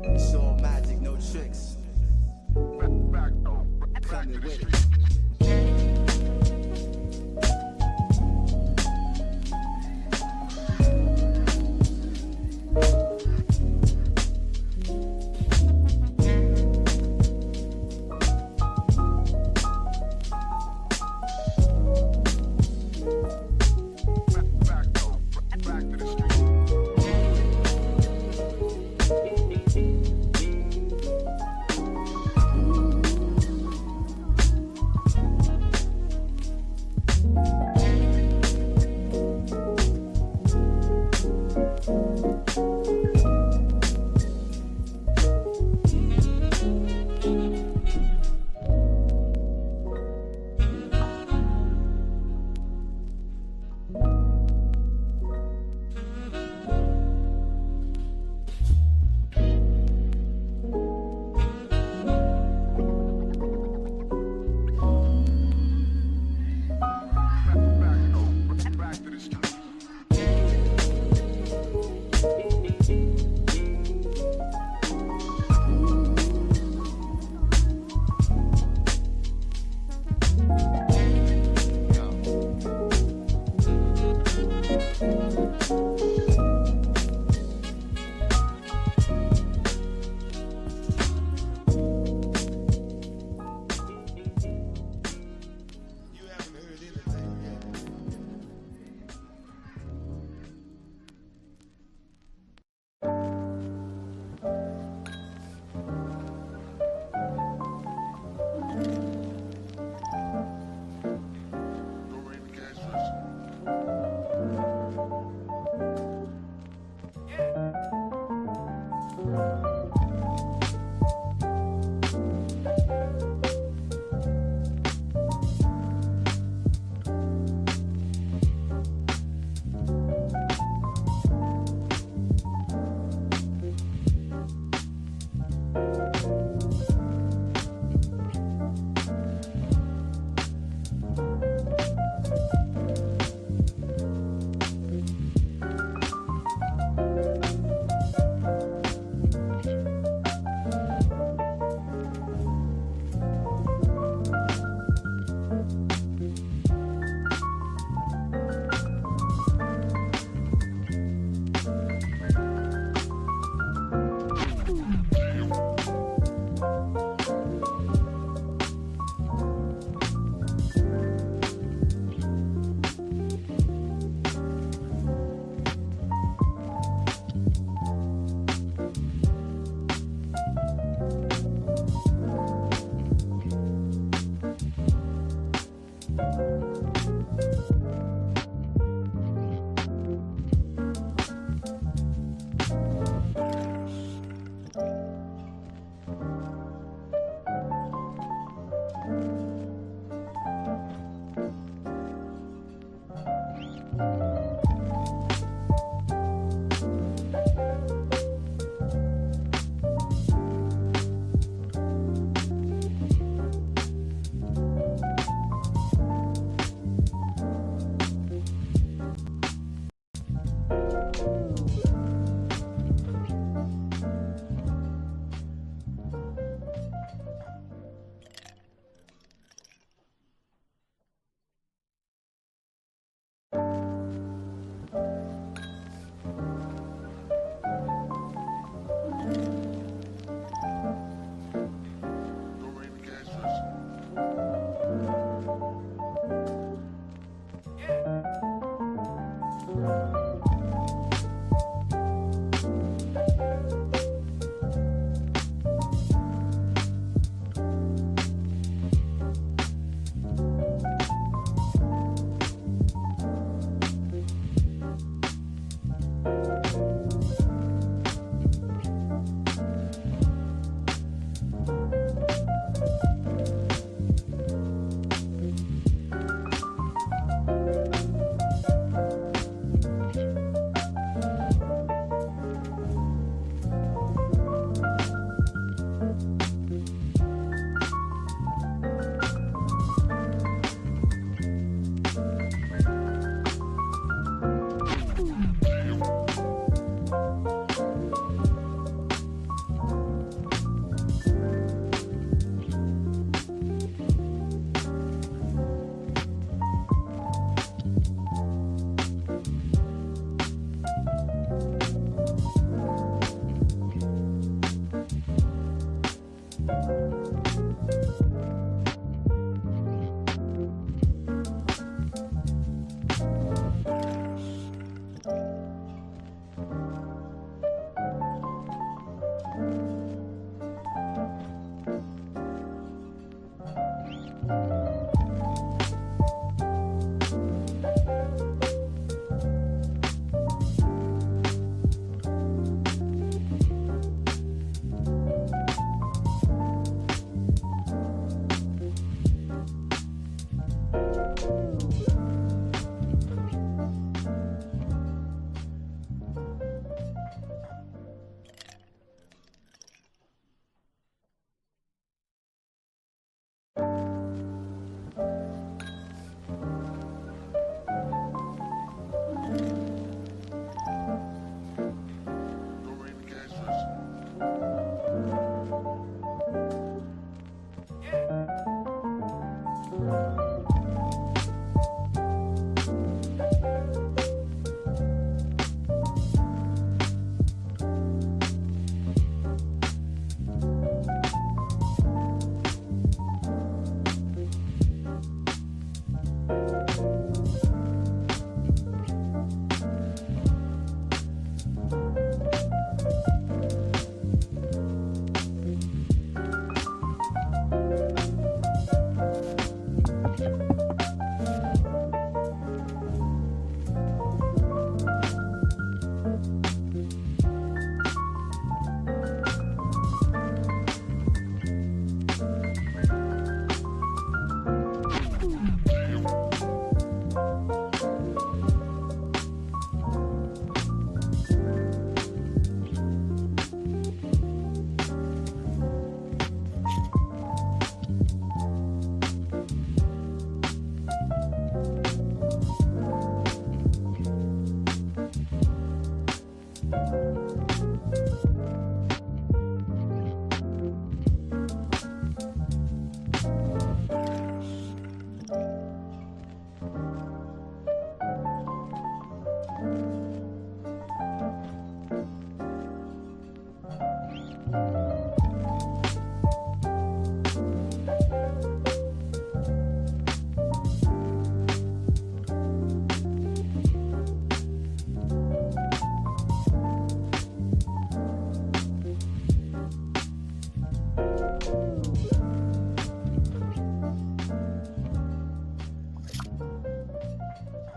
It's all magic, no tricks. Back to the street.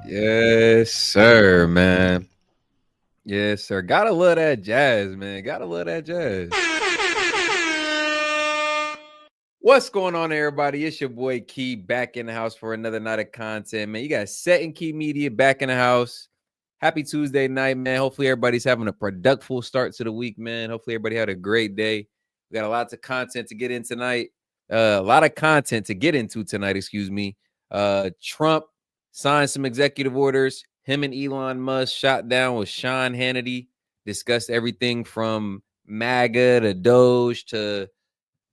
Yes, sir, man. Yes, sir. Gotta love that jazz, man. Gotta love that jazz. What's going on, everybody? It's your boy Key back in the house for another night of content, man. You got S.E.T and Key Media back in the house. Happy Tuesday night, man. Hopefully everybody's having a productive start to the week, man. Hopefully everybody had a great day. We got a lot of content to get in tonight. A lot of content to get into tonight, excuse me. Trump signed some executive orders. Him and Elon Musk shot down with Sean Hannity. Discussed everything from MAGA to DOGE to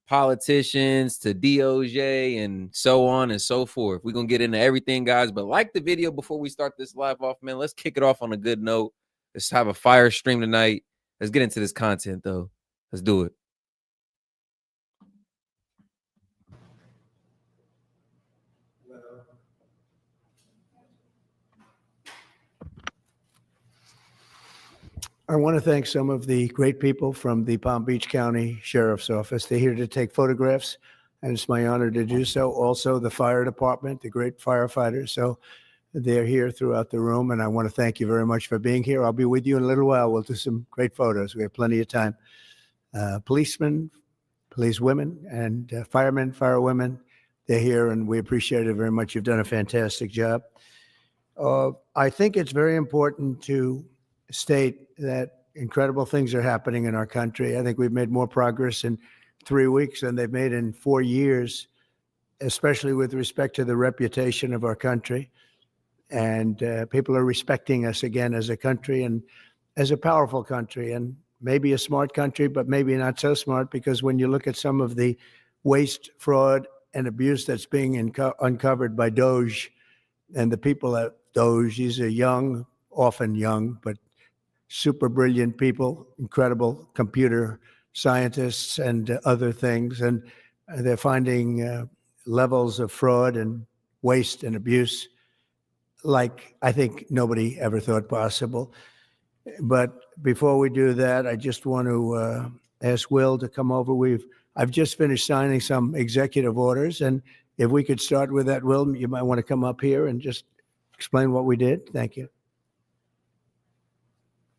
politicians to DOGE and so on and so forth. We're going to get into everything, guys. But like the video before we start this live off, man, let's kick it off on a good note. Let's have a fire stream tonight. Let's get into this content, though. Let's do it. I want to thank some of the great people from the Palm Beach County Sheriff's Office. They're here to take photographs, and it's my honor to do so. Also, the fire department, the great firefighters. So they're here throughout the room, and I want to thank you very much for being here. I'll be with you in a little while. We'll do some great photos. We have plenty of time. Policemen, police women, and firemen, firewomen, they're here, and we appreciate it very much. You've done a fantastic job. I think it's very important to state that incredible things are happening in our country. I think we've made more progress in 3 weeks than they've made in 4 years, especially with respect to the reputation of our country. And people are respecting us again as a country and as a powerful country, and maybe a smart country, but maybe not so smart, because when you look at some of the waste, fraud, and abuse that's being uncovered by DOGE and the people at DOGE, these are young, often young, but super brilliant people, incredible computer scientists and other things. And they're finding levels of fraud and waste and abuse like I think nobody ever thought possible. But before we do that, I just want to ask Will to come over. I've just finished signing some executive orders, and if we could start with that, Will, you might want to come up here and just explain what we did. Thank you.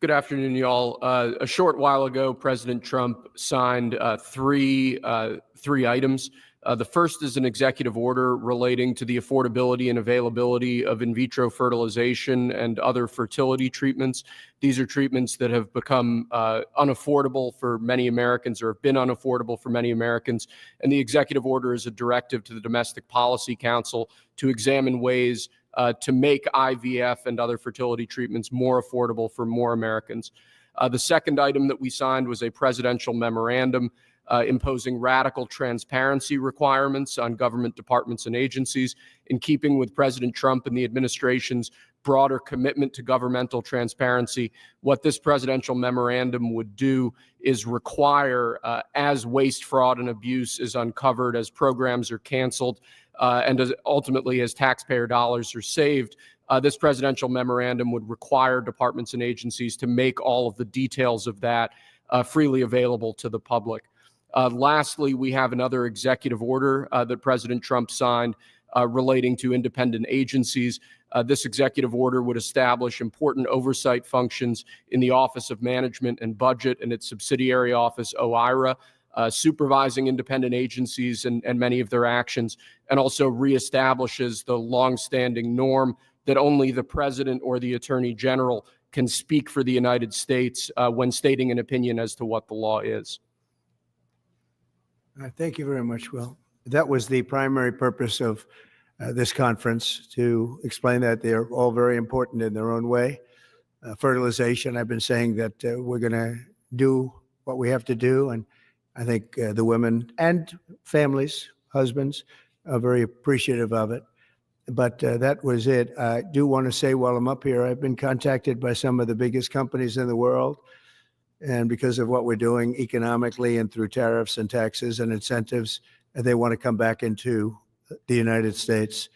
Good afternoon, y'all. A short while ago, President Trump signed three items. The first is an executive order relating to the affordability and availability of in vitro fertilization and other fertility treatments. These are treatments that have become unaffordable for many Americans, or have been unaffordable for many Americans. And the executive order is a directive to the Domestic Policy Council to examine ways to make IVF and other fertility treatments more affordable for more Americans. The second item that we signed was a presidential memorandum imposing radical transparency requirements on government departments and agencies, in keeping with President Trump and the administration's broader commitment to governmental transparency. What this presidential memorandum would do is require, as waste, fraud, and abuse is uncovered, as programs are canceled, and ultimately as taxpayer dollars are saved, this presidential memorandum would require departments and agencies to make all of the details of that freely available to the public. Lastly, we have another executive order that President Trump signed relating to independent agencies. This executive order would establish important oversight functions in the Office of Management and Budget and its subsidiary office, OIRA, supervising independent agencies and many of their actions, and also reestablishes the longstanding norm that only the president or the attorney general can speak for the United States when stating an opinion as to what the law is. Thank you very much, Will. That was the primary purpose of this conference, to explain that they're all very important in their own way. Fertilization, I've been saying that we're going to do what we have to do, and I think the women and families, husbands, are very appreciative of it. But that was it. I do want to say, while I'm up here, I've been contacted by some of the biggest companies in the world. And because of what we're doing economically and through tariffs and taxes and incentives, they want to come back into the United States.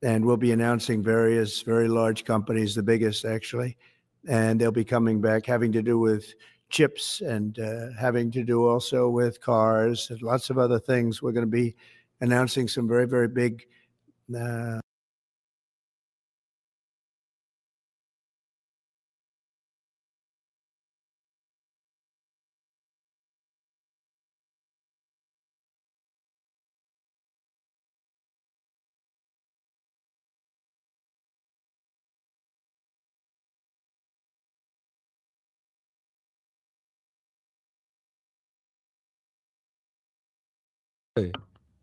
And we'll be announcing various very large companies, the biggest actually. And they'll be coming back, having to do with chips and having to do also with cars and lots of other things. We're going to be announcing some very, very big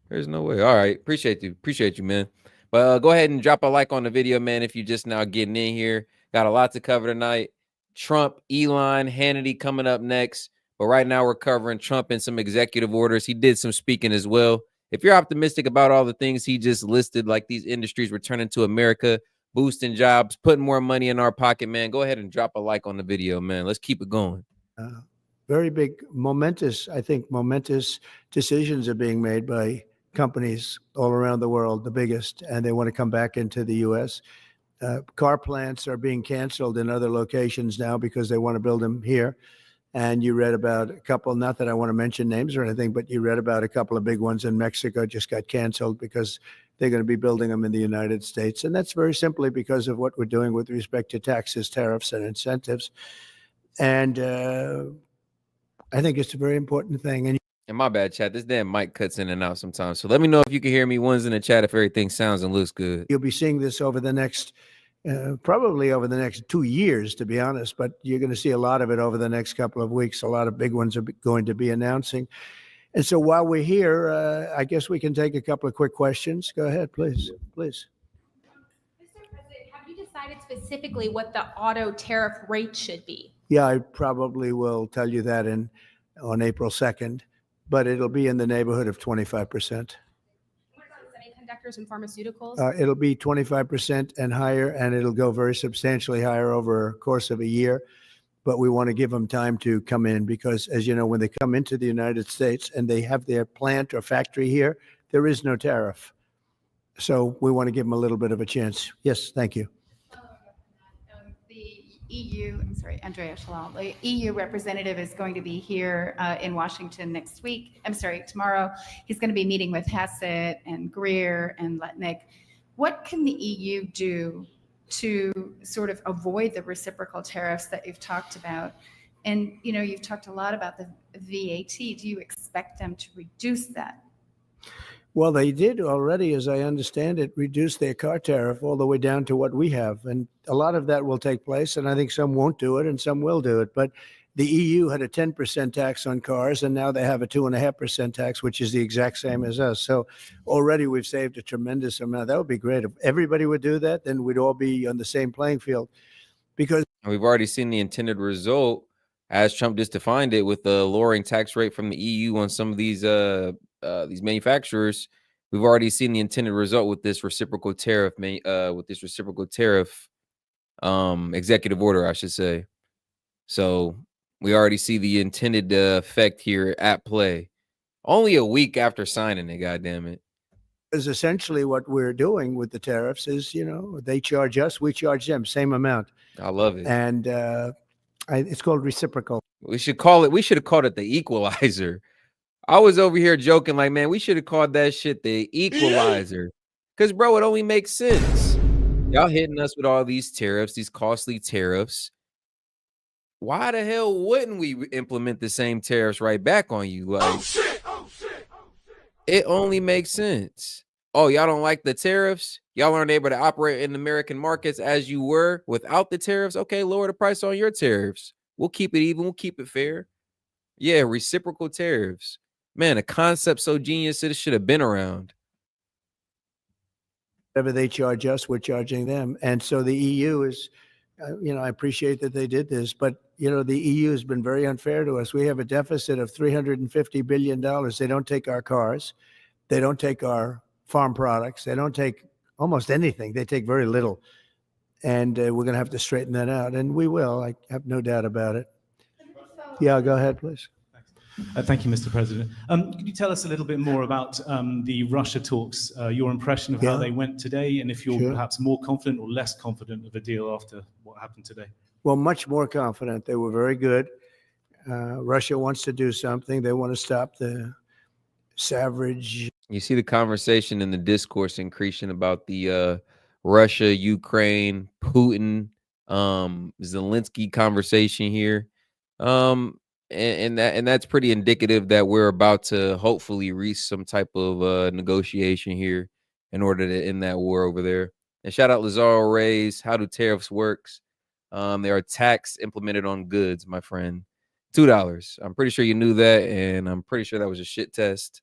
There's no way. All right. Appreciate you, man. But go ahead and drop a like on the video, man, if you're just now getting in here. Got a lot to cover tonight. Trump, Elon, Hannity coming up next. But right now we're covering Trump and some executive orders. He did some speaking as well. If you're optimistic about all the things he just listed, like these industries returning to America, boosting jobs, putting more money in our pocket, man, go ahead and drop a like on the video, man. Let's keep it going. Very big, momentous decisions are being made by companies all around the world, the biggest, and they want to come back into the U.S. Car plants are being canceled in other locations now because they want to build them here. And you read about a couple, not that I want to mention names or anything, but you read about a couple of big ones in Mexico just got canceled because they're going to be building them in the United States. And that's very simply because of what we're doing with respect to taxes, tariffs, and incentives. And I think it's a very important thing. And my bad, chat. This damn mic cuts in and out sometimes. So let me know if you can hear me. One's in the chat if everything sounds and looks good. You'll be seeing this over the next, probably over the next 2 years, to be honest. But you're going to see a lot of it over the next couple of weeks. A lot of big ones are going to be announcing. And so while we're here, I guess we can take a couple of quick questions. Go ahead, please. Please. Mr. President, have you decided specifically what the auto tariff rate should be? Yeah, I probably will tell you that on April 2nd. But it'll be in the neighborhood of 25%. What about semiconductors and pharmaceuticals? It'll be 25% and higher, and it'll go very substantially higher over a course of a year. But we want to give them time to come in because, as you know, when they come into the United States and they have their plant or factory here, there is no tariff. So we want to give them a little bit of a chance. Yes, thank you. The EU, I'm sorry, Andrea Shalal, the EU representative is going to be here in Washington next week. I'm sorry, tomorrow. He's going to be meeting with Hassett and Greer and Letnick. What can the EU do to sort of avoid the reciprocal tariffs that you've talked about? And, you know, you've talked a lot about the VAT. Do you expect them to reduce that? Well, they did already, as I understand it, reduce their car tariff all the way down to what we have. And a lot of that will take place. And I think some won't do it and some will do it. But the EU had a 10% tax on cars, and now they have a 2.5% tax, which is the exact same as us. So already we've saved a tremendous amount. That would be great. If everybody would do that, then we'd all be on the same playing field. Because We've already seen the intended result as Trump just defined it with the lowering tax rate from the EU on some of these manufacturers. We've already seen the intended result with this reciprocal tariff, executive order, I should say. So we already see the intended effect here at play. Only a week after signing it, goddamn it. is essentially what we're doing with the tariffs is, they charge us, we charge them, same amount. I love it. And it's called reciprocal. We should have called it the equalizer. I was over here joking like, man, we should have called that shit the equalizer. Because, bro, it only makes sense. Y'all hitting us with all these tariffs, these costly tariffs. Why the hell wouldn't we implement the same tariffs right back on you? Like, it only makes sense. Oh, y'all don't like the tariffs? Y'all aren't able to operate in American markets as you were without the tariffs? Okay, lower the price on your tariffs. We'll keep it even. We'll keep it fair. Yeah, reciprocal tariffs. Man, a concept so genius it should have been around. Whatever they charge us, we're charging them. And so the EU is, I appreciate that they did this, but, the EU has been very unfair to us. We have a deficit of $350 billion. They don't take our cars. They don't take our farm products. They don't take almost anything. They take very little. And we're going to have to straighten that out. And we will. I have no doubt about it. Yeah, go ahead, please. Thank you, Mr. President. Could you tell us a little bit more about the Russia talks, your impression of how they went today, and if you're perhaps more confident or less confident of a deal after what happened today? Well, much more confident. They were very good. Russia wants to do something. They want to stop the savage. You see the conversation and the discourse increasing about the Russia, Ukraine, Putin, Zelensky conversation here. And that's pretty indicative that we're about to hopefully reach some type of negotiation here in order to end that war over there. And shout out Lazaro Reyes. How do tariffs works? They are tax implemented on goods, my friend. $2. I'm pretty sure you knew that, and I'm pretty sure that was a shit test.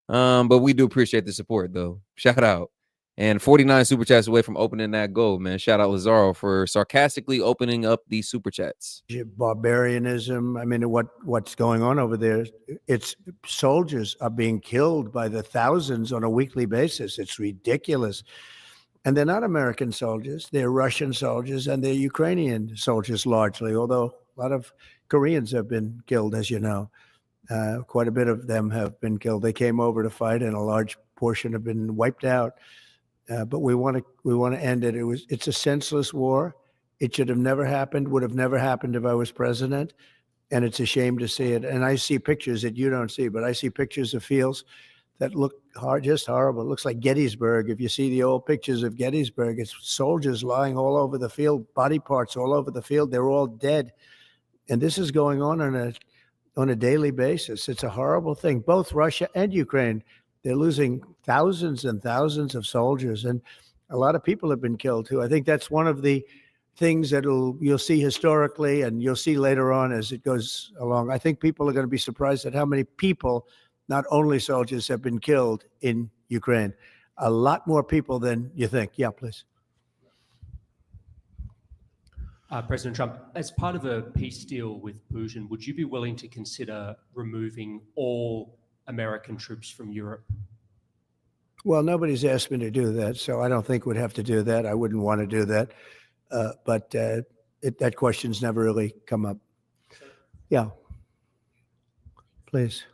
But we do appreciate the support, though. Shout out. And 49 super chats away from opening that goal, man. Shout out Lazaro for sarcastically opening up these super chats. Barbarianism. I mean, what's going on over there? It's soldiers are being killed by the thousands on a weekly basis. It's ridiculous. And they're not American soldiers. They're Russian soldiers and they're Ukrainian soldiers largely, although a lot of Koreans have been killed, as you know. Quite a bit of them have been killed. They came over to fight, and a large portion have been wiped out. But we want to end it. It's a senseless war. It should have never happened. Would have never happened if I was president. And it's a shame to see it. And I see pictures that you don't see, but I see pictures of fields that look just horrible. It looks like Gettysburg. If you see the old pictures of Gettysburg, it's soldiers lying all over the field, body parts all over the field. They're all dead. And this is going on a daily basis. It's a horrible thing. Both Russia and Ukraine, they're losing thousands and thousands of soldiers, and a lot of people have been killed too. I think that's one of the things that you'll see historically, and you'll see later on as it goes along. I think people are going to be surprised at how many people, not only soldiers, have been killed in Ukraine. A lot more people than you think. Yeah, please. President Trump, as part of a peace deal with Putin, would you be willing to consider removing all American troops from Europe? Well, nobody's asked me to do that, so I don't think we'd have to do that. I wouldn't want to do that. But that question's never really come up. Yeah. Please.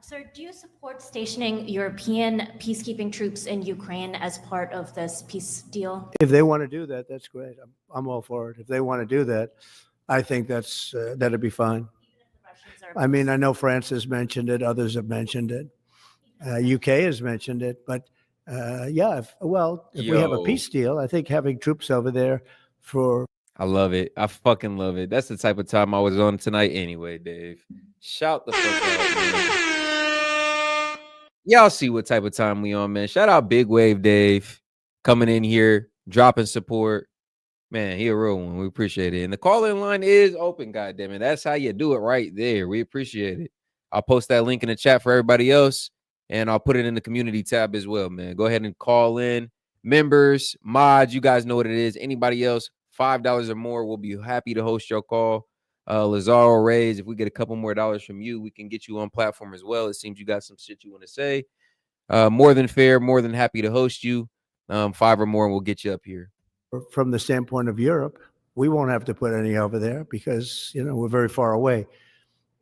Sir, do you support stationing European peacekeeping troops in Ukraine as part of this peace deal? If they want to do that, that's great. I'm all for it. If they want to do that, I think that'd be fine. I mean, I know France has mentioned it. Others have mentioned it. UK has mentioned it. But yeah, if we have a peace deal, I think having troops over there I love it. I fucking love it. That's the type of time I was on tonight anyway, Dave. Shout the fuck out, man. Y'all see what type of time we on, man. Shout out Big Wave Dave coming in here, dropping support. Man, he a real one. We appreciate it. And the call-in line is open, goddammit. That's how you do it right there. We appreciate it. I'll post that link in the chat for everybody else, and I'll put it in the community tab as well, man. Go ahead and call in. Members, mods, you guys know what it is. Anybody else, $5 or more, we'll be happy to host your call. Lazaro Reyes, if we get a couple more dollars from you, we can get you on platform as well. It seems you got some shit you want to say. More than fair, more than happy to host you. 5 or more, and we'll get you up here. From the standpoint of Europe, we won't have to put any over there because, we're very far away.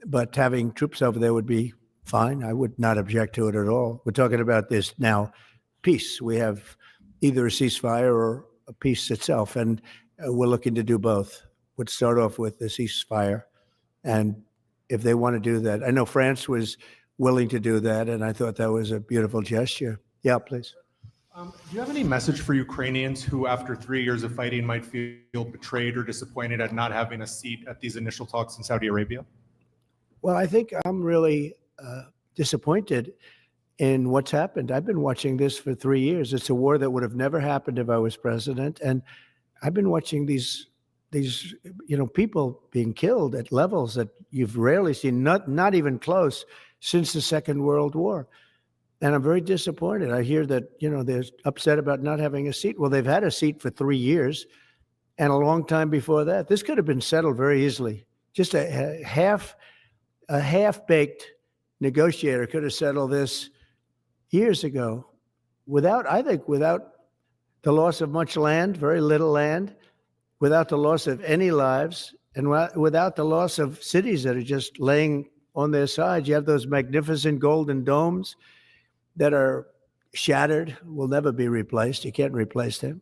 But having troops over there would be fine. I would not object to it at all. We're talking about this now, peace. We have either a ceasefire or a peace itself, and we're looking to do both. We'd start off with the ceasefire, and if they want to do that, I know France was willing to do that, and I thought that was a beautiful gesture. Yeah, please. Do you have any message for Ukrainians who, after 3 years of fighting, might feel betrayed or disappointed at not having a seat at these initial talks in Saudi Arabia? Well, I think I'm really disappointed in what's happened. I've been watching this for 3 years. It's a war that would have never happened if I was president, and I've been watching these people being killed at levels that you've rarely seen, not even close, since the Second World War. And I'm very disappointed. I hear that, they're upset about not having a seat. Well, they've had a seat for 3 years and a long time before that. This could have been settled very easily. Just a half-baked negotiator could have settled this years ago without the loss of much land, very little land, without the loss of any lives, and without the loss of cities that are just laying on their sides. You have those magnificent golden domes that are shattered, will never be replaced. You can't replace them.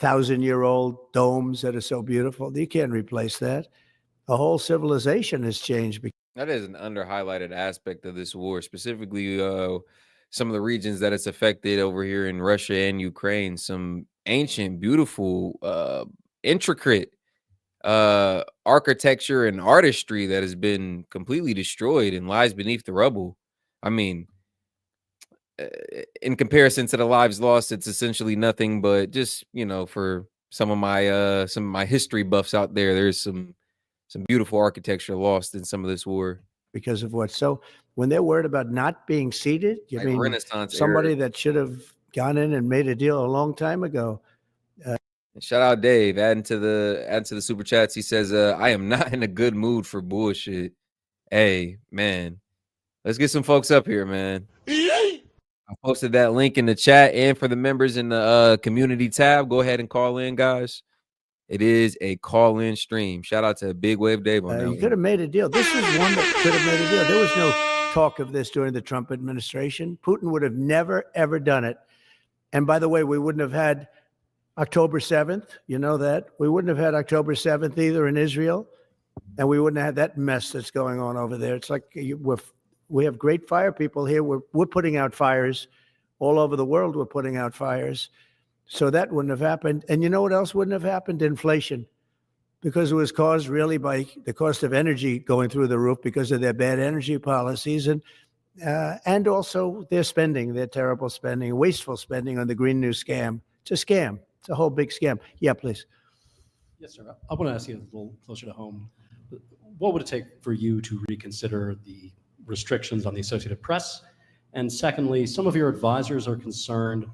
1,000-year-old domes that are so beautiful. You can't replace that. The whole civilization has changed. That is an under-highlighted aspect of this war, specifically some of the regions that it's affected over here in Russia and Ukraine. Some ancient, beautiful, intricate architecture and artistry that has been completely destroyed and lies beneath the rubble. I mean, in comparison to the lives lost, it's essentially nothing. But just for some of my history buffs out there, there's some beautiful architecture lost in some of this war because of what. So when they're worried about not being seated, you mean Renaissance somebody era that should have gone in and made a deal a long time ago. Shout out Dave, adding to the super chats. He says, I am not in a good mood for bullshit. Hey, man, let's get some folks up here, man. I posted that link in the chat, and for the members in the community tab, go ahead and call in, guys. It is a call-in stream. Shout out to Big Wave Dave on that. You could have made a deal. This is one that could have made a deal. There was no talk of this during the Trump administration. Putin would have never, ever done it. And by the way, we wouldn't have had October 7th. You know that. We wouldn't have had October 7th either in Israel. And we wouldn't have had that mess that's going on over there. It's like we have great fire people here. We're putting out fires all over the world. We're putting out fires. So that wouldn't have happened. And you know what else wouldn't have happened? Inflation. Because it was caused really by the cost of energy going through the roof because of their bad energy policies and also their spending, their terrible spending, wasteful spending on the Green New Scam. It's a scam. It's a whole big scam. Yeah, please. Yes, sir. I want to ask you a little closer to home. What would it take for you to reconsider the restrictions on the Associated Press? And secondly, some of your advisors are concerned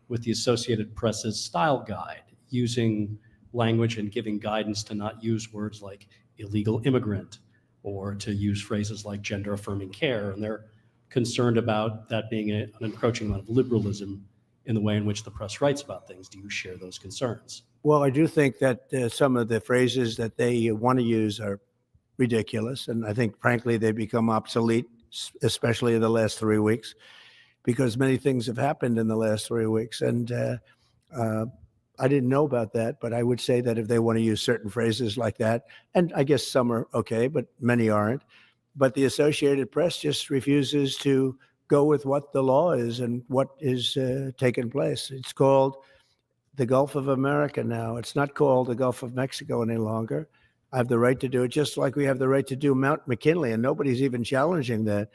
with the Associated Press's style guide, using language and giving guidance to not use words like illegal immigrant or to use phrases like gender affirming care. And they're concerned about that being an encroaching amount of liberalism in the way in which the press writes about things. Do you share those concerns? Well, I do think that some of the phrases that they want to use are ridiculous. And I think, frankly, they become obsolete, especially in the last 3 weeks, because many things have happened in the last 3 weeks. And I didn't know about that, but I would say that if they want to use certain phrases like that, and I guess some are okay, but many aren't. But the Associated Press just refuses to go with what the law is and what is taking place. It's called the Gulf of America now. It's not called the Gulf of Mexico any longer. I have the right to do it, just like we have the right to do Mount McKinley, and nobody's even challenging that.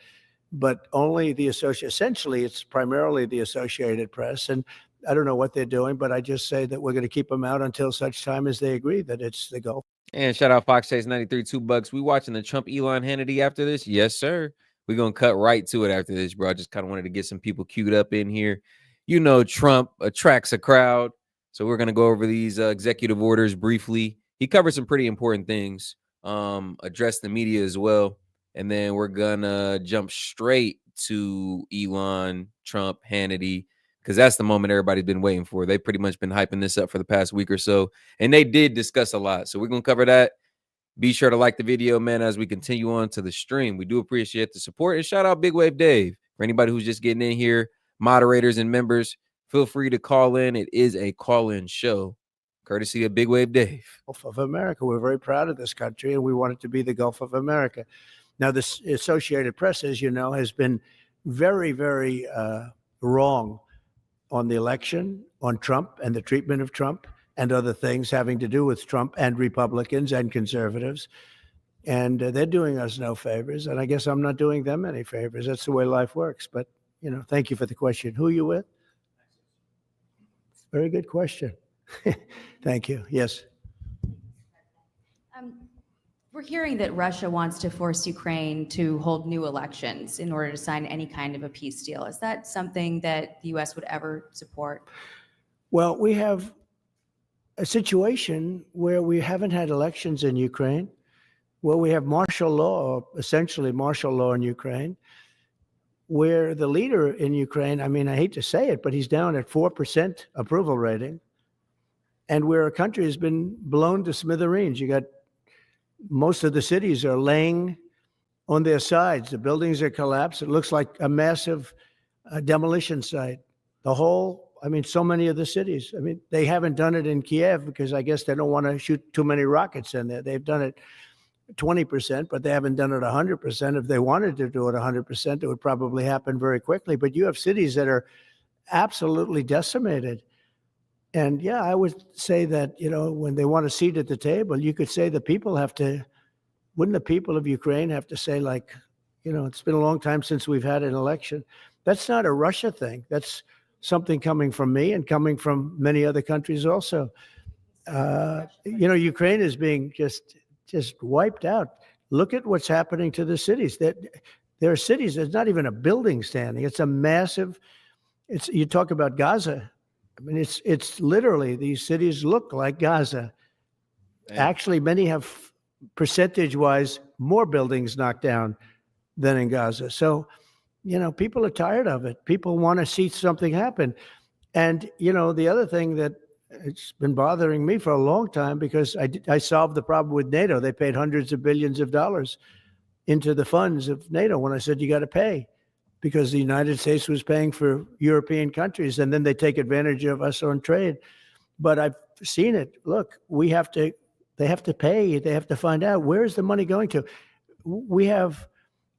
but only essentially it's primarily the Associated Press. And I don't know what they're doing, but I just say that we're going to keep them out until such time as they agree that it's the Gulf. And shout out Fox Chase 93, $2. We watching the Trump Elon Hannity after this? Yes, sir. We're going to cut right to it after this, bro. I just kind of wanted to get some people queued up in here. You know, Trump attracts a crowd. So we're going to go over these executive orders briefly. He covered some pretty important things, address the media as well. And then we're going to jump straight to Elon, Trump, Hannity, because that's the moment everybody's been waiting for. They've pretty much been hyping this up for the past week or so. And they did discuss a lot. So we're going to cover that. Be sure to like the video, man, as we continue on to the stream. We do appreciate the support. And shout out Big Wave Dave. For anybody who's just getting in here, moderators and members, feel free to call in. It is a call-in show, courtesy of Big Wave Dave. Gulf of America. We're very proud of this country, and we want it to be the Gulf of America. Now, the Associated Press, as you know, has been very, very wrong on the election, on Trump and the treatment of Trump and other things having to do with Trump and Republicans and conservatives. And they're doing us no favors. And I guess I'm not doing them any favors. That's the way life works. But, you know, thank you for the question. Who are you with? Very good question. Thank you. Yes. We're hearing that Russia wants to force Ukraine to hold new elections in order to sign any kind of a peace deal. Is that something that the U.S. would ever support? Well, we have a situation where we haven't had elections in Ukraine, where we have martial law, or essentially martial law in Ukraine, where the leader in Ukraine, I mean, I hate to say it, but he's down at 4% approval rating, and where a country has been blown to smithereens. You got most of the cities are laying on their sides. The buildings are collapsed. It looks like a massive demolition site. The whole, I mean, so many of the cities. I mean, they haven't done it in Kiev because I guess they don't want to shoot too many rockets in there. They've done it 20%, but they haven't done it 100%. If they wanted to do it 100%, it would probably happen very quickly. But you have cities that are absolutely decimated. And yeah, I would say that, you know, when they want a seat at the table, you could say the people have to, wouldn't the people of Ukraine have to say, like, you know, it's been a long time since we've had an election. That's not a Russia thing. That's something coming from me and coming from many other countries also. You know, Ukraine is being just wiped out. Look at what's happening to the cities. There are cities, there's not even a building standing. It's a massive, you talk about Gaza. I mean, it's literally, these cities look like Gaza. Damn. Actually, many have percentage-wise more buildings knocked down than in Gaza. So, you know, people are tired of it. People want to see something happen. And, you know, the other thing that it's been bothering me for a long time, because I solved the problem with NATO. They paid hundreds of billions of dollars into the funds of NATO when I said, you got to pay, because the United States was paying for European countries, and then they take advantage of us on trade. But I've seen it. Look, they have to pay. They have to find out, where is the money going to? We have,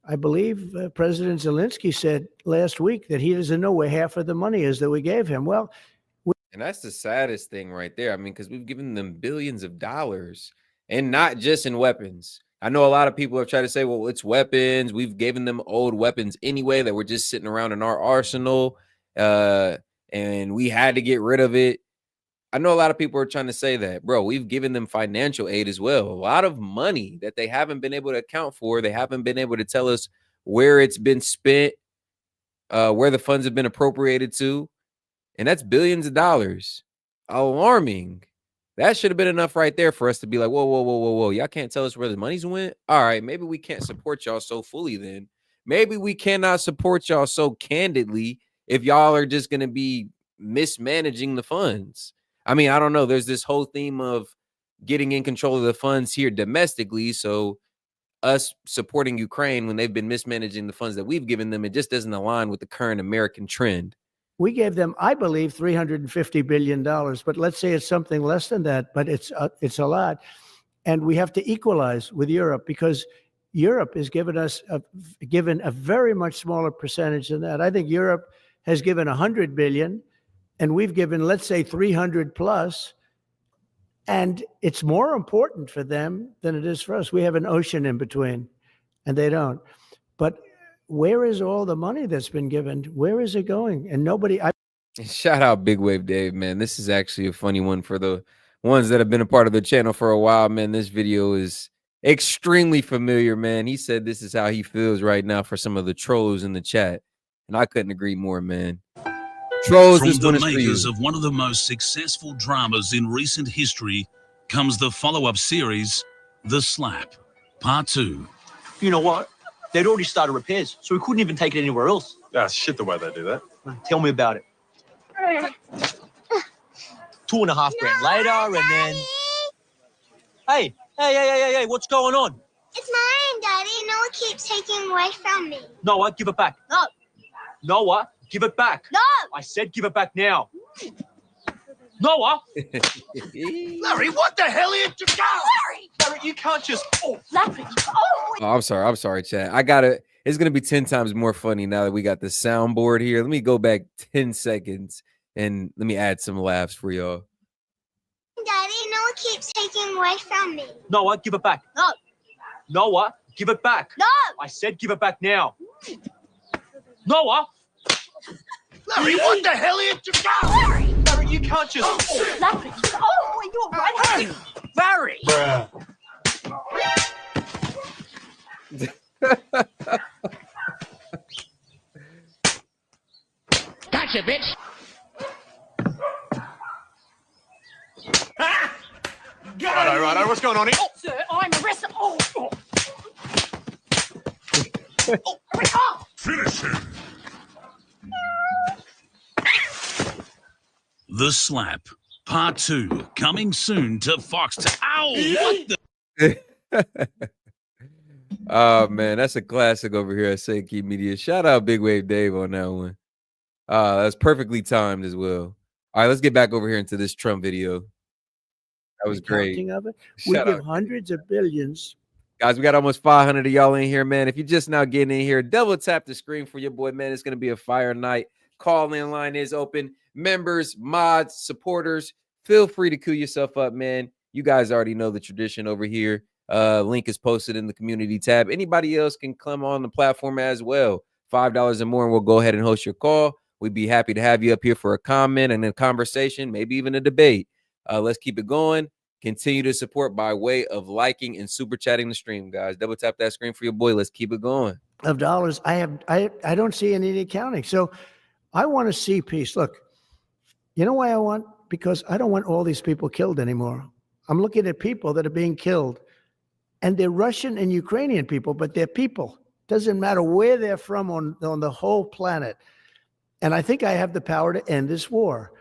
I believe President Zelensky said last week that he doesn't know where half of the money is that we gave him. Well, and that's the saddest thing right there. I mean, because we've given them billions of dollars, and not just in weapons. I know a lot of people have tried to say, well, it's weapons. We've given them old weapons anyway that were just sitting around in our arsenal, and we had to get rid of it. I know a lot of people are trying to say that, bro. We've given them financial aid as well. A lot of money that they haven't been able to account for. They haven't been able to tell us where it's been spent, where the funds have been appropriated to. And that's billions of dollars. Alarming. That should have been enough right there for us to be like, whoa, whoa, whoa, whoa, whoa. Y'all can't tell us where the money's went? All right, maybe we can't support y'all so fully then. Maybe we cannot support y'all so candidly if y'all are just going to be mismanaging the funds. I mean, I don't know. There's this whole theme of getting in control of the funds here domestically. So us supporting Ukraine when they've been mismanaging the funds that we've given them, it just doesn't align with the current American trend. We gave them, I believe, $350 billion, but let's say it's something less than that, but it's a lot. And we have to equalize with Europe, because Europe has given us given a very much smaller percentage than that. I think Europe has given 100 billion, and we've given, let's say, 300 plus. And it's more important for them than it is for us. We have an ocean in between, and they don't. But where is all the money that's been given? Where is it going? And nobody. Shout out Big Wave Dave, man. This is actually a funny one for the ones that have been a part of the channel for a while, man. This video is extremely familiar, man. He said this is how he feels right now for some of the trolls in the chat. And I couldn't agree more, man. Trolls, From this the one is for makers you. of one of the most successful dramas in recent history comes the follow-up series, The Slap, Part 2. You know what? They'd already started repairs, so we couldn't even take it anywhere else. That's shit the way they do that. Tell me about it. 2.5 grand later, and then... Hey, what's going on? It's mine, Daddy. Noah keeps taking away from me. Noah, give it back. No. Noah, give it back. No. I said give it back now. Noah! Larry, what the hell are you doing? Larry, you can't just... Oh, Larry. Oh. Oh, I'm sorry, chat. It's gonna be 10 times more funny now that we got the soundboard here. Let me go back 10 seconds and let me add some laughs for y'all. Daddy, Noah keeps taking away from me. Noah, give it back. No. Noah, give it back. No. I said give it back now. Noah! Larry, what the hell are you doing? Larry, you can't just... Oh, Larry. Oh, are you all right? Larry! Gotcha, bitch. Righto, what's going on here? Oh, sir, I'm arrested. Oh. Finish him. The Slap, Part 2, coming soon to Fox. Ow! What the? Oh man, that's a classic over here at S.E.T Media. Shout out Big Wave Dave on that one. That's perfectly timed as well. All right, let's get back over here into this Trump video. That was great. Of it. We Shout give out. hundreds of billions. Guys, we got almost 500 of y'all in here, man. If you're just now getting in here, double tap the screen for your boy, man. It's going to be a fire night. Call-in line is open. Members, mods, supporters, feel free to queue yourself up, man. You guys already know the tradition over here. Link is posted in the community tab. Anybody else can come on the platform as well. $5 or more, and we'll go ahead and host your call. We'd be happy to have you up here for a comment and a conversation, maybe even a debate. Let's keep it going. Continue to support by way of liking and super chatting the stream, guys. Double tap that screen for your boy. Let's keep it going. Of dollars, I don't see any accounting. So I want to see peace. Look, you know why I want? Because I don't want all these people killed anymore. I'm looking at people that are being killed, and they're Russian and Ukrainian people, but they're people. Doesn't matter where they're from on the whole planet. And I think I have the power to end this war.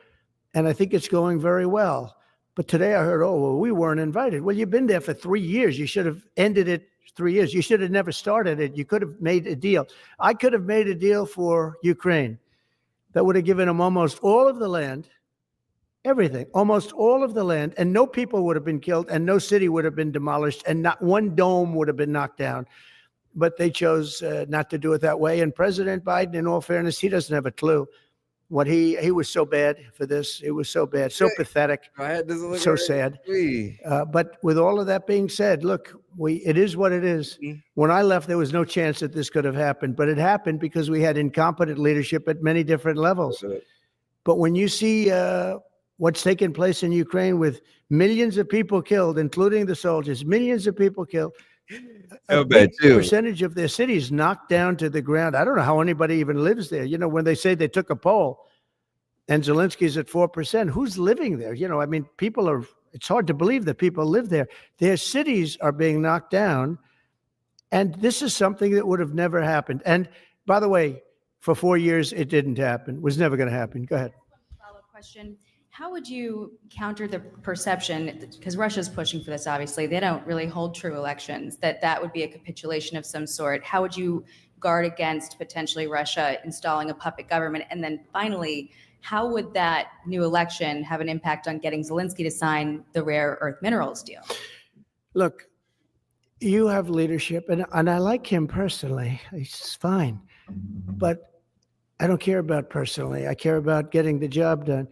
And I think it's going very well. But today I heard, oh, well, we weren't invited. Well, you've been there for 3 years. You should have ended it 3 years. You should have never started it. You could have made a deal. I could have made a deal for Ukraine that would have given them almost all of the land, everything, almost all of the land, and no people would have been killed, and no city would have been demolished, and not one dome would have been knocked down. But they chose not to do it that way. And President Biden, in all fairness, he doesn't have a clue. What he was so bad for this. It was so bad, so pathetic, so sad. But with all of that being said, look, it is what it is. When I left, there was no chance that this could have happened, but it happened because we had incompetent leadership at many different levels. But when you see what's taking place in Ukraine with millions of people killed, including the soldiers, millions of people killed, a big percentage of their cities knocked down to the ground. I don't know how anybody even lives there. You know, when they say they took a poll and Zelensky's at 4%, who's living there? You know, I mean, it's hard to believe that people live there. Their cities are being knocked down. And this is something that would have never happened. And by the way, for 4 years, it didn't happen. It was never going to happen. Go ahead. Follow-up question. How would you counter the perception, because Russia's pushing for this, obviously, they don't really hold true elections, that would be a capitulation of some sort. How would you guard against potentially Russia installing a puppet government? And then finally, how would that new election have an impact on getting Zelensky to sign the rare earth minerals deal? Look, you have leadership, and I like him personally. He's fine. But I don't care about personally. I care about getting the job done.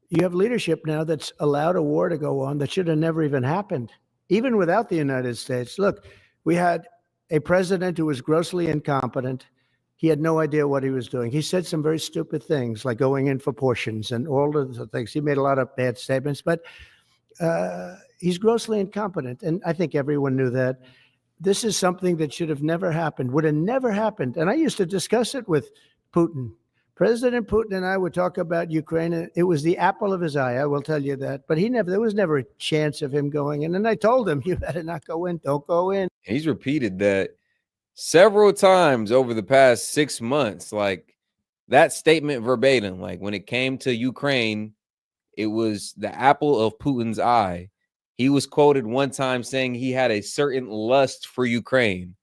You have leadership now that's allowed a war to go on that should have never even happened, even without the United States. Look, we had a president who was grossly incompetent, He had no idea what he was doing. He said some very stupid things, like going in for portions and all of the things. He made a lot of bad statements, but he's grossly incompetent. And I think everyone knew that. This is something that should have never happened, would have never happened. And I used to discuss it with Putin. President Putin and I would talk about Ukraine. And it was the apple of his eye, I will tell you that. But there was never a chance of him going in. And I told him, you better not go in. Don't go in. He's repeated that several times over the past 6 months. Like that statement verbatim, like when it came to Ukraine, it was the apple of Putin's eye. He was quoted one time saying he had a certain lust for Ukraine.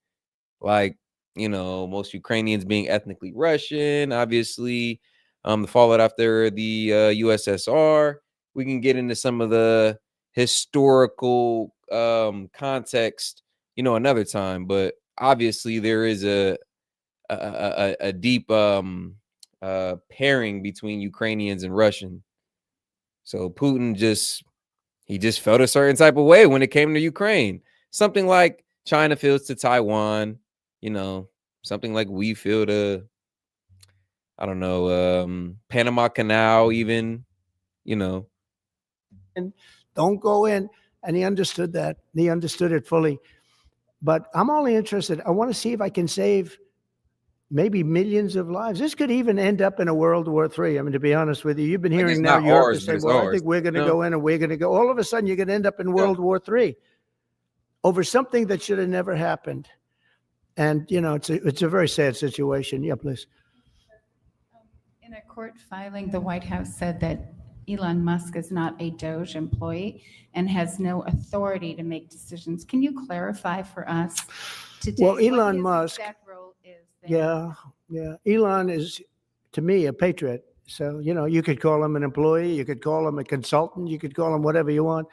Like, you know, most Ukrainians being ethnically Russian, obviously, the fallout after the USSR. We can get into some of the historical context, you know, another time. But obviously, there is a deep pairing between Ukrainians and Russian. So Putin just felt a certain type of way when it came to Ukraine. Something like China feels to Taiwan, you know, something like we feel to, I don't know, Panama Canal even, you know. And don't go in. And he understood that. He understood it fully. But I'm only interested. I want to see if I can save maybe millions of lives. This could even end up in a World War III. I mean, to be honest with you, you've been hearing now Europe is saying, well, I think we're going to go in and we're going to go. All of a sudden, you're going to end up in World War III over something that should have never happened. And, you know, it's a very sad situation. Yeah, please. In a court filing, the White House said that Elon Musk is not a DOGE employee and has no authority to make decisions. Can you clarify for us today? Well, Elon Musk. Exact role is there? Yeah. Elon is, to me, a patriot. So, you know, you could call him an employee, you could call him a consultant, you could call him whatever you want.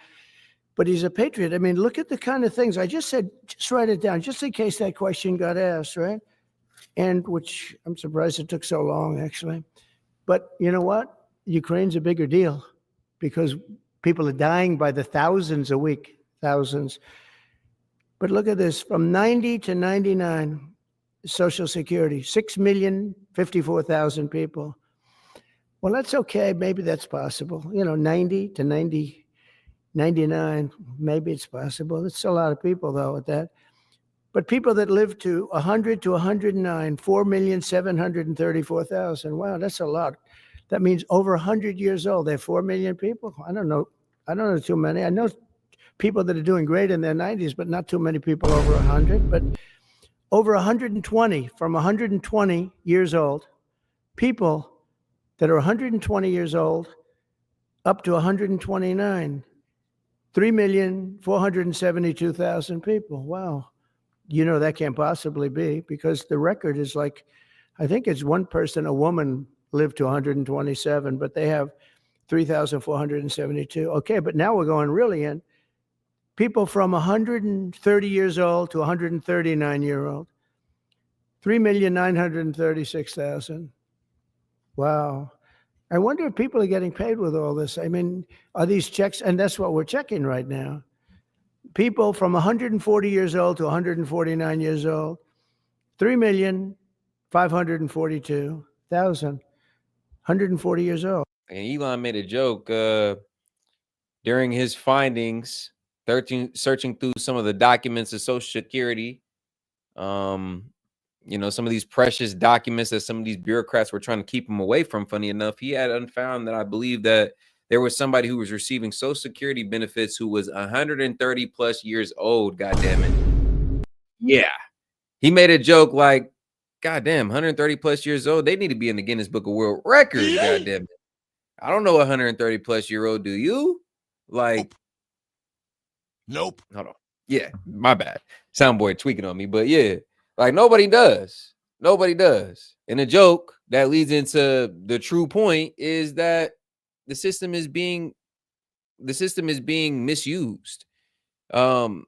But he's a patriot. I mean, look at the kind of things I just said. Just write it down, just in case that question got asked, right? And which I'm surprised it took so long, actually. But you know what? Ukraine's a bigger deal because people are dying by the thousands a week, thousands. But look at this, from 90 to 99, Social Security, 6,054,000 people. Well, that's okay. Maybe that's possible. You know, 90 to 99, maybe it's possible. It's a lot of people, though, at that. But people that live to 100 to 109, 4,734,000. Wow, that's a lot. That means over 100 years old. They're 4 million people. I don't know too many. I know people that are doing great in their 90s, but not too many people over 100. But over 120, from 120 years old, people that are 120 years old up to 129, 3,472,000 people. Wow. You know, that can't possibly be because the record is like, I think it's one person, a woman, lived to 127, but they have 3,472. Okay, but now we're going really in. People from 130 years old to 139-year-old, 3,936,000. Wow. I wonder if people are getting paid with all this. I mean, are these checks? And that's what we're checking right now. People from 140 years old to 149 years old, 3,542,000, 140 years old. And Elon made a joke during his findings, searching through some of the documents of Social Security. You know, some of these precious documents that some of these bureaucrats were trying to keep him away from. Funny enough, he had found that I believe that there was somebody who was receiving Social Security benefits who was 130 plus years old. God damn it. Yeah. He made a joke like, God damn, 130 plus years old. They need to be in the Guinness Book of World Records. God damn it. I don't know a 130 plus year old. Do you? Like, nope. Hold on. Yeah, my bad. Soundboy tweaking on me, but yeah, like nobody does. Nobody does. And the joke that leads into the true point is that the system is being misused. Some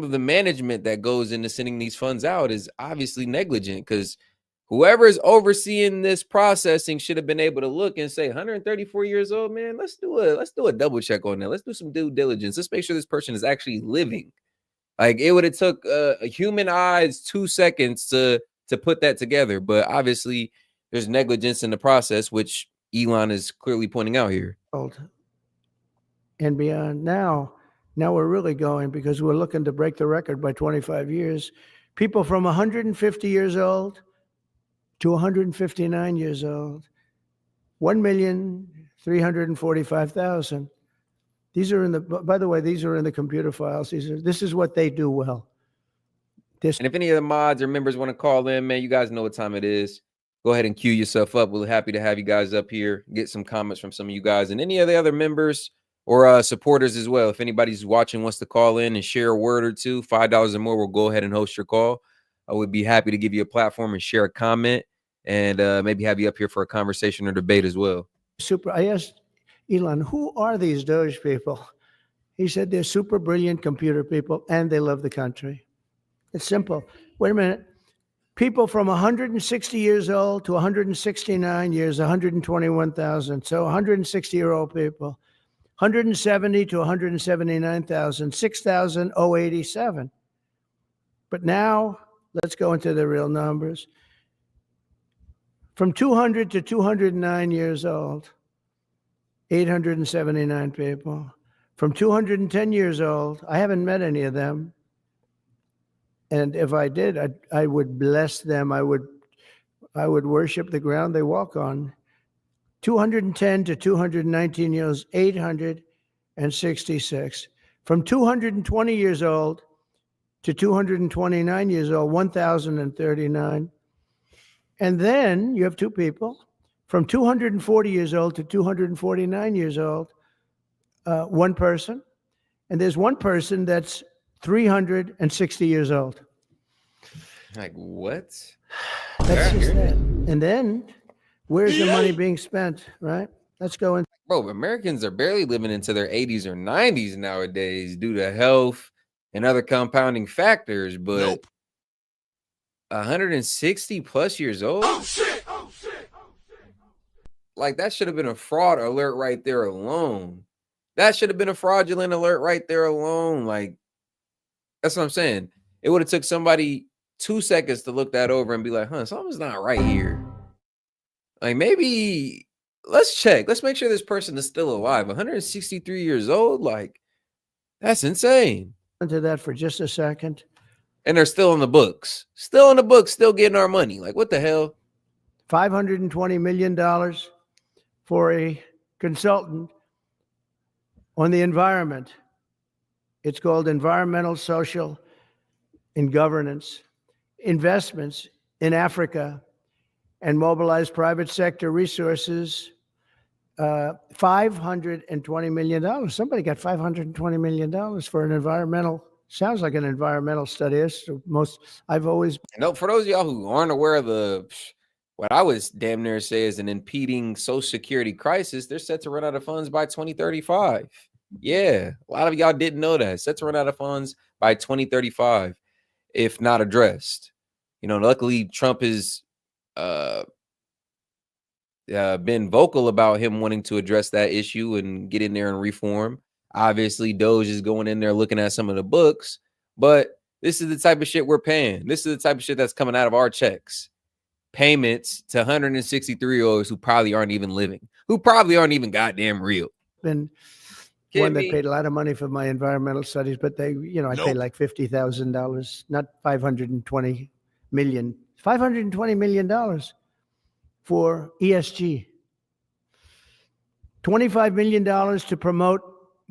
of the management that goes into sending these funds out is obviously negligent because whoever is overseeing this processing should have been able to look and say 134 years old, man, let's do a double check on that. Let's do some due diligence. Let's make sure this person is actually living. Like it would have took a human eyes 2 seconds to to put that together. But obviously, there's negligence in the process, which Elon is clearly pointing out here. And beyond. Now we're really going, because we're looking to break the record by 25 years. People from 150 years old to 159 years old, 1,345,000. These are in the, by the way, these are in the computer files. This is what they do well. And if any of the mods or members want to call in, man, you guys know what time it is. Go ahead and queue yourself up. We're happy to have you guys up here, get some comments from some of you guys and any of the other members or supporters as well. If anybody's watching wants to call in and share a word or two, $5 or more, we'll go ahead and host your call. I would be happy to give you a platform and share a comment and maybe have you up here for a conversation or debate as well. I asked Elon, who are these DOGE people? He said they're super brilliant computer people and they love the country. It's simple. Wait a minute. People from 160 years old to 169 years, 121,000. So 160-year-old people. 170 to 179,000, 6,087. But now, let's go into the real numbers. From 200 to 209 years old, 879 people. From 210 years old, I haven't met any of them. And if I did, I would bless them. I would worship the ground they walk on. 210 to 219 years, 866. From 220 years old to 229 years old, 1,039. And then you have two people from 240 years old to 249 years old, one person. And there's one person that's 360 years old. Like, what? That's just that. And then where's the money being spent, right? Let's go in. Bro, Americans are barely living into their 80s or 90s nowadays due to health and other compounding factors, but 160 plus years old? Oh, shit! Oh, shit! Oh, shit! Like, that should have been a fraud alert right there alone. That should have been a fraudulent alert right there alone. Like, that's what I'm saying. It would have took somebody 2 seconds to look that over and be like, something's not right here. Like, maybe let's check. Let's make sure this person is still alive. 163 years old? Like, that's insane. Into that for just a second. And they're still in the books. Still in the books, still getting our money. Like, what the hell? $520 million for a consultant on the environment. It's called environmental, social, and governance. Investments in Africa and mobilize private sector resources, $520 million. Somebody got $520 million for an environmental, sounds like an environmental study. I've always. No, for those of y'all who aren't aware of what I would damn near say is an impeding social security crisis, they're set to run out of funds by 2035. Yeah, a lot of y'all didn't know that. Set to run out of funds by 2035 if not addressed. You know, luckily Trump has been vocal about him wanting to address that issue and get in there and reform. Obviously, DOGE is going in there looking at some of the books, but this is the type of shit we're paying. This is the type of shit that's coming out of our checks. Payments to 163-year-olds who probably aren't even living, who probably aren't even goddamn real. Been one that paid a lot of money for my environmental studies, but they, I paid like $50,000, not $520 million. $520 million for ESG. $25 million to promote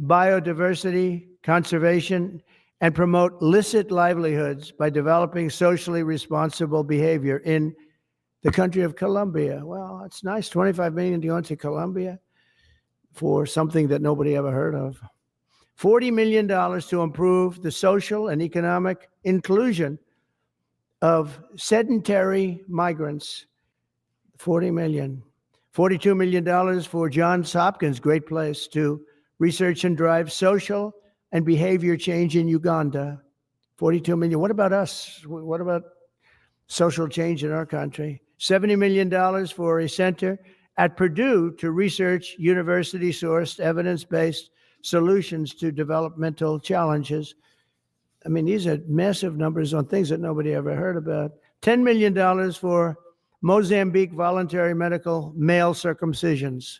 biodiversity, conservation, and promote licit livelihoods by developing socially responsible behavior in the country of Colombia. Well, that's nice. $25 million to go into Colombia for something that nobody ever heard of. $40 million to improve the social and economic inclusion of sedentary migrants. $40 million. $42 million for Johns Hopkins, great place, to research and drive social and behavior change in Uganda. $42 million. What about us? What about social change in our country? $70 million for a center at Purdue to research university-sourced, evidence-based solutions to developmental challenges. I mean, these are massive numbers on things that nobody ever heard about. $10 million for Mozambique voluntary medical male circumcisions.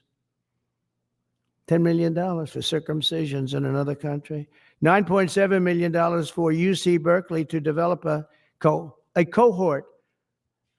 $10 million for circumcisions in another country. $9.7 million for UC Berkeley to develop a cohort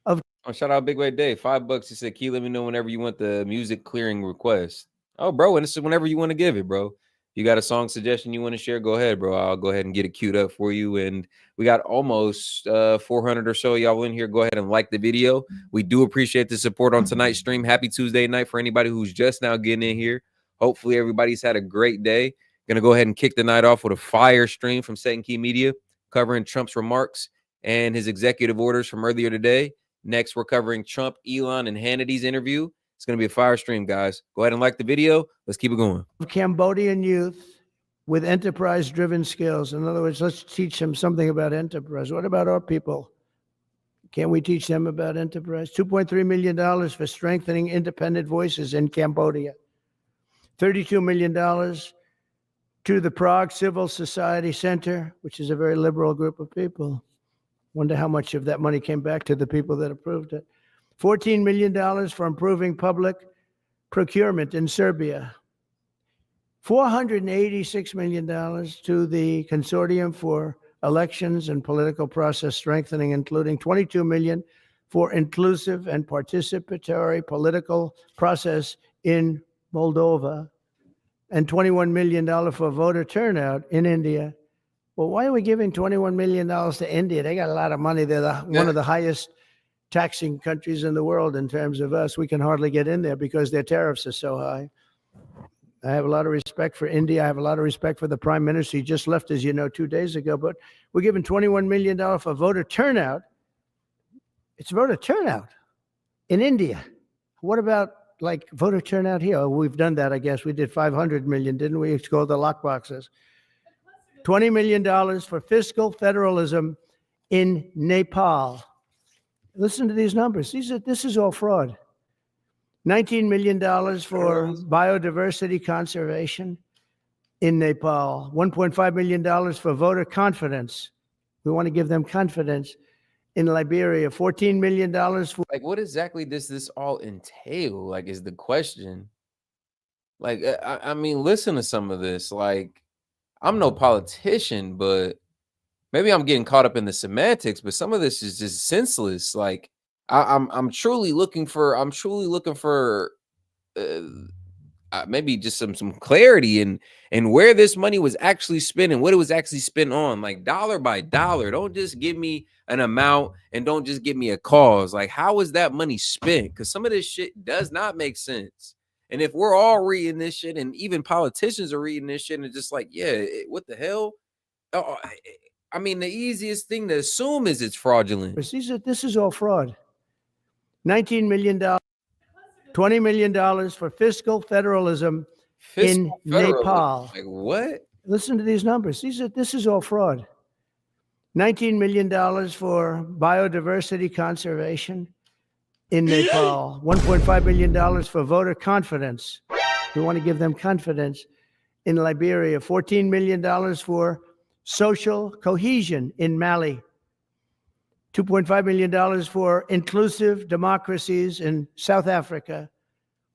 of. Oh, shout out Big Wave Dave. $5. He said, Key, let me know whenever you want the music clearing request. Oh, bro, and this is whenever you want to give it, bro. You got a song suggestion you want to share? Go ahead, bro. I'll go ahead and get it queued up for you. And we got almost 400 or so y'all in here. Go ahead and like the video. We do appreciate the support on tonight's stream. Happy Tuesday night for anybody who's just now getting in here. Hopefully everybody's had a great day. Gonna go ahead and kick the night off with a fire stream from S.E.T Media covering Trump's remarks and his executive orders from earlier today. Next, we're covering Trump, Elon, and Hannity's interview. It's going to be a fire stream, guys. Go ahead and like the video. Let's keep it going. Cambodian youth with enterprise-driven skills. In other words, let's teach them something about enterprise. What about our people? Can we teach them about enterprise? $2.3 million for strengthening independent voices in Cambodia. $32 million to the Prague Civil Society Center, which is a very liberal group of people. Wonder how much of that money came back to the people that approved it. $14 million for improving public procurement in Serbia. $486 million to the Consortium for Elections and Political Process Strengthening, including $22 million for inclusive and participatory political process in Moldova, and $21 million for voter turnout in India. Well, why are we giving $21 million to India? They got a lot of money. They're one of the highest taxing countries in the world in terms of us. We can hardly get in there because their tariffs are so high. I have a lot of respect for India. I have a lot of respect for the prime minister. He just left, as you know, 2 days ago. But we're giving $21 million for voter turnout. It's voter turnout in India. What about like voter turnout here? Oh, we've done that, I guess. We did 500 million, didn't we? It's called the lockboxes. $20 million for fiscal federalism in Nepal. Listen to these numbers. This is all fraud. $19 million for biodiversity conservation in Nepal. $1.5 million for voter confidence. We want to give them confidence in Liberia. $14 million for. Like, what exactly does this all entail? Like, is the question. Like, I mean, listen to some of this. Like, I'm no politician, but maybe I'm getting caught up in the semantics, but some of this is just senseless. Like, I'm truly looking for maybe just some clarity in where this money was actually spent and what it was actually spent on, like dollar by dollar. Don't just give me an amount and don't just give me a cause. Like, how was that money spent? Because some of this shit does not make sense. And if we're all reading this shit and even politicians are reading this shit and just like, yeah, what the hell? Oh, I mean, the easiest thing to assume is it's fraudulent. This is all fraud. $19 million, $20 million for fiscal federalism in Nepal. Like what? Listen to these numbers. This is all fraud. $19 million for biodiversity conservation in Nepal. $1.5 million for voter confidence. We want to give them confidence in Liberia. $14 million for social cohesion in Mali. $2.5 million for inclusive democracies in South Africa.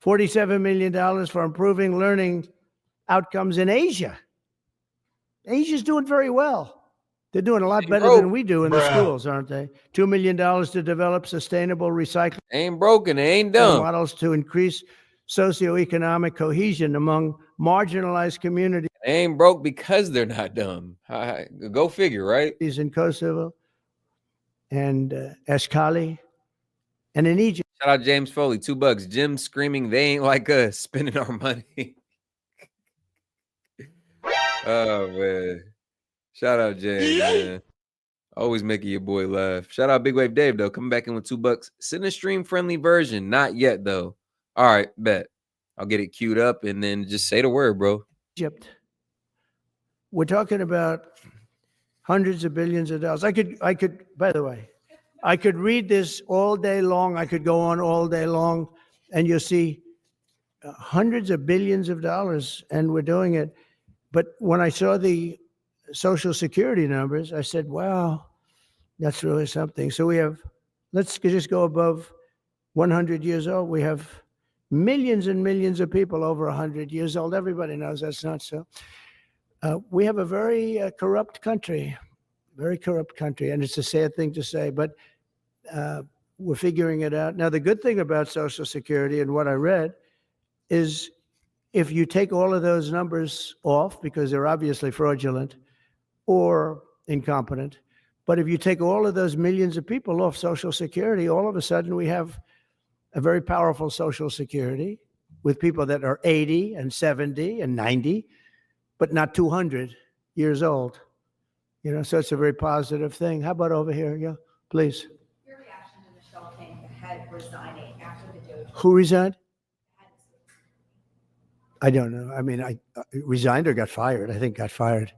$47 million for improving learning outcomes in Asia. Asia's doing very well. They're doing a lot better than we do in the schools, aren't they? $2 million to develop sustainable recycling. Ain't broken, ain't dumb. Models to increase socioeconomic cohesion among marginalized communities. They ain't broke because they're not dumb. Go figure, right? In Kosovo and Escali and in Egypt. Shout out James Foley, $2. Jim screaming, they ain't like us spending our money. Oh, man. Shout out James, man. Always making your boy laugh. Shout out Big Wave Dave, though. Coming back in with $2. Send a stream-friendly version. Not yet, though. All right, bet. I'll get it queued up and then just say the word, bro. Egypt. We're talking about hundreds of billions of dollars. I could, by the way, I could read this all day long. I could go on all day long, and you'll see hundreds of billions of dollars, and we're doing it. But when I saw the Social Security numbers, I said, wow, that's really something. So we have let's just go above 100 years old. We have millions and millions of people over 100 years old. Everybody knows that's not so. We have a very corrupt country, and it's a sad thing to say, but we're figuring it out. Now, the good thing about Social Security and what I read is if you take all of those numbers off, because they're obviously fraudulent or incompetent, but if you take all of those millions of people off Social Security, all of a sudden we have a very powerful Social Security with people that are 80 and 70 and 90, but not 200 years old. You know, so it's a very positive thing. How about over here? Yeah, please. Your reaction to Michelle King, the head, resigning after the DOGE? Who resigned? I don't know. I mean, I resigned or got fired. I think got fired.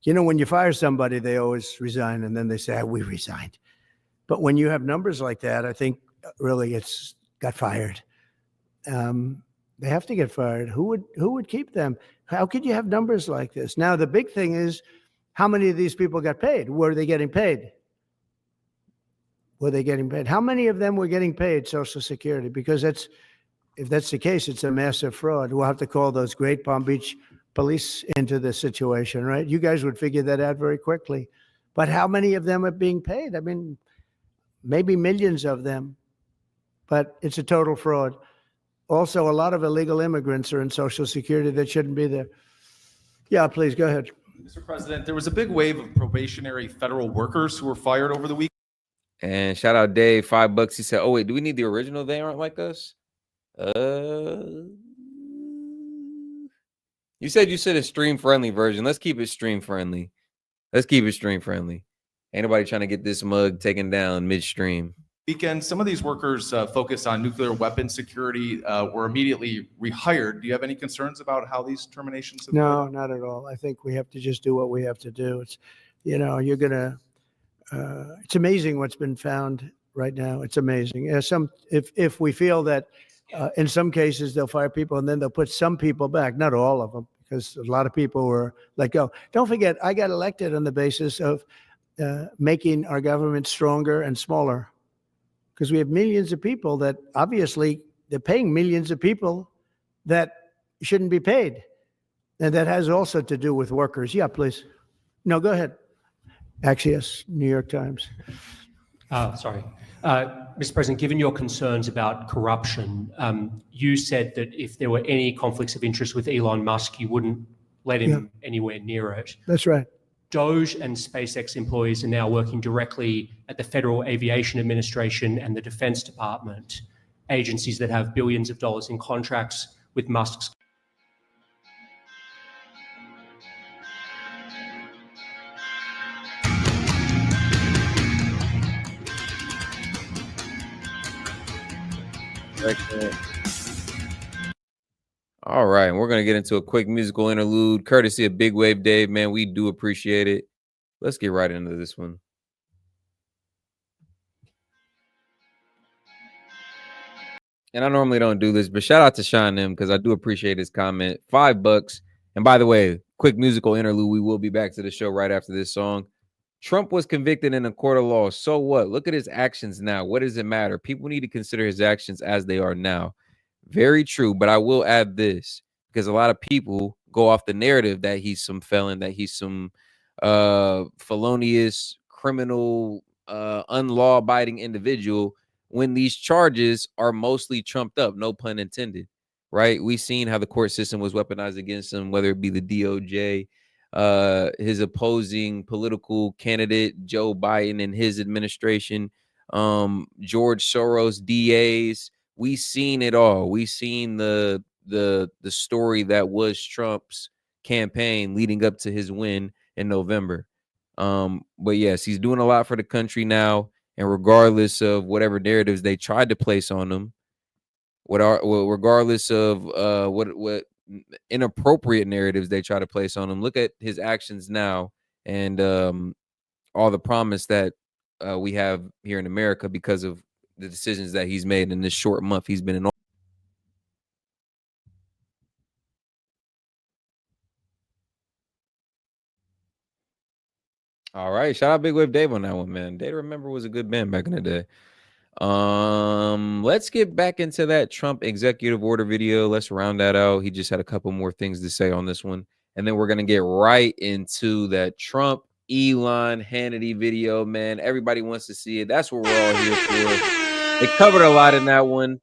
You know, when you fire somebody, they always resign, and then they say, we resigned. But when you have numbers like that, I think really it's got fired. They have to get fired. Who would keep them? How could you have numbers like this? Now, the big thing is, how many of these people got paid? Were they getting paid? Were they getting paid? How many of them were getting paid Social Security? Because if that's the case, it's a massive fraud. We'll have to call those great Palm Beach police into the situation, right? You guys would figure that out very quickly. But how many of them are being paid? I mean, maybe millions of them, but it's a total fraud. Also, a lot of illegal immigrants are in Social Security that shouldn't be there. Yeah, please, go ahead. Mr. President, there was a big wave of probationary federal workers who were fired over the week. And shout out Dave, $5. He said, oh, wait, do we need the original They Aren't Like Us? You said a stream friendly version. Let's keep it stream friendly. Ain't nobody trying to get this mug taken down midstream. Weekend, some of these workers focused on nuclear weapon security were immediately rehired. Do you have any concerns about how these terminations have No, not at all. I think we have to just do what we have to do. It's, you know, it's amazing what's been found right now. It's amazing. If we feel that in some cases they'll fire people and then they'll put some people back, not all of them, because a lot of people were let go. Don't forget, I got elected on the basis of making our government stronger and smaller, because we have millions of people that obviously they're paying millions of people that shouldn't be paid. And that has also to do with workers. Yeah, please. No, go ahead. Axios, New York Times. Sorry. Mr. President, given your concerns about corruption, you said that if there were any conflicts of interest with Elon Musk, you wouldn't let him anywhere near it. That's right. DOGE and SpaceX employees are now working directly at the Federal Aviation Administration and the Defense Department, agencies that have billions of dollars in contracts with Musk's. All right, we're going to get into a quick musical interlude, courtesy of Big Wave Dave, man. We do appreciate it. Let's get right into this one. And I normally don't do this, but shout out to Sean M, because I do appreciate his comment. $5. And by the way, quick musical interlude. We will be back to the show right after this song. Trump was convicted in a court of law. So what? Look at his actions now. What does it matter? People need to consider his actions as they are now. Very true. But I will add this, because a lot of people go off the narrative that he's some felon, that he's some felonious, criminal, unlaw-abiding individual, when these charges are mostly trumped up, no pun intended, right? We've seen how the court system was weaponized against him, whether it be the DOJ, his opposing political candidate, Joe Biden, and his administration, George Soros, DAs. We've seen it all. We've seen the story that was Trump's campaign leading up to his win in November. But yes, he's doing a lot for the country now. And regardless of whatever narratives they tried to place on him, regardless of what inappropriate narratives they try to place on him, look at his actions now and all the promise that we have here in America because of the decisions that he's made in this short month he's been in office. All right. Shout out Big Wave Dave on that one, man. Day to Remember was a good band back in the day. Let's get back into that Trump executive order video. Let's round that out. He just had a couple more things to say on this one. And then we're gonna get right into that Trump, Elon, Hannity video, man. Everybody wants to see it. That's what we're all here for. They covered a lot in that one.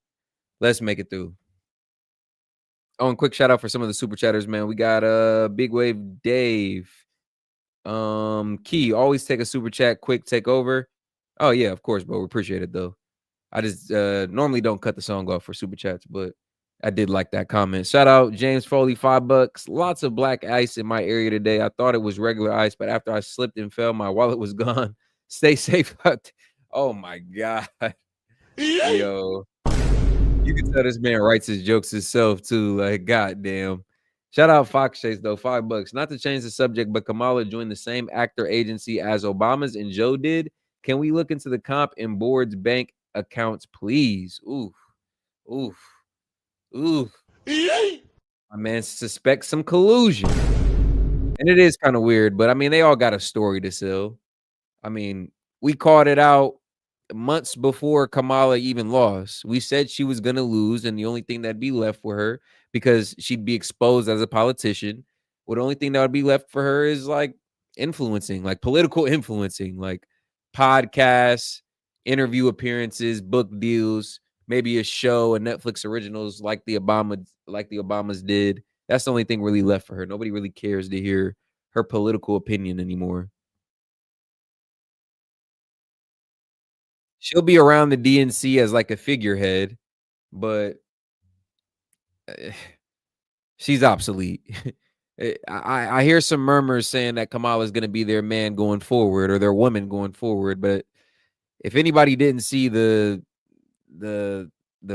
Let's make it through. Oh, and quick shout out for some of the super chatters, man. We got Big Wave Dave. Key, always take a super chat, quick take over. Oh, yeah, of course, bro. We appreciate it though. I just normally don't cut the song off for super chats, but I did like that comment. Shout out James Foley, $5. Lots of black ice in my area today. I thought it was regular ice, but after I slipped and fell, my wallet was gone. Stay safe out. Oh my god. Yo. You can tell this man writes his jokes himself too. Like, goddamn. Shout out Fox Chase though, $5. Not to change the subject, but Kamala joined the same actor agency as Obama's and Joe did. Can we look into the comp and board's bank accounts, please? Oof, oof, oof. My man suspects some collusion, and it is kind of weird. But I mean, they all got a story to sell. I mean, we called it out months before Kamala even lost. We said she was going to lose, and the only thing that'd be left for her, because she'd be exposed as a politician, the only thing that would be left for her is like influencing, like political influencing, like podcasts, interview appearances, book deals, maybe a show, a Netflix originals like the Obamas did. That's the only thing really left for her. Nobody really cares to hear her political opinion anymore. She'll be around the DNC as like a figurehead, but she's obsolete. I hear some murmurs saying that Kamala is going to be their man going forward or their woman going forward, but if anybody didn't see the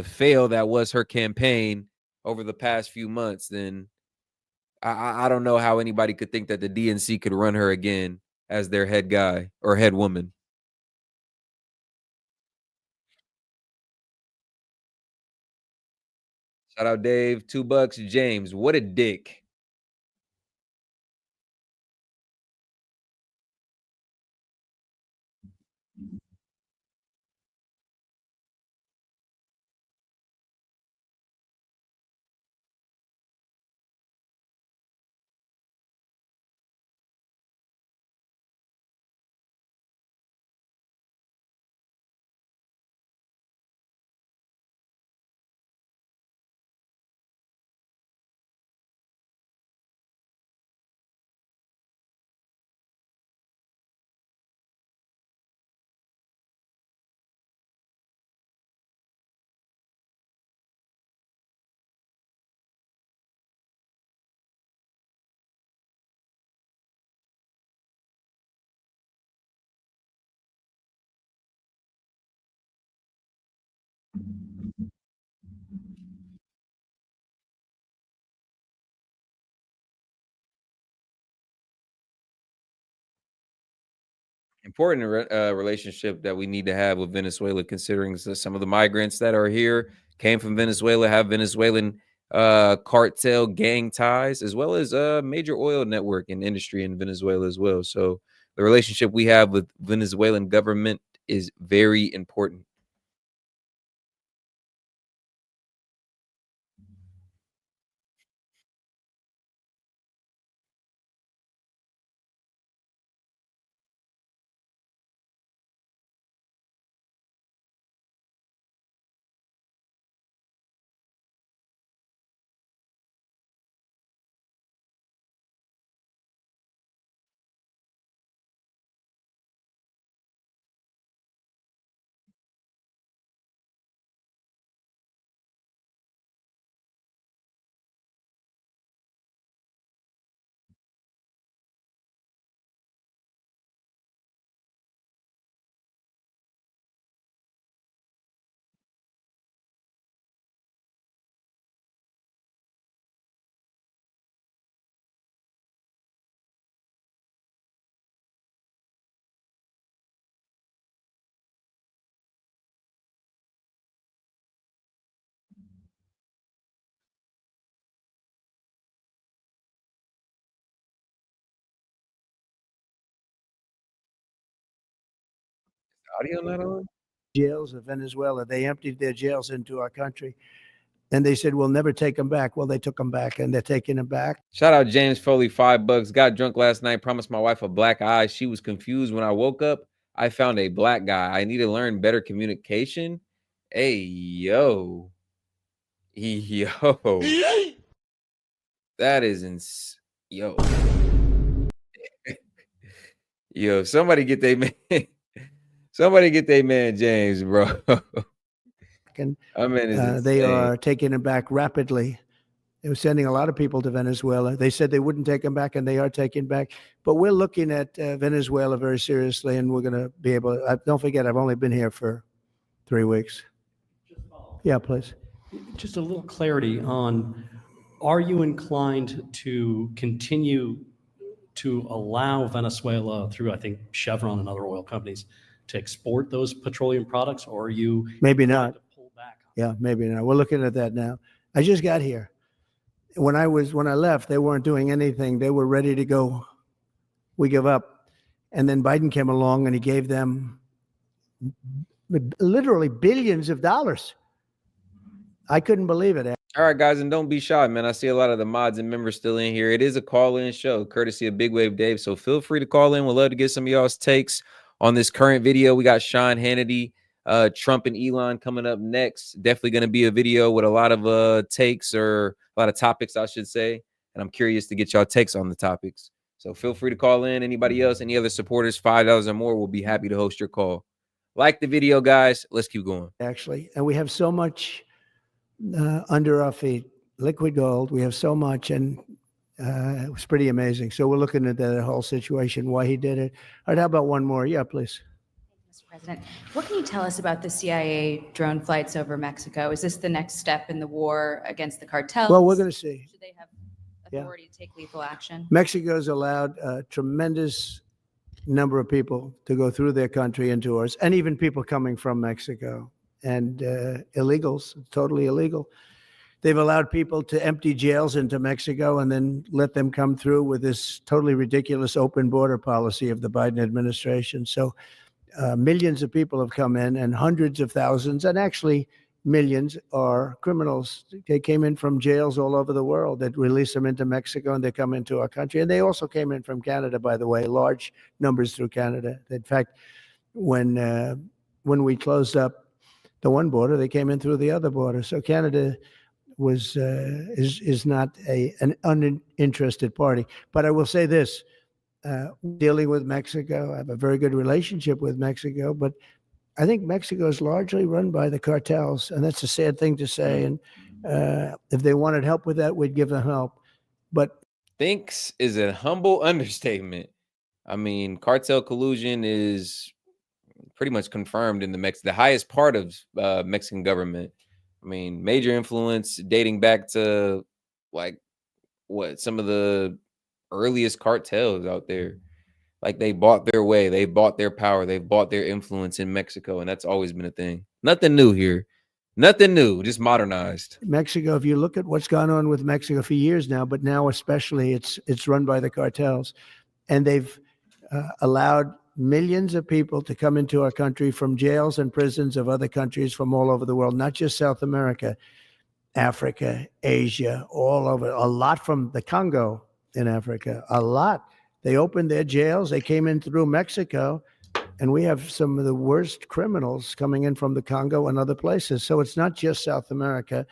fail that was her campaign over the past few months, then I don't know how anybody could think that the DNC could run her again as their head guy or head woman. Shout out Dave, $2. James, what a dick. Important relationship that we need to have with Venezuela, considering some of the migrants that are here came from Venezuela, have Venezuelan cartel gang ties, as well as a major oil network and industry in Venezuela as well. So the relationship we have with Venezuelan government is very important. Audio not on? Jails of Venezuela. They emptied their jails into our country. And they said, we'll never take them back. Well, they took them back, and they're taking them back. Shout out James Foley, $5. Got drunk last night. Promised my wife a black eye. She was confused when I woke up. I found a black guy. I need to learn better communication. Hey, yo. Yo. That is yo. Yo, somebody get they man. Somebody get they man James, bro. And I mean, they are taking them back rapidly. They were sending a lot of people to Venezuela. They said they wouldn't take them back, and they are taking back. But we're looking at Venezuela very seriously, and we're going to be able to. Don't forget, I've only been here for 3 weeks. Yeah, please. Just a little clarity on, are you inclined to continue to allow Venezuela through, I think, Chevron and other oil companies to export those petroleum products, or are you maybe not? Yeah, maybe not. We're looking at that now. I just got here. When I left, they weren't doing anything. They were ready to go. We give up. And then Biden came along and he gave them literally billions of dollars. I couldn't believe it. All right, guys, and don't be shy, man. I see a lot of the mods and members still in here. It is a call-in show, courtesy of Big Wave Dave. So feel free to call in. We'd love to get some of y'all's takes on this current video. We got Sean Hannity, Trump and Elon coming up next. Definitely going to be a video with a lot of takes, or a lot of topics, I should say. And I'm curious to get y'all takes on the topics. So feel free to call in. Anybody else, any other supporters, $5 or more, we'll be happy to host your call. Like the video, guys. Let's keep going. Actually, and we have so much under our feet, liquid gold. We have so much, and it was pretty amazing. So we're looking at that whole situation, why he did it. All right, how about one more? Yeah, please. Mr. President, what can you tell us about the CIA drone flights over Mexico? Is this the next step in the war against the cartels? Well, we're going to see. Should they have authority to take lethal action? Mexico's allowed a tremendous number of people to go through their country into ours, and even people coming from Mexico, and illegals, totally illegal. They've allowed people to empty jails into Mexico and then let them come through with this totally ridiculous open border policy of the Biden administration. So millions of people have come in, and hundreds of thousands, and actually millions, are criminals. They came in from jails all over the world that release them into Mexico, and they come into our country. And they also came in from Canada, by the way, large numbers through Canada. In fact, when we closed up the one border, they came in through the other border. So Canada is not an uninterested party. But I will say this, dealing with Mexico, I have a very good relationship with Mexico, but I think Mexico is largely run by the cartels, and that's a sad thing to say. And if they wanted help with that, we'd give them help. But thinks is a humble understatement. I mean, cartel collusion is pretty much confirmed in the highest part of Mexican government. I mean, major influence dating back to like some of the earliest cartels out there. Like, they bought their way, they bought their power, they bought their influence in Mexico, and that's always been a thing. Nothing new here. Nothing new, just modernized. Mexico, if you look at what's gone on with Mexico for years now, but now especially, it's run by the cartels, and they've allowed millions of people to come into our country from jails and prisons of other countries from all over the world, not just South America, Africa, Asia, all over, a lot from the Congo in Africa, a lot. They opened their jails, they came in through Mexico, and we have some of the worst criminals coming in from the Congo and other places. So it's not just South America,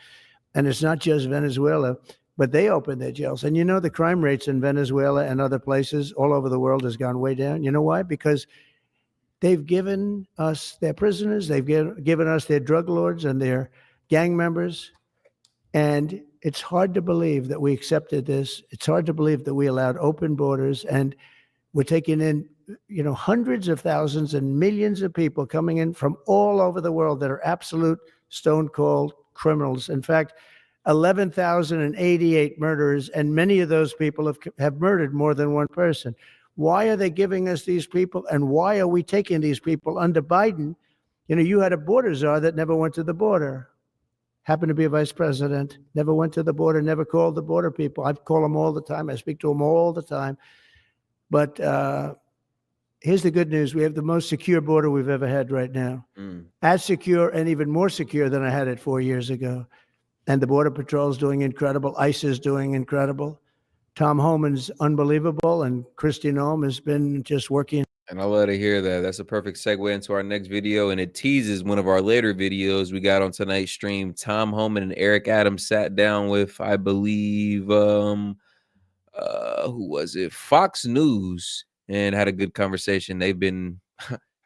and it's not just Venezuela, but they opened their jails. And you know, the crime rates in Venezuela and other places all over the world has gone way down. You know why? Because they've given us their prisoners, they've given us their drug lords and their gang members. And it's hard to believe that we accepted this. It's hard to believe that we allowed open borders, and we're taking in, you know, hundreds of thousands and millions of people coming in from all over the world that are absolute stone-cold criminals. In fact, 11,088 murderers, and many of those people have murdered more than one person. Why are they giving us these people, and why are we taking these people under Biden? You know, you had a border czar that never went to the border. Happened to be a vice president, never went to the border, never called the border people. I call them all the time. I speak to them all the time. But here's the good news. We have the most secure border we've ever had right now. As secure and even more secure than I had it 4 years ago. And the Border Patrol is doing incredible. ICE is doing incredible. Tom Homan's unbelievable. And Kristi Noem has been just working. And I love to hear that. That's a perfect segue into our next video. And it teases one of our later videos we got on tonight's stream. Tom Homan and Eric Adams sat down with, I believe, who was it? Fox News, and had a good conversation. They've been,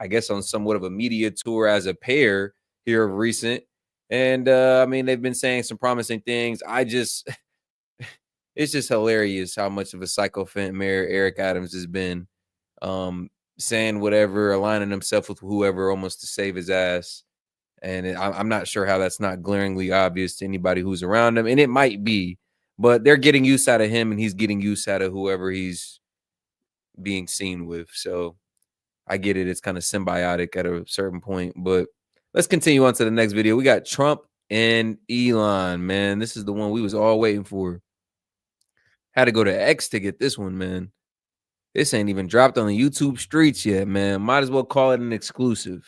I guess, on somewhat of a media tour as a pair here of recent. And I mean, they've been saying some promising things. It's just hilarious how much of a sycophant Mayor Eric Adams has been, saying whatever, aligning himself with whoever almost to save his ass. And I'm not sure how that's not glaringly obvious to anybody who's around him. And it might be, but they're getting use out of him and he's getting use out of whoever he's being seen with. So I get it. It's kind of symbiotic at a certain point, but let's continue on to the next video. We got Trump and Elon, man. This is the one we was all waiting for. Had to go to X to get this one, man. This ain't even dropped on the YouTube streets yet, man. Might as well call it an exclusive.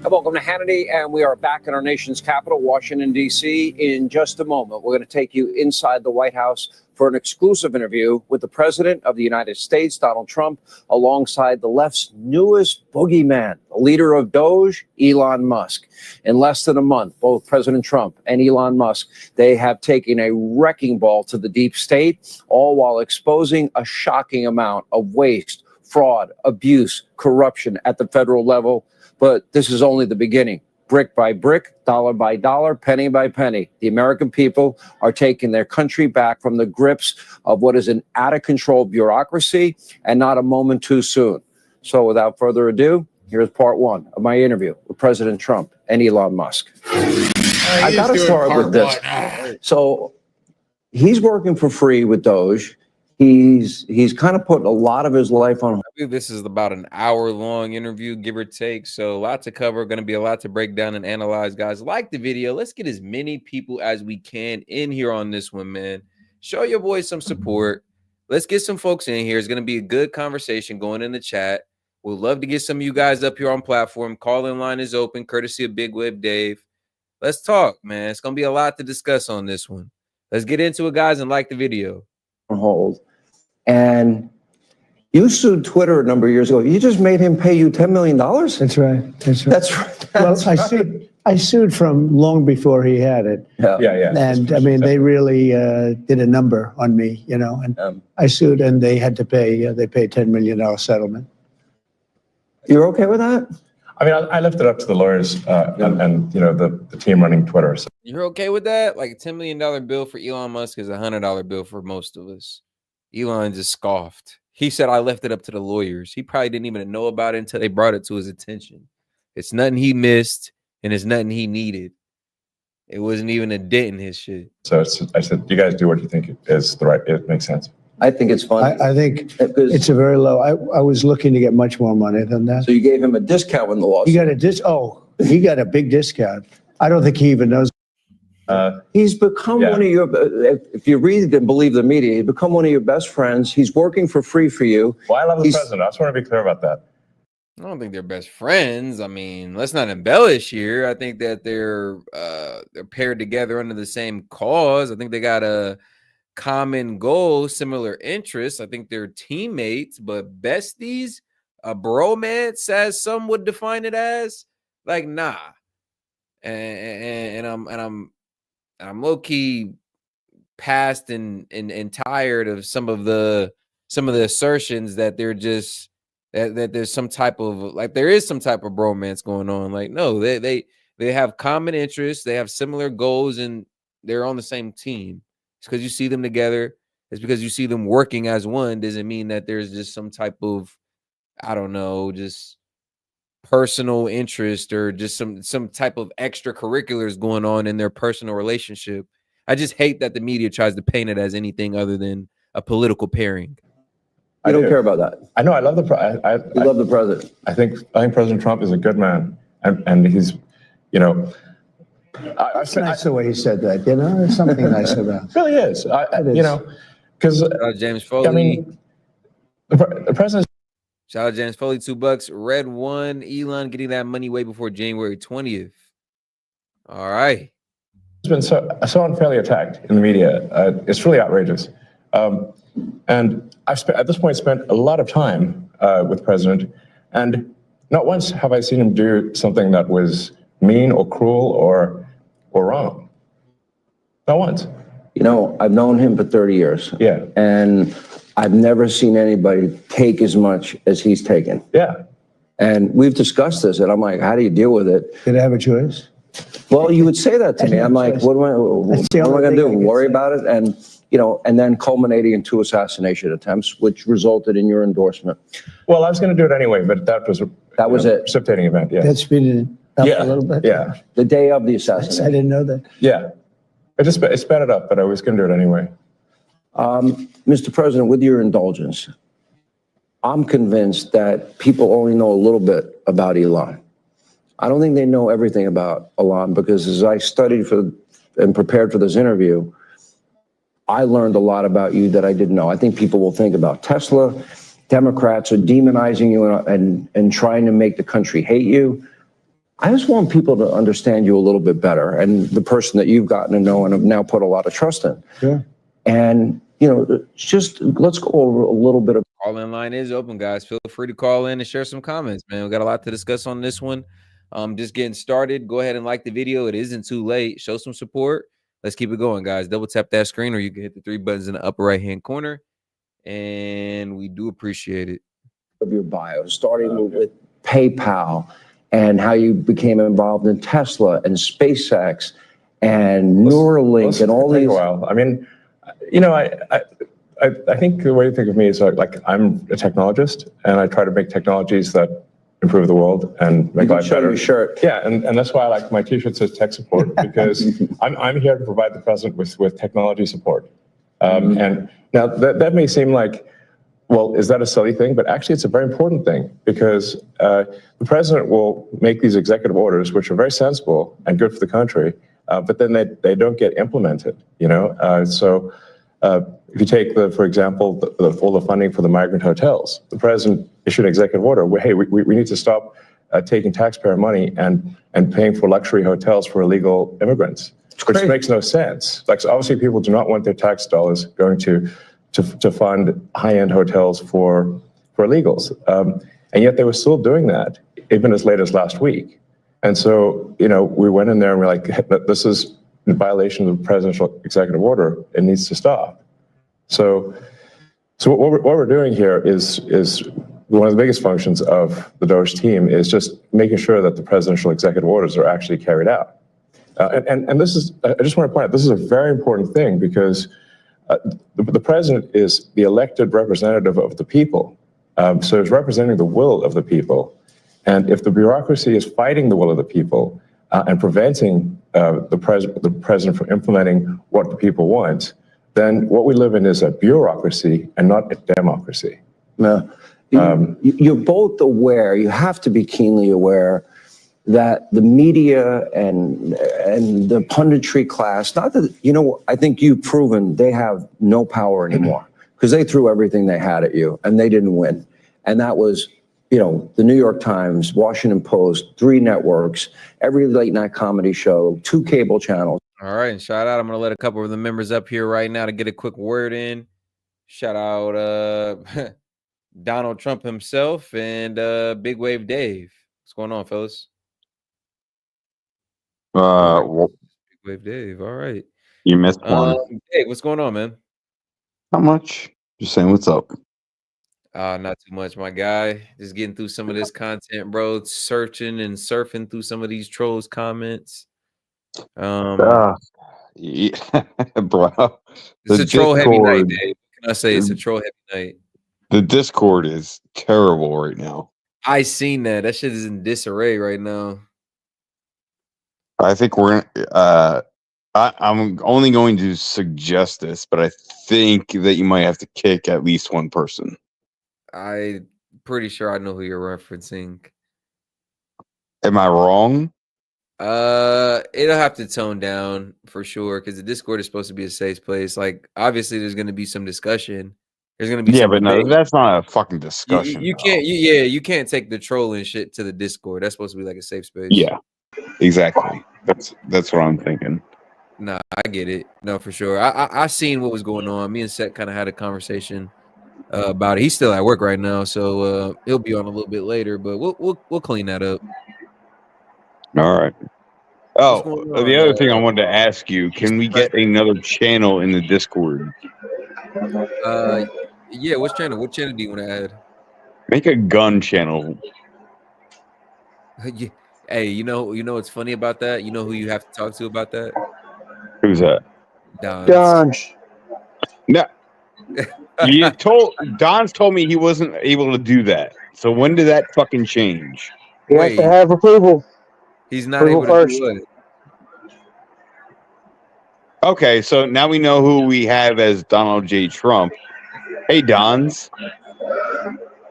Welcome to Hannity, and we are back in our nation's capital, Washington, D.C. In just a moment, we're going to take you inside the White House for an exclusive interview with the President of the United States, Donald Trump, alongside the left's newest boogeyman, the leader of DOGE, Elon Musk. In less than a month, both President Trump and Elon Musk, they have taken a wrecking ball to the deep state, all while exposing a shocking amount of waste, fraud, abuse, corruption at the federal level. But this is only the beginning. Brick by brick, dollar by dollar, penny by penny, the American people are taking their country back from the grips of what is an out-of-control bureaucracy, and not a moment too soon. So without further ado, here's part one of my interview with President Trump and Elon Musk. I got to start with this. So he's working for free with DOGE. He's kind of put a lot of his life on. I believe this is about an hour-long interview, give or take. So a lot to cover, going to be a lot to break down and analyze, guys. Like the video. Let's get as many people as we can in here on this one, man. Show your boys some support. Let's get some folks in here. It's going to be a good conversation going in the chat. We'd love to get some of you guys up here on platform. Call-in line is open, courtesy of Big Web Dave. Let's talk, man. It's going to be a lot to discuss on this one. Let's get into it, guys, and like the video. Hold. And you sued Twitter a number of years ago. You just made him pay you $10 million? That's right. That's right. That's right. That's well, I sued from long before he had it. Yeah. And I mean, they really did a number on me, you know, and I sued and they had to pay, they paid $10 million settlement. You're okay with that? I mean, I left it up to the lawyers and you know, the team running Twitter. So. You're okay with that? Like a $10 million bill for Elon Musk is a $100 bill for most of us. Elon just scoffed. He said, I left it up to the lawyers. He probably didn't even know about it until they brought it to his attention. It's nothing he missed, and it's nothing he needed. It wasn't even a dent in his shit. So I said, you guys do what you think is the right, it makes sense. I think it's fun. I think it's a very low. I was looking to get much more money than that. So you gave him a discount in the lawsuit? He got a he got a big discount. I don't think he even knows. He's become one of your, if you read and believe the media, he's become one of your best friends. He's working for free for you. Well, I love the president. I just want to be clear about that. I don't think they're best friends. I mean, let's not embellish here. I think that they're paired together under the same cause. I think they got a common goal, similar interests. I think they're teammates, but besties, a bromance, as some would define it as, like, nah. And I'm low-key past and tired of some of the assertions that they're just that there's some type of, like, there is some type of bromance going on. Like, no, they have common interests, they have similar goals, and they're on the same team. It's because you see them together. It's because you see them working as one. Doesn't mean that there's just some type of, I don't know, just personal interest or just some type of extracurriculars going on in their personal relationship. I just hate that the media tries to paint it as anything other than a political pairing. I don't care about that. I know. I love the love the president. I think President Trump is a good man, and he's, you know. It's nice the way he said that. You know, there's something nice about it. Really is. You know, because James Foley. I mean, The president. Shout out James Foley, $2. Red one, Elon getting that money way before January 20th. All right. It's been so unfairly attacked in the media. It's really outrageous. And I've at this point spent a lot of time with the president, and not once have I seen him do something that was mean or cruel or wrong. Not once. You know, I've known him for 30 years. Yeah. And I've never seen anybody take as much as he's taken. Yeah. And we've discussed this, and I'm like, how do you deal with it? Did I have a choice? Well, you would say that to me. I'm like, what am I going to do? Worry about it? And, you know, and then culminating in 2 assassination attempts, which resulted in your endorsement. Well, I was going to do it anyway, but that was it. Precipitating event, yeah. That speeded it up a little bit? Yeah. The day of the assassination. I didn't know that. Yeah. It sped it up, but I was going to do it anyway. Mr. President, with your indulgence, I'm convinced that people only know a little bit about Elon. I don't think they know everything about Elon, because as I studied and prepared for this interview, I learned a lot about you that I didn't know. I think people will think about Tesla. Democrats are demonizing you and trying to make the country hate you. I just want people to understand you a little bit better, and the person that you've gotten to know and have now put a lot of trust in. Sure. And, you know, just let's go over a little bit of. Call-in line is open, guys. Feel free to call in and share some comments, man. We got a lot to discuss on this one. Just getting started. Go ahead and like the video. It isn't too late. Show some support. Let's keep it going, guys. Double tap that screen, or you can hit the 3 buttons in the upper right-hand corner, and we do appreciate it. Of your bio, starting with PayPal and how you became involved in Tesla and SpaceX and Neuralink and all these. A while. I mean, you know, I think the way to think of me is like I'm a technologist, and I try to make technologies that improve the world and make life better. Your shirt. Yeah, and that's why I like my T-shirt says tech support, because I'm here to provide the president with technology support. And now that may seem like, well, is that a silly thing? But actually, it's a very important thing, because the president will make these executive orders, which are very sensible and good for the country, but then they don't get implemented. You know, so if you take for example, all the funding for the migrant hotels, the president issued an executive order where, hey, we need to stop taking taxpayer money and paying for luxury hotels for illegal immigrants, which makes no sense. Like, so obviously, people do not want their tax dollars going to fund high-end hotels for illegals, and yet they were still doing that even as late as last week. And so, you know, we went in there and we're like, this is in violation of the presidential executive order. It needs to stop. So what we're doing here is one of the biggest functions of the DOGE team is just making sure that the presidential executive orders are actually carried out. And this is, I just want to point out, this is a very important thing, because the president is the elected representative of the people. So he's representing the will of the people. And if the bureaucracy is fighting the will of the people and preventing the president from implementing what the people want, then what we live in is a bureaucracy and not a democracy. No, you're both aware, you have to be keenly aware that the media and the punditry class, not that, you know, I think you've proven they have no power anymore, because they threw everything they had at you and they didn't win. And that was, you know, the New York Times, Washington Post, 3 networks, every late night comedy show, 2 cable channels. All right, and shout out. I'm going to let a couple of the members up here right now to get a quick word in. Shout out Donald Trump himself and Big Wave Dave. What's going on, fellas? Well, Big Wave Dave. All right. You missed one. Dave, what's going on, man? How much? Just saying, what's up? Not too much, my guy. Just getting through some of this content, bro. Searching and surfing through some of these trolls' comments. Yeah, bro. It's a troll heavy night, Dave. What can I say? It's a troll heavy night. The Discord is terrible right now. I seen that. That shit is in disarray right now. I think we're I'm only going to suggest this, but I think that you might have to kick at least one person. I'm pretty sure I know who you're referencing. Am I wrong? It'll have to tone down for sure, because the Discord is supposed to be a safe place. Like, obviously, there's going to be some discussion, There's gonna be Yeah, some but no, debate. that's not a fucking You, discussion. you can't. You can't take the trolling shit to the Discord. That's supposed to be like a safe space. Yeah, exactly. That's what I'm thinking. Nah, I get it. No, for sure. I seen what was going on. Me and Seth kind of had a conversation about it. He's still at work right now, so he'll be on a little bit later. But we'll clean that up. All right. What's Oh, going the on, other thing I wanted to ask you: can we get another channel in the Discord? Yeah. What channel do you want to add? Make a gun channel. Yeah. Hey, you know what's funny about that? You know who you have to talk to about that? Who's that? DOGE. No. Don's told me he wasn't able to do that. So when did that fucking change? He has to have approval. He's not Approval able to first. do it. Okay, so now we know who we have as Donald J. Trump. Hey, Don's.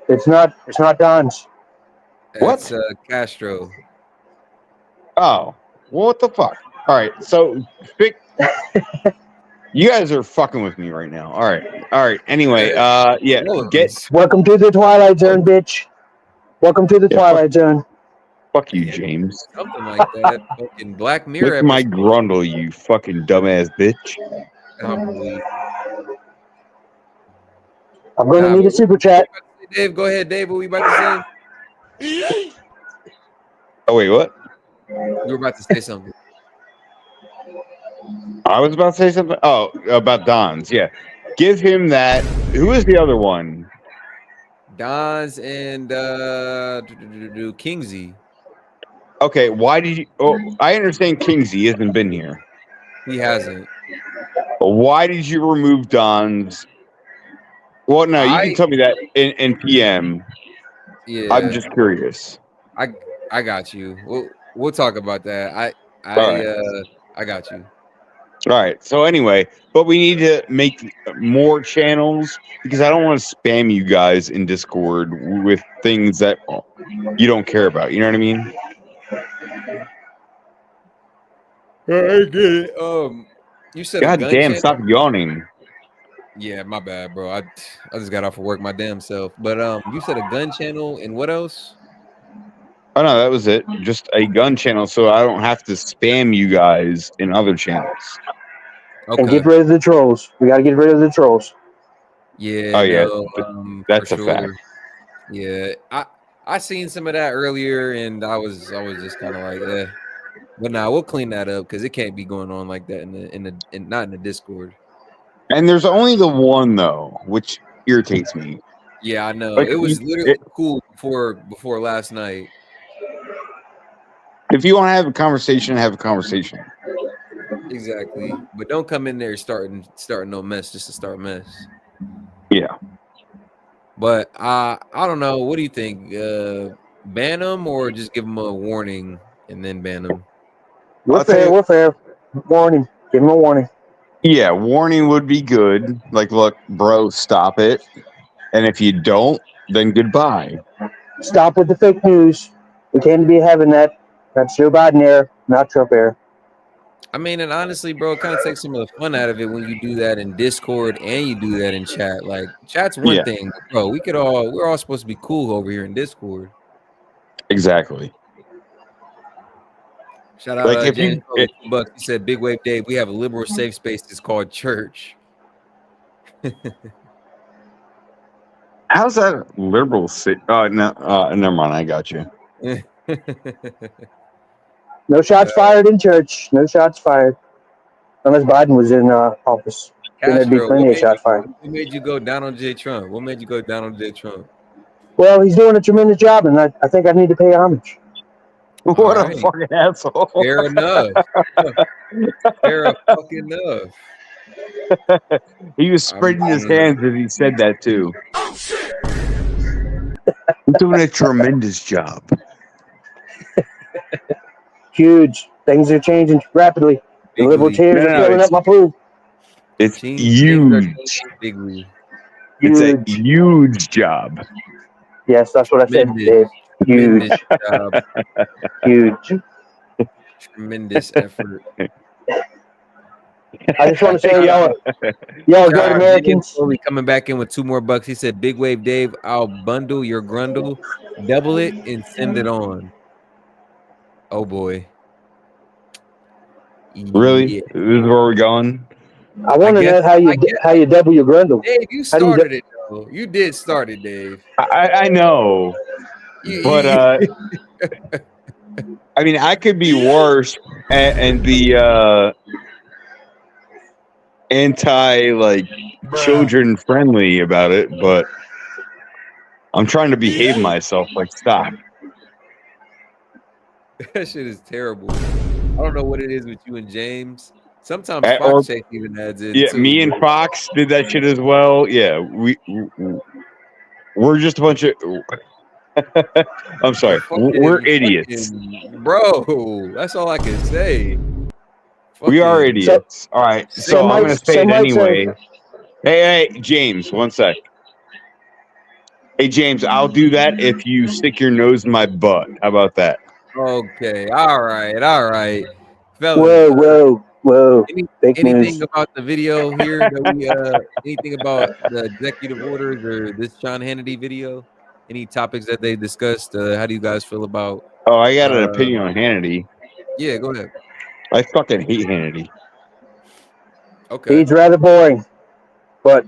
It's not DOGE. What? It's Castro. Oh, well, what the fuck? All right, so you guys are fucking with me right now. All right. Anyway, yeah, Welcome to the Twilight Zone, bitch. Welcome to the Twilight Zone. Fuck you, James. Something like that. Fucking Black Mirror. Lick my grundle, you fucking dumbass bitch. Probably. I'm going to need a super chat. Dave, go ahead, Dave. What we about to say? Oh wait, what? You were about to say something. I was about to say something. Oh, about Don's. Yeah, give him that. Who is the other one? Don's and Kingsy. Okay, why did you? Oh, I understand Kingsy hasn't been here. He hasn't. Why did you remove Don's? Well, no, you can tell me that in PM. Yeah, I'm just curious. I got you. We'll talk about that. I got you. All right. So anyway, but we need to make more channels because I don't want to spam you guys in Discord with things that you don't care about. You know what I mean? I get it. You said God a gun damn! channel? Stop yawning. Yeah, my bad, bro. I just got off of work my damn self. But you said a gun channel and what else? Oh no, that was it. Just a gun channel, so I don't have to spam you guys in other channels. Okay. And get rid of the trolls. We got to get rid of the trolls. Yeah. Oh yeah, that's a fact. Yeah, I seen some of that earlier, and I was just kind of like, eh. But now we'll clean that up because it can't be going on like that not in the Discord. And there's only the one though, which irritates me. Yeah, I know. Like, It was literally cool before last night. If you want to have a conversation, have a conversation. Exactly. But don't come in there starting no mess just to start mess. Yeah. But I don't know. What do you think? Ban them or just give them a warning and then ban them? We're fair. Warning. Give him a warning. Yeah, warning would be good. Like, look, bro, stop it. And if you don't, then goodbye. Stop with the fake news. We can't be having that. That's Joe Biden era, not Trump era. I mean, and honestly, bro, it kind of takes some of the fun out of it when you do that in Discord and you do that in chat. Like, chat's one thing, bro. We're all supposed to be cool over here in Discord. Exactly. Shout out James $2. He said, "Big Wave Dave, we have a liberal safe space. It's called church." How's that liberal? No, never mind. I got you. No shots fired in church. No shots fired. Unless Biden was in office. Then there'd be plenty of shots fired. What made you go down on J. Trump? What made you go down on J. Trump? Well, he's doing a tremendous job, and I think I need to pay homage. What a fucking asshole. Fair enough. Fair fucking enough. He was spreading his hands as he said that too. I'm doing a tremendous job. Huge. Things are changing rapidly. The liberal chairs are filling up my pool. It's huge. It's a huge job. Yes, that's what I said, Dave. Huge. Job. Huge. Tremendous effort. I just want to say y'all are great Americans. Slowly coming back in with $2 more. He said, "Big Wave Dave, I'll bundle your grundle, double it, and send it on." Oh boy. Really? Yeah. This is where we're going? I want to know how you double your grundle. Dave, you started it though. You did start it, Dave. I know. But I mean, I could be worse and be anti like children friendly about it, but I'm trying to behave myself. Like, stop. That shit is terrible. I don't know what it is with you and James. Sometimes Or- Fox Shake even adds in. Yeah, too. me and Fox did that shit as well. Yeah, we're just a bunch of. I'm sorry, we're idiots. Bro, that's all I can say. We are Fucking- idiots. All right, so I'm gonna say it anyway. Hey, James, one sec. Hey, James, I'll do that if you stick your nose in my butt. How about that? Okay, all right, Whoa, fellas. whoa, whoa. Fake Anything news. about the video here? That we anything about the executive orders or this Sean Hannity video? Any topics that they discussed? How do you guys feel about? Oh, I got an opinion on Hannity. Yeah, go ahead. I fucking hate Hannity. Okay. He's rather boring, but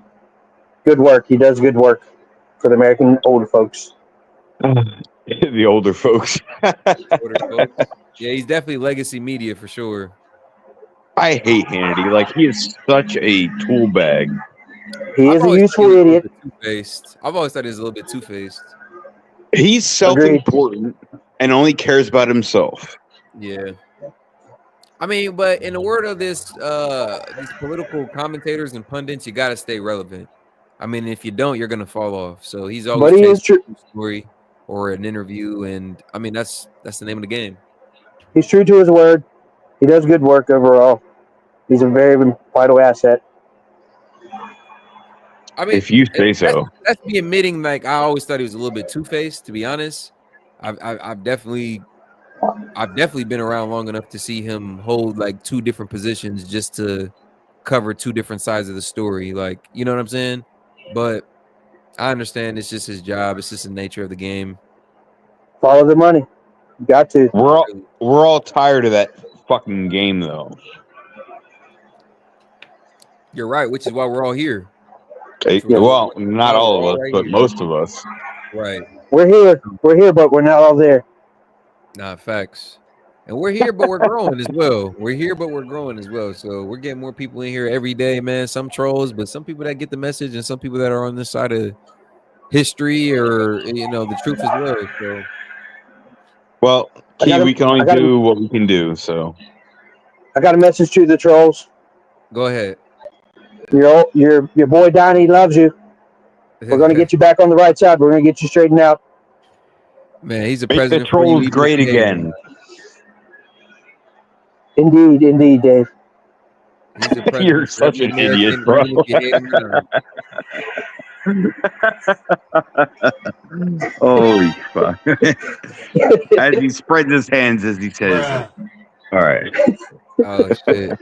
good work. He does good work for the American older folks. The older folks. Older folks. Yeah, he's definitely legacy media for sure. I hate Hannity. Like, he is such a tool bag. He is a useful idiot. Two-faced. I've always thought he was a little bit two-faced. He's self-important and only cares about himself. Yeah. I mean, but in the word of these political commentators and pundits, you got to stay relevant. I mean, if you don't, you're going to fall off. So he's always chasing a story or an interview, and I mean, that's the name of the game. He's true to his word. He does good work overall. He's a very vital asset. I mean, if you say so. That's me admitting, like, I always thought he was a little bit two-faced, to be honest. I've definitely been around long enough to see him hold like two different positions just to cover two different sides of the story. Like, you know what I'm saying? But I understand it's just his job. It's just the nature of the game. Follow the money. You got to. We're all tired of that fucking game, though. You're right, which is why we're all here. Well, not all of us, but most of us. Right. We're here, but we're not all there. Nah, facts. And we're here, but we're growing as well. We're here, but we're growing as well. So we're getting more people in here every day, man. Some trolls, but some people that get the message, and some people that are on this side of history or the truth as well. So, well, Key, we can only do what we can do. So, I got a message to the trolls. Go ahead. Your boy Donnie loves you. We're gonna get you back on the right side. We're gonna get you straightened out. Man, he's a Make president. the trolls great again. Indeed, Dave. He's a president. You're such an idiot, bro. Holy fuck. As he spreads his hands as he says it. All right. Oh, shit.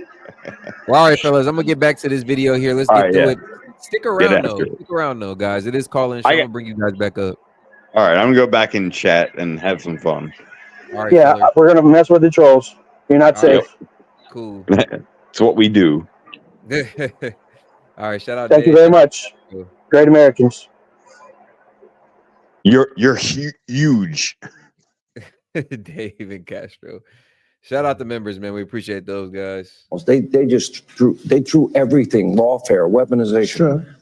Well, all right, fellas, I'm going to get back to this video here. Let's get through it. Stick around, though. Stick around, though, guys. It is calling. I'm going to bring you guys back up. All right, I'm going to go back and chat and have some fun. All right, yeah, fellas. we're going to mess with the trolls. You're not safe. Cool. It's what we do. All right, shout out. Thank you very much. Great Americans. You're huge. David Castro. Shout out the members, man. We appreciate those guys. They just threw everything, lawfare, weaponization. Sure.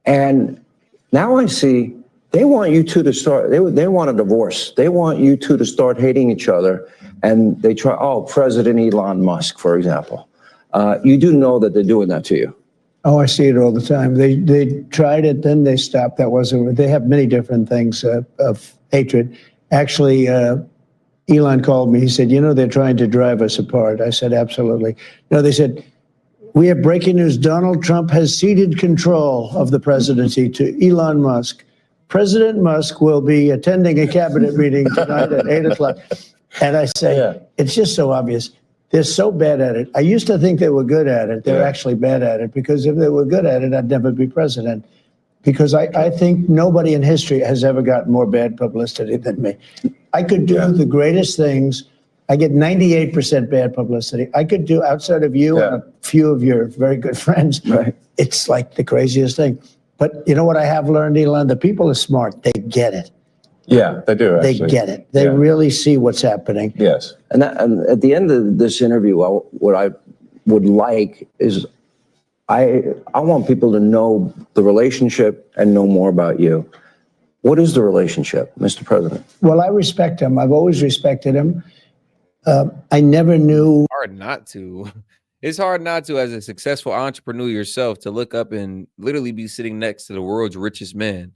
And now I see they want you two to start, they want a divorce. They want you two to start hating each other. And they try, President Elon Musk, for example. You do know that they're doing that to you. Oh, I see it all the time. They tried it, then they stopped. That wasn't. They have many different things of hatred. Actually, Elon called me. He said, they're trying to drive us apart. I said, absolutely. No, they said, we have breaking news. Donald Trump has ceded control of the presidency to Elon Musk. President Musk will be attending a cabinet meeting tonight at 8 o'clock. And I say, it's just so obvious. They're so bad at it. I used to think they were good at it. They're actually bad at it, because if they were good at it, I'd never be president. Because I think nobody in history has ever gotten more bad publicity than me. I could do the greatest things. I get 98% bad publicity. I could do, outside of you and a few of your very good friends, it's like the craziest thing. But you know what I have learned, Elon? The people are smart. They get it. Yeah, they do, actually. They get it. They really see what's happening. Yes. And at the end of this interview, what I would like is I want people to know the relationship and know more about you. What is the relationship, Mr. President? Well, I respect him. I've always respected him. I never knew. Hard not to. It's hard not to, as a successful entrepreneur yourself, to look up and literally be sitting next to the world's richest man.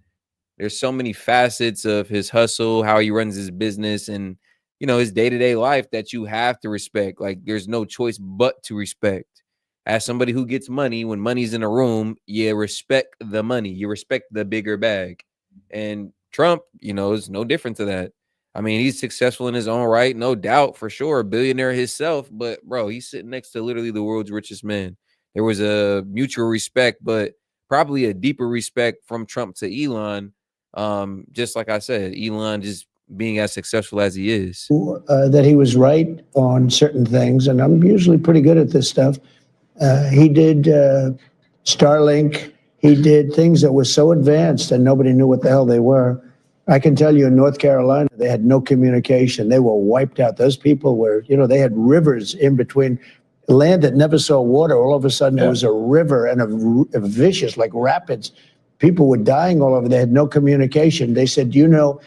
There's so many facets of his hustle, how he runs his business, and his day-to-day life that you have to respect. Like, there's no choice but to respect. As somebody who gets money, when money's in a room, you respect the money. You respect the bigger bag. And Trump, is no different to that. I mean, he's successful in his own right, no doubt, for sure, a billionaire himself. But, bro, he's sitting next to literally the world's richest man. There was a mutual respect, but probably a deeper respect from Trump to Elon. Just like I said, Elon just being as successful as he is. That he was right on certain things, and I'm usually pretty good at this stuff. He did Starlink. He did things that were so advanced and nobody knew what the hell they were. I can tell you in North Carolina, they had no communication. They were wiped out. Those people were, they had rivers in between, land that never saw water. All of a sudden, there was a river and a vicious, like rapids. People were dying all over. They had no communication. They said, "Do you know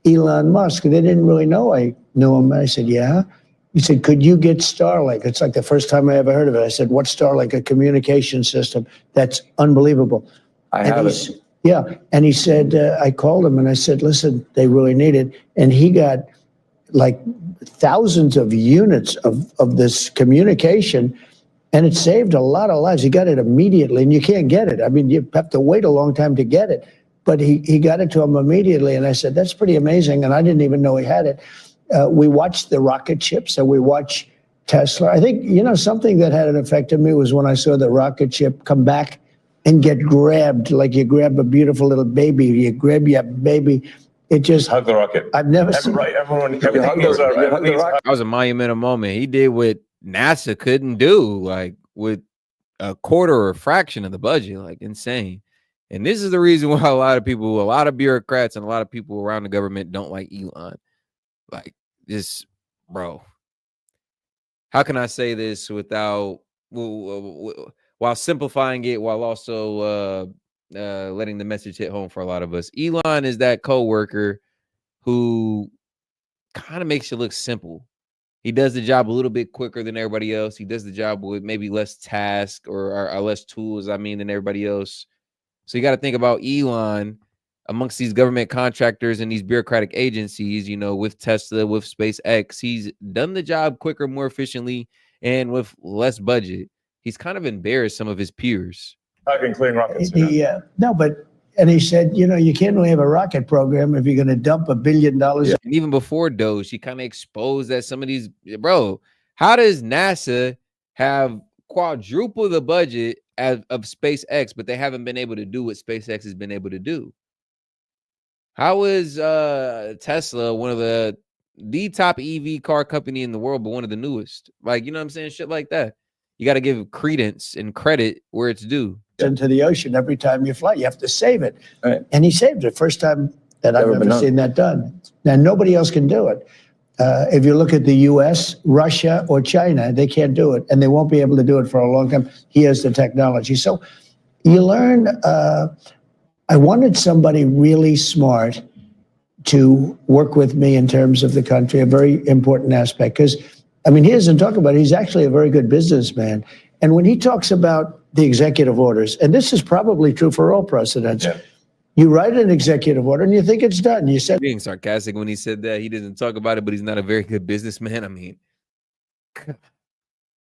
Elon Musk?" They didn't really know I knew him. I said, "Yeah." He said, "Could you get Starlink?" It's like the first time I ever heard of it. I said, "What's Starlink?" A communication system. That's unbelievable. I have it. Yeah. And he said, I called him and I said, "Listen, they really need it." And he got like thousands of units of this communication, and it saved a lot of lives. He got it immediately, and you can't get it. I mean, you have to wait a long time to get it. But he got it to him immediately. And I said, "That's pretty amazing." And I didn't even know he had it. We watched the rocket ships, and we watch Tesla. I think, something that had an effect on me was when I saw the rocket ship come back and get grabbed, like you grab a beautiful little baby, you grab your baby. It just hug the rocket. I've never seen. Right, everyone. That was a monumental moment. He did what NASA couldn't do, like with a quarter or a fraction of the budget, like insane. And this is the reason why a lot of bureaucrats and a lot of people around the government don't like Elon. Like, this, bro. How can I say this without, while simplifying it, while also letting the message hit home for a lot of us? Elon is that coworker who kind of makes it look simple. He does the job a little bit quicker than everybody else. He does the job with maybe less tasks or less tools, than everybody else. So you got to think about Elon amongst these government contractors and these bureaucratic agencies, with Tesla, with SpaceX. He's done the job quicker, more efficiently, and with less budget. He's kind of embarrassed some of his peers. Clean rockets. And he said, you can't really have a rocket program if you're going to dump $1 billion. Yeah. And even before DOGE, he kind of exposed that some of these, bro, how does NASA have quadruple the budget of SpaceX, but they haven't been able to do what SpaceX has been able to do? How is Tesla one of the top EV car company in the world, but one of the newest? Like, you know what I'm saying? Shit like that. You got to give credence and credit where it's due. Into the ocean every time you fly. You have to save it. Right. And he saved it. First time that I've ever seen that done. Now, nobody else can do it. If you look at the US, Russia, or China, they can't do it. And they won't be able to do it for a long time. He has the technology. So you learn. I wanted somebody really smart to work with me in terms of the country, a very important aspect. Because, he doesn't talk about it. He's actually a very good businessman. And when he talks about the executive orders, and this is probably true for all presidents, you write an executive order and you think it's done. You said being sarcastic when he said that. He doesn't talk about it, but he's not a very good businessman.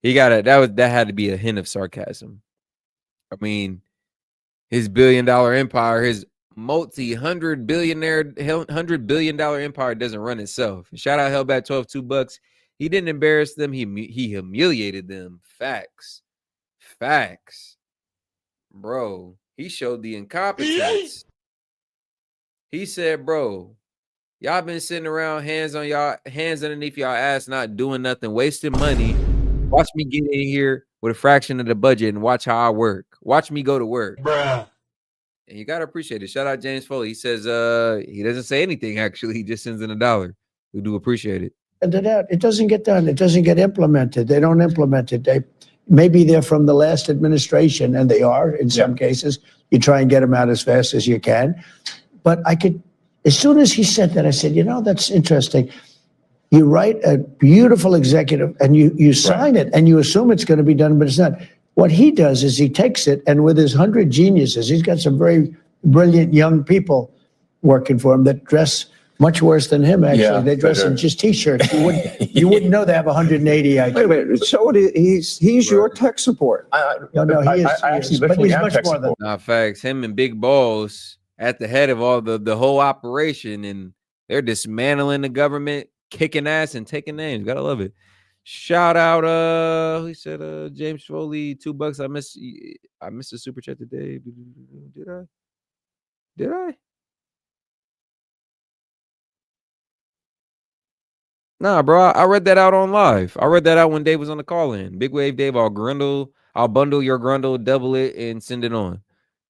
He got it. That had to be a hint of sarcasm. His $1 billion empire, his $100 billion empire doesn't run itself. Shout out Hellbat 12 $2. He didn't embarrass them. He humiliated them. Facts. Bro, he showed the incompetence. He said, bro, y'all been sitting around hands underneath y'all ass, not doing nothing, wasting money. Watch me get in here with a fraction of the budget and watch how I work. Watch me go to work. Bruh. And you gotta appreciate it. Shout out James Foley. He says he doesn't say anything actually. He just sends in $1. We do appreciate it. And it doesn't get done. It doesn't get implemented. They don't implement it. Maybe they're from the last administration, and they are in some cases. You try and get them out as fast as you can. But as soon as he said that, I said, that's interesting. You write a beautiful executive and you sign it and you assume it's going to be done, but it's not. What he does is he takes it, and with his 100 geniuses, he's got some very brilliant young people working for him that dress much worse than him, actually. Yeah, they dress in just T-shirts. You wouldn't know they have 180 IQ. Wait a minute. So he's your tech support. No, he is. I actually But literally he's am much tech more than support. Nah, facts. Him and Big Boss at the head of all the whole operation, and they're dismantling the government, kicking ass and taking names. Gotta love it. Shout out, he said, James Foley, $2. I missed a super chat today. Did I? Nah, bro. I read that out on live. I read that out when Dave was on the call in. Big Wave Dave, I'll bundle your grundle, double it, and send it on.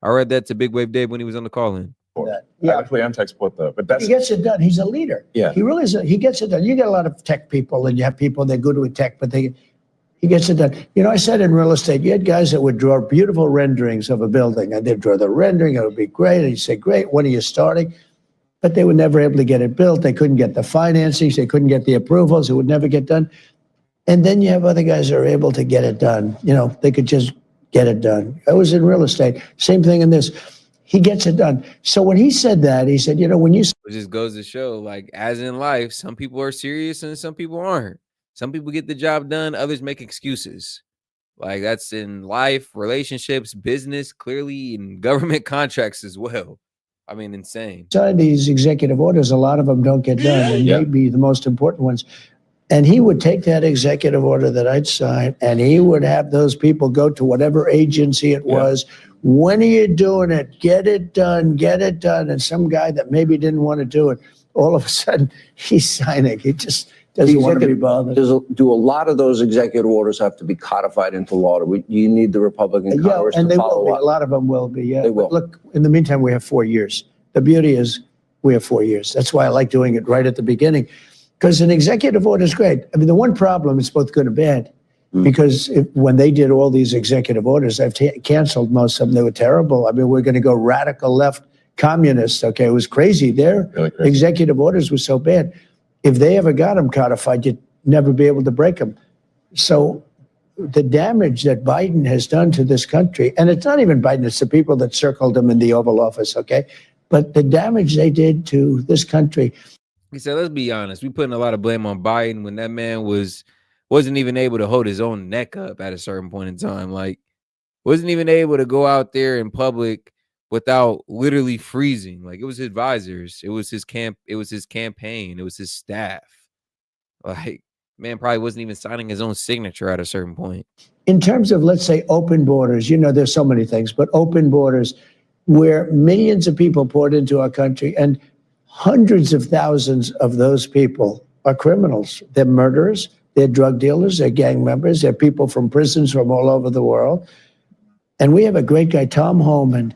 I read that to Big Wave Dave when he was on the call in. I actually am tech support though, but he gets it done. He's a leader. Yeah. He really is. He gets it done. You get a lot of tech people, and you have people that are good with tech, but he gets it done. I said in real estate, you had guys that would draw beautiful renderings of a building, and they'd draw the rendering. It would be great. And you say, great, when are you starting? But they were never able to get it built. They couldn't get the financing. They couldn't get the approvals. It would never get done. And then you have other guys that are able to get it done. They could just get it done. I was in real estate. Same thing in this. He gets it done. So when he said that, he said, when you... It just goes to show, like, as in life, some people are serious and some people aren't. Some people get the job done. Others make excuses. Like, that's in life, relationships, business, clearly in government contracts as well. I mean, insane. These executive orders, a lot of them don't get done, and maybe the most important ones. And he would take that executive order that I'd sign, and he would have those people go to whatever agency it was. When are you doing it? Get it done. Get it done. And some guy that maybe didn't want to do it, all of a sudden he's signing. He just doesn't want to be bothered. Do a lot of those executive orders have to be codified into law? You need the Republican Congress and to they follow will be. up? A lot of them will be. Yeah, They will. But look, in the meantime, we have 4 years. The beauty is we have 4 years. That's why I like doing it right at the beginning, because an executive order is great. I mean, the one problem is both good and bad, because when they did all these executive orders, I've canceled most of them. They were terrible. I mean, we're going to go radical left communists. Okay, it was crazy. Their executive orders were so bad. If they ever got them codified, you'd never be able to break them. So the damage that Biden has done to this country, and it's not even Biden, it's the people that circled him in the Oval Office, okay? But the damage they did to this country. He said, let's be honest. We putting a lot of blame on Biden when that man wasn't even able to hold his own neck up at a certain point in time. Like, wasn't even able to go out there in public without literally freezing. Like, it was his advisors. It was his campaign. It was his staff. Like, man probably wasn't even signing his own signature at a certain point. In terms of, let's say, open borders, there's so many things, but open borders where millions of people poured into our country, and hundreds of thousands of those people are criminals. They're murderers, they're drug dealers, they're gang members, they're people from prisons from all over the world. And we have a great guy, Tom Homan,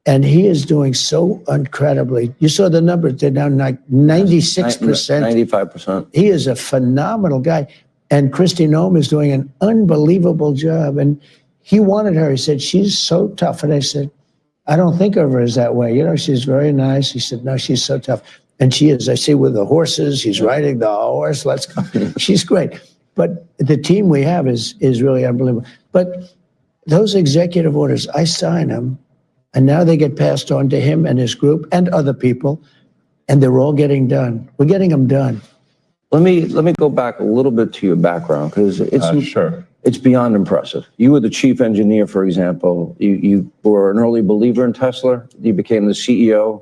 and he is doing so incredibly. You saw the numbers, they're down like 96%. 95%. He is a phenomenal guy. And Kristi Noem is doing an unbelievable job. And he wanted her. He said, she's so tough. And I said, I don't think of her as that way. She's very nice. He said, no, she's so tough. And she is. I see with the horses, he's riding the horse. Let's go. She's great. But the team we have is really unbelievable. But those executive orders, I sign them, and now they get passed on to him and his group and other people, and they're all getting done. We're getting them done. Let me go back a little bit to your background, because it's beyond impressive. You were the chief engineer, for example. You were an early believer in Tesla. You became the CEO,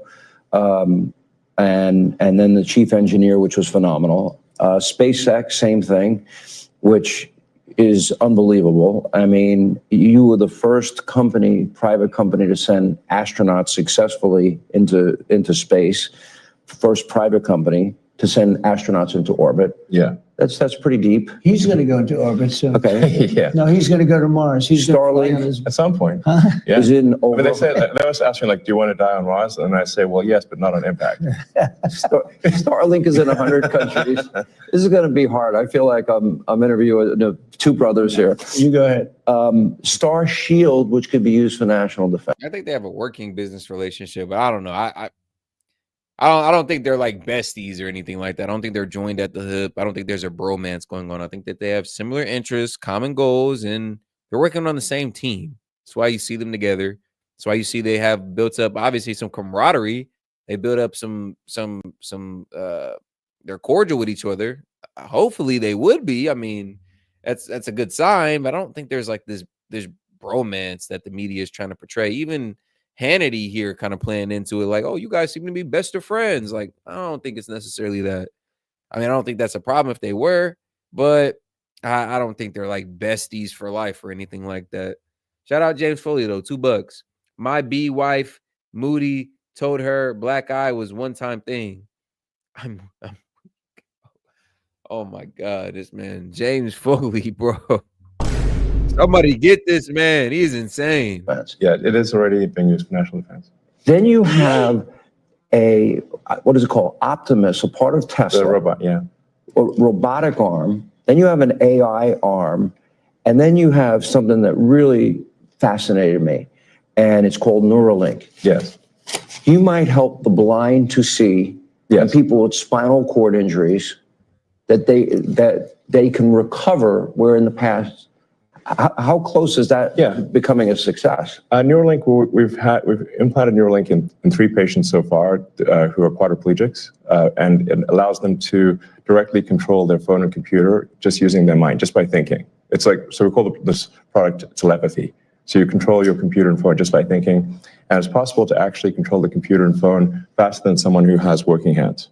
and then the chief engineer, which was phenomenal. SpaceX, same thing, which is unbelievable. I mean, you were the first company, private company, to send astronauts successfully into space. First private company to send astronauts into orbit. Yeah. That's pretty deep. He's going to go into orbit soon. Okay. Yeah. No, he's going to go to Mars. He's Starlink At some point. Huh? Yeah. is in I mean, over. they always ask me, like, do you want to die on Mars? And I say, well, yes, but not on impact. Starlink is in 100 countries. This is going to be hard. I feel like I'm interviewing two brothers here. You go ahead. Star Shield, which could be used for national defense. I think they have a working business relationship, but I don't know. I don't think they're like besties or anything like that. I don't think they're joined at the hip. I don't think there's a bromance going on. I think that they have similar interests, common goals, and they're working on the same team. That's why you see them together. That's why you see they have built up obviously some camaraderie. They built up some they're cordial with each other. Hopefully they would be. I mean, that's a good sign, but I don't think there's like this bromance that the media is trying to portray. Even Hannity here kind of playing into it, like, oh, you guys seem to be best of friends. Like, I don't think it's necessarily that. I mean, I don't think that's a problem if they were, but I don't think they're like besties for life or anything like that. Shout out James Foley though, $2. My B wife Moody told her black eye was one-time thing. I'm oh my God, this man James Foley, bro. Somebody get this man. He's insane. Yeah, it is already being used for national defense. Then you have a, what is it called? Optimus, a part of Tesla. The robot, yeah. A robotic arm. Then you have an AI arm. And then you have something that really fascinated me. And it's called Neuralink. Yes. You might help the blind to see, and people with spinal cord injuries that they can recover, where in the past. How close is that becoming a success? Neuralink, we've implanted Neuralink in 3 patients so far who are quadriplegics, and it allows them to directly control their phone and computer just using their mind, just by thinking. It's like, so we call this product telepathy. So you control your computer and phone just by thinking, and it's possible to actually control the computer and phone faster than someone who has working hands.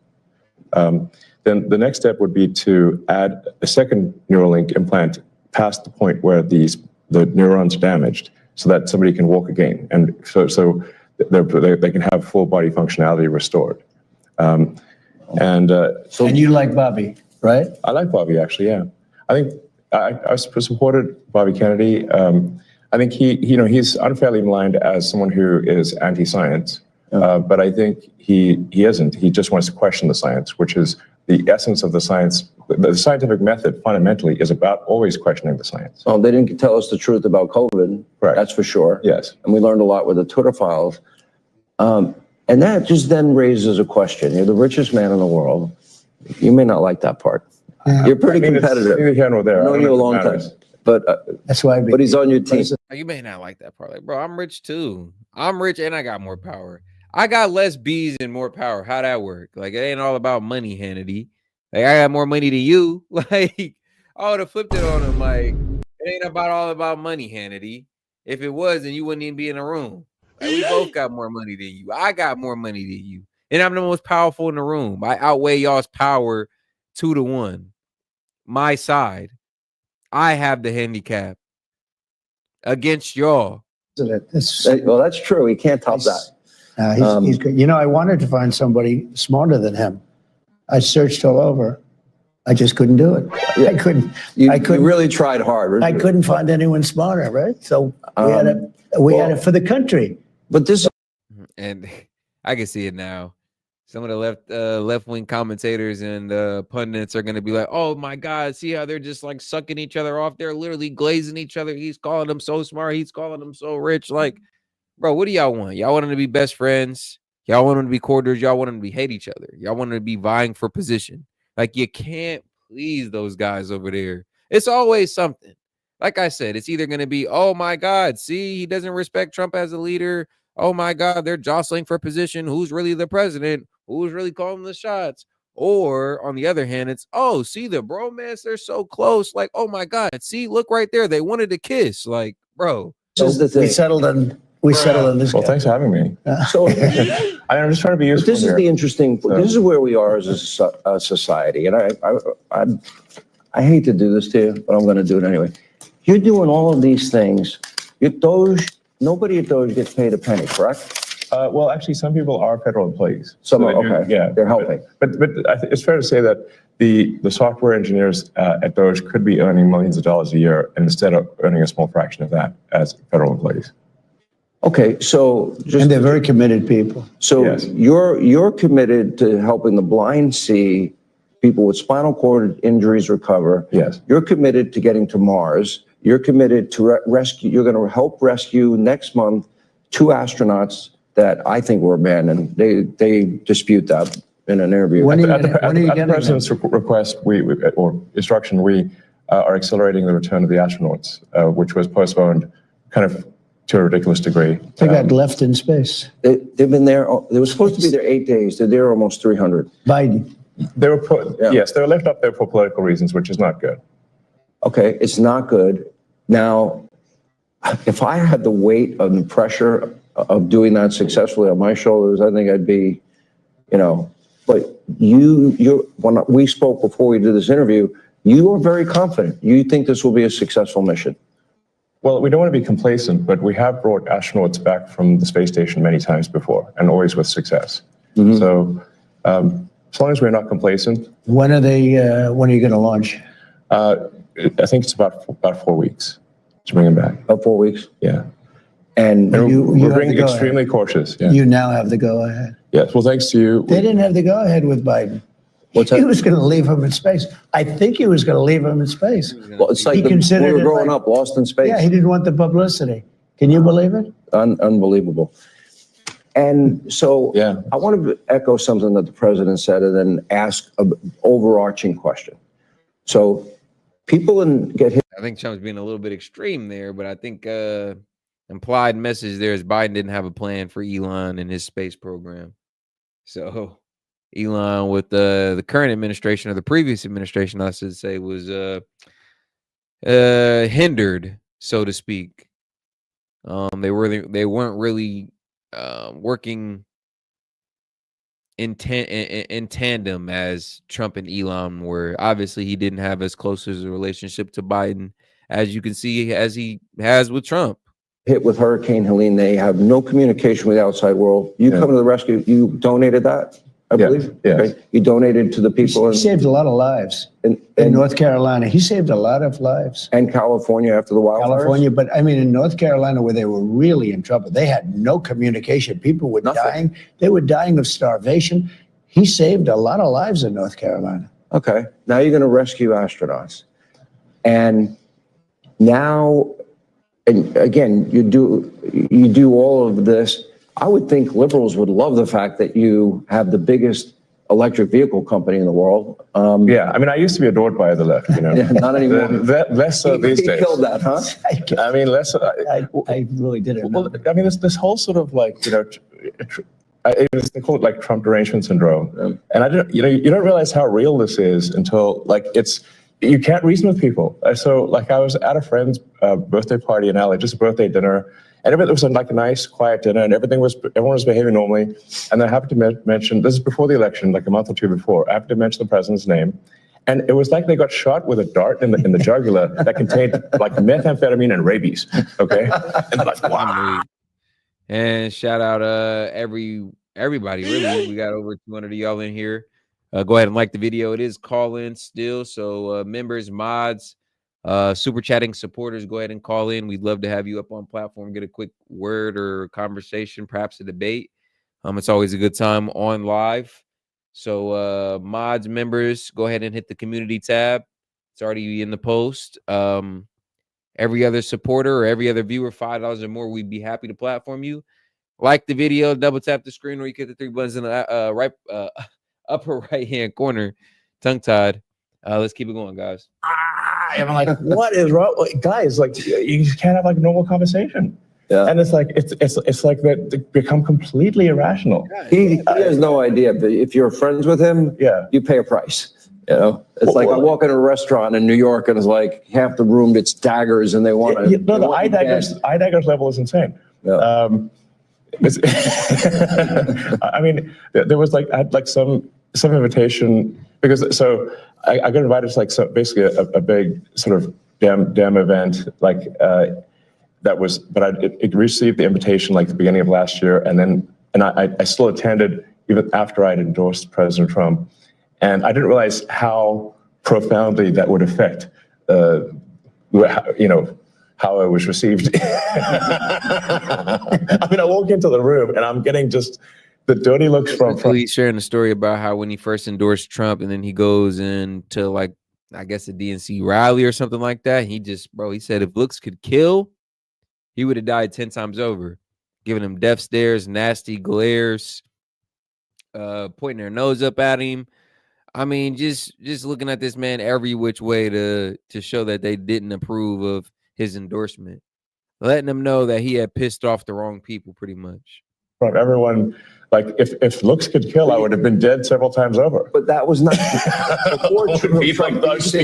Then the next step would be to add a second Neuralink implant past the point where the neurons are damaged, so that somebody can walk again, and so they can have full body functionality restored. And you like Bobby, right? I like Bobby, actually. Yeah, I think I supported Bobby Kennedy. I think he's unfairly maligned as someone who is anti-science, but I think he isn't. He just wants to question the science, which is the essence of the science. The scientific method fundamentally is about always questioning the science. Oh, they didn't tell us the truth about COVID. Correct. That's for sure. Yes. And we learned a lot with the Twitter files. And that just then raises a question. You're the richest man in the world. You may not like that part. You're pretty competitive. Neither here nor there. I've known you a long time. But that's why. But he's on your team. You may not like that part. Like, bro, I'm rich too. I'm rich and I got more power. I got less bees and more power. How that work? Like, it ain't all about money, Hannity. Like, I got more money than you. Like, I would have flipped it on him. Like, it ain't all about money, Hannity. If it was, then you wouldn't even be in the room. Like, we both got more money than you. I got more money than you. And I'm the most powerful in the room. I outweigh y'all's power 2-1. My side. I have the handicap against y'all. Well, that's true. He can't top that. He's good. You know, I wanted to find somebody smarter than him. I searched all over. I just couldn't do it. I couldn't. You really tried hard. I couldn't find anyone smarter, right? So we had it for the country. But this, and I can see it now. Some of the left-wing commentators and pundits are going to be like, oh, my God, see how they're just like sucking each other off? They're literally glazing each other. He's calling them so smart. He's calling them so rich. Like, bro, what do y'all want? Y'all want them to be best friends? Y'all want them to be cordials? Y'all want them to be hate each other? Y'all want them to be vying for position? Like, you can't please those guys over there. It's always something. Like I said, it's either going to be, oh, my God, see, he doesn't respect Trump as a leader. Oh, my God, they're jostling for position. Who's really the president? Who's really calling the shots? Or on the other hand, it's, oh, see the bromance, they're so close. Like, oh my God, see, look right there. They wanted to kiss. Like, bro. So we settled on We settle in this. Well, thanks for having me. So I'm just trying to be useful. this is the interesting. This is where we are as a society, and I hate to do this to you, but I'm going to do it anyway. You're doing all of these things. DOGE. Nobody at DOGE gets paid a penny, correct? Well, actually, some people are federal employees. Some are, okay. Yeah, They're helping. But it's fair to say that the software engineers at DOGE could be earning millions of dollars a year, and instead of earning a small fraction of that as federal employees. Okay, so and they're very committed people. So Yes. you're committed to helping the blind see, people with spinal cord injuries recover. Yes. You're committed to getting to Mars. You're committed to rescue. You're going to help rescue next month 2 astronauts that I think were abandoned. They dispute that in an interview. At the president's request, or instruction, we are accelerating the return of the astronauts, which was postponed kind of to a ridiculous degree. They got left in space. They've been there. They were supposed to be there 8 days. They're there almost 300. Biden. They were yes, they were left up there for political reasons, which is not good. Okay, it's not good. Now, if I had the weight of the pressure of doing that successfully on my shoulders, I think I'd be, but when we spoke before we did this interview, you are very confident. You think this will be a successful mission. Well, we don't want to be complacent, but we have brought astronauts back from the space station many times before, and always with success. Mm-hmm. So, as long as we're not complacent. When are you going to launch? I think it's about 4 weeks to bring them back. About 4 weeks? Yeah. And we're being extremely cautious. Yeah. You now have the go-ahead. Yes. Well, thanks to you. They didn't have the go-ahead with Biden. He was going to leave him in space. I think he was going to leave him in space. Well, it's like we were growing up, lost in space. Yeah, he didn't want the publicity. Can you believe it? Unbelievable. And so I want to echo something that the president said and then ask an overarching question. So people get hit. I think Trump's being a little bit extreme there, but I think implied message there is Biden didn't have a plan for Elon and his space program. So Elon with the current administration or the previous administration, I should say, was hindered, so to speak. They weren't really working in tandem as Trump and Elon were. Obviously, he didn't have as close as a relationship to Biden as you can see as he has with Trump. Hit with Hurricane Helene, they have no communication with the outside world. You come to the rescue. You donated that, I believe. Yes. Okay. You donated to the people. He saved a lot of lives in North Carolina. He saved a lot of lives. And California after the wildfires. California, but I mean in North Carolina where they were really in trouble, they had no communication. People were dying. They were dying of starvation. He saved a lot of lives in North Carolina. Okay. Now you're going to rescue astronauts, and now. And again, you do all of this. I would think liberals would love the fact that you have the biggest electric vehicle company in the world. Yeah, I mean, I used to be adored by the left, Yeah, not anymore. Less so these days. He killed that, huh? I mean, less. I really didn't. Well, I mean, this whole sort of like, they call it like Trump derangement syndrome, and I don't, you don't realize how real this is until like you can't reason with people. So like I was at a friend's birthday party in LA, just a birthday dinner, and it was like a nice, quiet dinner, and everyone was behaving normally. And I happened to mention, this is before the election, like a month or two before, I happened to mention the president's name. And it was like they got shot with a dart in the jugular that contained like methamphetamine and rabies. Okay. And they're like, wow. And shout out everybody, really. We got over 200 of y'all in here. Go ahead and like the video. It is call-in still. So members, mods, super chatting supporters, go ahead and call in. We'd love to have you up on platform, get a quick word or conversation, perhaps a debate. It's always a good time on live. So mods, members, go ahead and hit the community tab. It's already in the post. Every other supporter or every other viewer, $5 or more, we'd be happy to platform you. Like the video, double tap the screen, or you get the 3 buttons in the upper right hand corner, tongue tied. Let's keep it going, guys. I'm like, what is wrong, guys? Like, you just can't have like a normal conversation. Yeah. And it's like it's like that they become completely irrational. He has no idea, but if you're friends with him, you pay a price. It's like I walk in a restaurant in New York and it's like half the room it's daggers and they want to. The eye daggers level is insane. I mean, there was like I had like some invitation because I got invited to like basically a big sort of dam event like that was, but it received the invitation like the beginning of last year, and I still attended even after I'd endorsed President Trump, and I didn't realize how profoundly that would affect how I was received. I mean, I walk into the room and I'm getting just the dirty looks from. He's sharing a story about how when he first endorsed Trump and then he goes into like, I guess a DNC rally or something like that. He said if looks could kill, he would have died 10 times over, giving him death stares, nasty glares, pointing their nose up at him. I mean, just looking at this man every which way to show that they didn't approve of his endorsement, letting them know that he had pissed off the wrong people pretty much. From everyone, like if looks could kill, I would have been dead several times over. But that was not before Trump.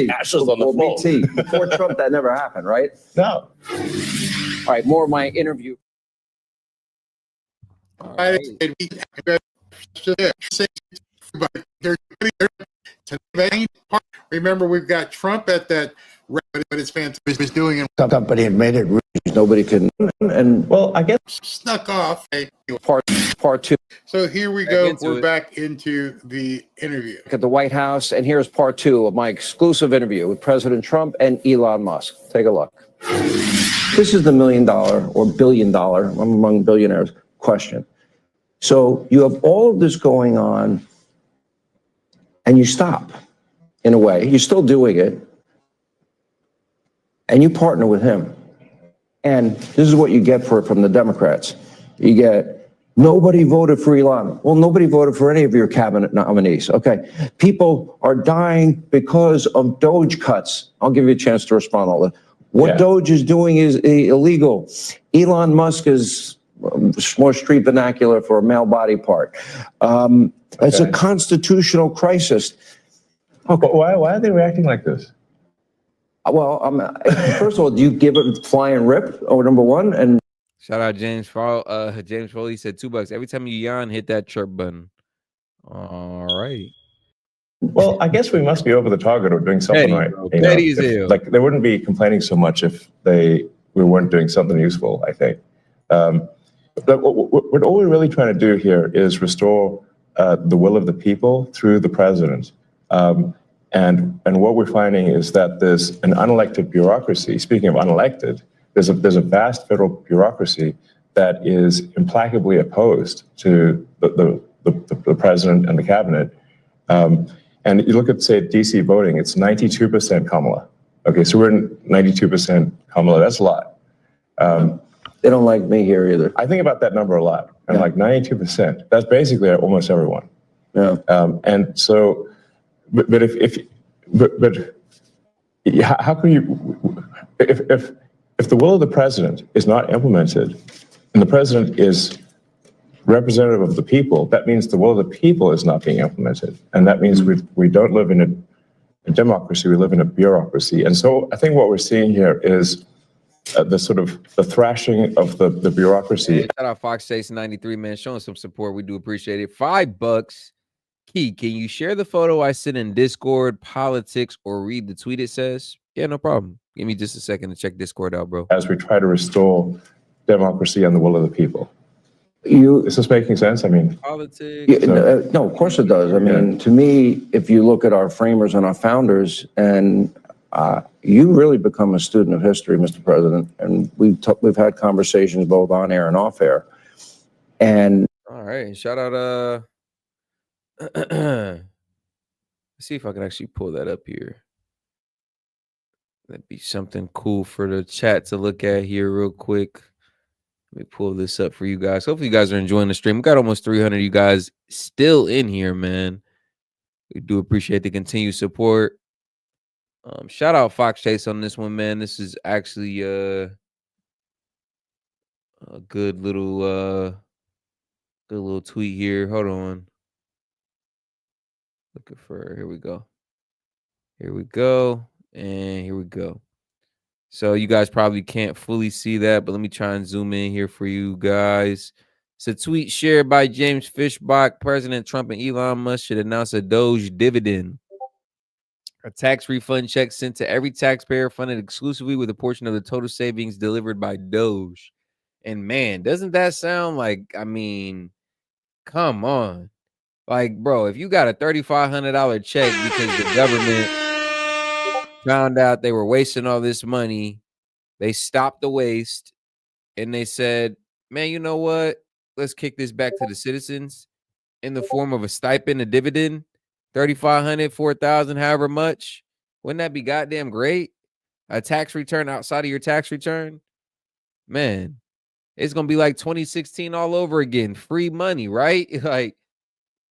Ashes on the floor. Before Trump, that never happened, right? No. All right, more of my interview. Remember, we've got Trump at that rally, but it's fantastic. He's doing it. Company had made it. Nobody can. And well, I guess snuck off. Part two. So here we go. We're back into the interview at the White House, and here's part two of my exclusive interview with President Trump and Elon Musk. Take a look. This is the $1 million or $1 billion, I'm among billionaires, question. So you have all of this going on, and you stop, in a way. You're still doing it, and you partner with him. And this is what you get for it from the Democrats. You get, nobody voted for Elon. Well, nobody voted for any of your cabinet nominees. Okay. People are dying because of DOGE cuts. I'll give you a chance to respond to all that. What DOGE is doing is illegal. Elon Musk is more street vernacular for a male body part. It's a constitutional crisis. Okay. But why are they reacting like this? Well, first of all, do you give it flying rip? Oh, number one, and shout out James Foley. James Foley said $2 every time you yawn. Hit that chirp button. All right. Well, I guess we must be over the target or doing something right. Like they wouldn't be complaining so much if we weren't doing something useful. I think. But what all we're really trying to do here is restore the will of the people through the president. And what we're finding is that there's an unelected bureaucracy. Speaking of unelected, there's a vast federal bureaucracy that is implacably opposed to the president and the cabinet. And you look at, say, DC voting, it's 92% Kamala. Okay, so we're in 92% Kamala. That's a lot. They don't like me here either. I think about that number a lot. I'm like 92%. That's basically almost everyone. Yeah. And so. But how can you, if the will of the president is not implemented and the president is representative of the people, that means the will of the people is not being implemented. And that means we don't live in a democracy, we live in a bureaucracy. And so I think what we're seeing here is the thrashing of the bureaucracy. Shout out Fox Chase 93, man, showing some support. We do appreciate it. $5. Key, can you share the photo I sent in Discord, politics, or read the tweet it says? Yeah, no problem. Give me just a second to check Discord out, bro. As we try to restore democracy and the will of the people. Is this making sense? I mean, politics. No, of course it does. I mean, to me, if you look at our framers and our founders, and you really become a student of history, Mr. President, and we've had conversations both on air and off air. And all right, shout out let's see if I can actually pull that up here. That'd be something cool for the chat to look at here real quick. Let me pull this up for you guys. Hopefully you guys are enjoying the stream. We got almost 300 of you guys still in here, man. We do appreciate the continued support. Shout out Fox Chase on this one, man. This is actually a good little tweet here. Hold on. Looking for, here we go. And here we go. So you guys probably can't fully see that, but let me try and zoom in here for you guys. It's a tweet shared by James Fishbach. President Trump and Elon Musk should announce a DOGE dividend, a tax refund check sent to every taxpayer funded exclusively with a portion of the total savings delivered by DOGE. And man, doesn't that sound like, I mean, come on. Like, bro, if you got a $3,500 check because the government found out they were wasting all this money, they stopped the waste, and they said, man, you know what? Let's kick this back to the citizens in the form of a stipend, a dividend, 3,500, 4,000, however much. Wouldn't that be goddamn great? A tax return outside of your tax return? Man, it's going to be like 2016 all over again. Free money, right? Like,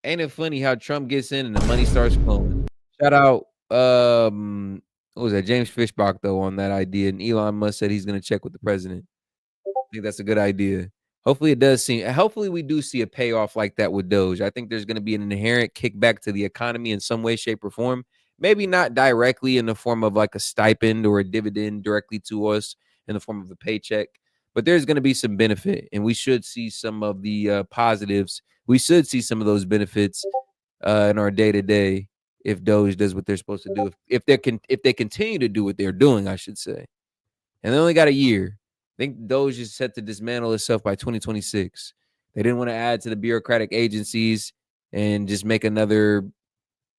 ain't it funny how Trump gets in and the money starts flowing? Shout out, what was that? James Fishbach, though, on that idea. And Elon Musk said he's going to check with the president. I think that's a good idea. Hopefully it does seem, hopefully we do see a payoff like that with DOGE. I think there's going to be an inherent kickback to the economy in some way, shape, or form. Maybe not directly in the form of like a stipend or a dividend directly to us in the form of a paycheck, but there's going to be some benefit, and we should see some of the positives. We should see some of those benefits in our day-to-day if DOGE does what they're supposed to do. If they continue to do what they're doing, I should say. And they only got a year. I think DOGE is set to dismantle itself by 2026. They didn't want to add to the bureaucratic agencies and just make another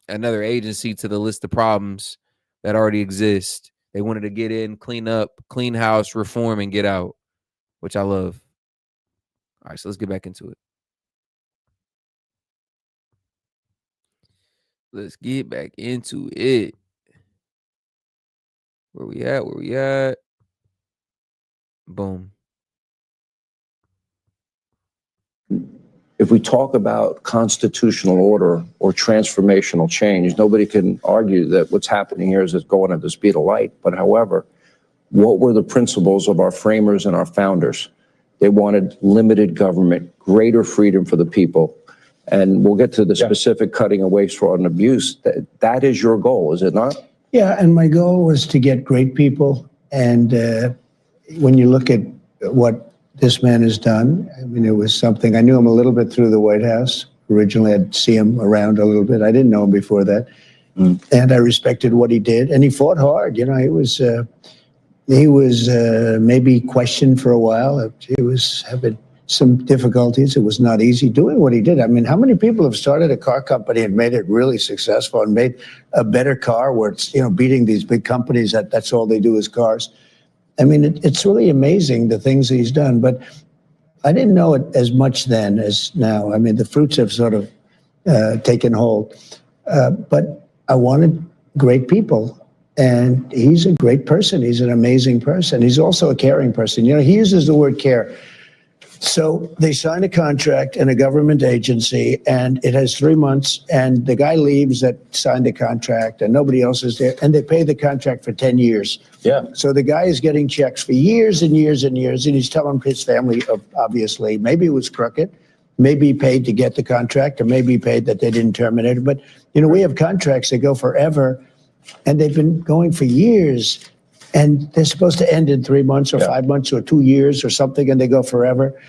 agency to the list of problems that already exist. They wanted to get in, clean up, clean house, reform, and get out, which I love. All right, so let's get back into it. Let's get back into it. Where we at? Where we at? Boom. If we talk about constitutional order or transformational change, nobody can argue that what's happening here is it's going at the speed of light. But however, what were the principles of our framers and our founders? They wanted limited government, greater freedom for the people. And we'll get to the specific cutting of waste, fraud, and abuse. That is your goal, is it not? Yeah, and my goal was to get great people. And when you look at what this man has done, I mean, it was something. I knew him a little bit through the White House. Originally, I'd see him around a little bit. I didn't know him before that. And I respected what he did. And he fought hard. You know, he was maybe questioned for a while. He was having some difficulties. It was not easy doing what he did. I mean, how many people have started a car company and made it really successful and made a better car where it's, you know, beating these big companies that's all they do is cars? I mean, it's really amazing the things he's done, but I didn't know it as much then as now. I mean, the fruits have sort of taken hold, but I wanted great people, and he's a great person. He's an amazing person. He's also a caring person. You know, he uses the word care. So they sign a contract in a government agency, and it has 3 months, and the guy leaves that signed the contract, and nobody else is there, and they pay the contract for 10 years. Yeah. So the guy is getting checks for years and years and years, and he's telling his family, obviously, maybe it was crooked, maybe he paid to get the contract, or maybe he paid that they didn't terminate it. But, you know, we have contracts that go forever, and they've been going for years. And they're supposed to end in 3 months or 5 months or 2 years or something, and they go forever.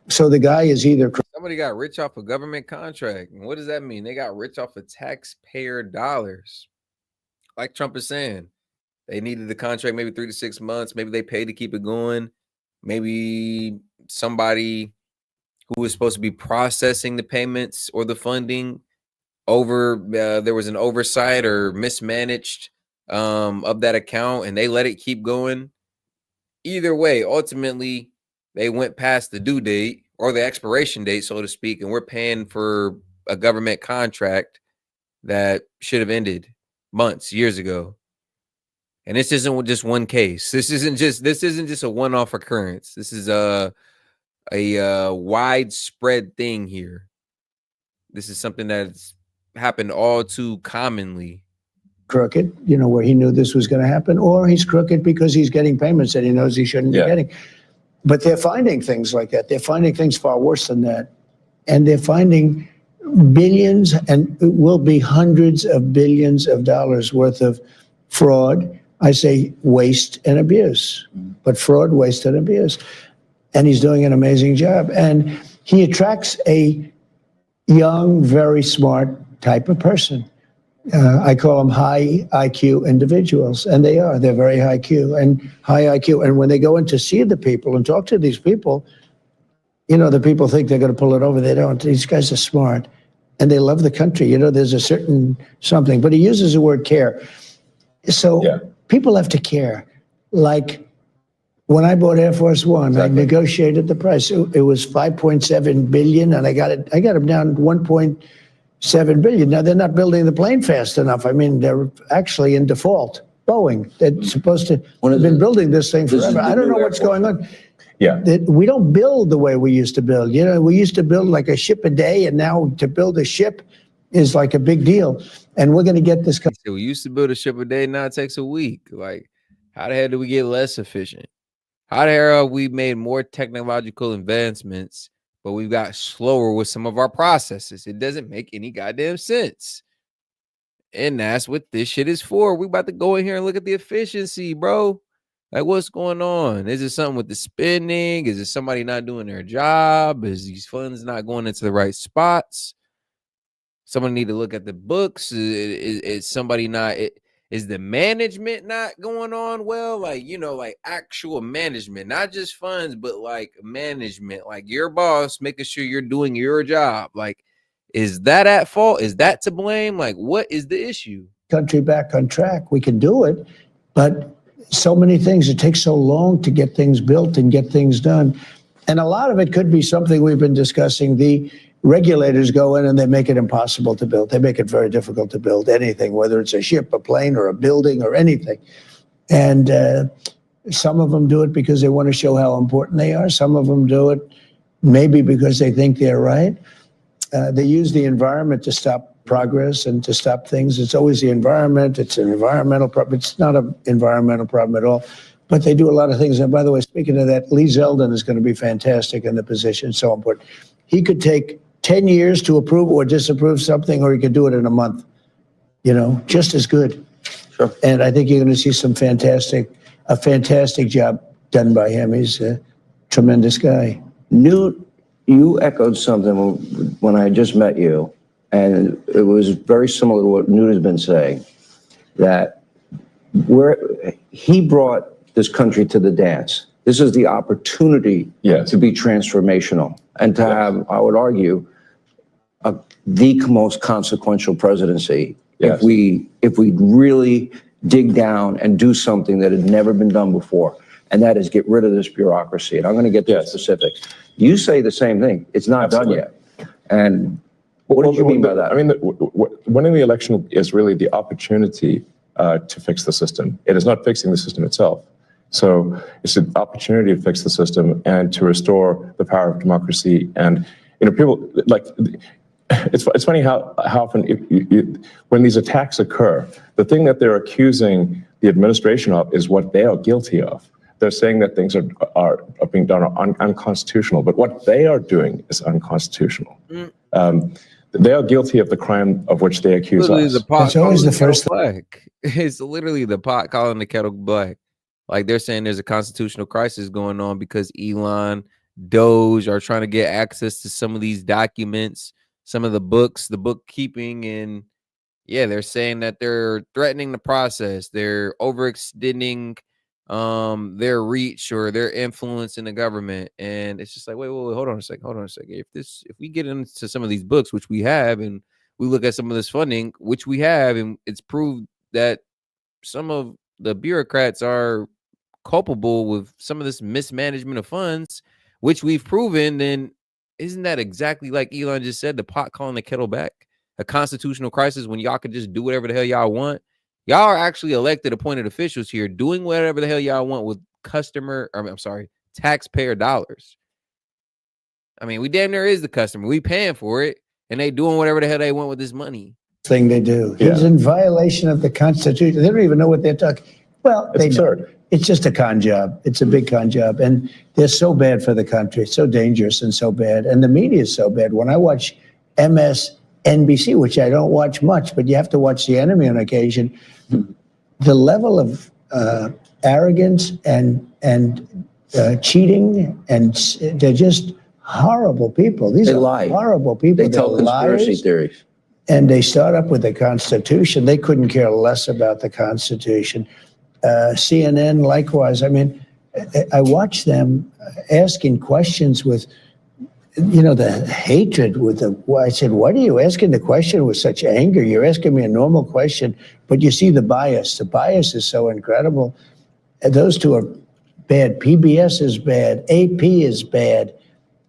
So the guy is either... Somebody got rich off a government contract. And what does that mean? They got rich off of taxpayer dollars. Like Trump is saying, they needed the contract maybe 3 to 6 months. Maybe they paid to keep it going. Maybe somebody who was supposed to be processing the payments or the funding there was an oversight or mismanaged of that account, and they let it keep going. Either way, ultimately, they went past the due date or the expiration date, so to speak, and we're paying for a government contract that should have ended months, years ago. And this isn't just one case. This isn't just a one-off occurrence. This is a widespread thing here. This is something that's happened all too commonly. Crooked, you know, where he knew this was going to happen, or he's crooked because he's getting payments that he knows he shouldn't be getting. But they're finding things like that. They're finding things far worse than that. And they're finding billions, and it will be hundreds of billions of dollars worth of fraud I say waste and abuse, but fraud, waste, and abuse. And he's doing an amazing job. And he attracts a young, very smart type of person. I call them high IQ individuals, and they are. They're very high IQ and high IQ. And when they go in to see the people and talk to these people, you know, the people think they're going to pull it over. They don't. These guys are smart, and they love the country. You know, there's a certain something. But he uses the word care. So people have to care. Like when I bought Air Force One, I negotiated the price. It was $5.7 billion, and I got them down 1.7 billion. Now they're not building the plane fast enough. I mean, they're actually in default. Boeing, they're supposed to have been building this thing forever. I don't know what's going on. Yeah, we don't build the way we used to build. You know, we used to build like a ship a day, and now to build a ship is like a big deal. And we're going to get this. We used to build a ship a day. Now it takes a week. Like, how the hell do we get less efficient? How the hell have we made more technological advancements, but we've got slower with some of our processes? It doesn't make any goddamn sense. And that's what this shit is for. We about to go in here and look at the efficiency, bro. Like, what's going on? Is it something with the spending? Is it somebody not doing their job? Is these funds not going into the right spots? Someone need to look at the books. Is somebody not? Is the management not going on well? Like, you know, like actual management, not just funds, but like management, like your boss making sure you're doing your job. Like, is that at fault? Is that to blame? Like, what is the issue? Country back on track. We can do it, but so many things. It takes so long to get things built and get things done. And a lot of it could be something we've been discussing. The regulators go in and they make it impossible to build. They make it very difficult to build anything, whether it's a ship, a plane, or a building, or anything. And some of them do it because they want to show how important they are. Some of them do it maybe because they think they're right. They use the environment to stop progress and to stop things. It's always the environment. It's an environmental problem. It's not an environmental problem at all. But they do a lot of things. And by the way, speaking of that, Lee Zeldin is going to be fantastic in the position. So important. He could take 10 years to approve or disapprove something, or he could do it in a month, you know, just as good. Sure. And I think you're going to see a fantastic job done by him. He's a tremendous guy. Newt, you echoed something when I just met you, and it was very similar to what Newt has been saying, that he brought this country to the dance. This is the opportunity to be transformational and to have, I would argue, the most consequential presidency if we really dig down and do something that had never been done before, and that is get rid of this bureaucracy. And I'm going to get to the specifics. You say the same thing. It's not done yet. And what do you mean by that? I mean, winning the election is really the opportunity to fix the system. It is not fixing the system itself. So it's an opportunity to fix the system and to restore the power of democracy. And, you know, people like, it's funny how often when these attacks occur, the thing that they're accusing the administration of is what they are guilty of. They're saying that things are being done unconstitutional, but what they are doing is unconstitutional. They are guilty of the crime of which they accuse us. It's always the first black. It's literally the pot calling the kettle black. Like, they're saying there's a constitutional crisis going on because Elon, DOGE are trying to get access to some of these documents, some of the books, the bookkeeping, and they're saying that they're threatening the process. They're overextending their reach or their influence in the government. And it's just like, wait, hold on a second. If we get into some of these books, which we have, and we look at some of this funding, which we have, and it's proved that some of the bureaucrats are culpable with some of this mismanagement of funds, which we've proven, then isn't that exactly like Elon just said, the pot calling the kettle back? A constitutional crisis when y'all could just do whatever the hell y'all want. Y'all are actually elected, appointed officials here doing whatever the hell y'all want with taxpayer dollars. I mean, we damn near is the customer. We paying for it, and they doing whatever the hell they want with this money. Thing they do. He's in violation of the Constitution. They don't even know what they're talking. Well, they know. It's just a con job. It's a big con job. And they're so bad for the country. It's so dangerous and so bad. And the media is so bad. When I watch MSNBC, which I don't watch much, but you have to watch the enemy on occasion, the level of arrogance and cheating, and they're just horrible people. These They are lie. horrible people. They tell They're conspiracy liars. theories. And they start up with the Constitution. They couldn't care less about the Constitution. CNN, likewise. I mean, I watch them asking questions with, the hatred with the, I said, why are you asking the question with such anger? You're asking me a normal question, but you see the bias. The bias is so incredible. And those two are bad. PBS is bad. AP is bad.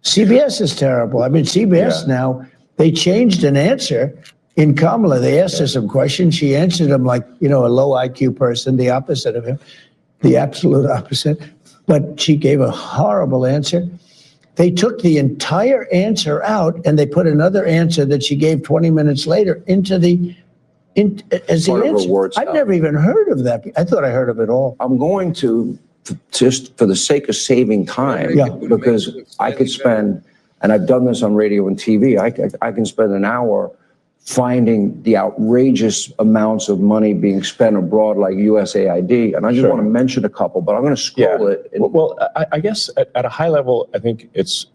CBS is terrible. I mean, CBS now, they changed an answer in Kamala. They asked her some questions. She answered them like, a low IQ person, the opposite of him, the absolute opposite. But she gave a horrible answer. They took the entire answer out and they put another answer that she gave 20 minutes later into as the answer. I've never even heard of that. I thought I heard of it all. I'm going to, just for the sake of saving time, because I could spend, and I've done this on radio and TV, I can spend an hour finding the outrageous amounts of money being spent abroad like USAID. And I just want to mention a couple, but I'm going to scroll it. Well, I guess at a high level, I think it's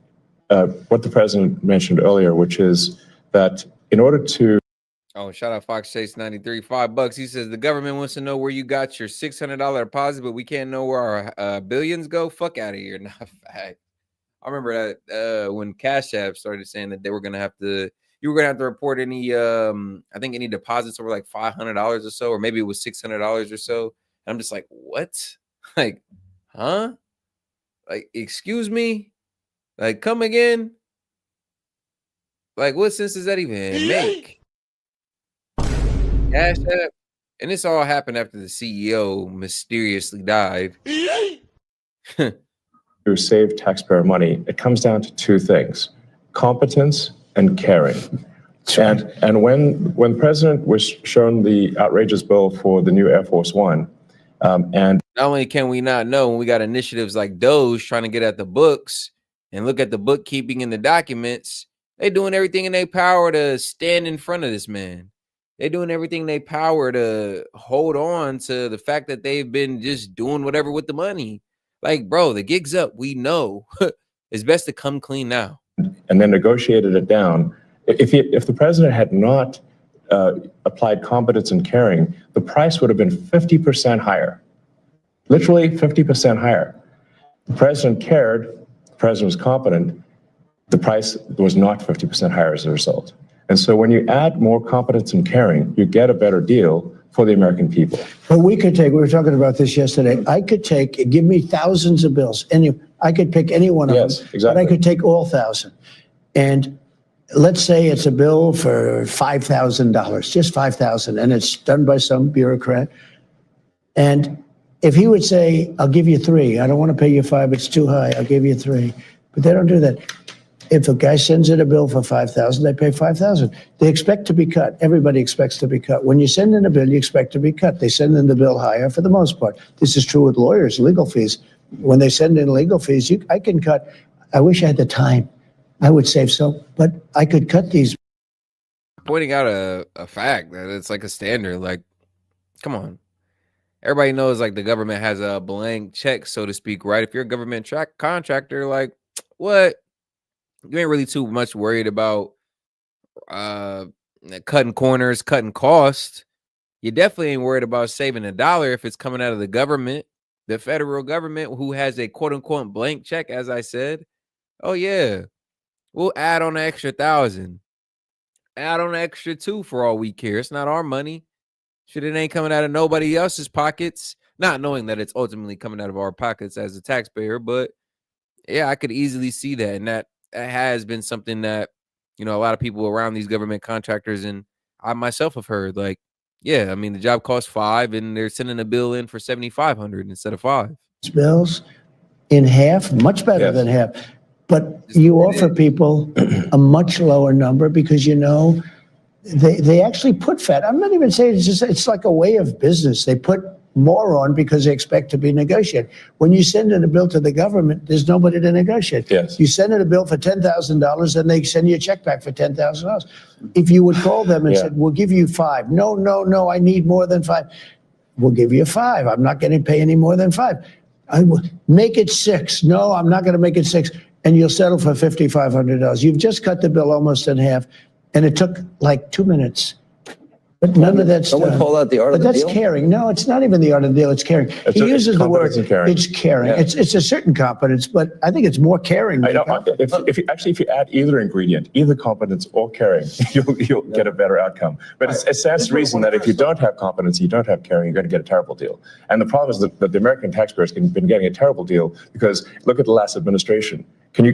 what the president mentioned earlier, which is that in order to... Oh, shout out Fox Chase 93, $5. He says the government wants to know where you got your $600 deposit, but we can't know where our billions go. Fuck out of here. Not fact. I remember that when Cash App started saying that they were going to have to... You were gonna have to report any, I think any deposits over like $500 or so, or maybe it was $600 or so. And I'm just like, what? Like, huh? Like, excuse me? Like, come again? Like, what sense does that even make? Cash App, and this all happened after the CEO mysteriously died. To save taxpayer money, it comes down to two things: competence and caring. And when the president was shown the outrageous bill for the new Air Force One, and not only can we not know when we got initiatives like DOGE trying to get at the books and look at the bookkeeping and the documents, they doing everything in their power to stand in front of this man. They're doing everything in their power to hold on to the fact that they've been just doing whatever with the money. Like, bro, the gig's up. We know it's best to come clean now. And then negotiated it down. If the president had not applied competence and caring, the price would have been 50% higher, literally 50% higher. The president cared, the president was competent, the price was not 50% higher as a result. And so when you add more competence and caring, you get a better deal for the American people. But we were talking about this yesterday. I could give me thousands of bills, and I could pick any one of them, exactly. But I could take all 1,000. And let's say it's a bill for $5,000, just $5,000, and it's done by some bureaucrat. And if he would say, I'll give you 3, I don't want to pay you 5, it's too high, I'll give you 3. But they don't do that. If a guy sends in a bill for $5,000, they pay $5,000. They expect to be cut. Everybody expects to be cut. When you send in a bill, you expect to be cut. They send in the bill higher for the most part. This is true with lawyers, legal fees. When they send in legal fees, I can cut. I wish I had the time. I would save so, but I could cut these. Pointing out a fact that it's like a standard. Like, come on. Everybody knows like the government has a blank check, so to speak, right? If you're a government contractor, like what? You ain't really too much worried about cutting corners, cutting costs. You definitely ain't worried about saving $1 if it's coming out of the government, the federal government, who has a quote unquote blank check, as I said. Oh yeah, we'll add on an extra 1,000, add on an extra 2 for all we care. It's not our money. Shit, it ain't coming out of nobody else's pockets. Not knowing that it's ultimately coming out of our pockets as a taxpayer, but yeah, I could easily see that, and that has been something that, a lot of people around these government contractors and I myself have heard. Like, yeah, I mean, the job costs 5 and they're sending a bill in for 7,500 instead of 5. Bills in half, much better than half. But you offer people a much lower number because, they actually put fat. I'm not even saying it's like a way of business. They put more on because they expect to be negotiated. When you send in a bill to the government, there's nobody to negotiate. Yes. You send in a bill for $10,000 and they send you a check back for $10,000. If you would call them and said, we'll give you 5. No, I need more than 5. we'll give you 5. I'm not going to pay any more than 5. I will make it 6. No, I'm not going to make it 6. And you'll settle for $5,500. You've just cut the bill almost in half, and it took like 2 minutes. But none of that's Someone done. call that the art of the But deal? that's caring. No, it's not even the art of the deal. It's caring. He uses the word. It's caring. Yeah. It's a certain competence, but I think it's more caring. I know. If you add either ingredient, either competence or caring, you'll get a better outcome. But it stands to reason that if you don't have competence, you don't have caring, you're going to get a terrible deal. And the problem is that the American taxpayers have been getting a terrible deal because look at the last administration. Can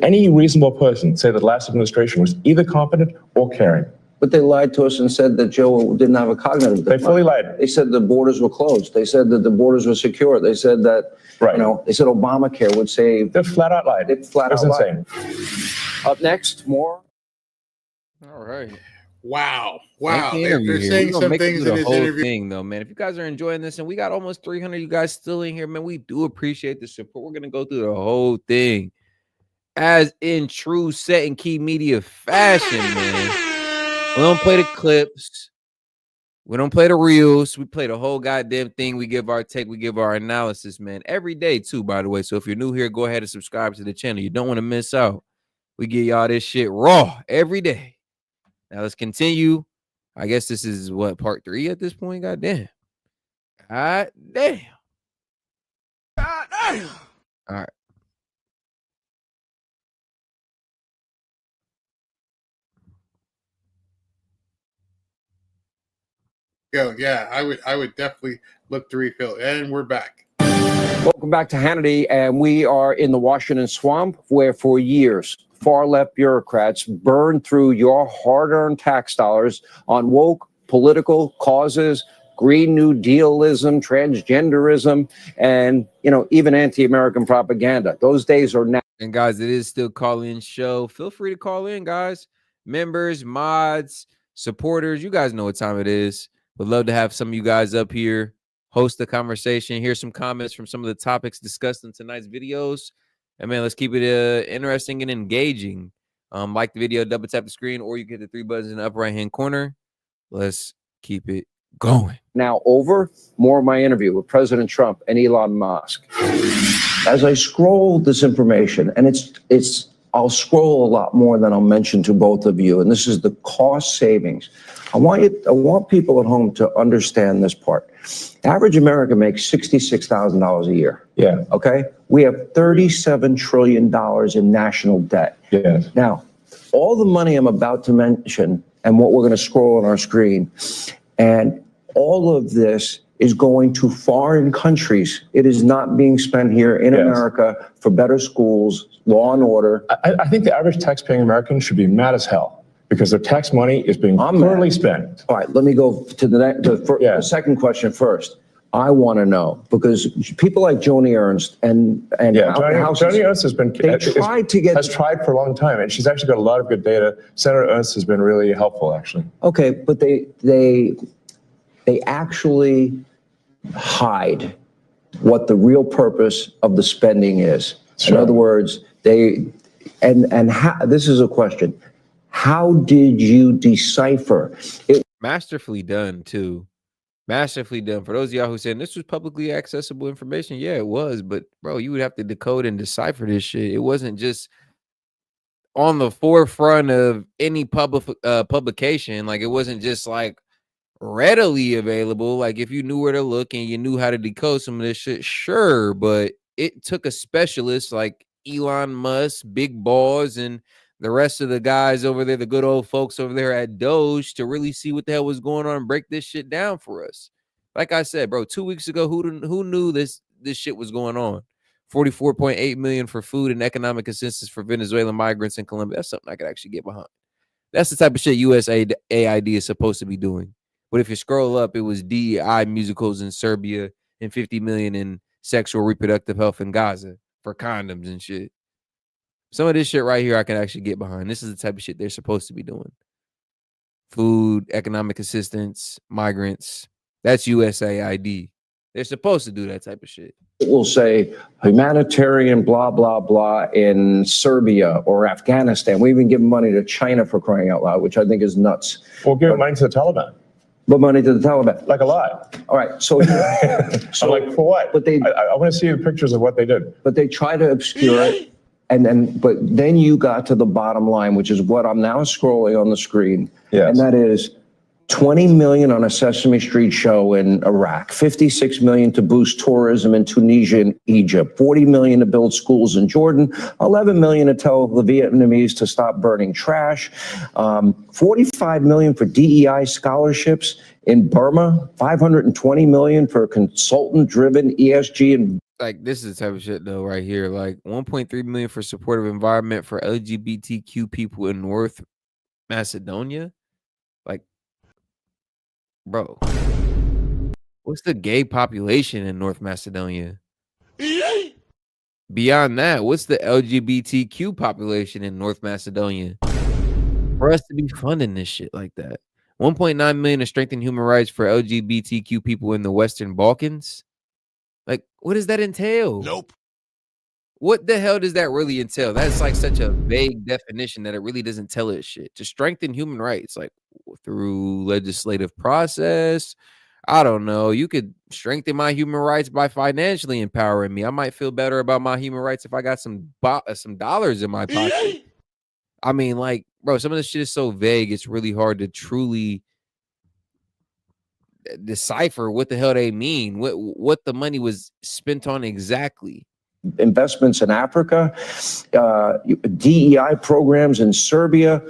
any reasonable person say that the last administration was either competent or caring? But they lied to us and said that Joe didn't have a cognitive decline. They fully lied. They said the borders were closed. They said that the borders were secure. They said that, they said Obamacare would save. They flat out lied. It flat out lied. Insane. Up next, more. All right. Wow. Thank you, They're interview here. saying We're gonna some make it things through in the this whole interview. thing, though, man. If you guys are enjoying this, and we got almost 300 you guys still in here, man, we do appreciate the support. We're gonna go through the whole thing, as in true Set and Key Media fashion, man. We don't play the clips. We don't play the reels. We play the whole goddamn thing. We give our take. We give our analysis, man. Every day, too, by the way. So if you're new here, go ahead and subscribe to the channel. You don't want to miss out. We give y'all this shit raw every day. Now, let's continue. I guess this is, what, part 3 at this point? God damn. God damn. God damn. All right. Yeah, I would definitely look to refill. And we're back. Welcome back to Hannity, and we are in the Washington swamp where for years far-left bureaucrats burned through your hard-earned tax dollars on woke political causes, Green New Dealism, transgenderism, and, even anti-American propaganda. Those days are now. And guys, it is still call-in show. Feel free to call in, guys. Members, mods, supporters, you guys know what time it is. Would love to have some of you guys up here, host the conversation, hear some comments from some of the topics discussed in tonight's videos. And man, let's keep it interesting and engaging. Like the video, double tap the screen, or you get the 3 buttons in the upper right-hand corner. Let's keep it going. Now over, more of my interview with President Trump and Elon Musk. As I scroll this information, and I'll scroll a lot more than I'll mention to both of you, and this is the cost savings. I want people at home to understand this part. Average American makes $66,000 a year. Yeah. Okay. We have $37 trillion in national debt. Yes. Now, all the money I'm about to mention and what we're going to scroll on our screen, and all of this is going to foreign countries. It is not being spent here in America for better schools, law and order. I think the average tax-paying American should be mad as hell because their tax money is being poorly spent. All right, let me go to the second question first. I want to know, because people like Joni Ernst and Joni Ernst has tried for a long time, and she's actually got a lot of good data. Senator Ernst has been really helpful, actually. Okay, but they actually hide what the real purpose of the spending is. Sure. In other words, this is a question. How did you decipher it? Masterfully done, too. Masterfully done. For those of y'all who said this was publicly accessible information, yeah, it was. But, bro, you would have to decode and decipher this shit. It wasn't just on the forefront of any publication. Like, it wasn't just, like, readily available. Like, if you knew where to look and you knew how to decode some of this shit, sure. But it took a specialist like Elon Musk, Big Balls, and the rest of the guys over there, the good old folks over there at DOGE, to really see what the hell was going on and break this shit down for us. Like I said, bro, 2 weeks ago, who knew this shit was going on? 44.8 million for food and economic assistance for Venezuelan migrants in Colombia. That's something I could actually get behind. That's the type of shit USAID is supposed to be doing. But if you scroll up, it was DEI musicals in Serbia and 50 million in sexual reproductive health in Gaza for condoms and shit. Some of this shit right here I can actually get behind. This is the type of shit they're supposed to be doing. Food, economic assistance, migrants. That's USAID. They're supposed to do that type of shit. It will say humanitarian blah, blah, blah in Serbia or Afghanistan. We even give money to China, for crying out loud, which I think is nuts. We'll give money to the Taliban. What money to the Taliban? Like a lot. All right, so I'm like, for what? But they, I want to see the pictures of what they did. But they try to obscure it, but then you got to the bottom line, which is what I'm now scrolling on the screen, and that is 20 million on a Sesame Street show in Iraq, 56 million to boost tourism in Tunisia and Egypt, 40 million to build schools in Jordan, 11 million to tell the Vietnamese to stop burning trash, 45 million for DEI scholarships in Burma, 520 million for consultant-driven ESG and like this is the type of shit though right here. Like 1.3 million for supportive environment for LGBTQ people in North Macedonia. Like, bro, what's the gay population in North Macedonia? Beyond that, what's the LGBTQ population in North Macedonia? For us to be funding this shit like that. 1.9 million to strengthen human rights for LGBTQ people in the Western Balkans. Like, what does that entail? Nope. What the hell does that really entail? That's like such a vague definition that it really doesn't tell us shit. To strengthen human rights, like through legislative process. I don't know. You could strengthen my human rights by financially empowering me. I might feel better about my human rights if I got some dollars in my pocket. I mean, like, bro, some of this shit is so vague. It's really hard to truly decipher what the hell they mean, what the money was spent on exactly. investments in Africa, DEI programs in Serbia.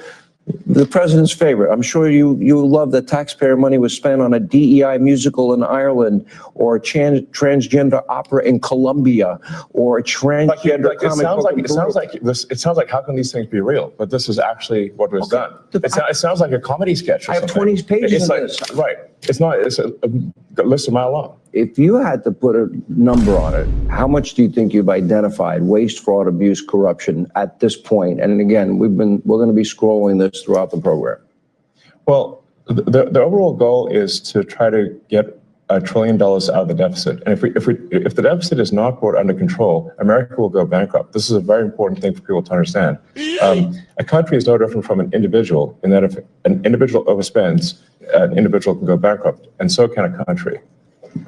The president's favorite. I'm sure you love that taxpayer money was spent on a DEI musical in Ireland, or a transgender opera in Colombia, or a transgender comic book. It sounds like how can these things be real? But this is actually what was done. It sounds like a comedy sketch. Or I have something. 20 pages It's of like, this. right. It's not. It's a list a mile long. If you had to put a number on it, how much do you think you've identified waste, fraud, abuse, corruption at this point? And again, we're going to be scrolling this throughout the program. Well, the overall goal is to try to get $1 trillion out of the deficit. And if the deficit is not brought under control, America will go bankrupt. This is a very important thing for people to understand. A country is no different from an individual in that if an individual overspends, an individual can go bankrupt, and so can a country.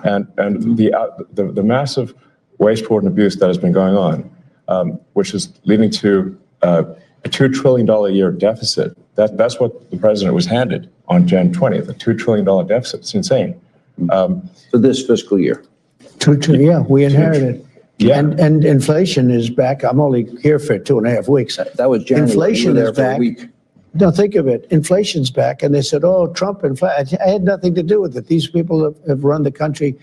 And the massive waste, fraud, and abuse that has been going on, which is leading to a $2 trillion a year deficit. That's what the president was handed on Jan 20th, a $2 trillion deficit. It's insane. For this fiscal year. Yeah, we inherited. Yeah. And inflation is back. I'm only here for 2.5 weeks. That was January. Inflation You were is there for a back. week. No, think of it. Inflation's back. And they said, oh, Trump, I had nothing to do with it. These people have run the country.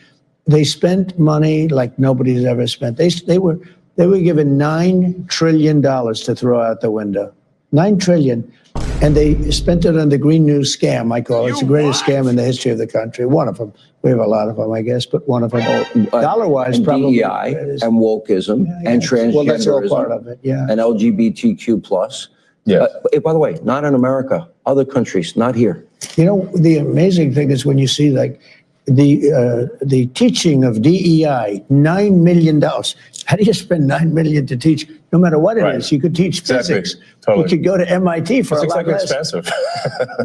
They spent money like nobody's ever spent. They were given $9 trillion to throw out the window. $9 trillion. And they spent it on the Green News scam, I call it. It's the greatest scam in the history of the country. One of them. We have a lot of them, I guess, but one of them. Dollar-wise, and probably. DEI and wokeism and transgenderism. Well, that's all part of it, yeah. And LGBTQ plus. Yeah. By the way, not in America, other countries, not here. You know, the amazing thing is when you see like the teaching of DEI, $9 million. How do you spend $9 million to teach? No matter what it is, you could teach physics. Totally. You could go to MIT for It's a lot less. expensive.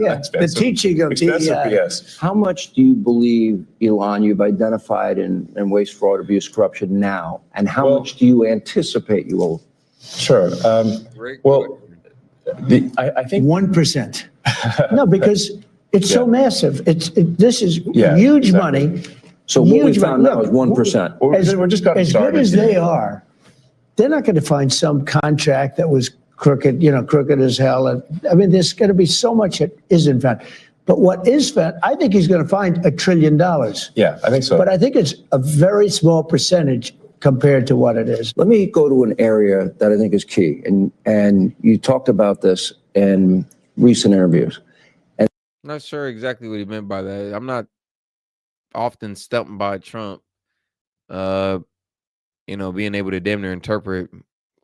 Yeah, the teaching of DEI. Yes. How much do you believe, Elon, you've identified in waste, fraud, abuse, corruption now? And how much do you anticipate you will? Sure. Well, I think 1%. No, because it's so massive. This is huge money. So what we found now is 1%. We're just got as good as they are, they're not going to find some contract that was crooked, crooked as hell. And I mean, there's going to be so much that isn't found. But what is found, I think he's going to find $1 trillion. Yeah, I think so. But I think it's a very small percentage compared to what it is. Let me go to an area that I think is key. And you talked about this in recent interviews. I'm not sure exactly what he meant by that. I'm not often stumped by Trump, being able to damn near interpret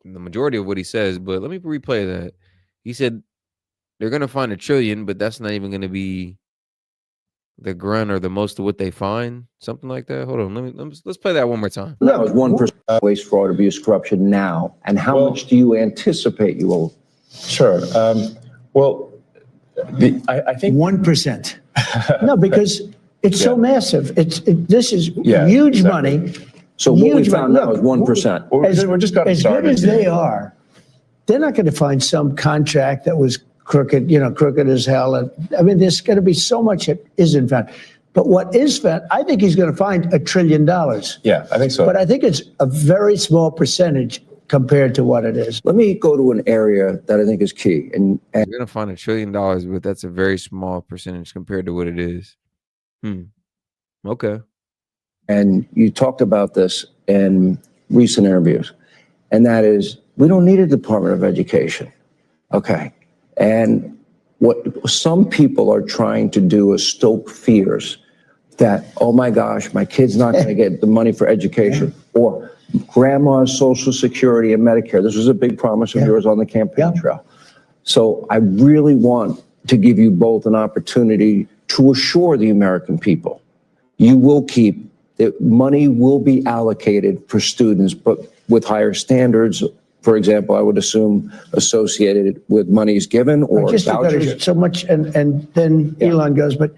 the majority of what he says. But let me replay that. He said they're going to find $1 trillion, but that's not even going to be the grunt or the most of what they find. Something like that. Hold on. Let's play that one more time. That was 1% waste, fraud, abuse, corruption now. And how much do you anticipate you will? Sure. I think 1%. No, because it's so massive. This is Yeah, huge exactly. money. So what we Huge found money. out is Look, 1%. We're just got as started. good as they are, they're not going to find some contract that was crooked, crooked as hell. And I mean, there's going to be so much that isn't found. But what is found, I think he's going to find $1 trillion. Yeah, I think so. But I think it's a very small percentage compared to what it is. Let me go to an area that I think is key. And You're gonna find $1 trillion, but that's a very small percentage compared to what it is. Okay. And you talked about this in recent interviews, and that is, we don't need a Department of Education. Okay. And what some people are trying to do is stoke fears that, oh my gosh, my kid's not going to get the money for education, or grandma's Social Security and Medicare. This was a big promise of yours on the campaign trail. So I really want to give you both an opportunity to assure the American people you will keep, that money will be allocated for students, but with higher standards. For example, I would assume associated with monies given or just vouchers. because so much, and then Elon goes, but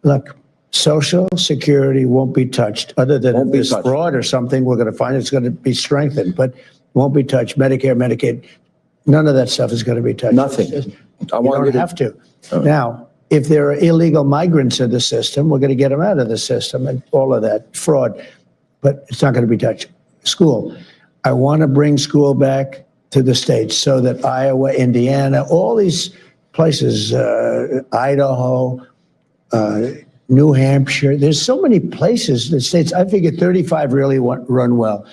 look, Social Security won't be touched, other than if there's fraud or something, we're going to find it's going to be strengthened, but won't be touched. Medicare, Medicaid, none of that stuff is going to be touched. Nothing. I want you to have to. Now, if there are illegal migrants in the system, we're going to get them out of the system and all of that fraud, but it's not going to be touched. School. I want to bring school back to the states so that Iowa, Indiana, all these places, Idaho, New Hampshire, there's so many places, the states, I figure 35 really run well.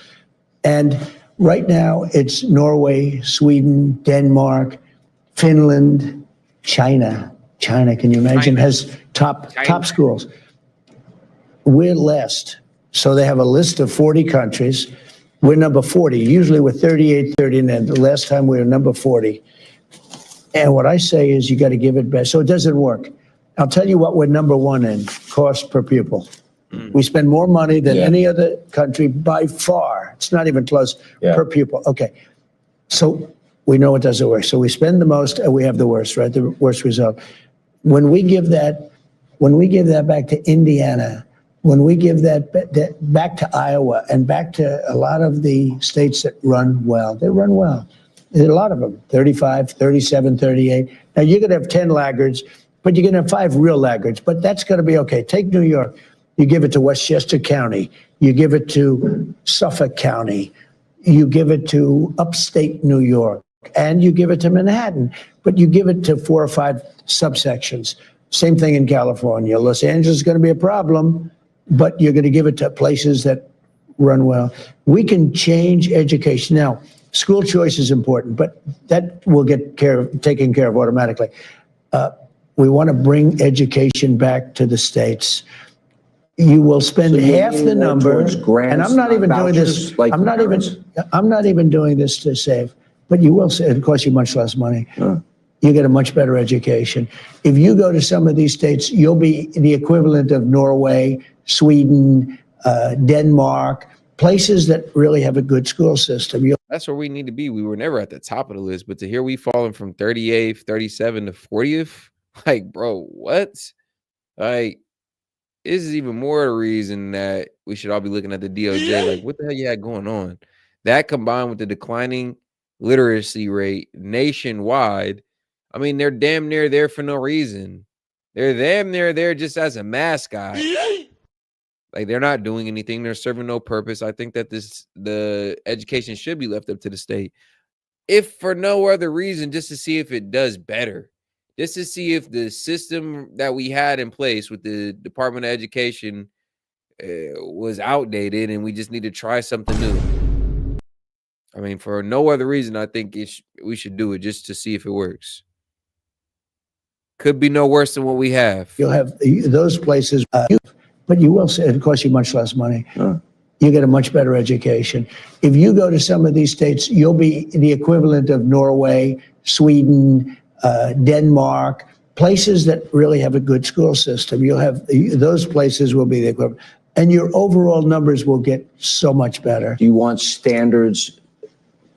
And right now it's Norway, Sweden, Denmark, Finland, China. China, can you imagine, has top schools. We're last. So they have a list of 40 countries. We're number 40. Usually we're 38, 39. The last time we were number 40. And what I say is you got to give it back. So it doesn't work. I'll tell you what we're number one in, cost per pupil. We spend more money than any other country by far. It's not even close per pupil. Okay. So we know it doesn't work. So we spend the most and we have the worst, right? The worst result. When we give that back to Indiana, when we give that back to Iowa and back to a lot of the states that run well, they run well. There's a lot of them, 35, 37, 38. Now you're going to have 10 laggards, but you're going to have 5 real laggards, but that's going to be okay. Take New York. You give it to Westchester County. You give it to Suffolk County. You give it to upstate New York. And you give it to Manhattan, but you give it to 4 or 5 subsections. Same thing in California. Los Angeles is going to be a problem, but you're going to give it to places that run well. We can change education. Now, school choice is important, but that will get taken care of automatically. We want to bring education back to the states. You will spend half the number, and I'm not even doing this. I'm not even doing this to save. But you will say it costs you much less money. You get a much better education. If you go to some of these states, you'll be the equivalent of Norway, Sweden, Denmark, places that really have a good school system. That's where we need to be. We were never at the top of the list, but to hear we falling from 38th, 37 to 40th, like, bro, what? Like, this is even more a reason that we should all be looking at the DOJ. Like, what the hell you had going on? That combined with the declining literacy rate nationwide, I mean, they're damn near there for no reason. They're damn near there just as a mascot. Like, they're not doing anything. They're serving no purpose. I think that the education should be left up to the state, if for no other reason, just to see if it does better, just to see if the system that we had in place with the Department of Education was outdated and we just need to try something new. I mean, for no other reason, I think we should do it just to see if it works. Could be no worse than what we have. You'll have those places, but you will say it costs you much less money. You get a much better education. If you go to some of these states, you'll be the equivalent of Norway, Sweden, Denmark, places that really have a good school system. You'll have those places will be the equivalent, and your overall numbers will get so much better. Do you want standards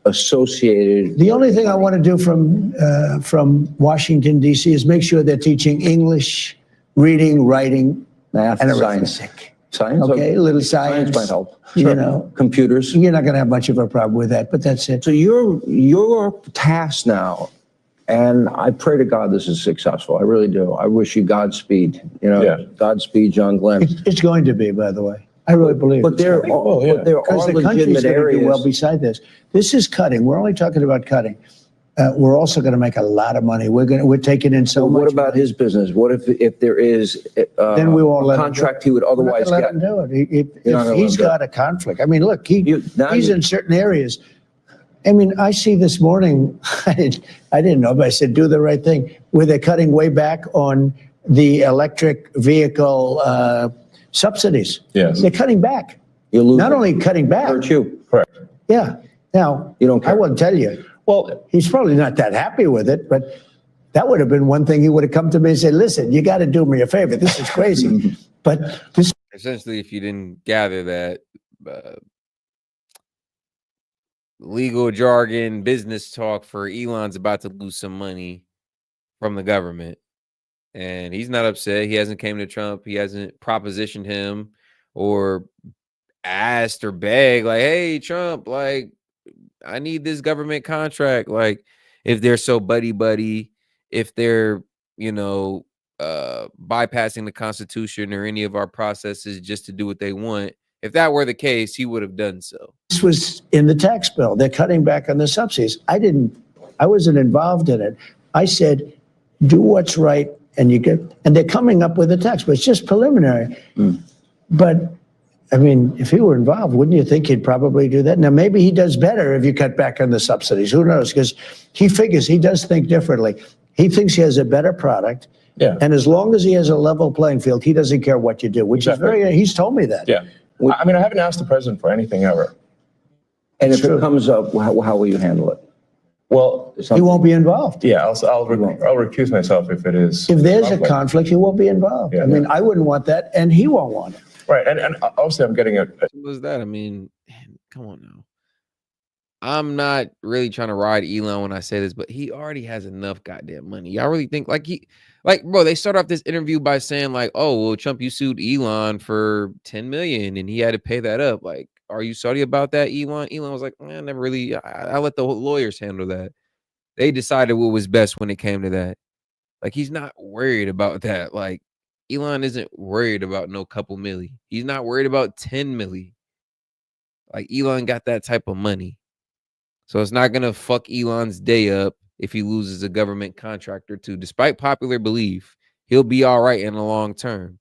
associated? The only thing I want to do from Washington, D.C. is make sure they're teaching English, reading, writing, math, and science. arithmetic. Science, Okay, a little science. might help. You Sure. know, Computers. you're not going to have much of a problem with that, but that's it. So your task now, and I pray to God this is successful. I really do. I wish you Godspeed. You know, Godspeed, John Glenn. It's going to be, by the way. I really believe. But there, but there because are the country's legitimate going to areas. do well beside this. This is cutting. We're only talking about cutting. We're also going to make a lot of money. We're taking in so much. What about his business? What if there is then we won't a let contract he would We're not otherwise gonna get? let him do it. You're not If gonna he's let him do got a conflict, I mean, look, he's in certain areas. I mean, I see this morning. I didn't know, but I said, do the right thing. Where they're cutting way back on the electric vehicle subsidies. Yes, they're cutting back. You lose. Not only cutting back. Hurt you. Correct. Yeah. Now, you don't care. I won't tell you. Well, he's probably not that happy with it, but that would have been one thing he would have come to me and said, listen, you got to do me a favor. This is crazy. But this. Essentially, if you didn't gather that, legal jargon, business talk for Elon's about to lose some money from the government. And he's not upset. He hasn't came to Trump. He hasn't propositioned him or asked or begged like, hey, Trump, like, I need this government contract. Like, if they're so buddy, if they're, bypassing the Constitution or any of our processes just to do what they want. If that were the case, he would have done so. This was in the tax bill. They're cutting back on the subsidies. I wasn't involved in it. I said, do what's right, and they're coming up with a tax, but it's just preliminary. But I mean, if he were involved, wouldn't you think he'd probably do that? Now, maybe he does better if you cut back on the subsidies. Who knows? Because he figures he does think differently. He thinks he has a better product. Yeah. And as long as he has a level playing field, he doesn't care what you do, which is he's told me that. Yeah. I mean, I haven't asked the president for anything ever. And if it comes up, how will you handle it? Well, he won't be involved. Yeah, I'll recuse myself if it is. If there's a conflict, he won't be involved. Yeah, I mean, I wouldn't want that, and he won't want it. Right, and obviously I'm getting a. What was that? I mean, come on now. I'm not really trying to ride Elon when I say this, but he already has enough goddamn money. Y'all really think bro, they start off this interview by saying like, oh, well, Trump, you sued Elon for 10 million and he had to pay that up. Like, are you sorry about that, Elon? Elon was like, man, never really. I let the lawyers handle that. They decided what was best when it came to that. Like, he's not worried about that. Like, Elon isn't worried about no couple milli. He's not worried about 10 milli. Like, Elon got that type of money. So it's not going to fuck Elon's day up if he loses a government contract or two. Despite popular belief, he'll be all right in the long term.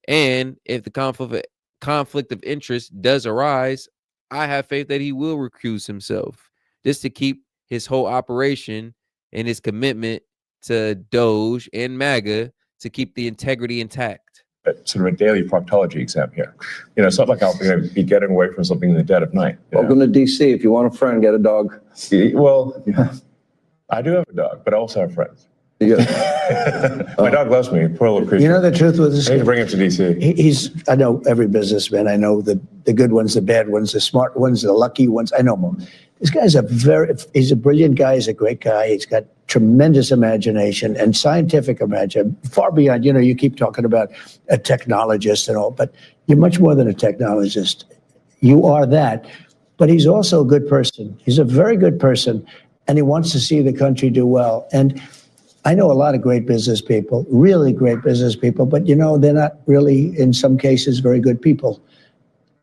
And if the conflict of interest does arise, I have faith that he will recuse himself just to keep his whole operation and his commitment to DOGE and MAGA to keep the integrity intact. Sort of a daily proctology exam here. It's not like I'm going to be getting away from something in the dead of night. Welcome to DC. If you want a friend, get a dog. Well, I do have a dog, but I also have friends. My dog loves me. Poor little creature. You know the truth with this? I need to bring him to DC. I know every businessman. I know the good ones, the bad ones, the smart ones, the lucky ones. I know them. This guy's he's a brilliant guy. He's a great guy. He's got tremendous imagination and scientific imagination, far beyond, you keep talking about a technologist and all, but you're much more than a technologist. You are that, but he's also a good person. He's a very good person, and he wants to see the country do well. And I know a lot of great business people, really great business people, but they're not really, in some cases, very good people.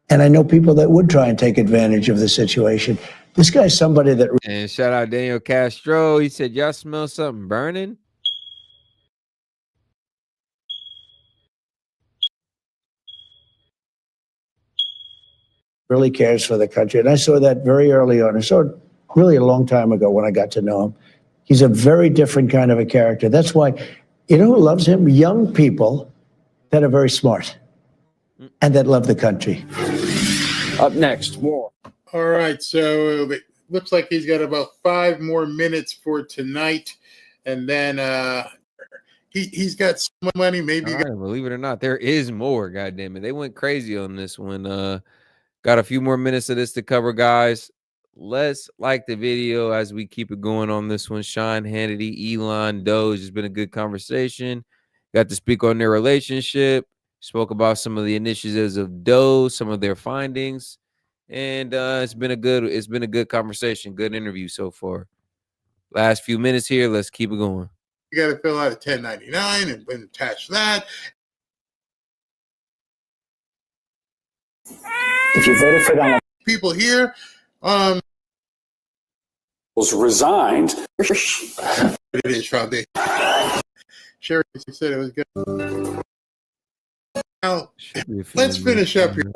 And I know people that would try and take advantage of the situation. This guy's somebody that. And shout out Daniel Castro. He said, y'all smell something burning? Really cares for the country. And I saw that very early on. I saw it really a long time ago when I got to know him. He's a very different kind of a character. That's why, who loves him? Young people that are very smart and that love the country. Up next, more. All right, so it looks like he's got about 5 more minutes for tonight, and then he's got some money. Maybe believe it or not, there is more. God damn it, they went crazy on this one. Got a few more minutes of this to cover, guys. Let's like the video as we keep it going on this one. Sean Hannity, Elon, DOGE has been a good conversation. Got to speak on their relationship. Spoke about some of the initiatives of DOGE, some of their findings, and it's been a good conversation, good interview so far. Last few minutes here, let's keep it going. You got to fill out a 1099 and attach that. If you voted for Donald, people here, was resigned. It is Foundation. Sherry said it was good. Now, let's finish up here.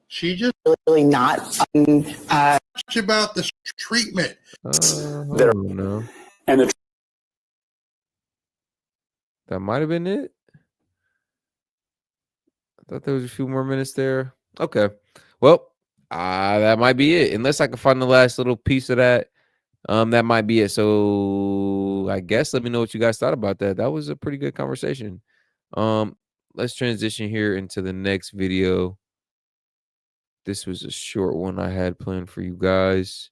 She just really not about the treatment. No. And the that might have been it. I thought there was a few more minutes there. Okay. Well, that might be it. Unless I can find the last little piece of that. That might be it. So I guess let me know what you guys thought about that. That was a pretty good conversation. Let's transition here into the next video. This was a short one I had planned for you guys.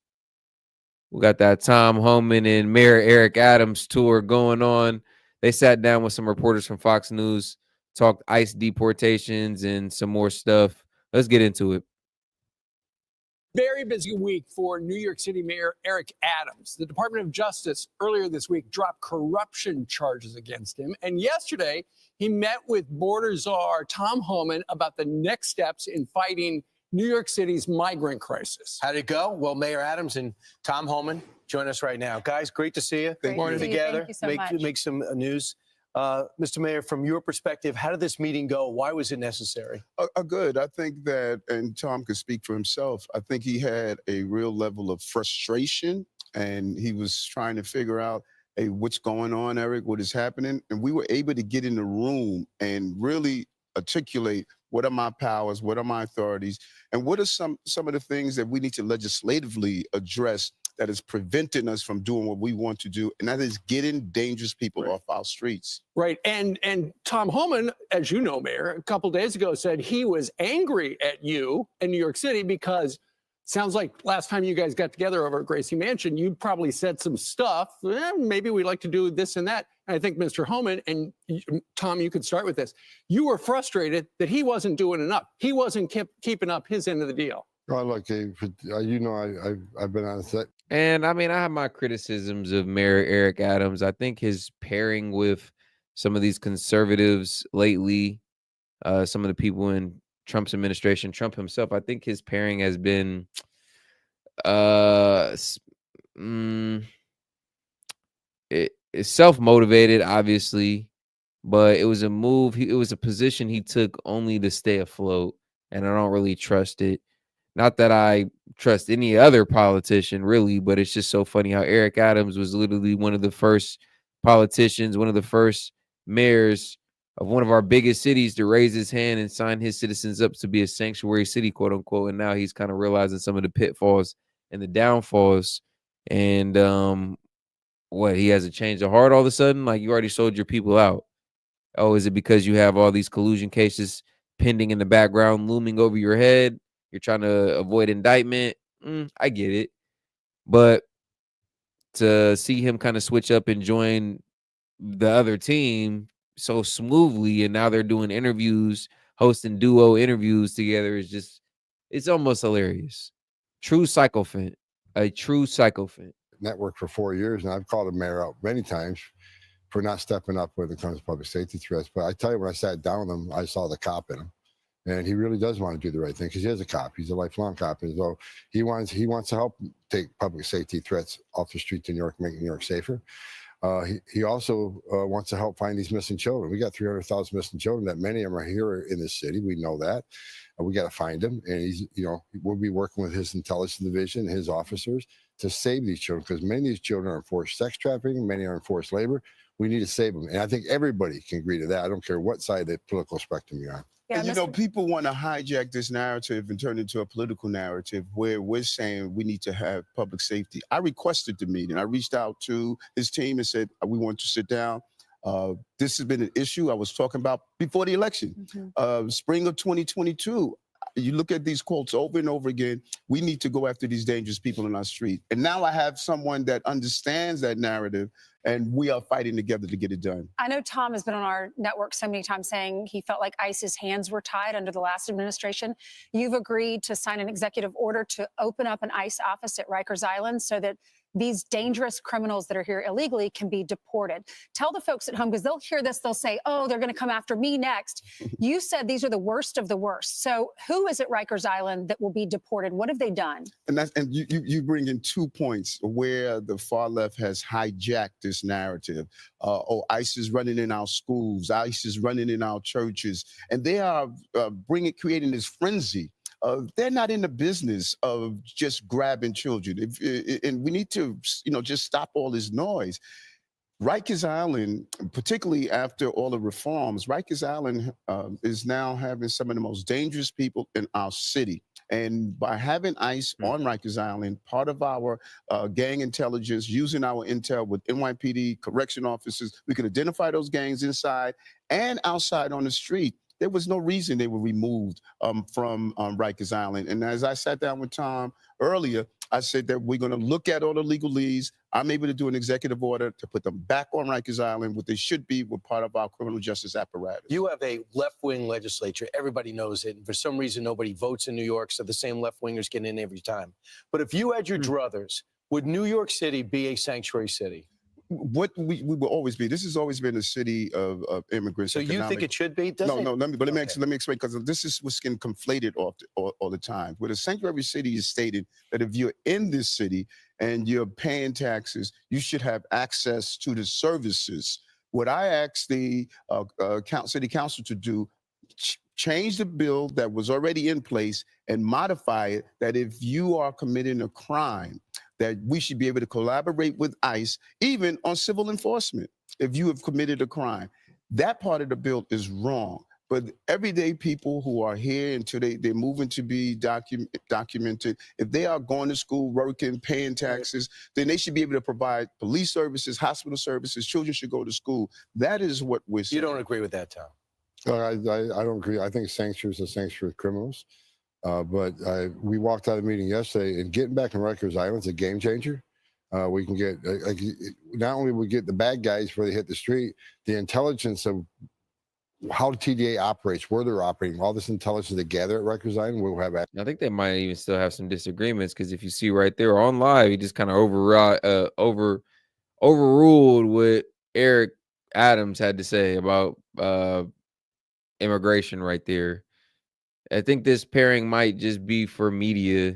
We got that Tom Homan and Mayor Eric Adams tour going on. They sat down with some reporters from Fox News, talked ICE deportations and some more stuff. Let's get into it. Very busy week for New York City Mayor Eric Adams. The Department of Justice earlier this week dropped corruption charges against him. And yesterday, he met with border czar Tom Homan about the next steps in fighting New York City's migrant crisis. How'd it go? Well, Mayor Adams and Tom Homan join us right now. Guys, great to see you. Great to see you. Together. Thank you so much. Make some news. Mr. Mayor, from your perspective, how did this meeting go? Why was it necessary? Good. I think that, and Tom could speak for himself, I think he had a real level of frustration and he was trying to figure out, hey, what's going on, Eric? What is happening? And we were able to get in the room and really articulate what are my powers, what are my authorities, and what are some of the things that we need to legislatively address that is preventing us from doing what we want to do, and that is getting dangerous people off our streets. Right. And Tom Homan, as you know, Mayor, a couple days ago said he was angry at you in New York City because sounds like last time you guys got together over at Gracie Mansion, you probably said some stuff. Maybe we'd like to do this and that. And I think Mr. Homan and Tom, you could start with this. You were frustrated that he wasn't doing enough. He wasn't keeping up his end of the deal. Oh, look, you know, I've been on set. And I mean, I have my criticisms of Mayor Eric Adams. I think his pairing with some of these conservatives lately, some of the people in Trump's administration, Trump himself, I think his pairing has been it's self-motivated, obviously, but it was a move. It was a position he took only to stay afloat, and I don't really trust it. Not that I trust any other politician, really, but it's just so funny how Eric Adams was literally one of the first politicians, one of the first mayors of one of our biggest cities to raise his hand and sign his citizens up to be a sanctuary city, quote unquote. And now he's kind of realizing some of the pitfalls and the downfalls. And he has a change of heart all of a sudden? Like, you already sold your people out. Oh, is it because you have all these collusion cases pending in the background, looming over your head? You're trying to avoid indictment. I get it. But to see him kind of switch up and join the other team so smoothly, and now they're doing interviews, hosting duo interviews together, is just, it's almost hilarious. True sycophant. A true sycophant. Network for 4 years, and I've called the mayor out many times for not stepping up when it comes to public safety threats. But I tell you, when I sat down with him, I saw the cop in him. And he really does want to do the right thing because he is a cop. He's a lifelong cop. And so he wants to help take public safety threats off the streets in New York, make New York safer. He also wants to help find these missing children. We got 300,000 missing children. That many of them are here in this city. We know that. We got to find them. And we'll be working with his intelligence division, his officers, to save these children, because many of these children are in forced sex trafficking. Many are in forced labor. We need to save them. And I think everybody can agree to that. I don't care what side of the political spectrum you're on. And you know, people want to hijack this narrative and turn it into a political narrative where we're saying we need to have public safety. I requested the meeting. I reached out to his team and said, we want to sit down. This has been an issue I was talking about before the election. Spring of 2022, You look at these quotes over and over again. We need to go after these dangerous people in our street. And now I have someone that understands that narrative, and we are fighting together to get it done. I know Tom has been on our network so many times saying he felt like ICE's hands were tied under the last administration. You've agreed to sign an executive order to open up an ICE office at Rikers Island so that these dangerous criminals that are here illegally can be deported. Tell the folks at home, because they'll hear this, they'll say, oh, they're going to come after me next. You said these are the worst of the worst. So who is at Rikers Island that will be deported? What have they done? And you bring in 2 points where the far left has hijacked this narrative. ICE is running in our schools, ICE is running in our churches, and they are creating this frenzy. They're not in the business of just grabbing children. And we need to, just stop all this noise. Rikers Island, particularly after all the reforms, Rikers Island is now having some of the most dangerous people in our city. And by having ICE on Rikers Island, part of our gang intelligence, using our intel with NYPD correction officers, we can identify those gangs inside and outside on the street. There was no reason they were removed from Rikers Island. And as I sat down with Tom earlier, I said that we're going to look at all the legalese. I'm able to do an executive order to put them back on Rikers Island, what they should be with part of our criminal justice apparatus. You have a left-wing legislature. Everybody knows it. And for some reason, nobody votes in New York, so the same left-wingers get in every time. But if you had your druthers, would New York City be a sanctuary city? What we will always be. This has always been a city of immigrants. So you think it should be? No. Let me explain, because this is what's getting conflated all the time. Where the sanctuary city is stated that if you're in this city and you're paying taxes, you should have access to the services. What I asked the city council to do, change the bill that was already in place and modify it, that if you are committing a crime, that we should be able to collaborate with ICE, even on civil enforcement, if you have committed a crime. That part of the bill is wrong. But everyday people who are here until they're moving to be documented, if they are going to school, working, paying taxes, then they should be able to provide police services, hospital services. Children should go to school. That is what we're saying. You don't agree with that, Tom? I don't agree. I think sanctuary is a sanctuary of criminals. But we walked out of the meeting yesterday, and getting back on Rikers Island is a game changer. We can get, not only we get the bad guys before they hit the street, the intelligence of how the TDA operates, where they're operating, all this intelligence they gather at Rikers Island, we'll have. I think they might even still have some disagreements, because if you see right there on live, he just kind of overruled what Eric Adams had to say about immigration right there. I think this pairing might just be for media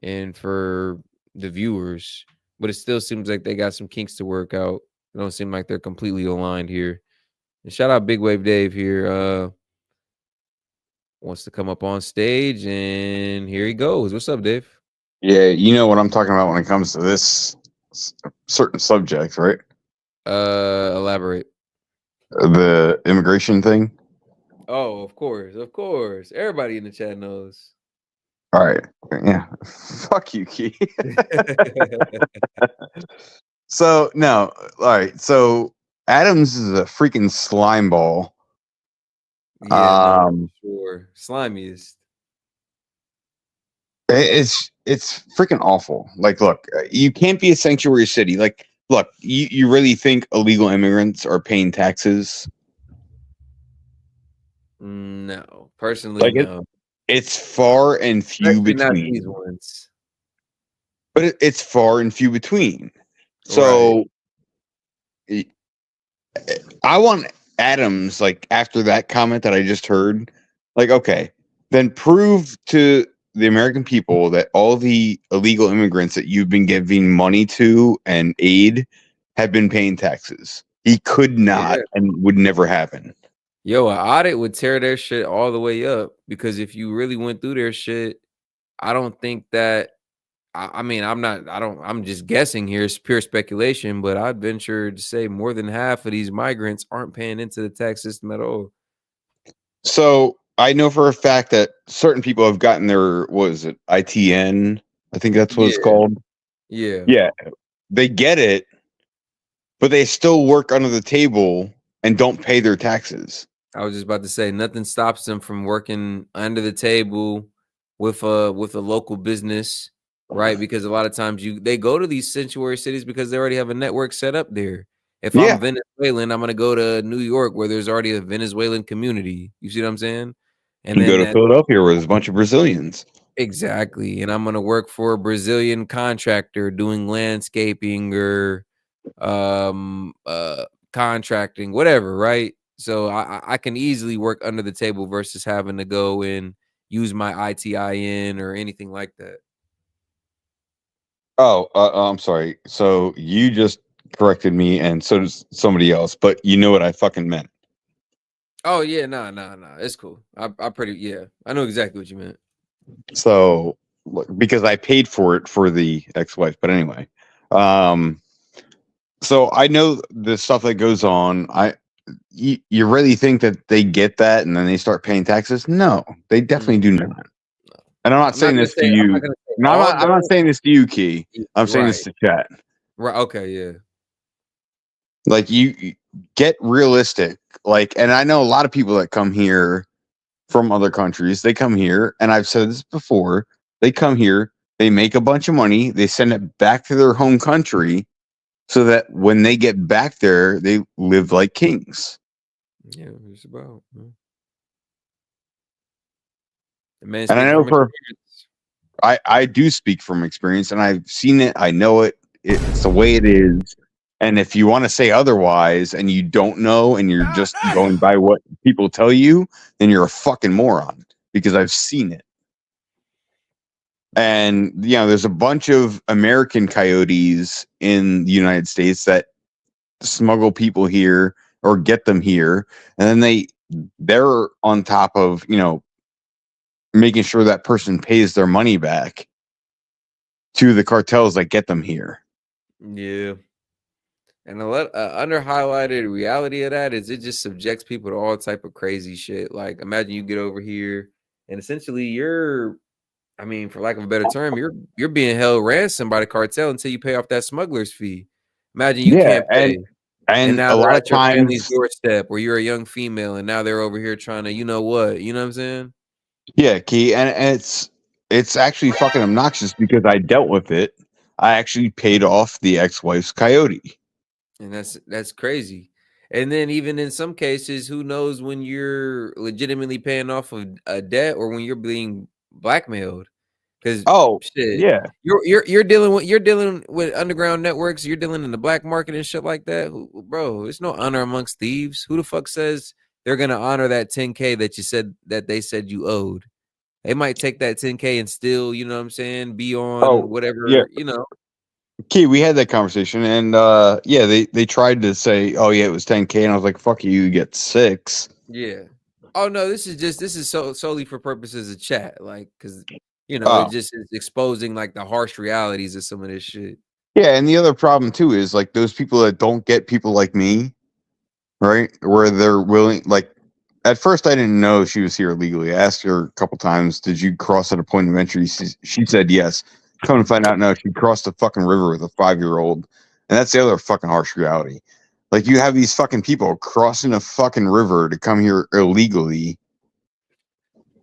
and for the viewers, but it still seems like they got some kinks to work out. It don't seem like they're completely aligned here. And shout out Big Wave Dave here. Wants to come up on stage, and here he goes. What's up, Dave? Yeah, you know what I'm talking about when it comes to this certain subject, right? Elaborate. The immigration thing. Oh, of course. Everybody in the chat knows. All right. Yeah. Fuck you, Key. So, no. All right. So, Adams is a freaking slime ball. Yeah, sure. Slimiest. It's freaking awful. Like, look, you can't be a sanctuary city. Like, look, you really think illegal immigrants are paying taxes? No, personally, no. It's far and few Especially not between. these ones. But it's far and few between. So I want Adams, like, after that comment that I just heard, like, okay, then prove to the American people that all the illegal immigrants that you've been giving money to and aid have been paying taxes. He could not and would never happen. Yo, an audit would tear their shit all the way up, because if you really went through their shit, I don't think that. I'm just guessing here. It's pure speculation, but I'd venture to say more than half of these migrants aren't paying into the tax system at all. So I know for a fact that certain people have gotten their, what is it, ITN? I think that's what it's called. Yeah. Yeah. They get it, but they still work under the table and don't pay their taxes. I was just about to say nothing stops them from working under the table with a local business, right? Because a lot of times they go to these sanctuary cities because they already have a network set up there. If I'm Venezuelan, I'm gonna go to New York where there's already a Venezuelan community. You see what I'm saying? And You then go to that Philadelphia where there's a bunch of Brazilians. exactly. And I'm gonna work for a Brazilian contractor doing landscaping or contracting, whatever, right? So I can easily work under the table versus having to go and use my ITIN or anything like that. Oh, I'm sorry. So you just corrected me, and so does somebody else. But you know what I fucking meant. Oh yeah, nah. It's cool. I I know exactly what you meant. So look, because I paid for it for the ex-wife. But anyway, so I know the stuff that goes on. You really think that they get that and then they start paying taxes? No, they definitely do not. And I'm not saying this to I'm not you. gonna say No, all I'm not don't. saying this to you, Key. I'm saying this Right. to chat. Right. Okay. Yeah. Like you get realistic. Like, and I know a lot of people that come here from other countries. They come here, and I've said this before. They come here, they make a bunch of money, they send it back to their home country, so that when they get back there, they live like kings. Yeah, it's about. The man And I speaking know from for experience. I do speak from experience, and I've seen it. I know it. It's the way it is. And if you want to say otherwise, and you don't know, and you're just going by what people tell you, then you're a fucking moron. Because I've seen it. And there's a bunch of American coyotes in the United States that smuggle people here or get them here, and then they're on top of making sure that person pays their money back to the cartels that get them here. Yeah. And a under highlighted reality of that is it just subjects people to all type of crazy shit. Like imagine you get over here and essentially for lack of a better term, you're being held ransom by the cartel until you pay off that smuggler's fee. Imagine you Yeah, can't pay. And and now a they're lot of at your family's times, doorstep or you're a young female and now they're over here trying to, you know what I'm saying? yeah, Key, and it's actually fucking obnoxious because I dealt with it. I actually paid off the ex-wife's coyote. And that's crazy. And then even in some cases, who knows when you're legitimately paying off of a debt or when you're being blackmailed? Because shit, Yeah. you're dealing with underground networks. You're dealing in the black market and shit like that, bro. There's no honor amongst thieves. Who the fuck says they're gonna honor that 10K that they said you owed? They might take that 10K and still, you know what I'm saying, be on Yeah. whatever, Key, we had that conversation, and they tried to say, "Oh yeah, it was 10K," and I was like, "Fuck you, you get 6." Yeah. Oh no, this is solely for purposes of chat, like because it Oh just is exposing like the harsh realities of some of this shit. yeah, and the other problem too is like those people that don't get people like me, right? Where they're willing, like at first I didn't know she was here illegally. I asked her a couple times, "Did you cross at a point of entry?" She said yes. Come to find out, no, she crossed the fucking river with a 5-year-old, and that's the other fucking harsh reality. Like you have these fucking people crossing a fucking river to come here illegally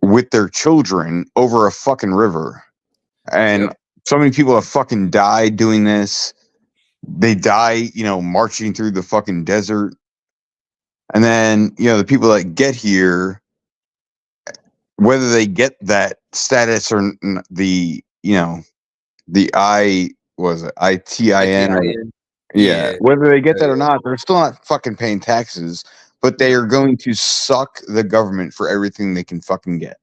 with their children over a fucking river. And Yep. so many people have fucking died doing this. They die, marching through the fucking desert. And then, the people that get here, whether they get that status or was it ITIN or ITIN. yeah, Yeah. whether they get that or not, they're still not fucking paying taxes, but they are going to suck the government for everything they can fucking get.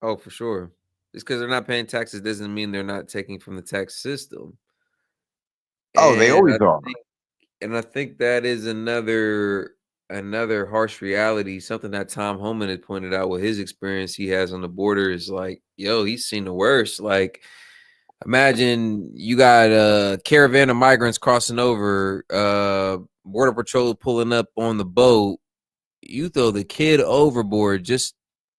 Oh, for sure. Just because they're not paying taxes doesn't mean they're not taking from the tax system. Oh, they And always are. I think that is another harsh reality. Something that Tom Homan had pointed out with his experience he has on the border is like, yo, he's seen the worst. Like, imagine you got a caravan of migrants crossing over, border patrol pulling up on the boat. You throw the kid overboard just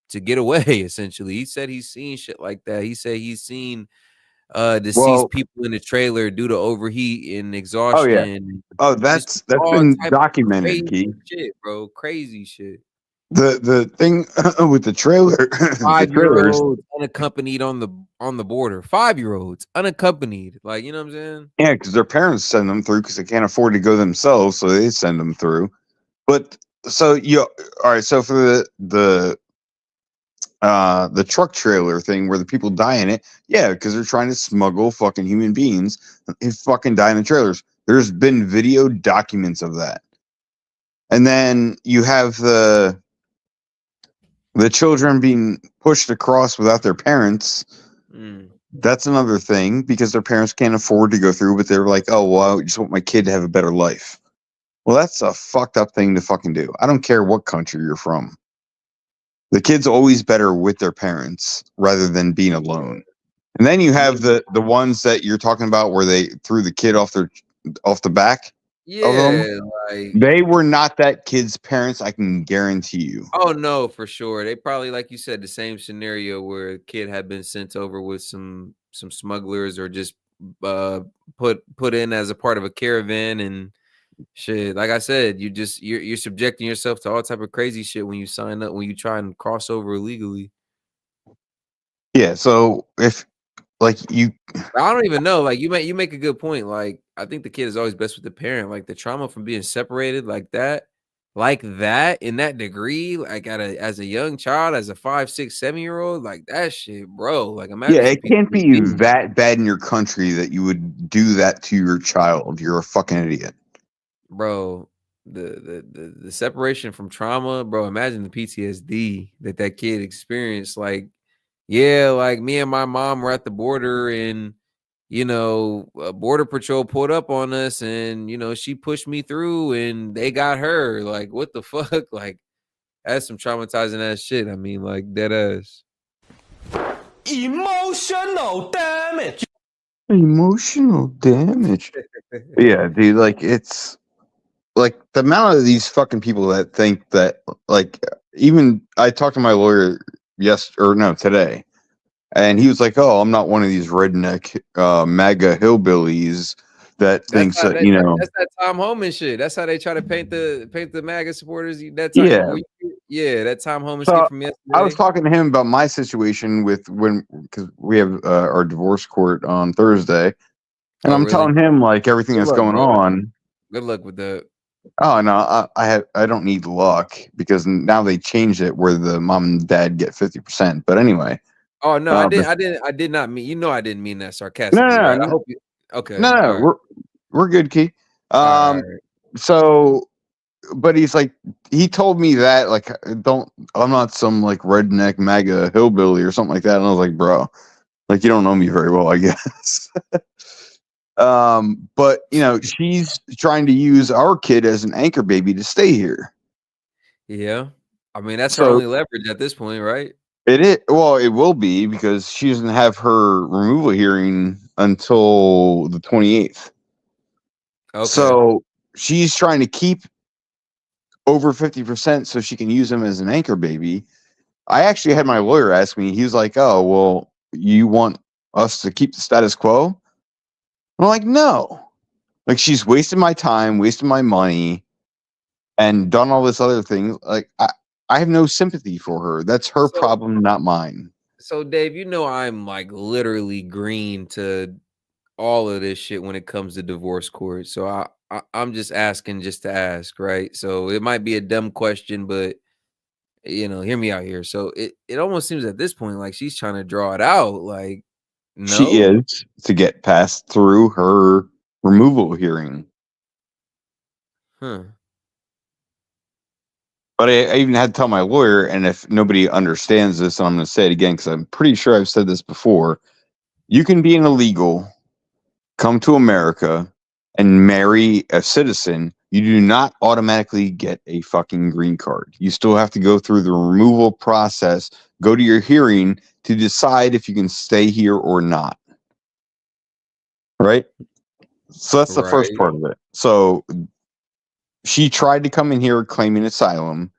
to get away, essentially. He said he's seen shit like that. He said he's seen deceased people in the trailer due to overheat and Oh yeah. exhaustion. Oh, Just that's all been type of documented, crazy Key. shit, bro. Crazy shit. The thing with the trailer, the trailers. 5-year-olds unaccompanied on the border. 5-year-olds unaccompanied. Like, you know what I'm saying? Yeah, because their parents send them through because they can't afford to go themselves, so they send them through. But so all right. So for the truck trailer thing where the people die in it, yeah, because they're trying to smuggle fucking human beings who fucking die in the trailers. There's been video documents of that. And then you have the children being pushed across without their parents. That's another thing because their parents can't afford to go through, but they're like, oh, well, I just want my kid to have a better life. Well, that's a fucked up thing to fucking do. I don't care what country you're from. The kid's always better with their parents rather than being alone. And then you have the ones that you're talking about where they threw the kid off the back of them. Yeah, like, They were not that kid's parents, I can guarantee you. oh no, for sure. They probably, like you said, the same scenario where a kid had been sent over with some smugglers or just put in as a part of a caravan and shit. Like I said, you're subjecting yourself to all type of crazy shit when you sign up, when you try and cross over illegally. Yeah, so if like you, I don't even know. Like you make a good point. Like I think the kid is always best with the parent. Like the trauma from being separated like that in that degree, like as a young child, as a 5, 6, 7-year-old, like that shit, bro. Like imagine yeah, some it can't be PTSD. that bad in your country that you would do that to your child. You're a fucking idiot. Bro. The separation from trauma, bro. Imagine the PTSD that kid experienced. Like, yeah, like me and my mom were at the border and border patrol pulled up on us and she pushed me through and they got her. Like, what the fuck? Like, that's some traumatizing ass shit. I mean, like, dead ass. Emotional damage. Emotional damage. Yeah, dude, like it's like the amount of these fucking people that think that, like, even I talked to my lawyer today, and he was like, "Oh, I'm not one of these redneck MAGA hillbillies that thinks that That's that Tom Homan shit. That's how they try to paint the MAGA supporters. That Tom Homan So skit from yesterday. I was talking to him about my situation because we have our divorce court on Thursday, and I'm really? telling him like everything Good that's luck, going bro. on. Good luck with that. Oh no, I don't need luck because now they changed it where the mom and dad get 50%. But anyway. Oh no, I did not mean. I didn't mean that sarcastically, No, right? I hope you. Okay. No, all right. we're good, Key. All right. So, but he's like, he told me that like, I'm not some like redneck MAGA hillbilly or something like that. And I was like, bro, like you don't know me very well, I guess. But she's trying to use our kid as an anchor baby to stay here. Yeah, I mean that's her only leverage at this point, right? It will be because she doesn't have her removal hearing until the 28th. Okay. So she's trying to keep over 50% so she can use him as an anchor baby. I actually had my lawyer ask me, he was like, "Oh, well, you want us to keep the status quo?" I'm like, "No. Like she's wasted my time, wasted my money, and done all this other thing. Like I have no sympathy for her. That's her problem, not mine." So Dave, I'm like literally green to all of this shit when it comes to divorce court. So I'm just asking just to ask, right? So it might be a dumb question, but hear me out here. So it almost seems at this point like she's trying to draw it out. Like, no, she is to get passed through her removal hearing. Huh. But I even had to tell my lawyer, and if nobody understands this, I'm going to say it again because I'm pretty sure I've said this before. You can be an illegal, come to America, and marry a citizen. You do not automatically get a fucking green card. You still have to go through the removal process, go to your hearing to decide if you can stay here or not. Right? So that's the first part of it. So she tried to come in here claiming asylum.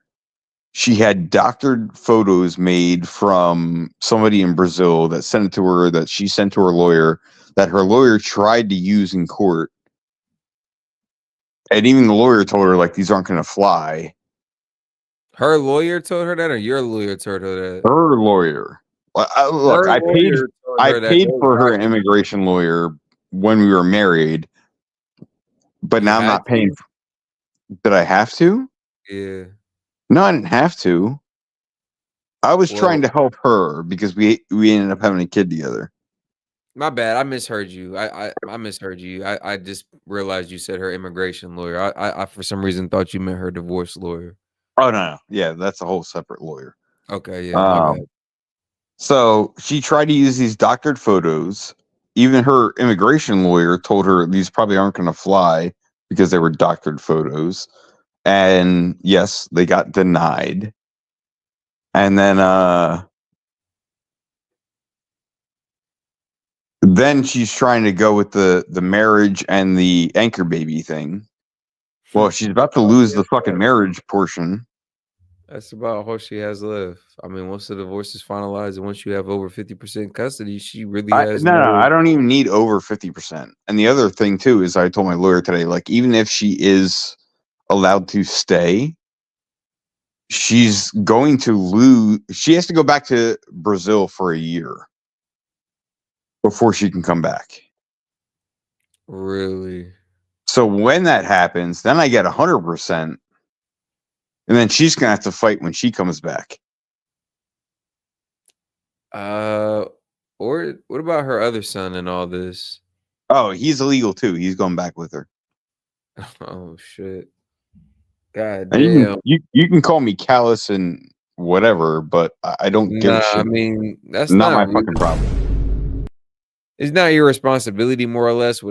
She had doctored photos made from somebody in Brazil that sent it to her, that she sent to her lawyer, that her lawyer tried to use in court. And even the lawyer told her, like, these aren't going to fly. Her lawyer told her that, or your lawyer told her that? Her lawyer. Look, Her lawyer told I her that paid those for her documents- immigration lawyer when we were married, but You now I'm had not paying. to? Did I have to? Yeah. No, I didn't have to. I was trying Well, to help her because we ended up having a kid together. my bad. I misheard you. I misheard you. I just realized you said her immigration lawyer. I for some reason thought you meant her divorce lawyer. Oh no, yeah, that's a whole separate lawyer. Okay, yeah, my bad. So she tried to use these doctored photos. Even her immigration lawyer told her these probably aren't going to fly because they were doctored photos. And yes, they got denied. And then she's trying to go with the marriage and the anchor baby thing. Well, she's about to lose the fucking marriage portion. That's about all she has left. I mean, once the divorce is finalized and once you have over 50% custody, she really has No, no. I don't even need over 50%. And the other thing too is I told my lawyer today, like even if she is allowed to stay, she's going to lose. She has to go back to Brazil for a year before she can come back. Really? So when that happens, then I get 100%, and then she's gonna have to fight when she comes back. Or what about her other son and all this? Oh, he's illegal too. He's going back with her. Oh shit. God And damn. you can call me callous and whatever, but I don't give a Nah, shit. I mean, that's not my not fucking problem. It's not your responsibility, more or less.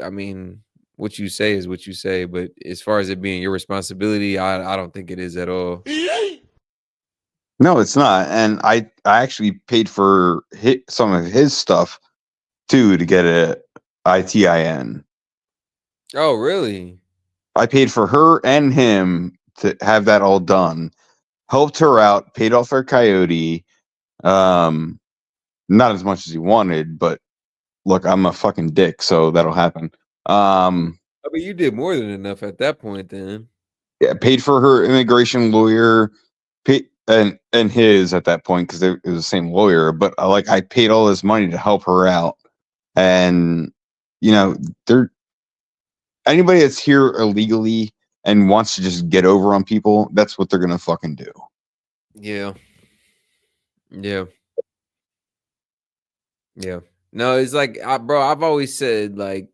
I mean, what you say is what you say, but as far as it being your responsibility, I don't think it is at all. No, it's not. And I actually paid for some of his stuff too to get a ITIN. Oh, really? I paid for her and him to have that all done. Helped her out, paid off her coyote. Not as much as he wanted, but look, I'm a fucking dick, so that'll happen. I mean, you did more than enough at that point, then. Yeah, paid for her immigration lawyer, and his at that point because it was the same lawyer. But I paid all this money to help her out, and anybody that's here illegally and wants to just get over on people, that's what they're gonna fucking do. Yeah. Yeah. Yeah. No, it's like, bro, I've always said, like,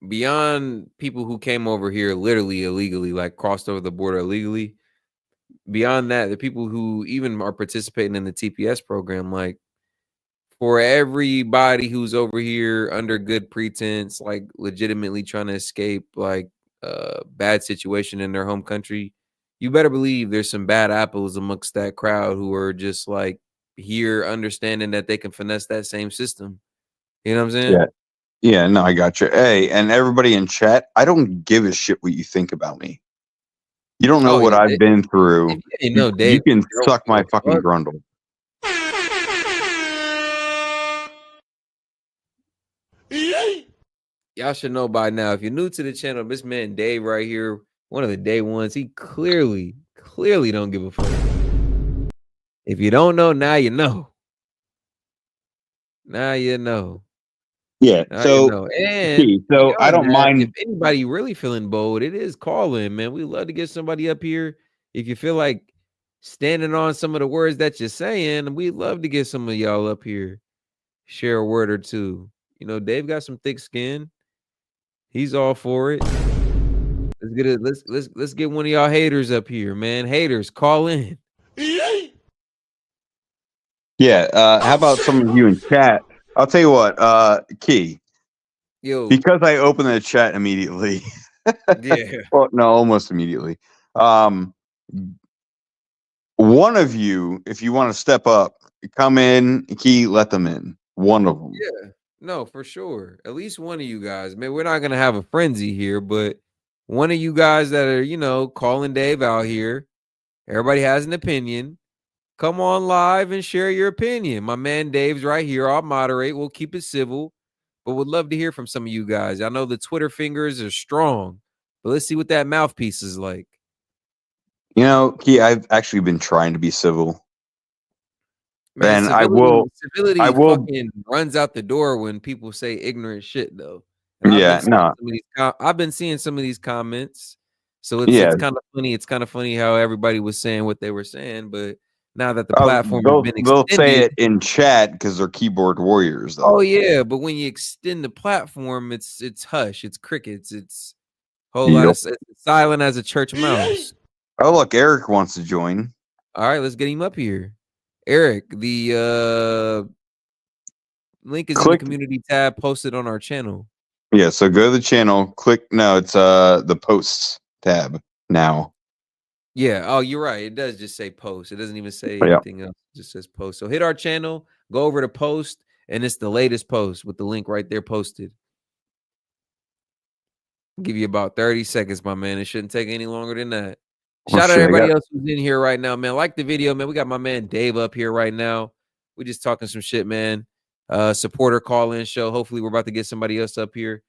beyond people who came over here literally illegally, like crossed over the border illegally, beyond that, the people who even are participating in the TPS program, like, for everybody who's over here under good pretense, like legitimately trying to escape like a bad situation in their home country, you better believe there's some bad apples amongst that crowd who are just like here understanding that they can finesse that same system. You know what I'm saying? Yeah, no, I got you. Hey, and everybody in chat, I don't give a shit what you think about me. You don't know Oh, what yeah, I've been through. if you didn't know, You Dave, can don't suck my give a fucking fuck. grundle. Y'all should know by now. If you're new to the channel, this man Dave right here, one of the day ones, he clearly don't give a fuck. If you don't know, now you know. Now you know. Yeah. Now So, you know. And so I beyond don't that, mind. if anybody really feeling bold, it is call in, man. We love to get somebody up here. If you feel like standing on some of the words that you're saying, we love to get some of y'all up here. Share a word or two. You know, Dave got some thick skin. He's all for it. Let's get it. Let's get one of y'all haters up here, man. Haters, call in. Yeah. How about some of you in chat? I'll tell you what, Key. Yo. Because I opened the chat immediately. Yeah. Well, no, almost immediately. One of you, if you want to step up, come in, Key, let them in. One of them. Yeah. No, for sure. At least one of you guys. Man, we're not gonna have a frenzy here, but one of you guys that are, calling Dave out here. Everybody has an opinion. Come on live and share your opinion. My man Dave's right here. I'll moderate. We'll keep it civil, but would love to hear from some of you guys. I know the Twitter fingers are strong, but let's see what that mouthpiece is like. You know, Key, I've actually been trying to be civil. Man, And civility, I civility will, fucking runs out the door when people say ignorant shit, though. And yeah, no, I've been seeing some of these comments, so yeah. it's kind of funny. It's kind of funny how everybody was saying what they were saying, but now that the platform has been They'll say extended, it in chat because they're keyboard warriors, oh though. yeah, but when you extend the platform, it's hush, it's crickets, it's whole lot of Yep. it's silent as a church mouse. Oh, look, Eric wants to join. All right, let's get him up here. Eric, the link is in the Click. community tab posted on our channel. Yeah, so go to the channel, click. No, it's the posts tab now. Yeah. Oh, you're right. It does just say post. It doesn't even say Yeah. anything else. It just says post. So hit our channel, go over to post, and it's the latest post with the link right there posted. Give you about 30 seconds, my man. It shouldn't take any longer than that. Shout out everybody else who's in here right now, man. Like the video, man. We got my man Dave up here right now. We just talking some shit, man. Supporter call-in show. Hopefully, we're about to get somebody else up here.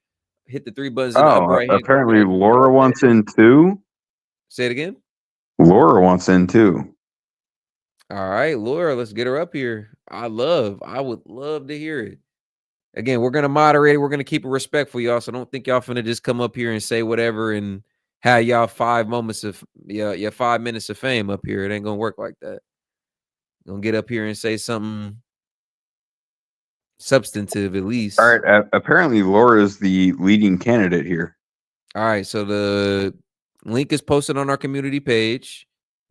Hit the three buttons in the upper right hand Apparently corner. Laura wants in too. Say it again. Laura wants in too. All right, Laura, let's get her up here. I would love to hear it. Again, we're gonna moderate it. We're gonna keep it respectful, y'all. So don't think y'all finna just come up here and say whatever and have y'all 5 minutes of fame up here. It ain't gonna work like that. Gonna get up here and say something substantive at least. All right. Apparently Laura is the leading candidate here. All right, so the link is posted on our community page.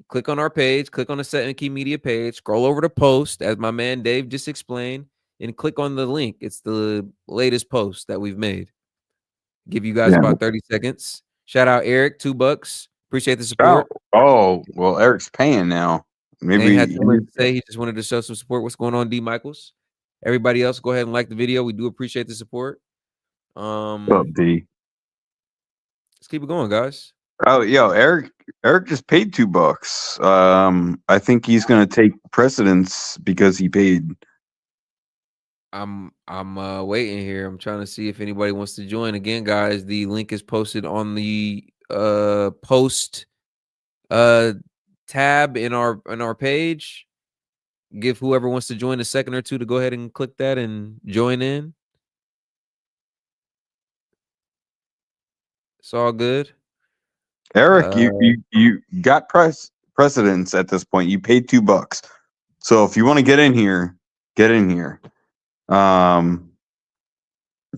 Click on our page, click on the Set and Key Media page, scroll over to post, as my man Dave just explained, and click on the link. It's the latest post that we've made. Give you guys about 30 seconds. Shout out Eric, $2. Appreciate the support. Oh, well, Eric's paying now. Maybe Ain't had too much to say. He just wanted to show some support. What's going on, D. Michaels? Everybody else, go ahead and like the video. We do appreciate the support. What's up, D? Let's keep it going, guys. Oh, yo, Eric just paid $2. I think he's gonna take precedence because he paid. I'm waiting here. I'm trying to see if anybody wants to join. Again, guys, the link is posted on the post tab in our page. Give whoever wants to join a second or two to go ahead and click that and join in. It's all good. Eric, you got precedence at this point. You paid $2. So if you want to get in here, get in here. You're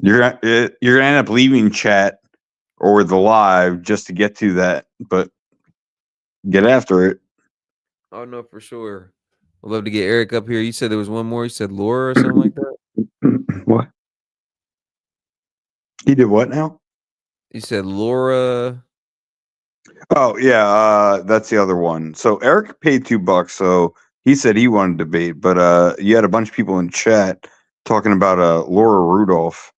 gonna end up leaving chat or the live just to get to that, but get after it. Oh no, for sure. I'd love to get Eric up here. You said there was one more. You said Laura or something like that. What? He did what now? You said Laura. Oh yeah, that's the other one. So Eric paid $2, so he said he wanted to debate, but you had a bunch of people in chat talking about Laura Rudolph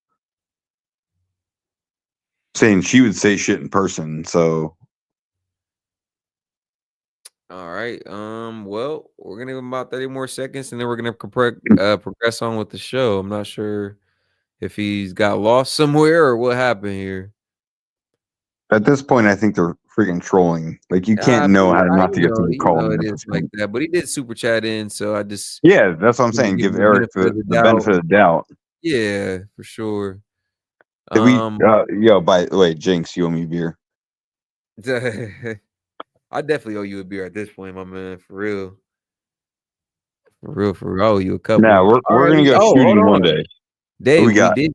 saying she would say shit in person. So All right. Well, we're gonna give him about 30 more seconds, and then we're gonna progress on with the show. I'm not sure if he's got lost somewhere or what happened here. at this point, I think they're freaking trolling. Like you can't know how not to get to the call. It is like that, but he did super chat in, so I just Yeah, that's what I'm saying. Give Eric the benefit of the doubt. Yeah, for sure. Did we? Yo, by the way, Jinx, you owe me beer. I definitely owe you a beer at this point, my man. For real. For real, for real. I owe you a couple. Nah, we're gonna go shooting one day. Dave,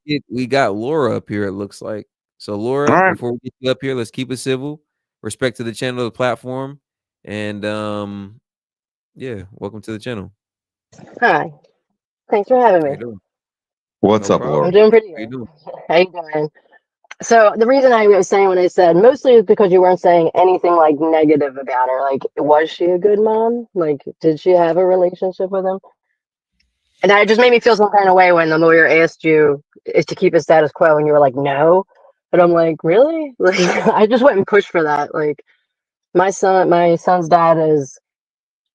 we we got Laura up here, it looks like. So Laura, before we get you up here, let's keep it civil. Respect to the channel, the platform. And yeah, welcome to the channel. Hi. Thanks for having me. What's up, Laura? I'm doing pretty good. How you doing? So the reason I was saying what I said mostly is because you weren't saying anything like negative about her. Like, was she a good mom? Like, did she have a relationship with him? And that just made me feel some kind of way when the lawyer asked you is to keep it status quo, and you were like, no. But I'm like, really? Like, I just went and pushed for that. Like, my son's dad is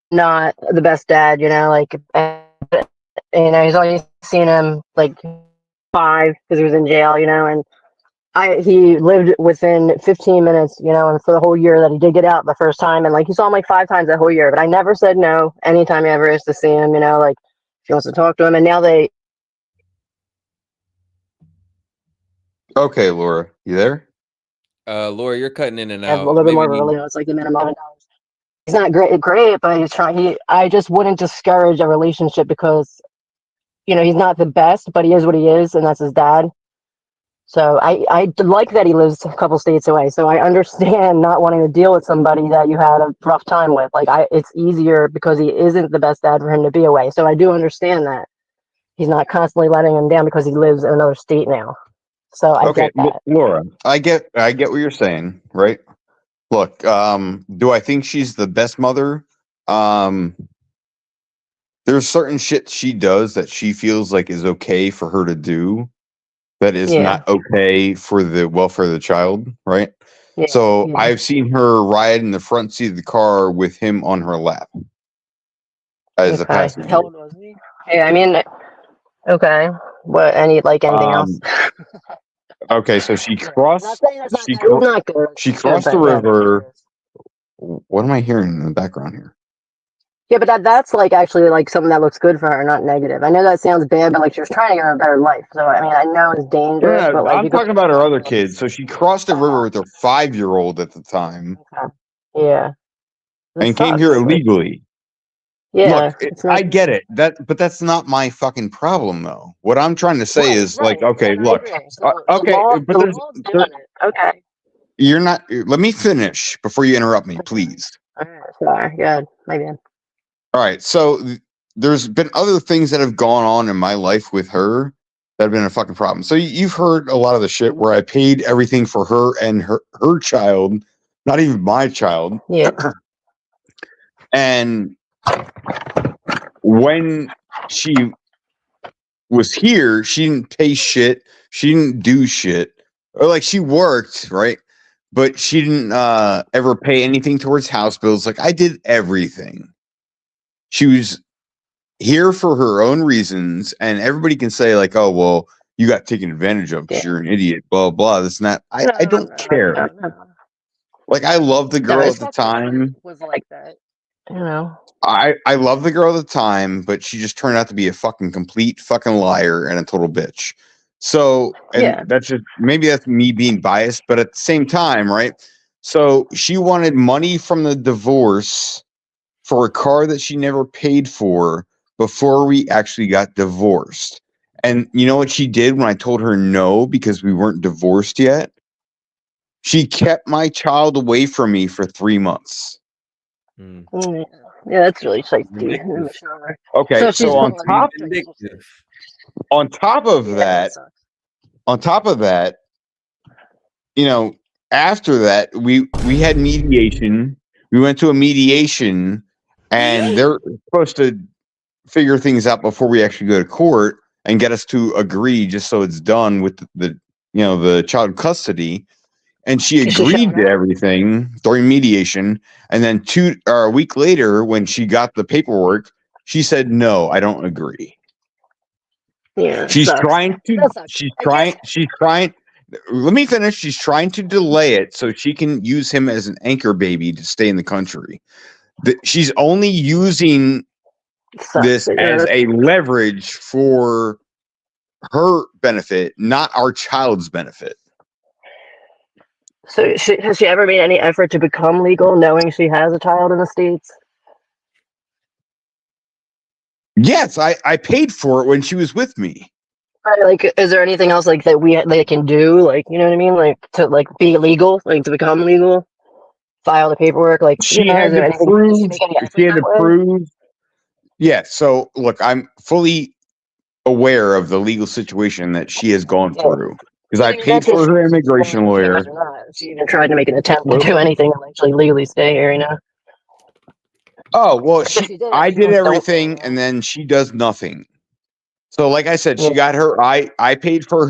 not the best dad, you know. Like, you know, he's only seen him like 5 because he was in jail, you know, and He lived within 15 minutes, you know, and for the whole year that he did get out the first time, and like he saw him like 5 times that whole year, but I never said no anytime he ever is to see him, you know, like if he wants to talk to him, and now they Okay, Laura, you there? Laura, you're cutting in and have a out. little bit more Maybe of a need. relationship. It's like the minimum. He's not great, but he's trying. I just wouldn't discourage a relationship because, you know, he's not the best, but he is what he is, and that's his dad. So I like that he lives a couple states away. So I understand not wanting to deal with somebody that you had a rough time with. Like it's easier because he isn't the best dad for him to be away. So I do understand that he's not constantly letting him down because he lives in another state now. So I Okay, get that. Laura, I get what you're saying, right? Look, do I think she's the best mother? There's certain shit she does that she feels like is okay for her to do that is Yeah. not okay for the welfare of the child, right? Yeah, So yeah. I've seen her ride in the front seat of the car with him on her lap as a Okay. passenger. How old was he? Yeah, I mean, okay. What? Anything else? Okay, so she crossed. Saying that's not She good. He's not good. she Good, crossed the but yeah. river. What am I hearing in the background here? Yeah, but that's like actually like something that looks good for her, not negative. I know that sounds bad, but like she was trying to give her a better life. So I mean, I know it's dangerous, Yeah, but like I'm you could. talking about her other kids. So she crossed the river with her 5-year-old at the time Yeah. That and came sucks. here Like, illegally. yeah, Look, it's not. I get it. But that's not my fucking problem, though. What I'm trying to say is like, okay, And I look, agree. So okay, but the law's doing it. Okay. you're not. Let me finish before you interrupt me, please. All right. Sorry. Good. My bad. All right. So there's been other things that have gone on in my life with her that have been a fucking problem. So you've heard a lot of the shit where I paid everything for her and her child, not even my child. Yeah. And when she was here, she didn't pay shit. She didn't do shit. Or like she worked, right? But she didn't ever pay anything towards house bills. Like I did everything. She was here for her own reasons, and everybody can say like, "Oh, well, you got taken advantage of because you're an idiot." Blah blah. This and that. I don't care. Like I love the girl at the time. Was like that. You know. I love the girl at the time, but she just turned out to be a fucking complete fucking liar and a total bitch. So, and that's just maybe that's me being biased, but at the same time, right? So she wanted money from the divorce for a car that she never paid for before we actually got divorced. And you know what she did when I told her no because we weren't divorced yet? She kept my child away from me for 3 months. Yeah, that's really shitty. Okay, so on top of that, you know, after that, we had mediation. We went to a mediation, and they're supposed to figure things out before we actually go to court and get us to agree, just so it's done with the child custody. And she agreed to everything during mediation. And then a week later, when she got the paperwork, she said, "No, I don't agree." Yeah, she's trying. Let me finish. She's trying to delay it so she can use him as an anchor baby to stay in the country. She's only using this as a leverage for her benefit, not our child's benefit. So has she ever made any effort to become legal, knowing she has a child in the States? Yes, I paid for it when she was with me. Right, like, is there anything else like that they can do? Like, you know what I mean? Like to like be legal, like to become legal, file the paperwork. Like, She you know, had is there to anything? prove. She had to prove. Yeah. So look, I'm fully aware of the legal situation that she has gone through because I paid for her immigration lawyer. She even tried to make an attempt to do anything and actually legally stay here. You know. Oh well, I did everything, and then she does nothing. So, like I said, she got her. I paid for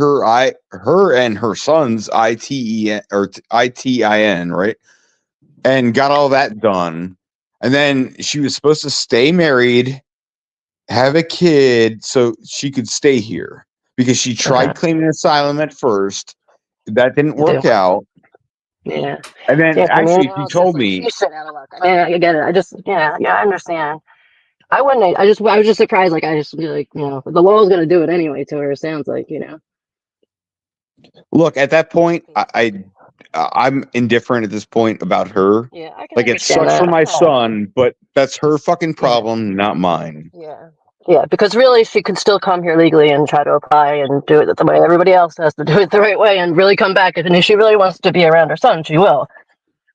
her and her son's ITEN or ITIN, right, and got all that done. And then she was supposed to stay married, have a kid, so she could stay here because she tried claiming asylum at first, that didn't work out. Yeah. And then Yeah, I mean, actually, you know, she it's just told like me, she's shit out of luck. I mean, I get it. I just, yeah, I understand. I wouldn't. I was just surprised. Like, I just be like, you know, the law's gonna do it anyway to her. It sounds like, you know. look, at that point, I'm indifferent at this point about her. Yeah, I can Like, it understand sucks for that. my Yeah. son, but that's her fucking problem, not mine. Yeah. Yeah, because really, she could still come here legally and try to apply and do it the way everybody else has to do it the right way, and really come back. And if she really wants to be around her son, she will.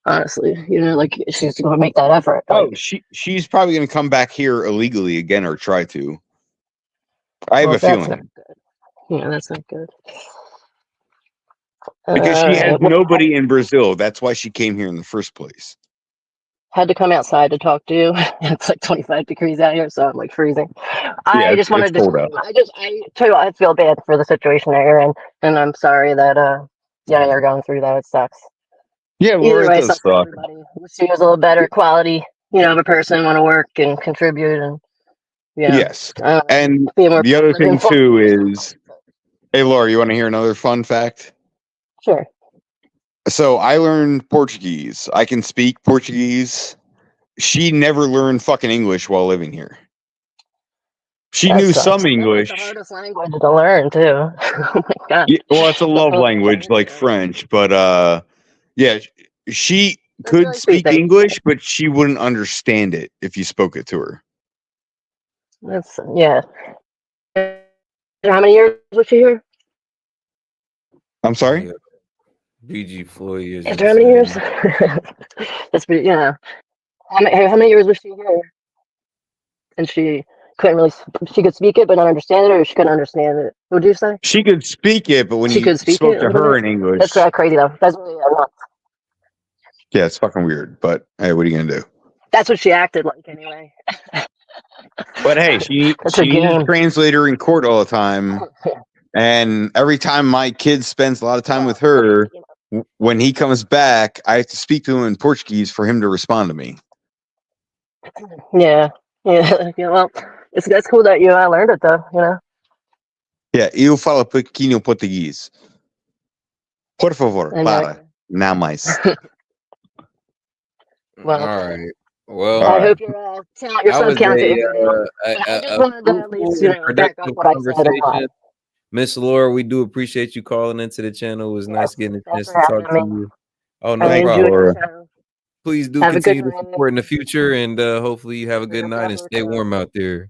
Honestly, you know, like she's going to make that effort. Oh, she's probably going to come back here illegally again or try to. I have a That's not feeling. good. Yeah, that's not good. Because she has Well, nobody in Brazil. That's why she came here in the first place. had to come outside to talk to you. It's like 25 degrees out here, so I'm like freezing. Yeah, I just it's wanted to cold tell out. you, I tell you what, I feel bad for the situation that you're in, and I'm sorry that, yeah, you're going through that. It sucks. Yeah, Either Laura, it way, it does sucks for suck. everybody. Wish she was a little better quality, you know, of a person, want to work and contribute, and, you know, Yes. And be more the other positive, thing, informed too, person. is... Hey, Laura, you want to hear another fun fact? Sure. So I learned Portuguese. I can speak Portuguese. She never learned fucking English while living here. She That knew sucks. some That's like the English. hardest language to learn, too. Oh my God. Yeah, well, it's a love Definitely language like French, but yeah, she could really sweet speak thing. English, but she wouldn't understand it if you spoke it to her. That's, yeah. How many years was she here? I'm sorry? BG Floyd is After how many years? That's pretty, yeah. How many years was she here? And she couldn't really, she could speak it but not understand it, or she couldn't understand it. What did you say? She could speak it, but when She you could speak spoke it a to little her bit? in English, That's crazy though. That's really nuts. yeah, it's fucking weird. But hey, what are you gonna do? That's what she acted like anyway. But hey, she That's a needs a game. translator in court all the time, and every time my kid spends a lot of time with her, when he comes back, I have to speak to him in Portuguese for him to respond to me. Yeah. Yeah. Yeah. Well, that's cool that you learned it though, you know? Yeah, eu falo pouquinho português. Por favor, And para. Não mais. Well, All right. Well, I hope your that son was counts it as good. I just wanted to at fruitful least, you and know, back up productive what I said and why. conversation. Miss Laura, we do appreciate you calling into the channel. It was nice getting a chance to talk to you. Oh, no I problem. enjoyed the show. Please do Have a good continue to night. support in the future, and hopefully you have a good night and stay warm out there.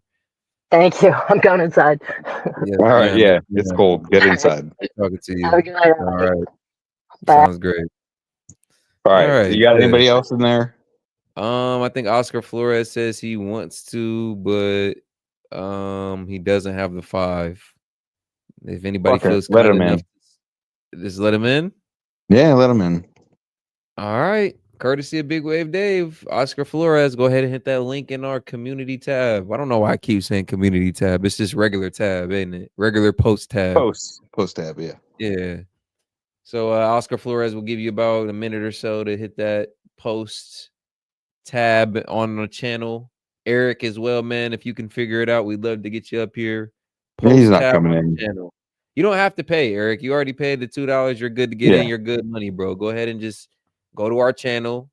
Thank you. I'm going inside. Yes, All right, ma'am. yeah, Yes, it's ma'am. cold. Get inside. Nice talking to you. Have a good night. All right. Bye. Sounds great. All right, you got good. anybody else in there? I think Oscar Flores says he wants to, but he doesn't have the 5. If anybody Okay, feels let kind him enough, in. just let him in. Yeah, let him in. All right. Courtesy of Big Wave Dave, Oscar Flores, go ahead and hit that link in our community tab. I don't know why I keep saying community tab. It's just regular tab, ain't it? Regular post tab. Post tab, yeah. Yeah. So Oscar Flores will give you about a minute or so to hit that post tab on the channel. Eric as well, man. If you can figure it out, we'd love to get you up here. Yeah, he's not tab coming on the in. channel. You don't have to pay, Eric. You already paid the $2. You're good to get in. You're good money, bro. Go ahead and just go to our channel.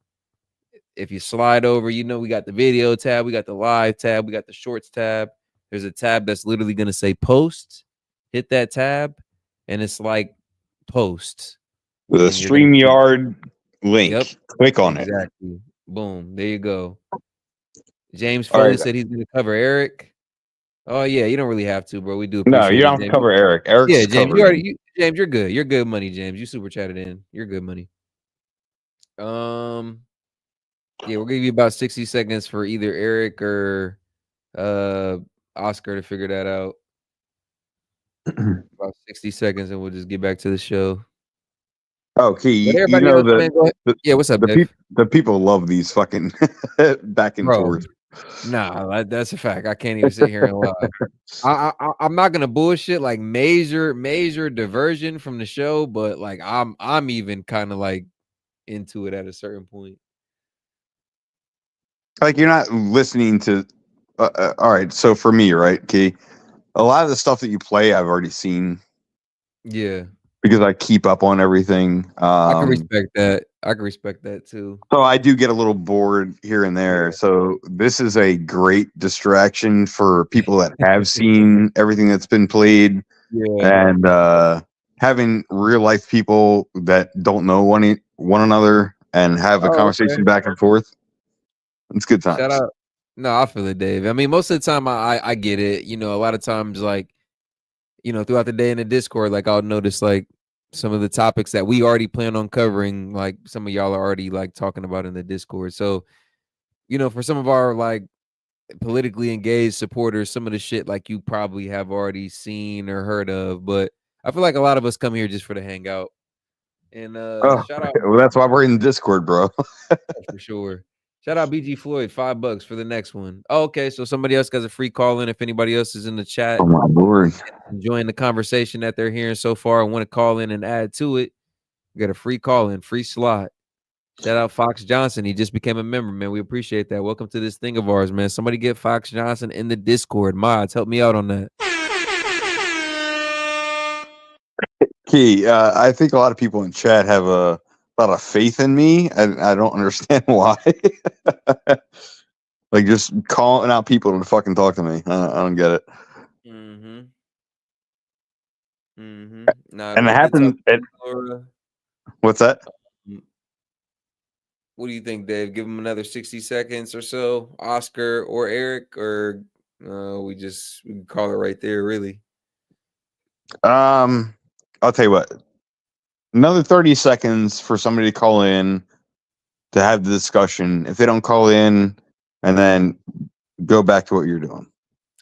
If you slide over, you know we got the video tab, we got the live tab, we got the shorts tab. There's a tab that's literally going to say post. Hit that tab, and it's like post. The StreamYard link. Yep. Click on it. Exactly. Boom. There you go. James All Foley right. said he's going to cover Eric. Oh yeah, you don't really have to, bro. We do No, appreciate you it, don't have to James. cover Eric. Eric's yeah, James. covered. James, you're good. You're good money, James. You super chatted in. You're good money. Yeah, we'll give you about 60 seconds for either Eric or Oscar to figure that out. About 60 seconds, and we'll just get back to the show. Okay, you everybody know else, man, go ahead. Yeah, what's up, Dave? the people love these fucking back and forth. Nah, that's a fact. I can't even sit here and lie. I'm not gonna bullshit like major diversion from the show, but like I'm even kind of like into it at a certain point. Like you're not listening to. All right, so for me, right, Key, a lot of the stuff that you play, I've already seen. Yeah. because I keep up on everything. I can respect that. I can respect that too. So I do get a little bored here and there. So this is a great distraction for people that have seen everything that's been played, and having real life people that don't know one another and have a conversation back and forth. It's good times. Shout out. No, I feel it, Dave. I mean, most of the time I get it. You know, a lot of times, like, you know, throughout the day in the Discord, like I'll notice like some of the topics that we already plan on covering, like some of y'all are already like talking about in the Discord. So, you know, for some of our like politically engaged supporters, some of the shit like you probably have already seen or heard of. But I feel like a lot of us come here just for the hangout. And shout out Well, that's why we're in Discord, bro. for sure. Shout out BG Floyd, $5 for the next one. Oh, okay, so somebody else got a free call in. If anybody else is in the chat, oh my lord, enjoying the conversation that they're hearing so far and want to call in and add to it, get a free call in, free slot. Shout out Fox Johnson. He just became a member, man. We appreciate that. Welcome to this thing of ours, man. Somebody get Fox Johnson in the Discord. Mods, help me out on that. Key, I think a lot of people in chat have a lot of faith in me, and I don't understand why. Like just calling out people to fucking talk to me. I don't get it. Nah, And it we did talk happened. to Laura. What's that? What do you think, Dave? Give him another 60 seconds or so, Oscar or Eric, or we can call it right there, really. I'll tell you what. Another 30 seconds for somebody to call in to have the discussion. If they don't call in, and then go back to what you're doing.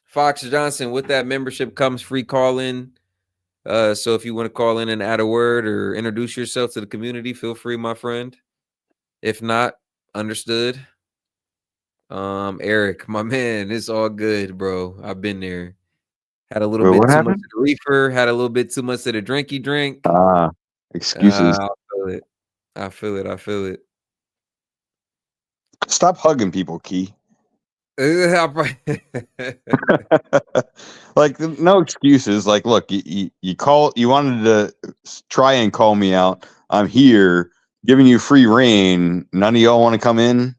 Fox Johnson, with that membership comes free call in. So if you want to call in and add a word or introduce yourself to the community, feel free, my friend. If not, understood. Eric, my man, it's all good, bro. I've been there. Had a little bit too much of the reefer, had a little bit too much of the drinky drink. Excuses. I feel it. I feel it. I feel it. Stop hugging people, Key. Like no excuses. Like, look, you wanted to try and call me out. I'm here giving you free reign. None of y'all want to come in.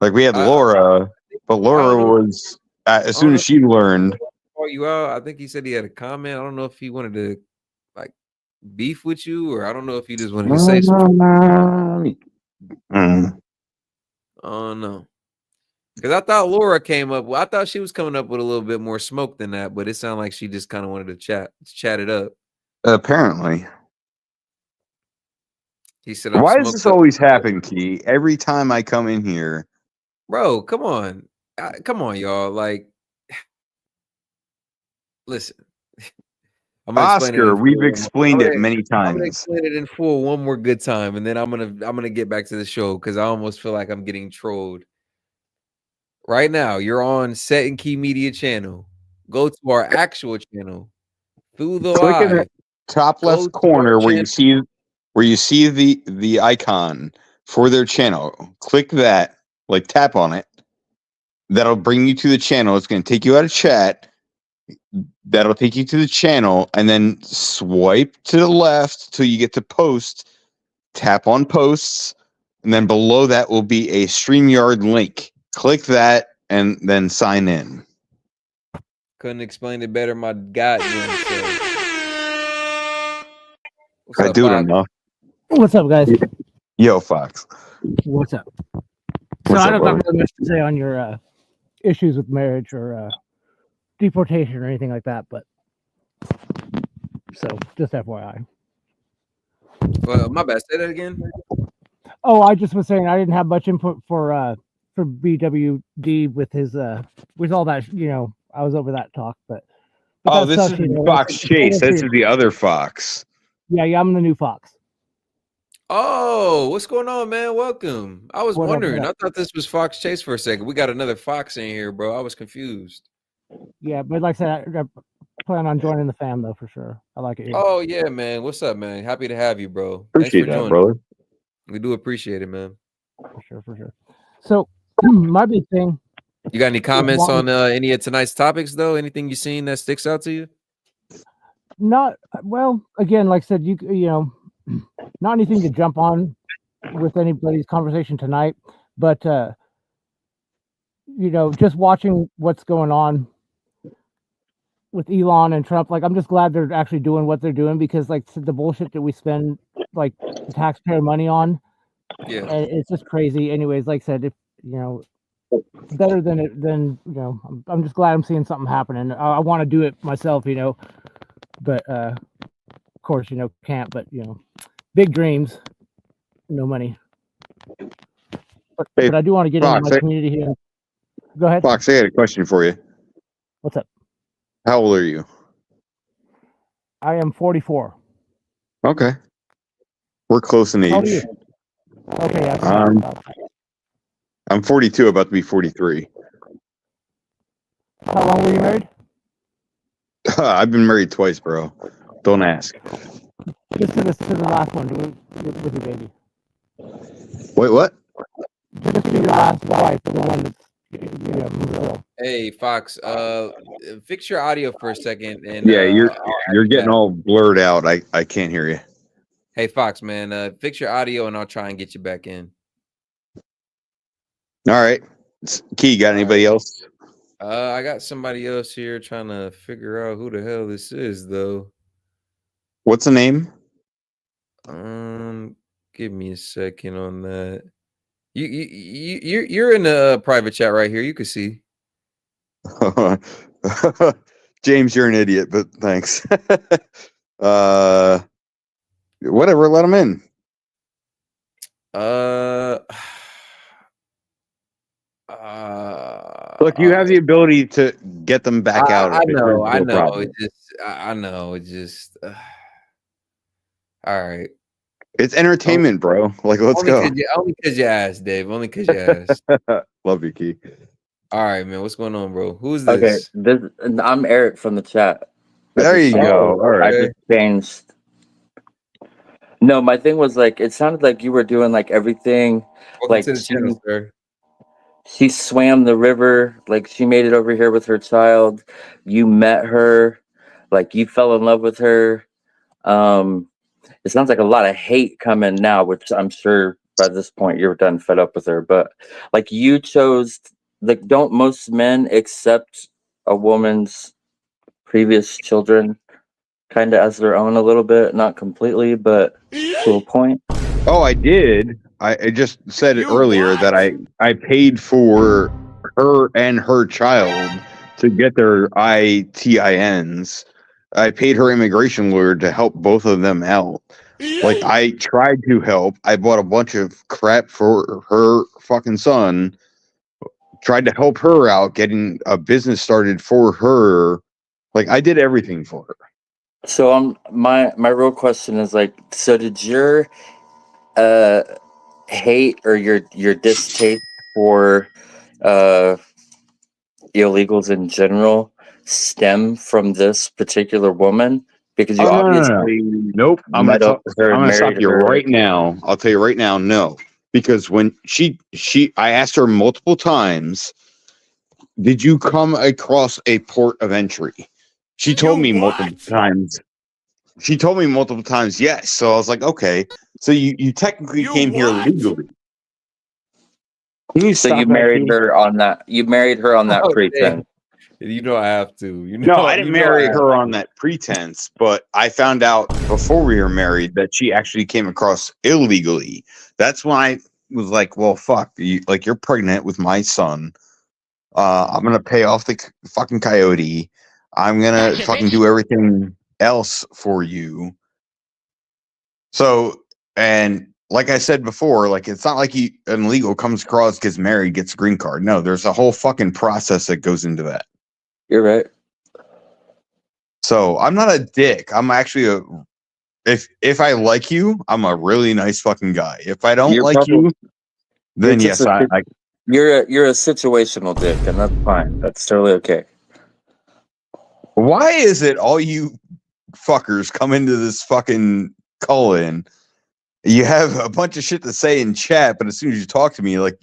Like we had Laura, but Laura was as soon as she learned. Call you out. I think he said he had a comment. I don't know if he wanted to like beef with you, or I don't know if he just wanted to say something. Oh no. Because I thought Laura came up. Well, I thought she was coming up with a little bit more smoke than that, but it sounded like she just kind of wanted to chat it up. Apparently. He said, "Why does this always happen, Key? Every time I come in here, bro? Come on, y'all. Like, listen. Oscar, we've explained it many times. I'm gonna explain it in full one more good time, and then I'm gonna get back to the show because I almost feel like I'm getting trolled. Right now, you're on S.E.T Key Media channel. Go to our actual channel. Through the click in the live. top left corner where you see the icon for their channel. Click that, like tap on it. That'll bring you to the channel. It's going to take you out of chat. That'll take you to the channel, and then swipe to the left till you get to post. Tap on posts, and then below that will be a StreamYard link. Click that, and then sign in. Couldn't explain it better, my goddamn self. What's I up, do it Fox? enough. What's up, guys? Yo, Fox. What's up? What's I up, don't brother? have much to say on your issues with marriage or deportation or anything like that, but so just FYI. Well, my bad. Say that again. Oh, I just was saying I didn't have much input for BWD with his with all that, you know, I was over that talk, but Oh, that this sucks, is you know, Fox Chase. This is the other Fox. Yeah, I'm the new Fox. Oh, what's going on, man? Welcome. I was What up, wondering. what I up? thought this was Fox Chase for a second. We got another Fox in here, bro. I was confused. Yeah, but like I said, I plan on joining the fam though for sure. I like it here. Oh yeah, man. What's up, man? Happy to have you, bro. Appreciate Thanks for that, joining. brother. We do appreciate it, man. For sure. So my big thing. You got any comments on any of tonight's topics, though? Anything you seen that sticks out to you? Not well. Again, like I said, you know, not anything to jump on with anybody's conversation tonight, but you know, just watching what's going on with Elon and Trump, like I'm just glad they're actually doing what they're doing, because like the bullshit that we spend like the taxpayer money on, Yeah. it's just crazy. Anyways, like I said, if you know, it's better than you know. I'm just glad I'm seeing something happening. I want to do it myself, you know, but of course, you know, can't. But you know, big dreams, no money. Hey, But I do want to get into Fox, my community here. Go ahead. Fox, I got a question for you. What's up? How old are you? I am 44. Okay. We're close in How old are age. you? Okay, yeah. I'm 42, about to be 43. How long were you married? I've been married twice, bro. Don't ask. Just to the last one with your baby. Wait, what? Just to your last wife, the one that's Hey Fox, fix your audio for a second, and Yeah, I'll add you're you getting back. all blurred out. I can't hear you. Hey Fox, man, fix your audio, and I'll try and get you back in. All right. Key, got anybody else? I got somebody else here trying to figure out who the hell this is, though. What's the name? Give me a second on that. You're in a private chat right here. You can see. James, you're an idiot, but thanks. Whatever, let him in. Look, you have the ability to get them back out. I know. No problem. I know. It just. All right. It's entertainment, bro. Like, let's only go. Only because you asked, Dave. Only because you asked. Love you, Key. All right, man. What's going on, bro? Who's Okay, this? I'm Eric from the chat. There you go. All right. I just changed. No, my thing was like it sounded like you were doing like everything. Welcome Like to the channel, sir. she swam the river, like she made it over here with her child. You met her, like you fell in love with her. It sounds like a lot of hate coming now, which I'm sure by this point you're done fed up with her. But like you chose, like, don't most men accept a woman's previous children kind of as their own a little bit, not completely, but to a point? Oh, I did. I just said it earlier that I paid for her and her child to get their ITINs. I paid her immigration lawyer to help both of them out. Like, I tried to help. I bought a bunch of crap for her fucking son. Tried to help her out, getting a business started for her. Like, I did everything for her. So my real question is like, so did your hate or your distaste for illegals in general stem from this particular woman? Because you Oh, no. obviously Nope. I'm met up with her gonna and stop married you her. right now. I'll tell you right now, no. Because when I asked her multiple times, did you come across a port of entry? She told me multiple times. She told me multiple times, yes. So I was like, okay. So you technically came here legally. Can you So stop you that, married Keith? her on that. You married her on that Oh, pretense. You know I have to. You know. No, I didn't marry I have her to. on that pretense, but I found out before we were married that she actually came across illegally. That's when I was like, well, fuck, you're pregnant with my son. I'm going to pay off the fucking coyote. I'm going to fucking do everything else for you. So, and like I said before, like, it's not like an illegal comes across, gets married, gets a green card. No, there's a whole fucking process that goes into that. You're right. So I'm not a dick. I'm actually if I like you, I'm a really nice fucking guy. If I don't like you, then you're just yes, I you're a situational dick, and that's fine. That's totally okay. Why is it all you fuckers come into this fucking call-in You have a bunch of shit to say in chat, but as soon as you talk to me, like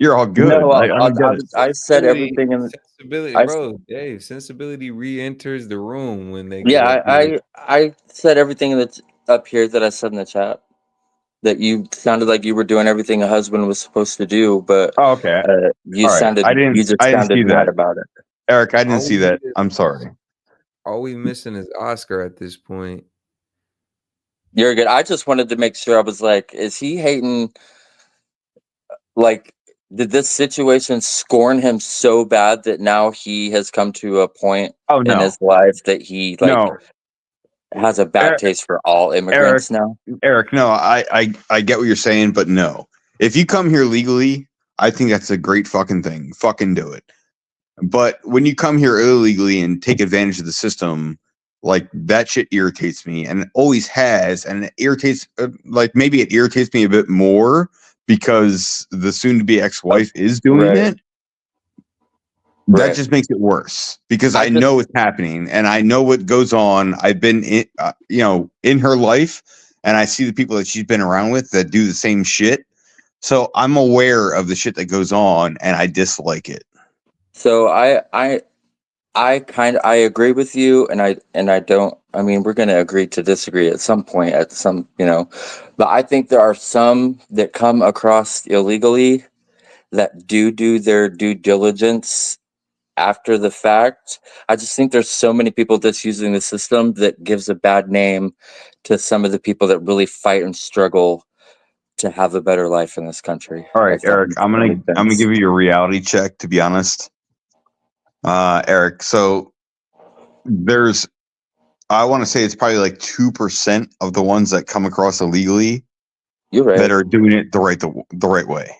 you're all good. No, Like, I don't get it. I said everything in. Sensibility, I bro. Dave, sensibility re-enters the room when they get Yeah, up here. I said everything that's up here that I said in the chat. That you sounded like you were doing everything a husband was supposed to do, but Oh, okay. you All right. sounded you just I didn't sounded see mad that. about it. Eric, I didn't All see we that. need is- I'm sorry. All we missing is Oscar at this point. You're good. I just wanted to make sure. I was like, is he hating? Like, did this situation scorn him so bad that now he has come to a point Oh, in no. his life that he No. has a bad taste for all immigrants now? Eric, no, I get what you're saying, but no. If you come here legally, I think that's a great fucking thing. Fucking do it. But when you come here illegally and take advantage of the system, like that shit irritates me, and it always has, and it irritates. Like maybe it irritates me a bit more because the soon-to-be ex-wife is doing it. That just makes it worse because I know it's happening and I know what goes on. I've been in, in her life, and I see the people that she's been around with that do the same shit. So I'm aware of the shit that goes on, and I dislike it. So I agree with you, and I don't. I mean, we're going to agree to disagree at some point, but I think there are some that come across illegally that do their due diligence after the fact. I just think there's so many people that's using the system that gives a bad name to some of the people that really fight and struggle to have a better life in this country. All right, Eric, I'm gonna give you a reality check, to be honest. Eric, so I want to say it's probably like 2% of the ones that come across illegally that are doing it the right way.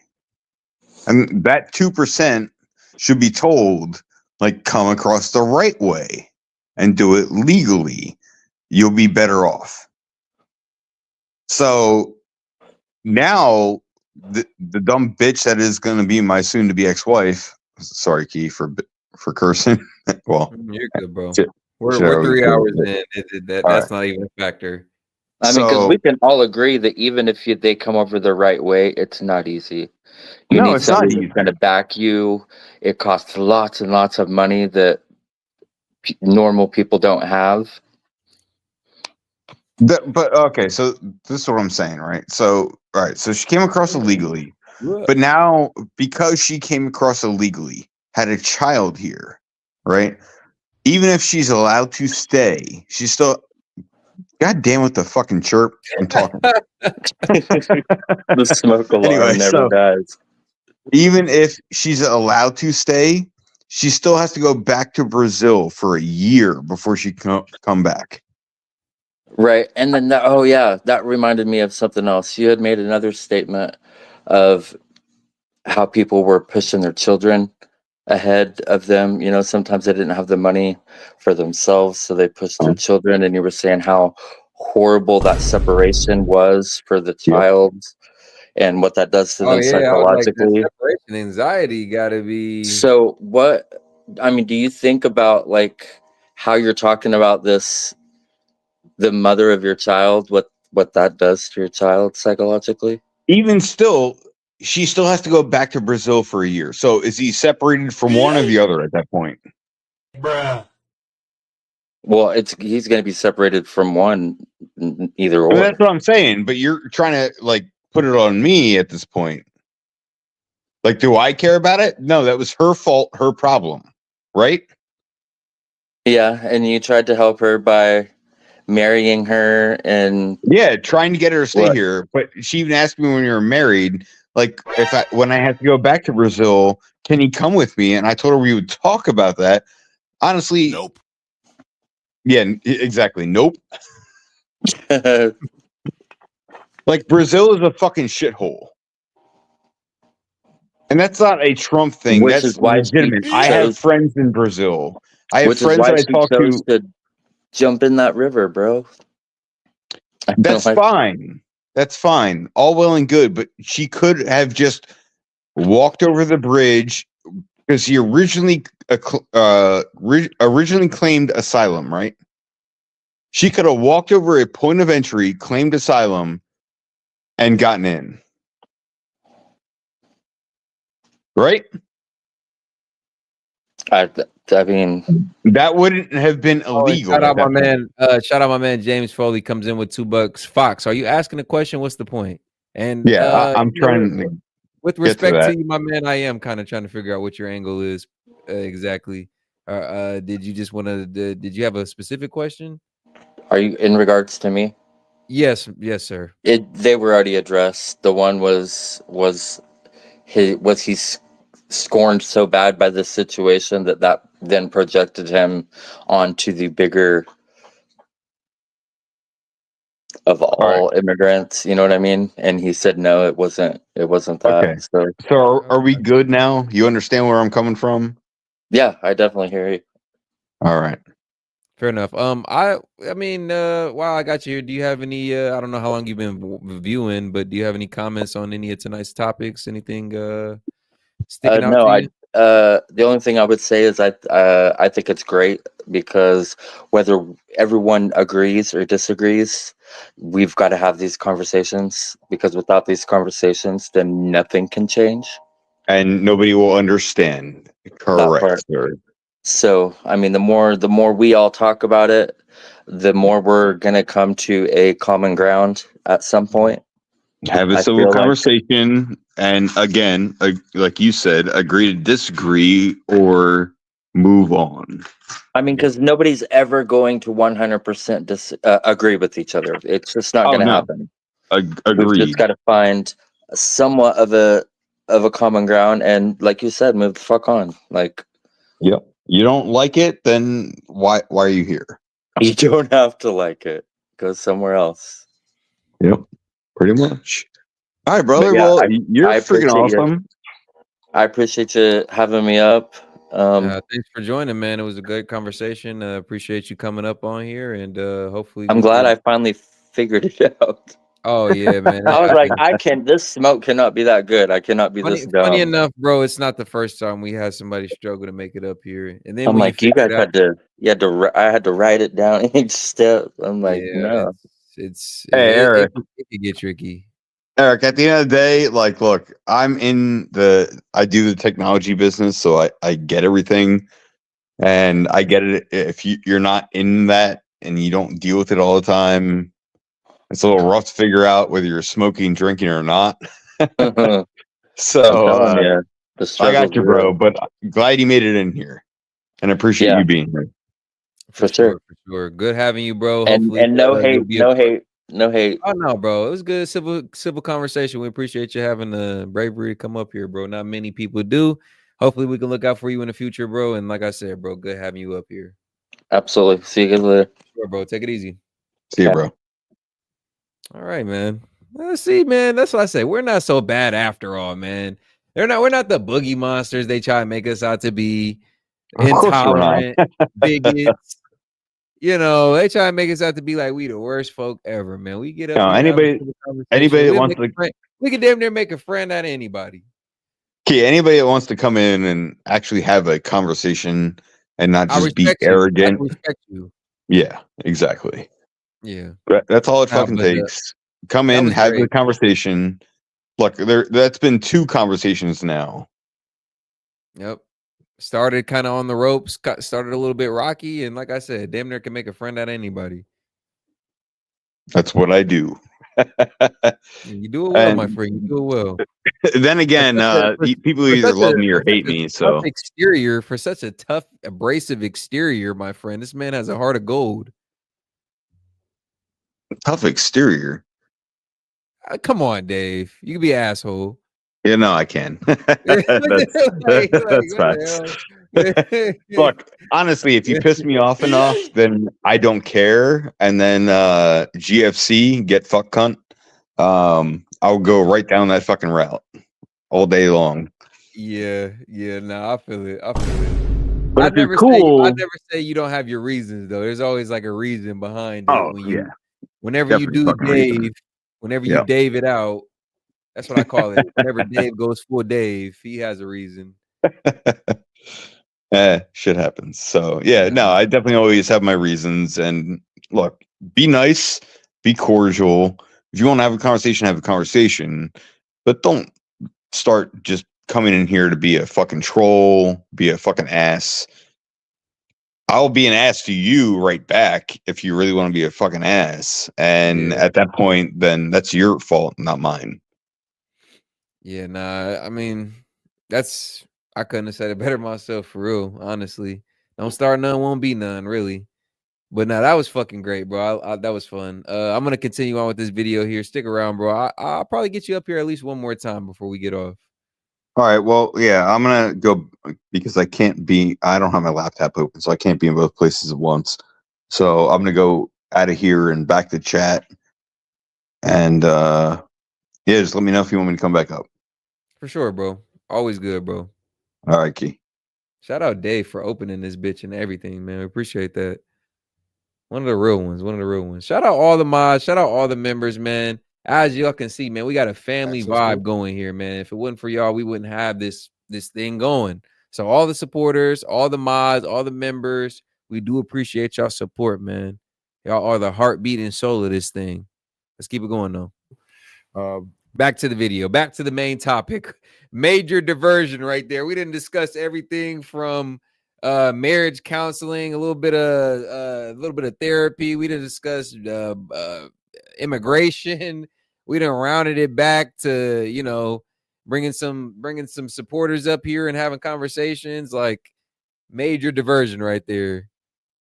And that 2% should be told, like, come across the right way and do it legally. You'll be better off. So now the dumb bitch that is going to be my soon-to-be ex-wife. Sorry, Key, for cursing. Well, you're good, bro. Shit. We're 3 hours in. That's not even a factor. I mean, because we can all agree that even if they come over the right way, it's not easy. You need somebody who's going to back you. It costs lots and lots of money that normal people don't have. But okay, so this is what I'm saying, right? So, all right, so she came across illegally, but now because she came across illegally, had a child here, right? Even if she's allowed to stay, she's still. God damn it, the fucking chirp! I'm talking. The smoke alarm never dies. Even if she's allowed to stay, she still has to go back to Brazil for a year before she can come back. Right. And then, that reminded me of something else. You had made another statement of how people were pushing their children ahead of them. You know, sometimes they didn't have the money for themselves, so they pushed their children. And you were saying how horrible that separation was for the child and what that does to them psychologically. Like, separation anxiety got to be. So do you think about like how you're talking about this, the mother of your child, what that does to your child psychologically? Even still, she still has to go back to Brazil for a year. So is he separated from one or the other at that point? Bruh. Well, he's going to be separated from one, either or. I mean, that's what I'm saying. But you're trying to like put it on me at this point. Like, do I care about it? No, that was her fault, her problem, right? Yeah, and you tried to help her by marrying her and trying to get her to stay here. But she even asked me when we were married, like, when I have to go back to Brazil, can he come with me? And I told her we would talk about that. Honestly, nope. Yeah, exactly. Nope. Like, Brazil is a fucking shithole. And that's not a Trump thing. Which That's is why legitimate. I have friends in Brazil. I have friends that I talk to. Jump in that river, bro. That's fine. That's fine. All well and good, but she could have just walked over the bridge because he originally claimed asylum, right? She could have walked over a point of entry, claimed asylum, and gotten in. Right? I mean, that wouldn't have been Oh, and illegal. shout at out my that point. man. Shout out my man James Foley comes in with $2. Fox, are you asking a question? What's the point? And Yeah, I'm you know, trying to with get to respect to that. you, my man, I am kind of trying to figure out what your angle is exactly. Did you just want to? Did you have a specific question? are you in regards to me? Yes, sir. They were already addressed. The one was he scorned so bad by the situation that then projected him onto the bigger of all immigrants. You know what I mean? And he said no, it wasn't that. Okay. So So are we good now? You understand where I'm coming from? yeah, I definitely hear you. All right. Fair enough. I mean, while I got you here, do you have any? I don't know how long you've been viewing, but do you have any comments on any of tonight's topics? Anything sticking out No, to you? the only thing I would say is I think it's great because whether everyone agrees or disagrees, we've got to have these conversations because without these conversations, then nothing can change. And nobody will understand. Correct, sir. So, I mean, the more we all talk about it, the more we're gonna come to a common ground at some point. Have a I civil feel like- conversation, and again, like you said, agree to disagree or move on. I mean, because nobody's ever going to 100% agree with each other. It's just not Oh, going to no. happen. We've Agreed. just got to find somewhat of a common ground, and like you said, move the fuck on. Like, Yep. You don't like it, then why are you here? you don't have to like it. Go somewhere else. Yep. Pretty much. All right, brother. But yeah, Well, you're I freaking appreciate you. awesome. I appreciate you having me up. Thanks for joining, man. It was a good conversation. Appreciate you coming up on here, and hopefully, I'm glad I finally figured it out. Oh yeah, man. I was like, this smoke cannot be that good. I cannot be this dumb. Funny enough, bro, it's not the first time we had somebody struggle to make it up here. And then I'm when like, you guys figure it had to, I had to write it down each step. I'm like, yeah, no. it's Hey, Eric. it can get tricky. Eric, at the end of the day, like, look, I do the technology business, so I get everything, and I get it. If you're not in that and you don't deal with it all the time, it's a little rough to figure out whether you're smoking, drinking, or not. So I'm telling you, the I struggle's got you, bro. real. But glad you made it in here, and I appreciate Yeah. you being here. For sure. For sure. Good having you, bro. And Hopefully, no you'll hate, be no hate, no hate. Oh no, bro. It was good civil conversation. We appreciate you having the bravery to come up here, bro. Not many people do. Hopefully we can look out for you in the future, bro. And like I said, bro, good having you up here. Absolutely. See you guys later. Sure, bro. Take it easy. See you, bro. All right, man. Let's see, man. That's what I say. We're not so bad after all, man. We're not the boogie monsters they try to make us out to be. Of course we're not. Intolerant, bigots. You know, they try to make us out to be like we the worst folk ever, man. We get up No, here, anybody that wants to we can damn near make a friend out of anybody. Okay, anybody that wants to come in and actually have a conversation and not I just be respect you. arrogant. I respect you. Yeah, exactly. Yeah. That's all it No, fucking but, takes. Come that in, was have great. the conversation. Look, that's been 2 conversations now. Yep. Started kind of on the ropes, started a little bit rocky, and like I said, damn near can make a friend out of anybody. That's what I do. You do it well, my friend. You do it well. Then again, people either love me or hate me. So Exterior for such a tough, abrasive exterior, my friend. This man has a heart of gold. Tough exterior. Come on, Dave. You can be an asshole. Yeah, no, I can. That's facts. Look, honestly, if you piss me off enough, then I don't care. And then GFC, get fuck cunt. I'll go right down that fucking route all day long. Yeah, no, I feel it. I feel it. But if you're cool, I never say you don't have your reasons though. There's always like a reason behind it. Oh, yeah. Whenever Definitely you do fucking reason. Dave, whenever you Dave it out, that's what I call it. Whenever Dave goes full Dave, he has a reason. Shit happens. So yeah, no, I definitely always have my reasons. And look, be nice, be cordial, If you want to have a conversation, but don't start just coming in here to be a fucking troll, be a fucking ass. I'll be an ass to you right back if you really want to be a fucking ass. And at that point, then that's your fault, not mine. Yeah, nah. I mean, I couldn't have said it better myself, for real. Honestly, don't start none, won't be none, really. But nah, that was fucking great, bro. That was fun. I'm gonna continue on with this video here. Stick around, bro. I'll probably get you up here at least one more time before we get off. All right. Well, yeah, I'm gonna go because I don't have my laptop open, so I can't be in both places at once. So I'm gonna go out of here and back to chat. And yeah, just let me know if you want me to come back up. For sure, bro. Always good, bro. All right, Key. Shout out Dave for opening this bitch and everything, man. We appreciate that. One of the real ones. Shout out all the mods. Shout out all the members, man. As y'all can see, man, we got a family vibe going here, man. If it wasn't for y'all, we wouldn't have this thing going. So all the supporters, all the mods, all the members, we do appreciate y'all support, man. Y'all are the heartbeat and soul of this thing. Let's keep it going, though. Back to the video. Back to the main topic. Major diversion right there. We didn't discuss everything from marriage counseling, a little bit of therapy. We didn't discuss immigration. We done rounded it back to bringing some supporters up here and having conversations. Like, major diversion right there.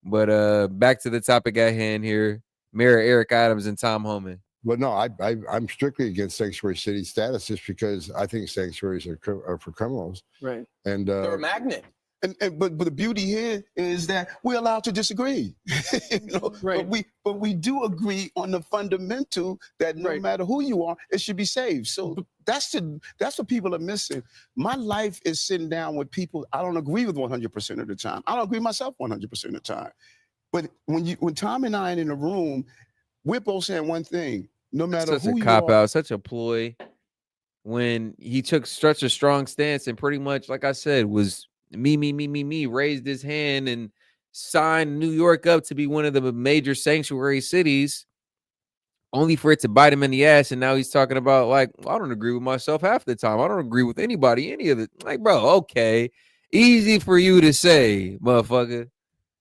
But back to the topic at hand here. Mayor Eric Adams and Tom Homan. But no, I'm strictly against sanctuary city status just because I think sanctuaries are for criminals. Right. And They're a magnet. But the beauty here is that we're allowed to disagree. Right. But we do agree on the fundamental that no matter who you are, it should be saved. So that's what people are missing. My life is sitting down with people I don't agree with 100% of the time. I don't agree myself 100% of the time. But when Tom and I are in a room, we're both saying one thing. No matter Such who a you cop are, out, such a ploy. When he took such a strong stance and pretty much, like I said, was me, raised his hand and signed New York up to be one of the major sanctuary cities, only for it to bite him in the ass. And now he's talking about, like, I don't agree with myself half the time. I don't agree with anybody, any of it. Like, bro, okay. Easy for you to say, motherfucker.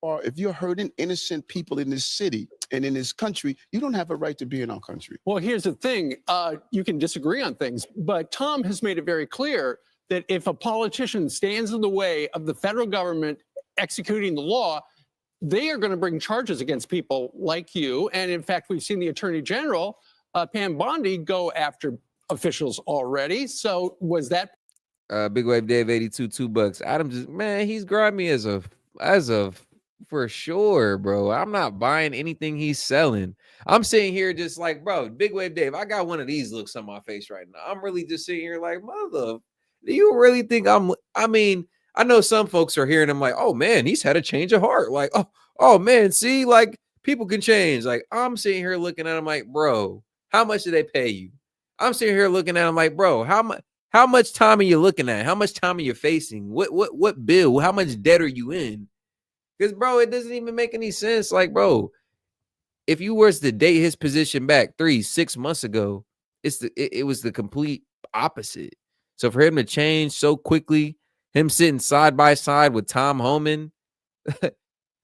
or if you're hurting innocent people in this city and in this country, you don't have a right to be in our country. Well, here's the thing. You can disagree on things, but Tom has made it very clear that if a politician stands in the way of the federal government executing the law, they are going to bring charges against people like you. And in fact, we've seen the Attorney General, Pam Bondi, go after officials already. So was that? Big Wave Dave 82, $2. Adam just, man, he's grimy as of for sure, bro. I'm not buying anything he's selling. I'm sitting here just like, bro, Big Wave Dave, I got one of these looks on my face right now. I'm really just sitting here like, mother, do you really think I mean, I know some folks are hearing him like, oh man, he's had a change of heart. Like, oh man, see, like people can change. Like, I'm sitting here looking at him like, bro, how much do they pay you? I'm sitting here looking at him like, bro, how much time are you looking at? How much time are you facing? What bill? How much debt are you in? Because, bro, it doesn't even make any sense. Like, bro, if you were to date his position back 3-6 months ago, it was the complete opposite. So for him to change so quickly, him sitting side by side with Tom Homan,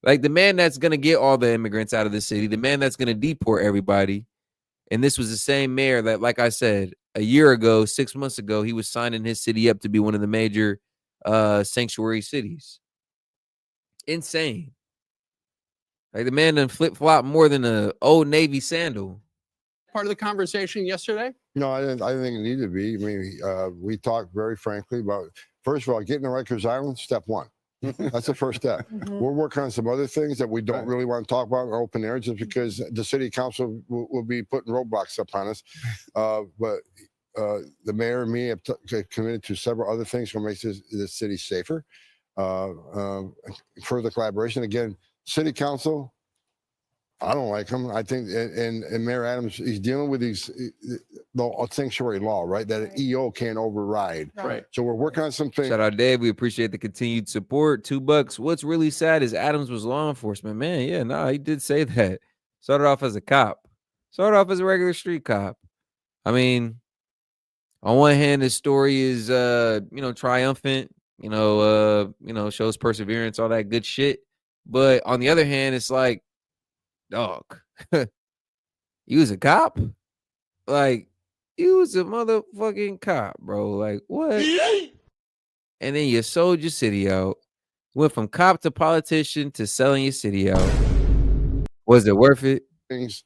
like the man that's going to get all the immigrants out of the city, the man that's going to deport everybody. And this was the same mayor that, like I said, a year ago, 6 months ago, he was signing his city up to be one of the major sanctuary cities. Insane. Like the man done flip-flop more than an old Navy sandal. Part of the conversation yesterday? No, I didn't think it needed to be. I mean, we talked very frankly about, first of all, getting to Rikers Island, step one. That's the first step. We're working on some other things that we don't really want to talk about in open air just because the city council will be putting roadblocks up on us. But the mayor and me have committed to several other things to make this city safer. Further collaboration. Again, city council, I don't like him. I think, and Mayor Adams, he's dealing with the sanctuary law, right? That an EO can't override. Right. So we're working on some things. Shout out Dave. We appreciate the continued support. $2. What's really sad is Adams was law enforcement. Man, yeah, no, he did say that. Started off as a cop. Started off as a regular street cop. I mean, on one hand, his story is triumphant, shows perseverance, all that good shit. But on the other hand, it's like, dog, you was a cop? Like, you was a motherfucking cop, bro. Like, what? And then you sold your city out. Went from cop to politician to selling your city out. Was it worth it? Things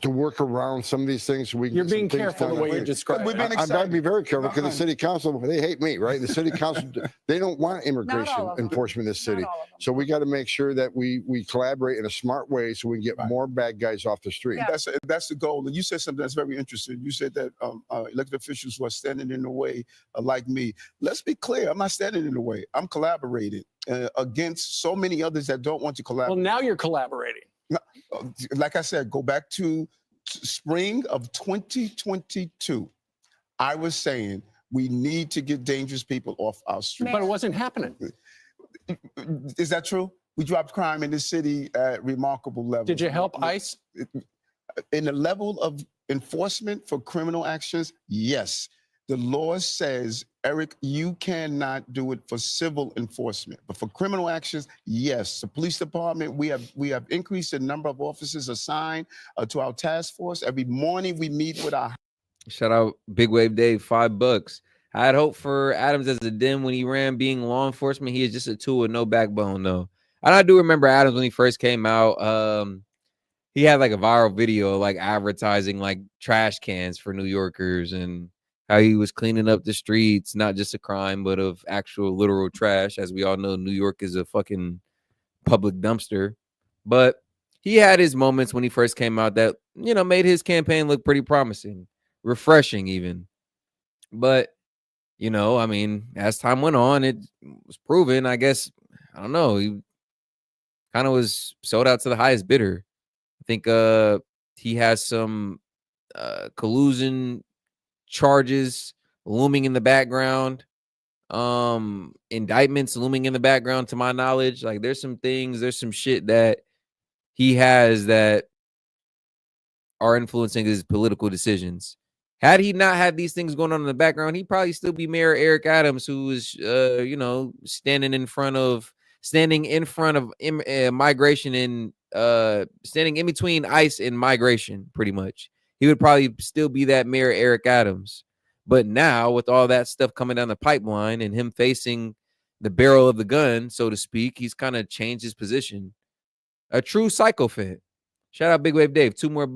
to work around some of these things. So we can You're get some being things careful done. the way you describe We've it. been I've got to be very careful because the city council, they hate me, right? The city council, they don't want immigration of them. enforcement in this city. So we got to make sure that we collaborate in a smart way so we can get more bad guys off the street. That's the goal. And you said something that's very interesting. You said that elected officials who are standing in the way like me. Let's be clear. I'm not standing in the way. I'm collaborating against so many others that don't want to collaborate. Well, now you're collaborating. Like I said, go back to spring of 2022. I was saying we need to get dangerous people off our streets. But it wasn't happening. Is that true? We dropped crime in this city at remarkable levels. Did you help ICE? In the level of enforcement for criminal actions, yes. The law says, Eric, you cannot do it for civil enforcement, but for criminal actions, yes. The police department, we have increased the number of officers assigned to our task force. Every morning we meet with our. Shout out Big Wave Dave, $5. I had hope for Adams as a dim when he ran being law enforcement. He is just a tool with no backbone, though. And I do remember Adams when he first came out. He had like a viral video like advertising like trash cans for New Yorkers and how he was cleaning up the streets, not just a crime, but of actual literal trash. As we all know, New York is a fucking public dumpster. But he had his moments when he first came out that, made his campaign look pretty promising, refreshing even. But, as time went on, it was proven, I guess, I don't know, he kind of was sold out to the highest bidder. I think he has some collusion charges looming in the background, indictments looming in the background, to my knowledge. Like there's some shit that he has that are influencing his political decisions. Had he not had these things going on in the background, he'd probably still be Mayor Eric Adams, who is standing in front of migration and standing in between ICE and migration, pretty much. He would probably still be that Mayor Eric Adams. But now, with all that stuff coming down the pipeline and him facing the barrel of the gun, so to speak, he's kind of changed his position. A true psychopath. Shout out Big Wave Dave. $2 more.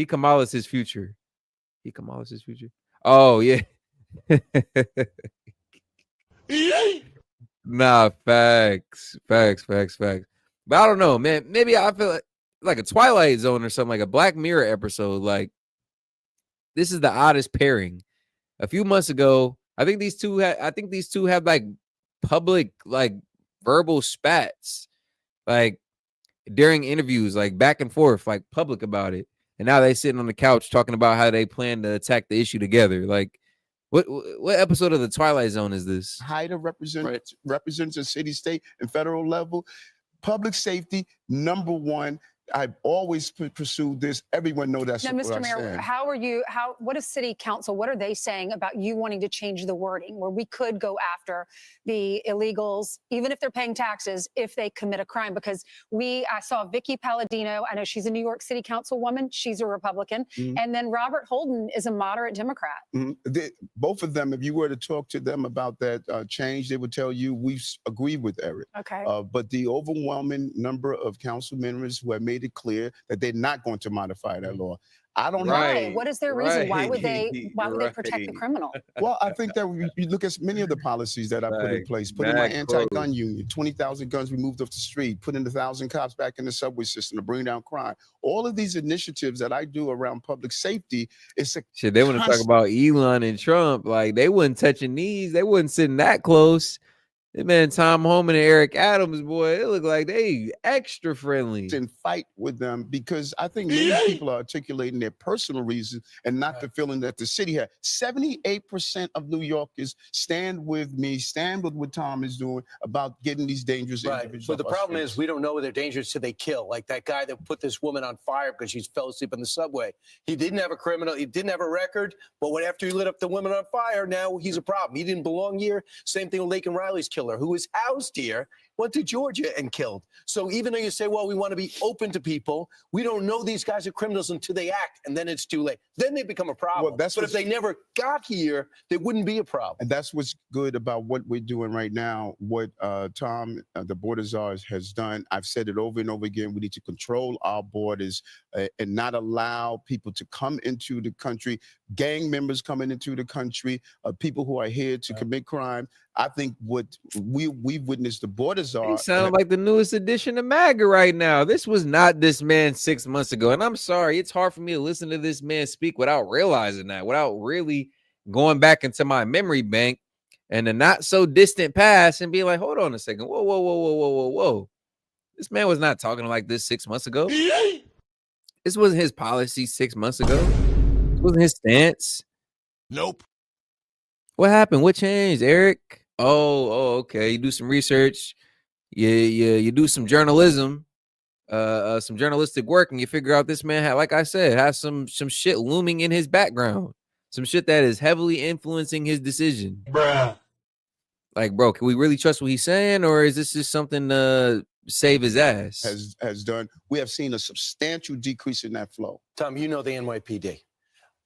Kamala's his future. Kamala's his future. Oh, yeah. Nah, facts. But I don't know, man. Maybe I feel like a Twilight Zone or something, like a Black Mirror episode. Like, this is the oddest pairing. A few months ago, I think these two have like public, like verbal spats, like during interviews, like back and forth, like public about it. And now they sitting on the couch talking about how they plan to attack the issue together. Like, what episode of the Twilight Zone is this? Hyder represents a city, state, and federal level. Public safety, number one. I've always pursued this. Everyone knows that's now, what Mr. I Mayor, stand. what is City Council? What are they saying about you wanting to change the wording where we could go after the illegals, even if they're paying taxes, if they commit a crime? Because I saw Vicky Palladino. I know she's a New York City Council woman. She's a Republican. Mhm. And then Robert Holden is a moderate Democrat. Both of them, if you were to talk to them about that change, they would tell you we agree with Eric. Okay. But the overwhelming number of council members who have made it clear that they're not going to modify that law. I don't know. Why? What is their reason? Why would they protect the criminal? Well, I think that you look at many of the policies that I put in place, putting my anti-gun union, 20,000 guns removed off the street, putting 1,000 cops back in the subway system to bring down crime. All of these initiatives that I do around public safety, it's a shit. They want to talk about Elon and Trump. Like they wouldn't touching knees. They wouldn't sitting that close. Man, Tom Homan and Eric Adams, boy, it look like they extra friendly. And fight with them because I think many people are articulating their personal reasons and not the feeling that the city had. 78% of New Yorkers stand with me, stand with what Tom is doing about getting these dangerous individuals. But the off our problem streets. is we don't know they're dangerous till they kill. Like that guy that put this woman on fire because she fell asleep in the subway. He didn't have a criminal. He didn't have a record. But when after he lit up the woman on fire, now he's a problem. He didn't belong here. Same thing with Laken Riley's killer, who was housed here, went to Georgia and killed. So even though you say, well, we want to be open to people, we don't know these guys are criminals until they act, and then it's too late. Then they become a problem. Well, that's but if they never got here, they wouldn't be a problem. And that's what's good about what we're doing right now, what Tom, the border czar, has done. I've said it over and over again. We need to control our borders and not allow people to come into the country, gang members coming into the country, people who are here to commit crime. I think what we've witnessed the border czar. He sounded like the newest edition of MAGA right now. This was not this man 6 months ago. And I'm sorry, it's hard for me to listen to this man speak without realizing that, without really going back into my memory bank and the not so distant past and being like, hold on a second. Whoa, whoa, whoa, whoa, whoa, whoa, whoa. This man was not talking like this 6 months ago. This wasn't his policy 6 months ago. This wasn't his stance. Nope. What happened? What changed, Eric? Oh, okay. You do some research. You do some journalism, some journalistic work, and you figure out this man had, like I said, has some shit looming in his background, some shit that is heavily influencing his decision. Bruh. Like, bro, can we really trust what he's saying, or is this just something to save his ass? Has done. We have seen a substantial decrease in that flow. Tom, you know the NYPD.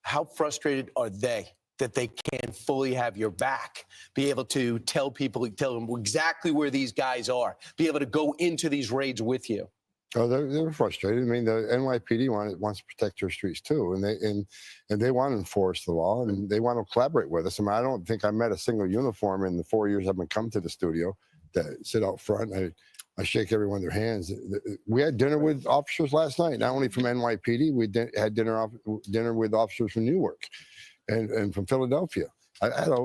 How frustrated are they that they can't fully have your back, be able to tell them exactly where these guys are, be able to go into these raids with you? Oh, they're frustrated. I mean, the NYPD wants to protect their streets too, and they want to enforce the law, and they want to collaborate with us. I mean, I don't think I met a single uniform in the 4 years I've been coming to the studio that sit out front. I shake everyone their hands. We had dinner with officers last night, not only from NYPD. We had dinner with officers from Newark and from Philadelphia.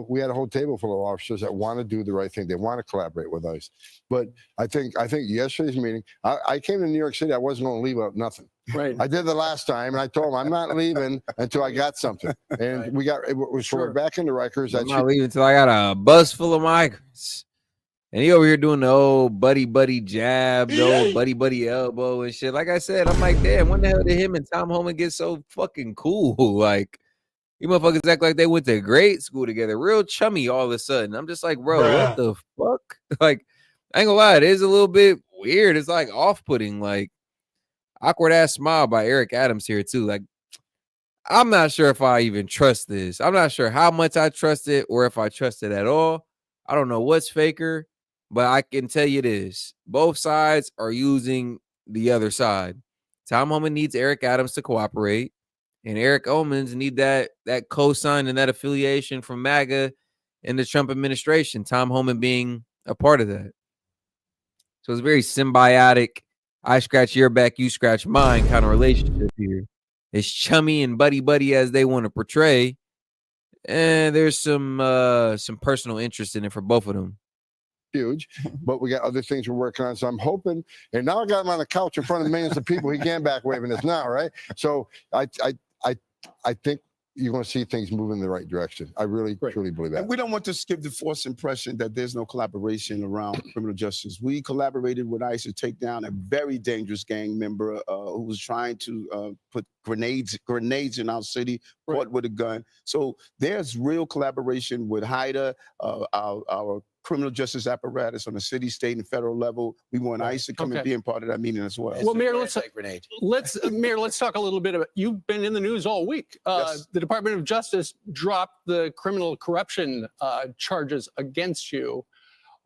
We had a whole table full of officers that want to do the right thing. They want to collaborate with us. But I think yesterday's meeting, I came to New York City. I wasn't going to leave out nothing. Right. I did the last time, and I told them I'm not leaving until I got something. And we're back into Rikers. I'm not leaving until I got a bus full of migrants. And he over here doing the old buddy jab, the old buddy elbow and shit. Like I said, I'm like, damn, when the hell did him and Tom Homan get so fucking cool? Like, you motherfuckers act like they went to grade school together, real chummy all of a sudden. I'm just like, bro, what the fuck? Like, I ain't gonna lie, it is a little bit weird. It's like off-putting, like awkward ass smile by Eric Adams here too. Like, I'm not sure if I even trust this. I'm not sure how much I trust it or if I trust it at all. I don't know what's faker, but I can tell you this. Both sides are using the other side. Tom Homan needs Eric Adams to cooperate. And Eric Omans need that cosign and that affiliation from MAGA and the Trump administration, Tom Homan being a part of that. So it's very symbiotic, I scratch your back, you scratch mine kind of relationship here. It's chummy and buddy as they want to portray. And there's some personal interest in it for both of them. Huge, but we got other things we're working on. So I'm hoping, and now I got him on the couch in front of millions of people. He can back waving us now, right? So I think you're going to see things move in the right direction. I really, truly believe that. And we don't want to give the false impression that there's no collaboration around criminal justice. We collaborated with ICE to take down a very dangerous gang member who was trying to put grenades in our city, caught with a gun. So there's real collaboration with HIDA, our criminal justice apparatus on the city, state, and federal level. We want ICE to come and be a part of that meeting as well. Well, Mayor, let's talk a little bit about, you've been in the news all week. Yes. The Department of Justice dropped the criminal corruption charges against you.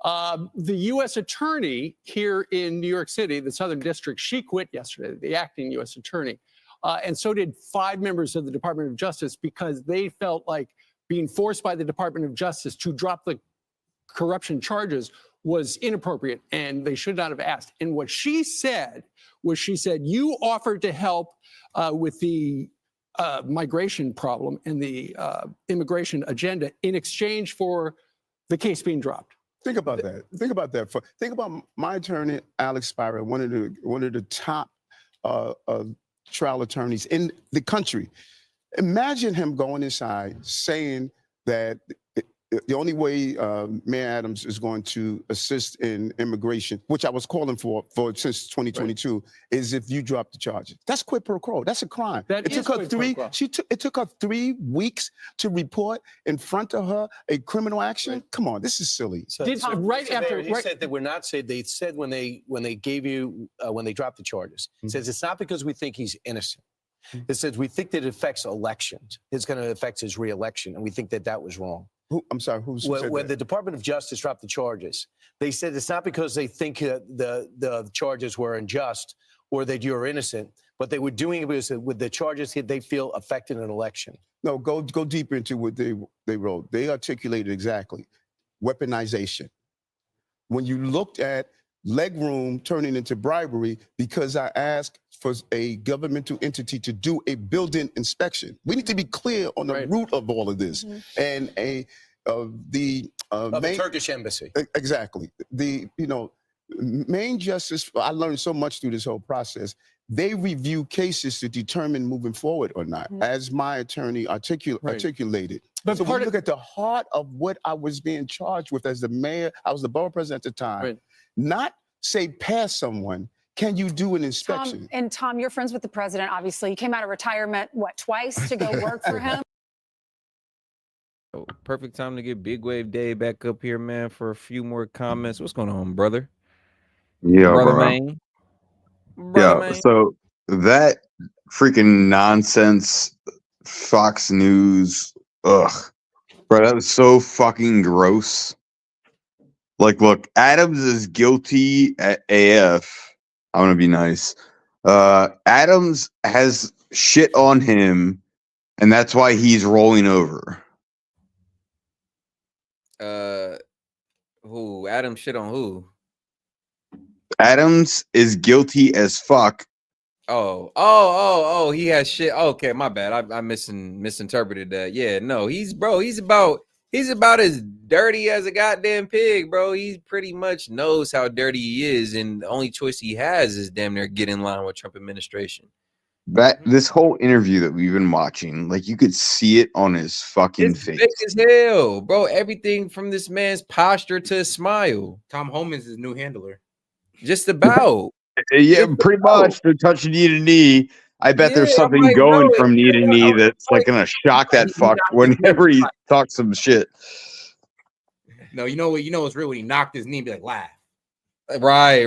The U.S. attorney here in New York City, the Southern District, she quit yesterday, the acting U.S. attorney. And so did 5 members of the Department of Justice because they felt like being forced by the Department of Justice to drop the corruption charges was inappropriate and they should not have asked. And what she said was, she said, you offered to help with the migration problem and the immigration agenda in exchange for the case being dropped. Think about that. Think about that. Think about my attorney, Alex Spira, one of the top trial attorneys in the country. Imagine him going inside saying that the only way Mayor Adams is going to assist in immigration, which I was calling for since 2022, is if you drop the charges. That's quid pro quo. That's a crime. It took her 3 weeks to report in front of her a criminal action. Come on, this is silly. He said that we're not saying. They said when they gave you when they dropped the charges, it says it's not because we think he's innocent. It says we think that it affects elections. It's going to affect his reelection, and we think that that was wrong. I'm sorry, who said when that? the Department of Justice dropped the charges, they said it's not because they think the charges were unjust or that you're innocent, but they were doing it because with the charges they feel affected an election. No, go deeper into what they wrote. They articulated exactly weaponization. When you looked at legroom turning into bribery because I asked for a governmental entity to do a building inspection. We need to be clear on the root of all of this. And the Turkish embassy. Exactly. The main justice. I learned so much through this whole process. They review cases to determine moving forward or not, as my attorney articulated. But so when you look at the heart of what I was being charged with as the mayor, I was the borough president at the time. Not say pass someone. Can you do an inspection? Tom, you're friends with the president, obviously. You came out of retirement, twice to go work for him? Oh, perfect time to get Big Wave Dave back up here, man, for a few more comments. What's going on, brother? Yeah, brother, bro. man. Brother, man. So that freaking nonsense Fox News, bro, that was so fucking gross. Like, look, Adams is guilty at AF. I'm gonna be nice. Adams has shit on him, and that's why he's rolling over. Who? Adam shit on who? Adams is guilty as fuck. Oh, he has shit. Okay, my bad. I misinterpreted that. Yeah, no, he's about as dirty as a goddamn pig, bro. He pretty much knows how dirty he is, and the only choice he has is damn near get in line with Trump administration. This whole interview that we've been watching, like, you could see it on his fucking face. Fake as hell, bro. Everything from this man's posture to his smile. Tom Homan's his new handler. Just about. Yeah, pretty much. They're touching knee to knee. I bet there's something going from knee to knee that's like gonna shock that fuck whenever he talks some shit. No, you know what's real when he knocked his knee and be like, laugh. Right.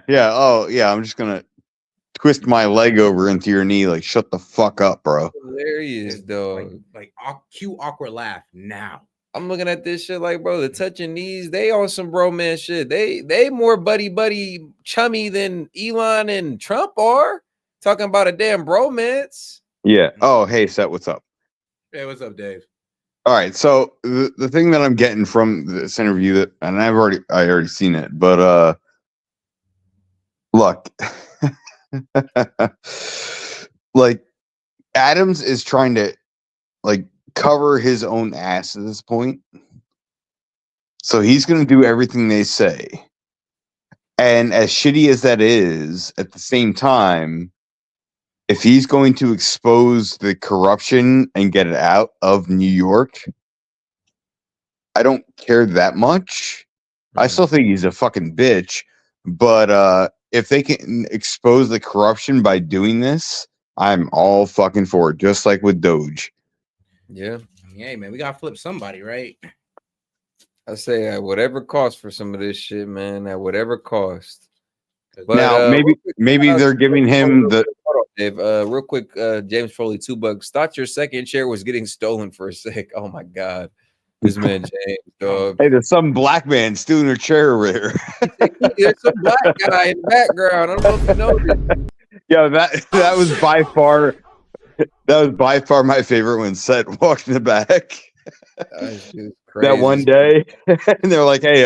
Yeah. Oh, yeah. I'm just gonna twist my leg over into your knee, like, shut the fuck up, bro. Hilarious, though. Like cue awkward laugh now. I'm looking at this shit like, bro, the touching knees, they on some bro man shit. They more buddy chummy than Elon and Trump are. Talking about a damn bromance. Yeah. Oh, hey, Seth, what's up? Hey, what's up, Dave? All right. So the thing that I'm getting from this interview, and I already seen it, but look, like, Adams is trying to, like, cover his own ass at this point. So he's going to do everything they say. And as shitty as that is, at the same time, if he's going to expose the corruption and get it out of New York, I don't care that much. I still think he's a fucking bitch. But if they can expose the corruption by doing this, I'm all fucking for it, just like with DOGE. Yeah. Hey, man, we got to flip somebody, right? I say at whatever cost for some of this shit, man, at whatever cost. But, now, maybe they're giving him the... Dave, real quick, James Foley, $2. Thought your second chair was getting stolen for a sec. Oh, my God. This man, James, dog. Hey, there's some black man stealing her chair over here. There's some black guy in the background. I don't know if you know. Yeah, that was by far... That was by far my favorite when Seth walked in the back. That one day, and they're like, "Hey,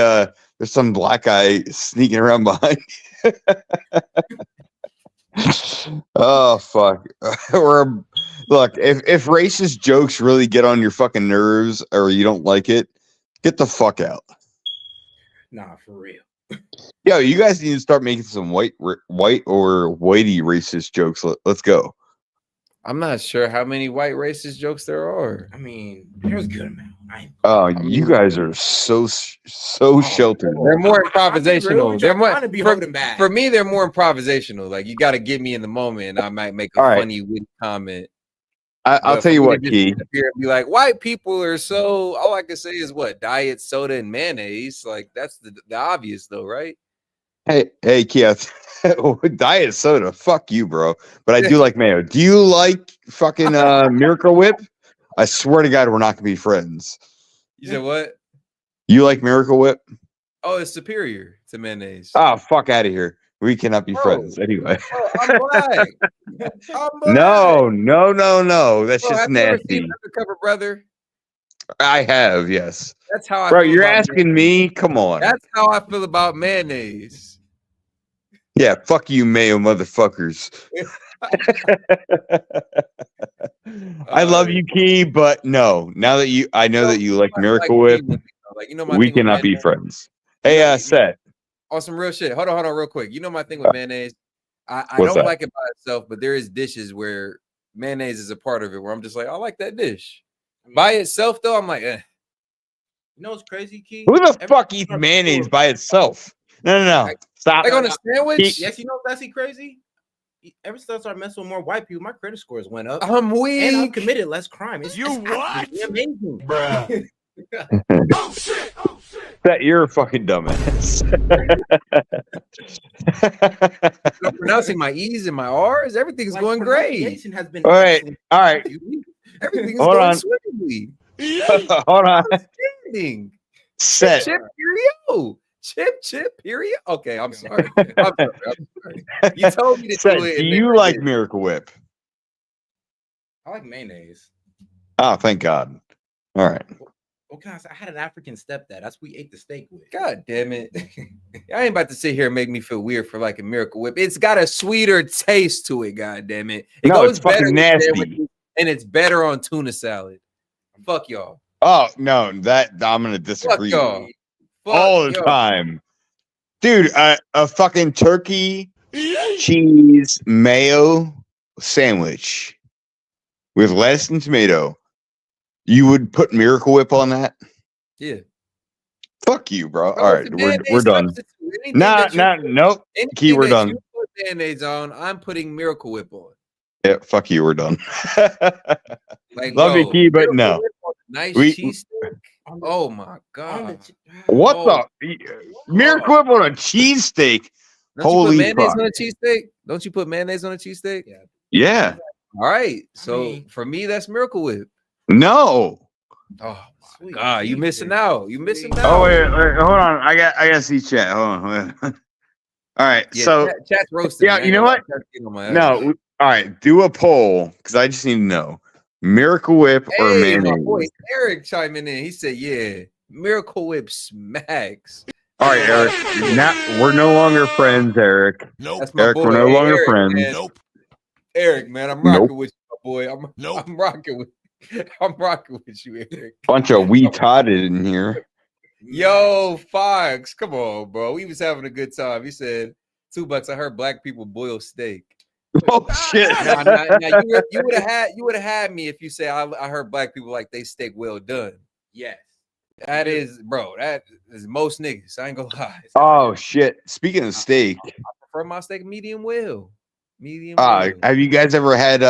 there's some black guy sneaking around behind you." Oh fuck! Or look, if racist jokes really get on your fucking nerves or you don't like it, get the fuck out. Nah, for real. Yo, you guys need to start making some white or whitey racist jokes. Let's go. I'm not sure how many white racist jokes there are. I mean, there's a good amount. You guys are so sheltered. They're more I'm just real. improvisational. They're more trying to be holding back. for me. They're more improvisational. Like you got to get me in the moment, and I might make a All right. funny witty comment. I'll tell you what, Key. Here and be like, white people are so. All I can say is what diet soda and mayonnaise. Like that's the obvious though, right? Hey, Key. Diet soda. Fuck you, bro. But I do like mayo. Do you like fucking Miracle Whip? I swear to God, we're not gonna be friends. You said what? You like Miracle Whip? Oh, it's superior to mayonnaise. Oh, fuck out of here. We cannot be friends anyway. I'm black. No. That's Bro, just have you ever nasty. seen Undercover Brother? I have, yes. That's how I Bro, feel you're about asking me? Come on. That's how I feel about mayonnaise. Yeah, fuck you, mayo motherfuckers. I love you, Key, but no. Now that I know that you like Miracle Whip, like, you know my we thing with cannot be mayonnaise? friends. Hey, Seth. On some real shit. Hold on, real quick. You know my thing with mayonnaise? I What's don't that? like it by itself, but there is dishes where mayonnaise is a part of it where I'm just like, I like that dish. By itself, though, I'm like, eh. You know what's crazy, Key? Who the fuck eats mayonnaise by itself? No. Stop. Like on a sandwich? Yes, you know what's actually crazy? Ever since I started messing with more white people, my credit scores went up. I'm weak. And I've committed less crime. It's what? Amazing. Bruh. That you're a fucking dumbass. I'm pronouncing my E's and my R's. Everything's going great. Pronunciation has been All right. Everything's Hold going on. swimmingly. Hold on. Outstanding. Set. Chip, Cheerio. Chip, period. Okay, I'm sorry. I'm sorry. You told me to Set, do it. do and you then I like did. Miracle Whip? I like mayonnaise. Oh, thank God. All right. What can I say? I had an African stepdad. That's what we ate the steak with. God damn it. I ain't about to sit here and make me feel weird for like a Miracle Whip. It's got a sweeter taste to it, god damn it. It No, goes it's fucking better with nasty. sandwiches, and it's better on tuna salad. Fuck y'all. Oh, no, that I'm going to disagree. Fuck y'all. All the Fuck y'all. time. Dude, a fucking turkey, cheese, mayo sandwich with lettuce and tomato. You would put Miracle Whip on that? Yeah. Fuck you, bro. Bro, All it's right, a we're mayonnaise done. substitute. Anything that you- Nope. Key, anything we're that done. you put mayonnaise on, I'm putting Miracle Whip on. Yeah, fuck you, we're done. Like, Love bro, you, Key, but Miracle no. Whip on a nice We- cheesesteak. Oh my god. What Oh. the? Miracle Whip on a cheesesteak? Don't you put Holy mayonnaise fuck. on a cheesesteak? Don't you put mayonnaise on a cheesesteak? Yeah. All right. So for me, that's Miracle Whip. No. Oh my god, you missing out. You missing out. Oh, wait, hold on. I got to see chat. Hold on. All right. Yeah, So, chat's roasting. yeah, I ain't you know gonna what? lie, chat's getting on my ass. No. All right. Do a poll because I just need to know Miracle Whip or Hey, my mayonnaise. boy Eric chiming in. He said, "Yeah, Miracle Whip smacks." All right, Eric. Now we're no longer friends, Eric. Nope. That's my Eric, boy. we're no Hey, longer Eric, friends. man. Nope. Eric, man, I'm rocking with you, my boy. I'm rocking with. I'm rocking with you, Eric. Bunch of retarded in here. Yo, Fox, come on, bro. We was having a good time. He said, $2. I heard black people boil steak. Oh shit! Now, you would have had me if you say I heard black people like they steak well done. Yes. That is, bro. That is most niggas. I ain't gonna lie. Oh shit! Speaking of steak, I prefer my steak medium well. Medium well. have you guys ever had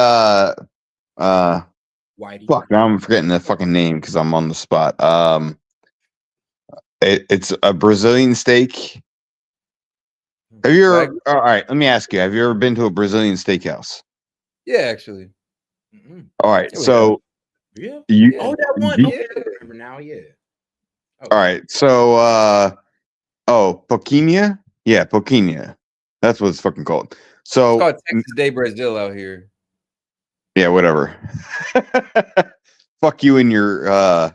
Whitey. fuck, now I'm forgetting the fucking name because I'm on the spot. It's a Brazilian steak. Have you ever? All right, let me ask you. Have you ever been to a Brazilian steakhouse? Yeah, actually. All right, Yeah, we so Yeah. you. Oh, that one. you- Okay, I remember now. Yeah. all right, so Poquinha? Yeah, Poquinha. That's what it's fucking called. So It's called Texas Day Brazil out here. yeah, whatever. Fuck you and your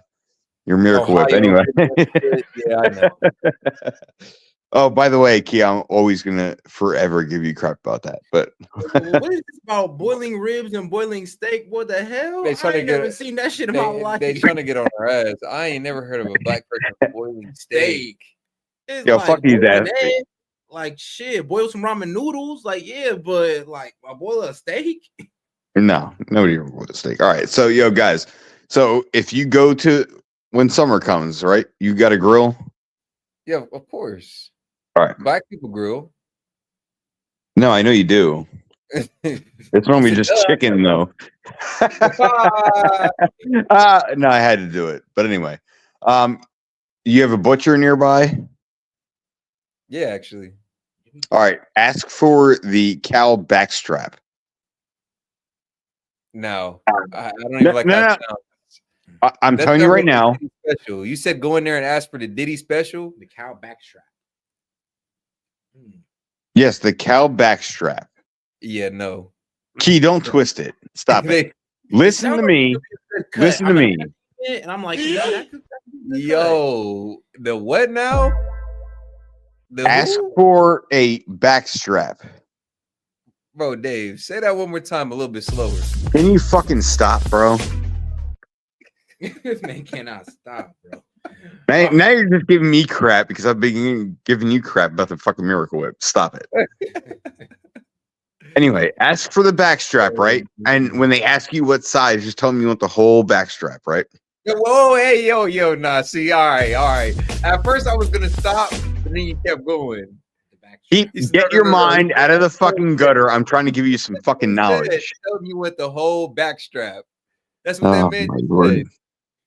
Miracle Whip. Ohio. Anyway. Yeah, I know. Oh, by the way, Key, I'm always gonna forever give you crap about that. But What is this about boiling ribs and boiling steak? What the hell? They trying I to ain't get never seen that shit in my life. They trying to get on our ass. I ain't never heard of a black person boiling steak. It's Yo, like, fuck these boil an ass. egg, like shit, boil some ramen noodles, like yeah, but like I boil a steak. No, nobody with a steak. All right, so yo, guys. So if you go to when summer comes, right? You got a grill. Yeah, of course. All right. Black people grill. No, I know you do. It's normally just chicken, though. No, I had to do it. But anyway, you have a butcher nearby. Yeah, actually. All right, ask for the cow backstrap. No, I don't even No, like no, how it no. sounds. I'm That telling you sounds right like a now. Diddy special. You said go in there and ask for the Diddy special. The cow backstrap. Yes, the cow backstrap. Yeah, no. Key, don't twist it. Stop it. Listen to me. Listen to me. And I'm like, yeah, that could be a good cut. Yo, the what now? The Ask who? for a backstrap. Bro, Dave, say that one more time a little bit slower. Can you fucking stop, bro? This man cannot stop, bro. Now you're just giving me crap because I've been giving you crap about the fucking Miracle Whip. Stop it. Anyway, ask for the backstrap, right? And when they ask you what size, just tell them you want the whole backstrap, right? Whoa, hey, yo, nah. See, all right. At first, I was gonna stop, but then you kept going. Get your mind out of the fucking gutter. I'm trying to give you some fucking knowledge. Tell me you want the whole backstrap. That's what that Oh man my just lord. said.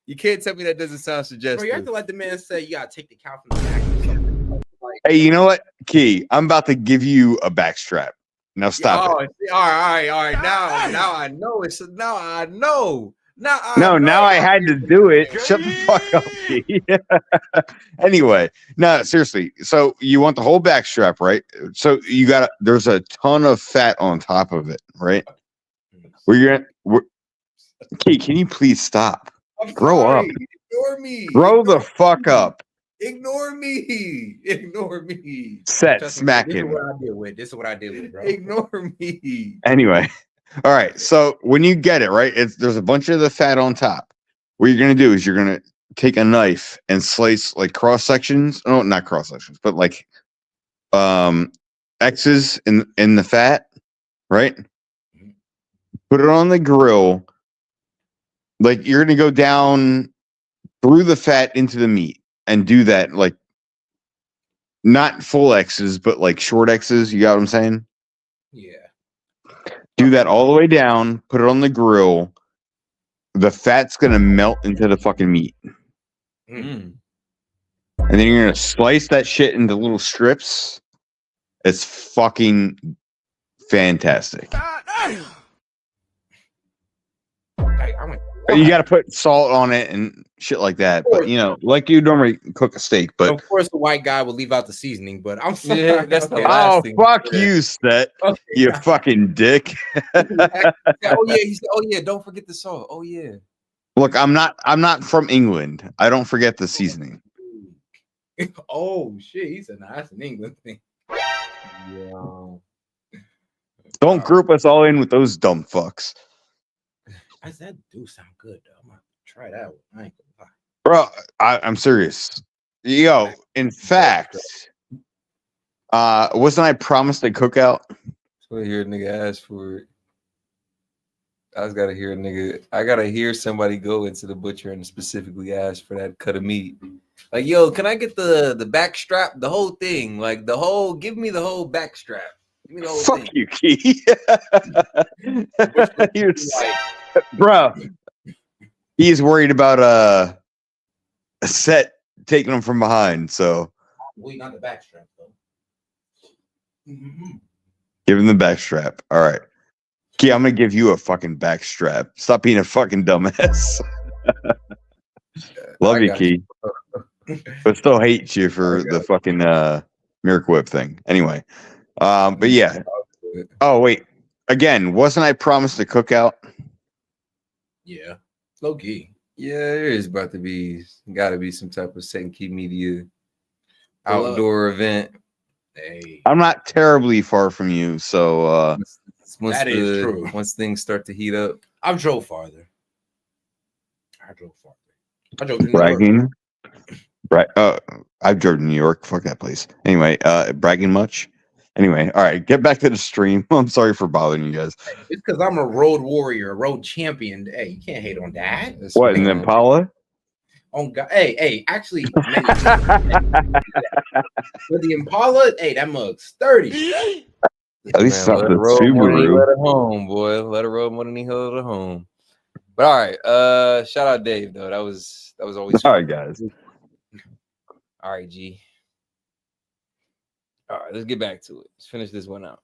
You can't tell me that doesn't sound Bro, suggestive. you have to let the man say you gotta take the cow from the back or something. Like, Hey, you know what, Key? I'm about to give you a backstrap. Now stop it. See, all right. Now I know it's now I know. Now I had to do it. Shut the fuck up, Key. Anyway, no, seriously. So you want the whole backstrap, right? So you got there's a ton of fat on top of it, right? Key, can you please stop? Grow up. Ignore me. Grow the fuck up. Ignore me. Set, smack this is him. what I deal with, bro. Ignore me. Anyway, all right. So when you get it, right, there's a bunch of the fat on top. What you're gonna do is you're gonna take a knife and slice like cross sections. No, not cross sections, but like X's in the fat, right? Put it on the grill. Like you're gonna go down through the fat into the meat and do that like not full X's, but like short X's. You got what I'm saying? Yeah. Do that all the way down, put it on the grill. The fat's gonna melt into the fucking meat. And then you're gonna slice that shit into little strips. It's fucking fantastic. You gotta put salt on it and shit like that. But you know, like you normally cook a steak, but Of course, the white guy would leave out the seasoning, but I'm sorry. Yeah, that's the Okay. last oh thing. fuck you, Set. Okay. You fucking dick. Oh yeah, he said, oh yeah, don't forget the salt. Oh yeah. Look, I'm not from England. I don't forget the seasoning. Oh shit, he said, "Nah, that's an England thing." Yeah. Don't group us all in with those dumb fucks. That do sound good though. I'm gonna try that one. I ain't gonna lie. Bro, I'm serious. Yo, in fact, wasn't I promised a cookout? So I hear a nigga ask for it. I just gotta hear a nigga. I gotta hear somebody go into the butcher and specifically ask for that cut of meat. Like, yo, can I get the back strap, the whole thing? Like give me the whole back strap. Give me the whole Fuck thing. you, Key. Bro, he's worried about a Set taking him from behind. So We got the backstrap though. give him the backstrap. All right. Key, I'm gonna give you a fucking backstrap. Stop being a fucking dumbass. Love you, Key. But still hate you for the fucking Miracle Whip thing. Anyway. But yeah. Oh, wait. Again, wasn't I promised a cookout? Yeah. Low key. Yeah, there is about to be gotta be some type of S.E.T Key Media outdoor event. Hey. I'm not terribly far from you, so That is true. Once things start to heat up. I drove farther. I drove to New York. bragging. Right. I've driven to New York. Fuck that place. Anyway, bragging much? Anyway, all right. Get back to the stream. I'm sorry for bothering you guys. It's because I'm a road warrior, a road champion. Hey, you can't hate on that. What, an Impala? Oh God. Hey, actually, many people. With the Impala, hey, that mug's sturdy. At least Man, not let the it roll more than he Subaru. let it home, boy. Let it roll more than he held it home. But all right, shout out Dave though. That was always All fun. right, guys. All right, G. All right, let's get back to it. Let's finish this one out.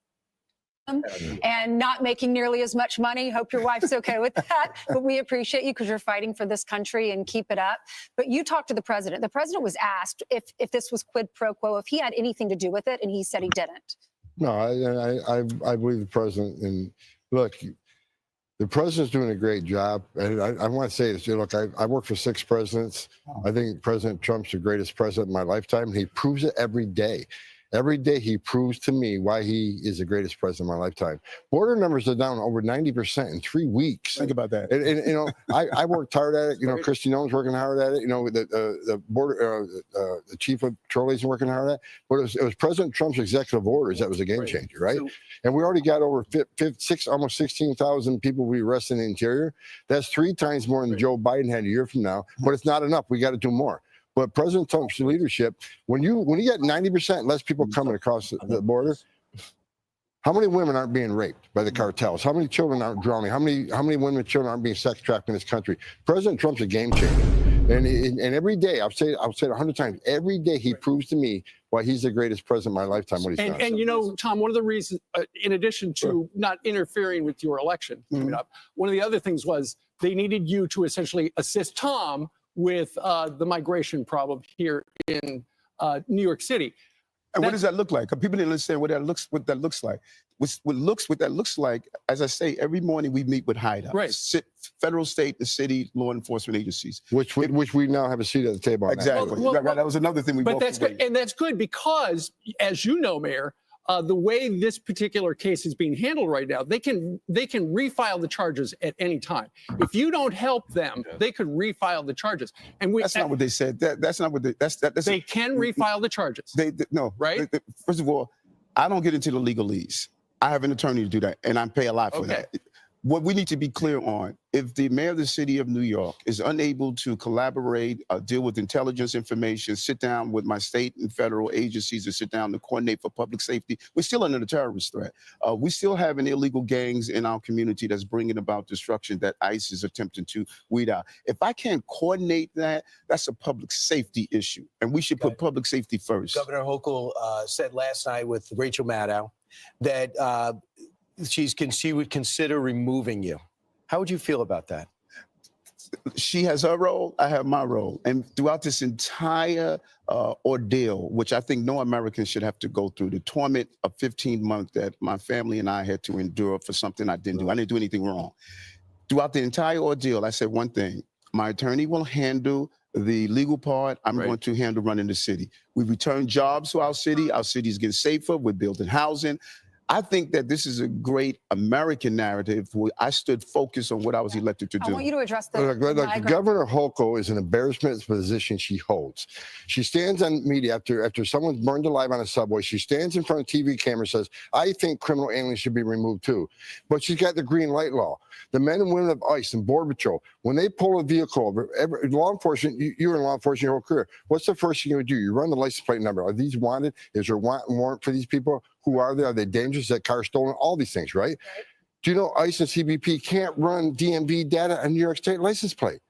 And not making nearly as much money. Hope your wife's okay with that. But we appreciate you because you're fighting for this country and keep it up. But you talked to the president. The president was asked if this was quid pro quo, if he had anything to do with it, and he said he didn't. No, I believe the president. And look, the president's doing a great job. And I want to say this. Look, I worked for 6 presidents. I think President Trump's the greatest president in my lifetime. And he proves it every day. Every day he proves to me why he is the greatest president of my lifetime. Border numbers are down over 90% in 3 weeks. Think about that. And you know, I worked hard at it. You know, Christy Nolan's working hard at it. You know, the border, the chief of patrol agent working hard at it. But it was President Trump's executive orders that was a game changer, right? And we already got over almost 16,000 people we arrested in the interior. That's 3 times more than Joe Biden had a year from now. But it's not enough. We got to do more. But President Trump's leadership, when you get 90% less people coming across the border, how many women aren't being raped by the cartels? How many children aren't drowning? How many women and children aren't being sex trafficked in this country? President Trump's a game changer. And every day, I'll say it 100 times, every day he proves to me why he's the greatest president of my lifetime, what he's done. And you know, Tom, one of the reasons, in addition to not interfering with your election coming up, one of the other things was they needed you to essentially assist Tom with the migration problem here in New York City. And what does that look like? People didn't understand what that looks like. What that looks like, as I say, every morning we meet with hideouts, right? Federal, state, and city law enforcement agencies, which we now have a seat at the table on. Exactly. Well, that was another thing we. But that's good, and that's good because, as you know, Mayor, the way this particular case is being handled right now, they can refile the charges at any time. If you don't help them, they could refile the charges. And that's not what they said. That's not what they. They can refile the charges. No, right? First of all, I don't get into the legalese. I have an attorney to do that, and I pay a lot for that. What we need to be clear on, if the mayor of the city of New York is unable to collaborate, deal with intelligence information, sit down with my state and federal agencies and sit down to coordinate for public safety, we're still under the terrorist threat. We still have an illegal gangs in our community that's bringing about destruction that ICE is attempting to weed out. If I can't coordinate that, that's a public safety issue, and we should put public safety first. Governor Hochul said last night with Rachel Maddow that she would consider removing you. How would you feel about that? She has her role, I have my role. And throughout this entire ordeal, which I think no American should have to go through, the torment of 15 months that my family and I had to endure for something I didn't do. I didn't do anything wrong. Throughout the entire ordeal, I said one thing: my attorney will handle the legal part. I'm going to handle running the city. We return jobs to our city. Our city is getting safer. We're building housing. I think that this is a great American narrative where I stood focused on what I was elected to do. I want you to address the Look, Governor Hochul is an embarrassment of the position she holds. She stands on media after someone's burned alive on a subway. She stands in front of TV camera and says, I think criminal aliens should be removed too. But she's got the green light law. The men and women of ICE and Border Patrol, when they pull a vehicle over, law enforcement, you're in law enforcement your whole career. What's the first thing you would do? You run the license plate number. Are these wanted? Is there warrant for these people? Who are they? Are they dangerous? Is that car stolen? All these things, right? Do you know ICE and CBP can't run DMV data on New York State license plate?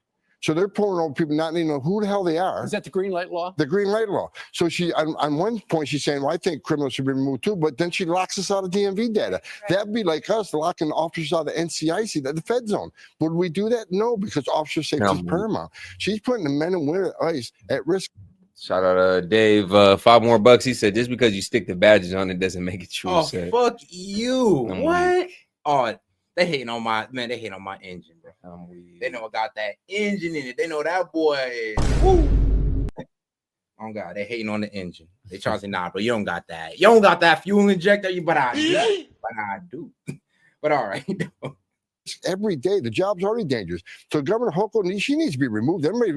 So they're pulling over people not even know who the hell they are. Is that the green light law? The green light law. So she, on one point, she's saying, well, I think criminals should be removed too, but then she locks us out of DMV data. That'd be like us locking officers out of the NCIC, the Fed zone. Would we do that? No, because officer safety is paramount. She's putting the men and women at ICE at risk. Shout out Dave. $5 more. He said, just because you stick the badges on it doesn't make it true. Oh, fuck you. What? Oh, they hating on my man. They hating on my engine, bro. They know I got that engine in it. They know that boy is. Woo. Oh God, they hating on the engine. They trying to say, nah, bro, you don't got that. You don't got that fuel injector. But I do. But I do. But all right. every day. The job's already dangerous. So Governor Hochul, she needs to be removed. Everybody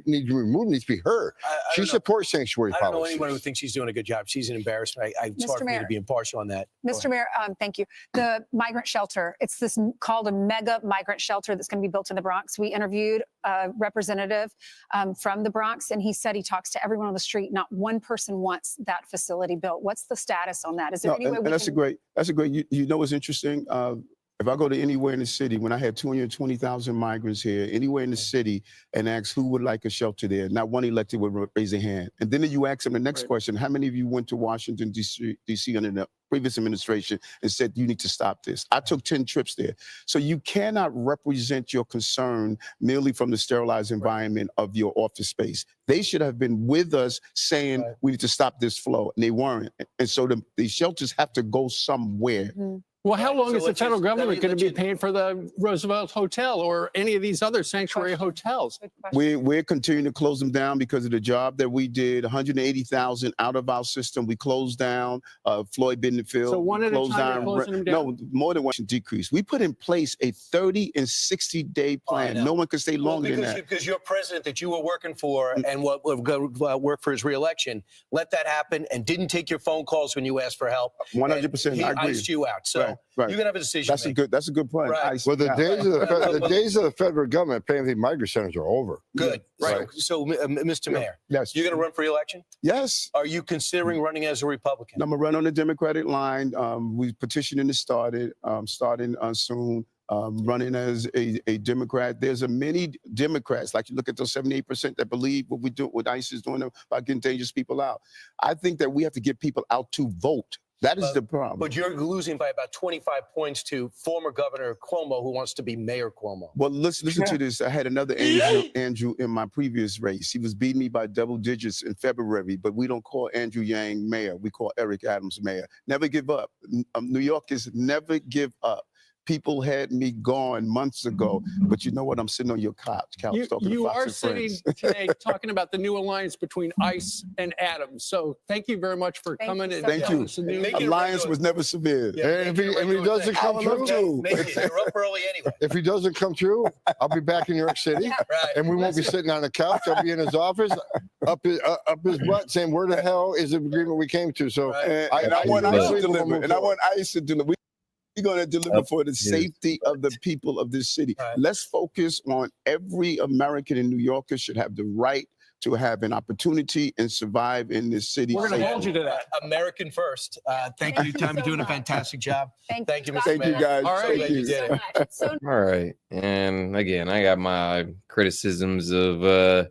needs to be removed. Needs to be her. She supports sanctuary I don't know policies. anyone who thinks she's doing a good job. She's an embarrassment. It's hard for me to be impartial on that. Mr. Mayor, thank you. The migrant shelter, it's this called a mega migrant shelter that's going to be built in the Bronx. We interviewed a representative from the Bronx, and he said he talks to everyone on the street. Not one person wants that facility built. What's the status on that? Is there any way we that's can... that's a great, you know what's interesting? If I go to anywhere in the city, when I had 220,000 migrants here, anywhere in the city, and ask who would like a shelter there, not one elected would raise a hand. And then you ask them the next question, how many of you went to Washington, D.C. under the previous administration and said, you need to stop this? I took 10 trips there. So you cannot represent your concern merely from the sterilized environment of your office space. They should have been with us saying, we need to stop this flow, and they weren't. And so the shelters have to go somewhere. Well, how long is the federal government going to be paying for the Roosevelt Hotel or any of these other sanctuary hotels? We're continuing to close them down because of the job that we did. 180,000 out of our system. We closed down Floyd Bentonville. So one at a time you're closing them down? No, more than one decrease. We put in place a 30 and 60-day plan. No one can stay longer than that. Because your president that you were working for and what worked for his reelection let that happen and didn't take your phone calls when you asked for help. 100%. He I agree. iced you out. So Right. you're gonna have a decision. That's a good point. Right. Well, the days of the federal government paying the migrant centers are over. Good. Right. So, Mr. Mayor, yes, you're going to run for re-election? Yes. Are you considering running as a Republican? I'm gonna run on the Democratic line. We petitioning to starting soon. Running as a Democrat. There's a many Democrats, like you look at those 78% that believe what we do, what ICE is doing about getting dangerous people out. I think that we have to get people out to vote. That is the problem. But you're losing by about 25 points to former Governor Cuomo, who wants to be Mayor Cuomo. Well, listen to this. I had another Andrew in my previous race. He was beating me by double digits in February, but we don't call Andrew Yang mayor. We call Eric Adams mayor. Never give up. New York is never give up. People had me gone months ago, but you know what? I'm sitting on your couch talking to Fox You are and sitting Friends. today talking about the new alliance between ICE and Adams. So thank you very much for coming and Thank you. Alliance was never severe. And if he doesn't come true, you're up early anyway. if he doesn't come true, I'll be back in New York City, and we won't be sitting on the couch. I'll be in his office, up his butt, saying, "Where the hell is the agreement we came to?" So, And I want ICE to deliver. And I want ICE to deliver. We're going to deliver for the safety of the people of this city. Let's focus on every American and New Yorker should have the right to have an opportunity and survive in this city. We're going to hold you to that. American first. Thank you, Tom. You're doing a fantastic job. Thank you, Mr. Thank you, Mayor. guys. All right. Thank you. You did it. All right. And again, I got my criticisms of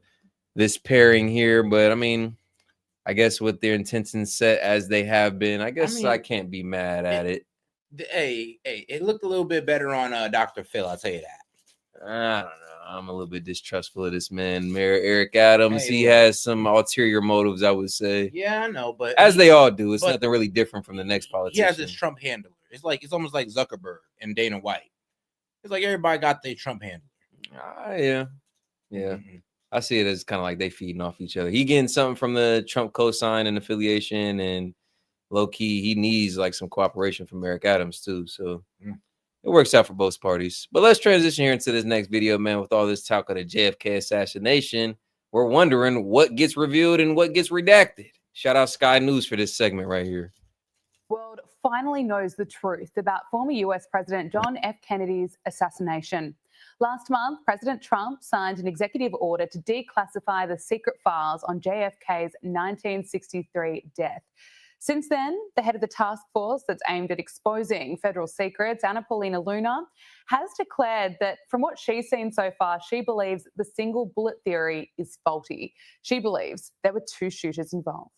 this pairing here, but I mean, I guess with their intentions set as they have been, I guess I can't be mad at it. Hey, it looked a little bit better on Dr. Phil, I'll tell you that. I don't know. I'm a little bit distrustful of this man, Mayor Eric Adams. Hey, he has some ulterior motives, I would say. Yeah, I know, but as they all do, it's nothing really different from the next He politician. has this Trump handler. It's almost like Zuckerberg and Dana White. It's like everybody got their Trump handler. Yeah. I see it as kind of like they feeding off each other. He getting something from the Trump cosign and affiliation, and low key, he needs like some cooperation from Eric Adams too. So it works out for both parties. But let's transition here into this next video, man. With all this talk of the JFK assassination, we're wondering what gets revealed and what gets redacted. Shout out Sky News for this segment right here. World finally knows the truth about former US President John F. Kennedy's assassination. Last month, President Trump signed an executive order to declassify the secret files on JFK's 1963 death. Since then, the head of the task force that's aimed at exposing federal secrets, Anna Paulina Luna, has declared that from what she's seen so far, she believes the single bullet theory is faulty. She believes there were two shooters involved.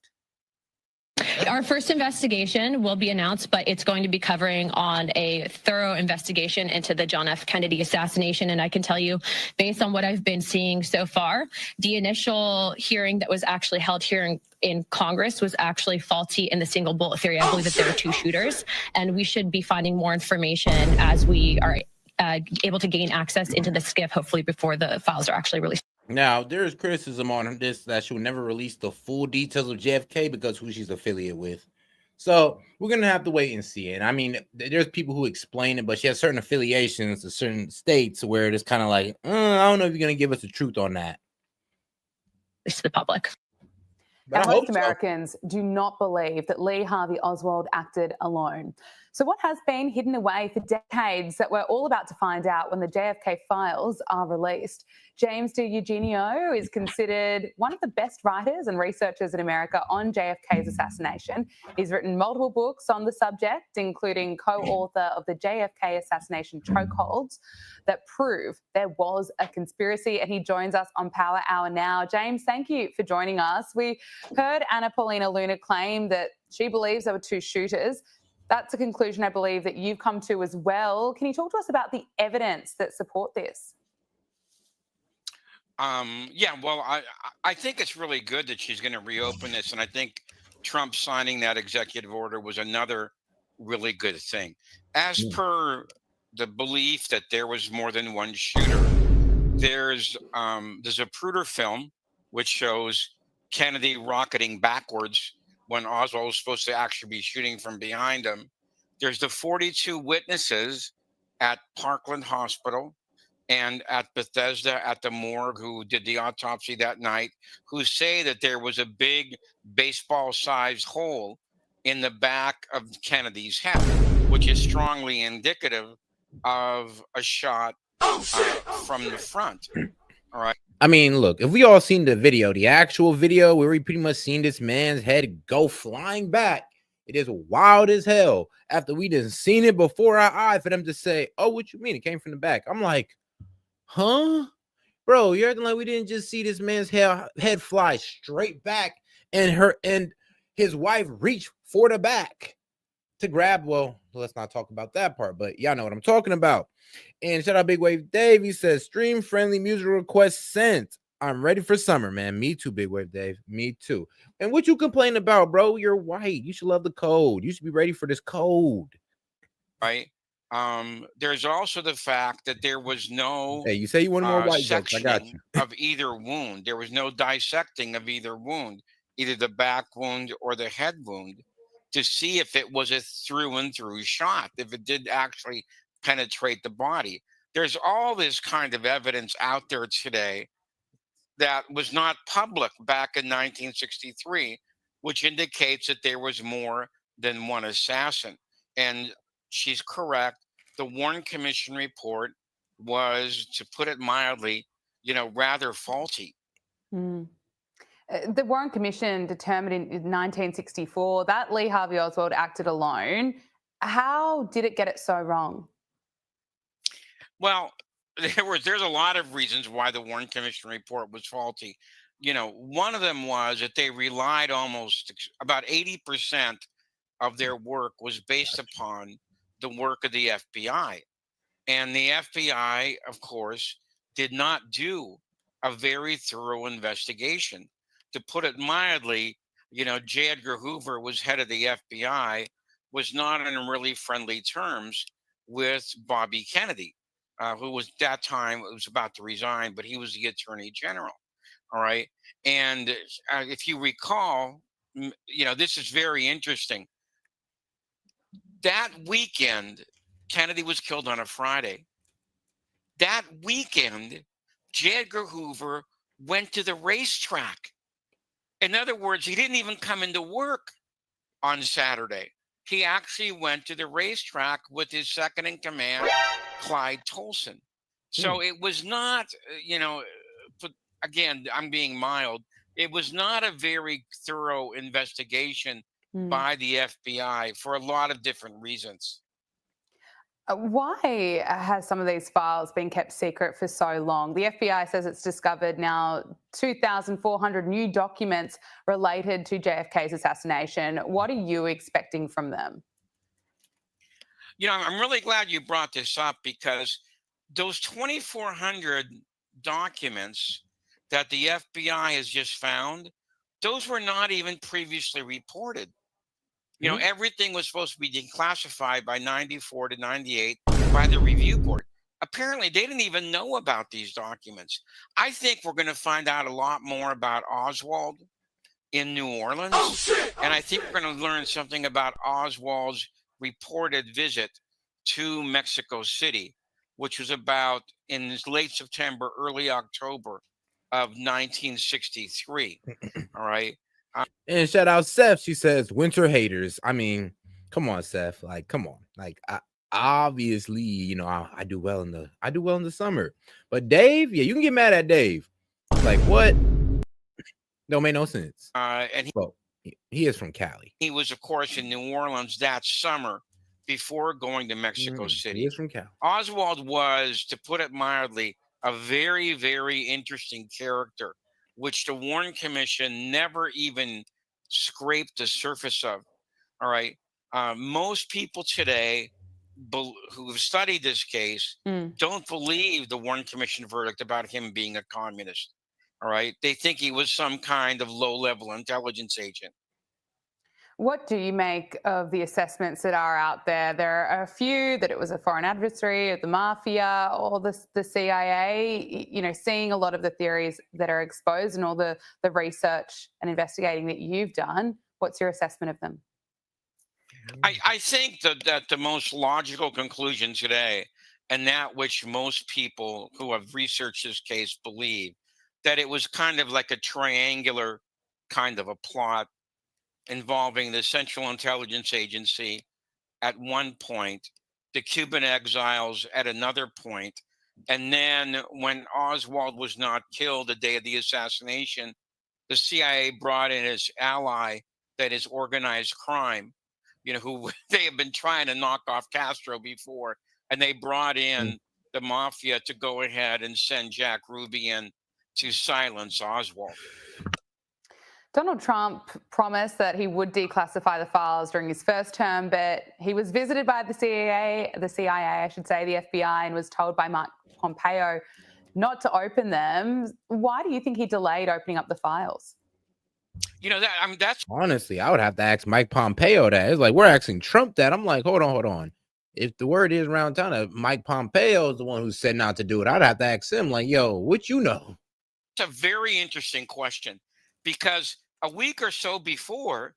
Our first investigation will be announced, but it's going to be covering on a thorough investigation into the John F. Kennedy assassination. And I can tell you, based on what I've been seeing so far, the initial hearing that was actually held here in Congress was actually faulty in the single bullet theory. I believe that there were two shooters, and we should be finding more information as we are able to gain access into the SCIF, hopefully before the files are actually released. Now, there is criticism on this that she'll never release the full details of JFK because who she's affiliated with. So we're gonna have to wait and see it. I mean, there's people who explain it, but she has certain affiliations to certain states where it's kind of like, I don't know if you're gonna give us the truth on that. To the public. But Now, most Americans do not believe that Lee Harvey Oswald acted alone. So what has been hidden away for decades that we're all about to find out when the JFK files are released? James DiEugenio is considered one of the best writers and researchers in America on JFK's assassination. He's written multiple books on the subject, including co-author of the JFK assassination chokeholds that prove there was a conspiracy, and he joins us on Power Hour now. James, thank you for joining us. We heard Anna Paulina Luna claim that she believes there were two shooters. That's a conclusion I believe that you've come to as well. Can you talk to us about the evidence that support this? Yeah, well, I think it's really good that she's going to reopen this, and I think Trump signing that executive order was another really good thing. As per the belief that there was more than one shooter, there's a Zapruder film which shows Kennedy rocketing backwards when Oswald was supposed to actually be shooting from behind him. There's the 42 witnesses at Parkland Hospital and at Bethesda at the morgue who did the autopsy that night, who say that there was a big baseball-sized hole in the back of Kennedy's head, which is strongly indicative of a shot from the front. All right. I mean, look, if we all seen the video, the actual video where we pretty much seen this man's head go flying back, it is wild as hell. After we done seen it before our eyes, for them to say, "Oh, what you mean? It came from the back." I'm like, huh? Bro, you're acting like we didn't just see this man's head fly straight back and his wife reach for the back to grab. Well, let's not talk about that part, but y'all know what I'm talking about. And shout out Big Wave Dave. He says, stream friendly music request sent. I'm ready for summer, man. Me too, Big Wave Dave. Me too. And what you complain about, bro? You're white. You should love the cold. You should be ready for this cold. Right. There's also the fact that there was no Hey, you say you want more white jokes. I got sectioning you. of either wound. There was no dissecting of either wound, either the back wound or the head wound, to see if it was a through and through shot, if it did actually penetrate the body. There's all this kind of evidence out there today that was not public back in 1963, which indicates that there was more than one assassin. And she's correct. The Warren Commission report was, to put it mildly, rather faulty. The Warren Commission determined in 1964 that Lee Harvey Oswald acted alone. How did it get it so wrong? Well, there's a lot of reasons why the Warren Commission report was faulty. One of them was that they relied almost about 80% of their work was based upon the work of the FBI. And the FBI, of course, did not do a very thorough investigation. To put it mildly, J. Edgar Hoover was head of the FBI, was not on really friendly terms with Bobby Kennedy, who was at that time was about to resign, but he was the Attorney General. All right. And if you recall, this is very interesting. That weekend, Kennedy was killed on a Friday. That weekend, J. Edgar Hoover went to the racetrack. In other words, he didn't even come into work on Saturday. He actually went to the racetrack with his second in command, Clyde Tolson. So it was not, again, I'm being mild. It was not a very thorough investigation by the FBI for a lot of different reasons. Why has some of these files been kept secret for so long? The FBI says it's discovered now 2,400 new documents related to JFK's assassination. What are you expecting from them? I'm really glad you brought this up, because those 2,400 documents that the FBI has just found, those were not even previously reported. Everything was supposed to be declassified by 94 to 98 by the review board. Apparently, they didn't even know about these documents. I think we're going to find out a lot more about Oswald in New Orleans. And I think we're going to learn something about Oswald's reported visit to Mexico City, which was about in late September, early October of 1963. All right. And shout out Seth. She says, winter haters. I mean, come on, Seth. Like, come on. Like, obviously, you know, I do well in the summer. But Dave, yeah, you can get mad at Dave. Like, what? Don't make no sense. And he is from Cali. He was, of course, in New Orleans that summer before going to Mexico City. He is from Cali. Oswald was, to put it mildly, a very, very interesting character, which the Warren Commission never even scraped the surface of. All right. Most people today who have studied this case don't believe the Warren Commission verdict about him being a communist. All right. They think he was some kind of low-level intelligence agent. What do you make of the assessments that are out there? There are a few that it was a foreign adversary, the mafia, or the CIA. You know, seeing a lot of the theories that are exposed and all the research and investigating that you've done. What's your assessment of them? I think that the most logical conclusion today, and that which most people who have researched this case believe, that it was kind of like a triangular kind of a plot involving the Central Intelligence Agency at one point, the Cuban exiles at another point, and then when Oswald was not killed the day of the assassination, the CIA brought in its ally, that is organized crime, you know, who they have been trying to knock off Castro before, and they brought in the mafia to go ahead and send Jack Ruby in to silence Oswald. Donald Trump promised that he would declassify the files during his first term, but he was visited by the CIA, the FBI, and was told by Mike Pompeo not to open them. Why do you think he delayed opening up the files? You know, that's honestly, I would have to ask Mike Pompeo that. It's like we're asking Trump that. I'm like, hold on. If the word is around town that Mike Pompeo is the one who said not to do it, I'd have to ask him, like, yo, what you know? It's a very interesting question, because a week or so before,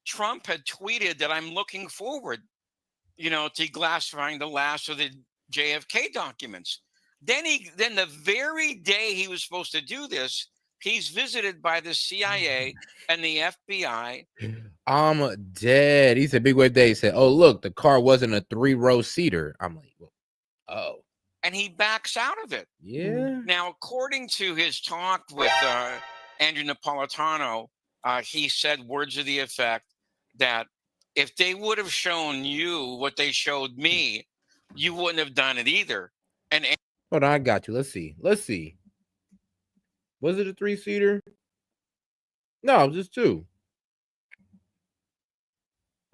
Trump had tweeted that I'm looking forward, you know, to declassifying the last of the JFK documents. Then the very day he was supposed to do this, he's visited by the CIA and the FBI. I'm dead. He said, Big Wave Day said, oh, look, the car wasn't a 3-row seater. I'm like, well, oh. And he backs out of it. Yeah. Now, according to his talk with Andrew Napolitano, he said words of the effect that if they would have shown you what they showed me, you wouldn't have done it either. And hold on, I got you. Let's see. Was it a 3-seater? No, just 2.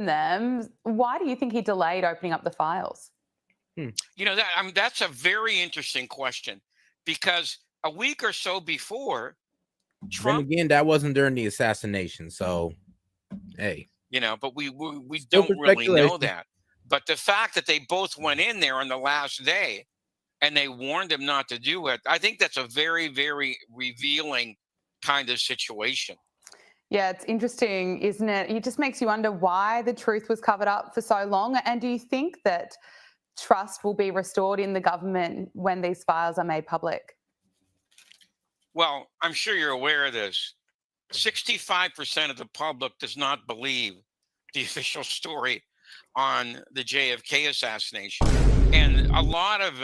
Them. Why do you think he delayed opening up the files? You know, that's a very interesting question, because a week or so before, Trump. Then again, that wasn't during the assassination, so hey. You know, but we don't really know that. But the fact that they both went in there on the last day and they warned him not to do it, I think that's a very, very revealing kind of situation. Yeah, it's interesting, isn't it? It just makes you wonder why the truth was covered up for so long. And do you think that trust will be restored in the government when these files are made public? Well, I'm sure you're aware of this. 65% of the public does not believe the official story on the JFK assassination. And a lot of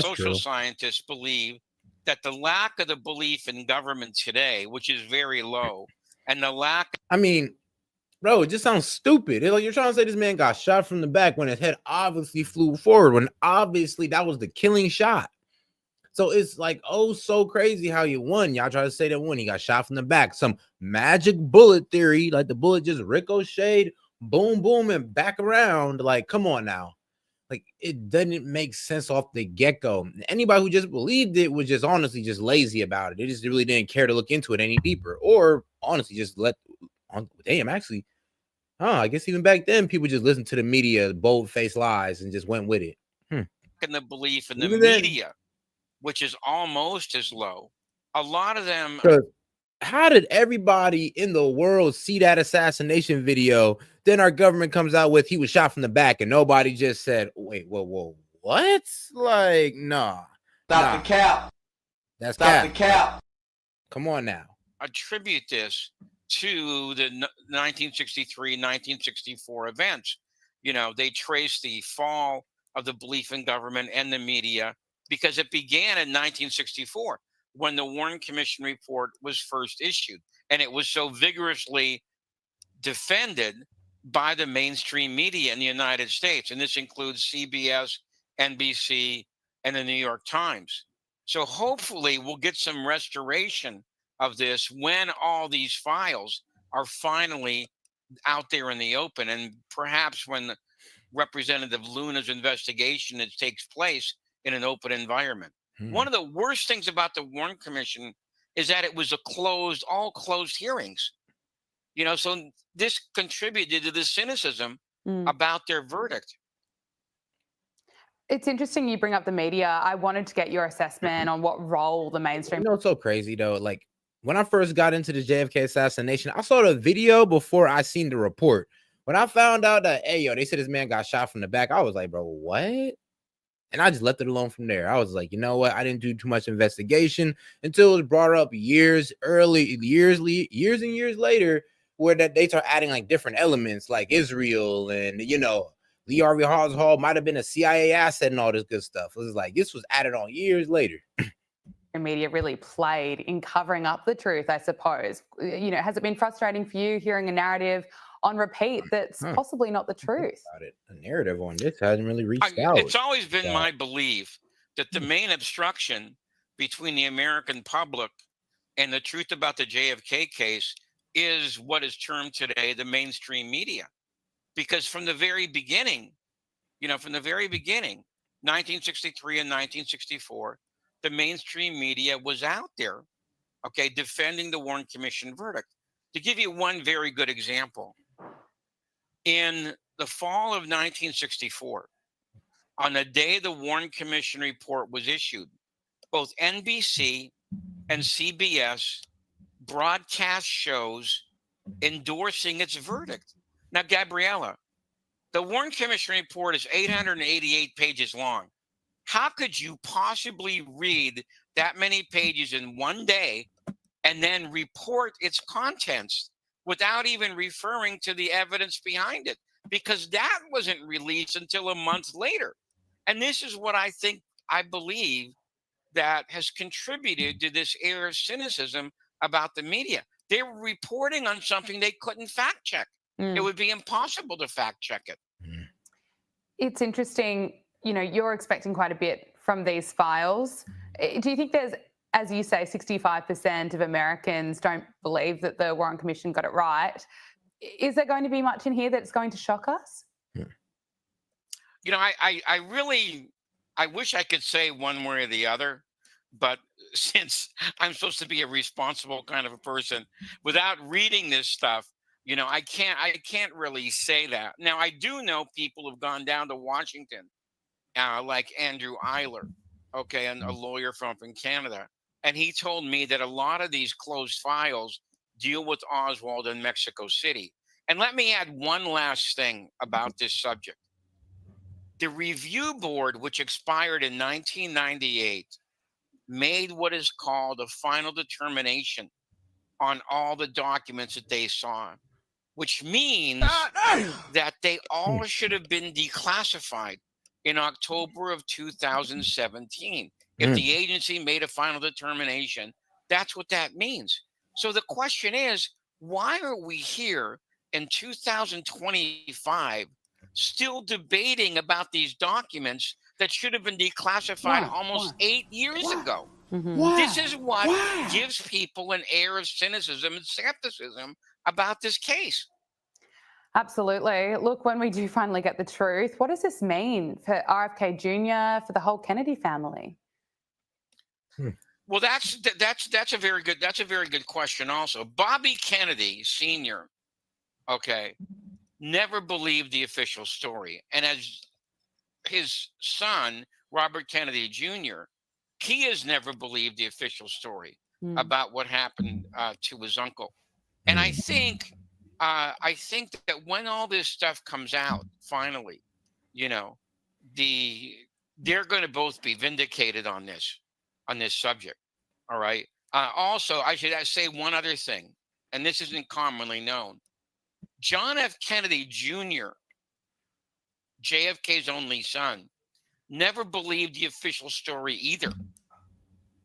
social scientists believe that the lack of the belief in government today, which is very low, and the lack... I mean, bro, it just sounds stupid. Like you're trying to say this man got shot from the back when his head obviously flew forward, when obviously that was the killing shot. So it's like, oh, so crazy how you won. Y'all try to say that when he got shot from the back, some magic bullet theory, like the bullet just ricocheted, boom, boom, and back around. Like, come on now. Like, it doesn't make sense off the get-go. Anybody who just believed it was just honestly just lazy about it. They just really didn't care to look into it any deeper, or honestly just I guess even back then people just listened to the media, bold-faced lies, and just went with it. And the belief in the media, which is almost as low. A lot of them. how did everybody in the world see that assassination video? Then our government comes out with he was shot from the back, and nobody just said, "Wait, whoa, what?" Like, nah, Stop the cap. that's Stop cap. the cap. Come on now. Attribute this to the 1963, 1964 events. You know, they trace the fall of the belief in government and the media because it began in 1964 when the Warren Commission report was first issued. And it was so vigorously defended by the mainstream media in the United States. And this includes CBS, NBC, and the New York Times. So hopefully we'll get some restoration of this when all these files are finally out there in the open, and perhaps when Representative Luna's investigation takes place in an open environment. One of the worst things about the Warren Commission is that it was all closed hearings. You know, so this contributed to the cynicism about their verdict. It's interesting you bring up the media. I wanted to get your assessment on what role the mainstream. You know, it's so crazy though. Like when I first got into the JFK assassination, I saw the video before I seen the report. When I found out that, hey, yo, they said this man got shot from the back, I was like, bro, what? And I just left it alone from there. I was like, you know what? I didn't do too much investigation until it was brought up years and years later, where that they start adding like different elements like Israel and, you know, Lee Harvey Oswald might have been a CIA asset and all this good stuff. It was like this was added on years later. Media really played in covering up the truth, I suppose. You know, has it been frustrating for you hearing a narrative on repeat that's possibly not the truth? The narrative on this hasn't really reached out. It's always been my belief that the main obstruction between the American public and the truth about the JFK case is what is termed today the mainstream media. Because from the very beginning, 1963 and 1964, the mainstream media was out there, okay, defending the Warren Commission verdict. To give you one very good example, in the fall of 1964, on the day the Warren Commission report was issued, both NBC and CBS broadcast shows endorsing its verdict. Now, Gabriella, the Warren Commission report is 888 pages long. How could you possibly read that many pages in one day and then report its contents without even referring to the evidence behind it? Because that wasn't released until a month later. And this is what I believe that has contributed to this air of cynicism about the media. They were reporting on something they couldn't fact check. It would be impossible to fact check it. It's interesting, you know, you're expecting quite a bit from these files. Do you think there's, as you say, 65% of Americans don't believe that the Warren Commission got it right? Is there going to be much in here that's going to shock us? You know, I wish I could say one way or the other, but since I'm supposed to be a responsible kind of a person, without reading this stuff, you know, I can't really say that. Now, I do know people who've gone down to Washington, like Andrew Eiler, okay, and a lawyer from Canada. And he told me that a lot of these closed files deal with Oswald in Mexico City. And let me add one last thing about this subject. The review board, which expired in 1998, made what is called a final determination on all the documents that they saw, which means that they all should have been declassified in October of 2017. If the agency made a final determination, that's what that means. So the question is, why are we here in 2025 still debating about these documents that should have been declassified almost 8 years ago? This is what gives people an air of cynicism and skepticism about this case. Absolutely. Look, when we do finally get the truth, what does this mean for RFK Jr., for the whole Kennedy family? Well, that's a very good question also. Bobby Kennedy Sr., okay, never believed the official story. And as his son, Robert Kennedy Jr., he has never believed the official story. about what happened to his uncle. And I think that when all this stuff comes out, finally, you know, they're going to both be vindicated on this subject. All right. Also, I should say one other thing, and this isn't commonly known. John F. Kennedy Jr., JFK's only son, never believed the official story either.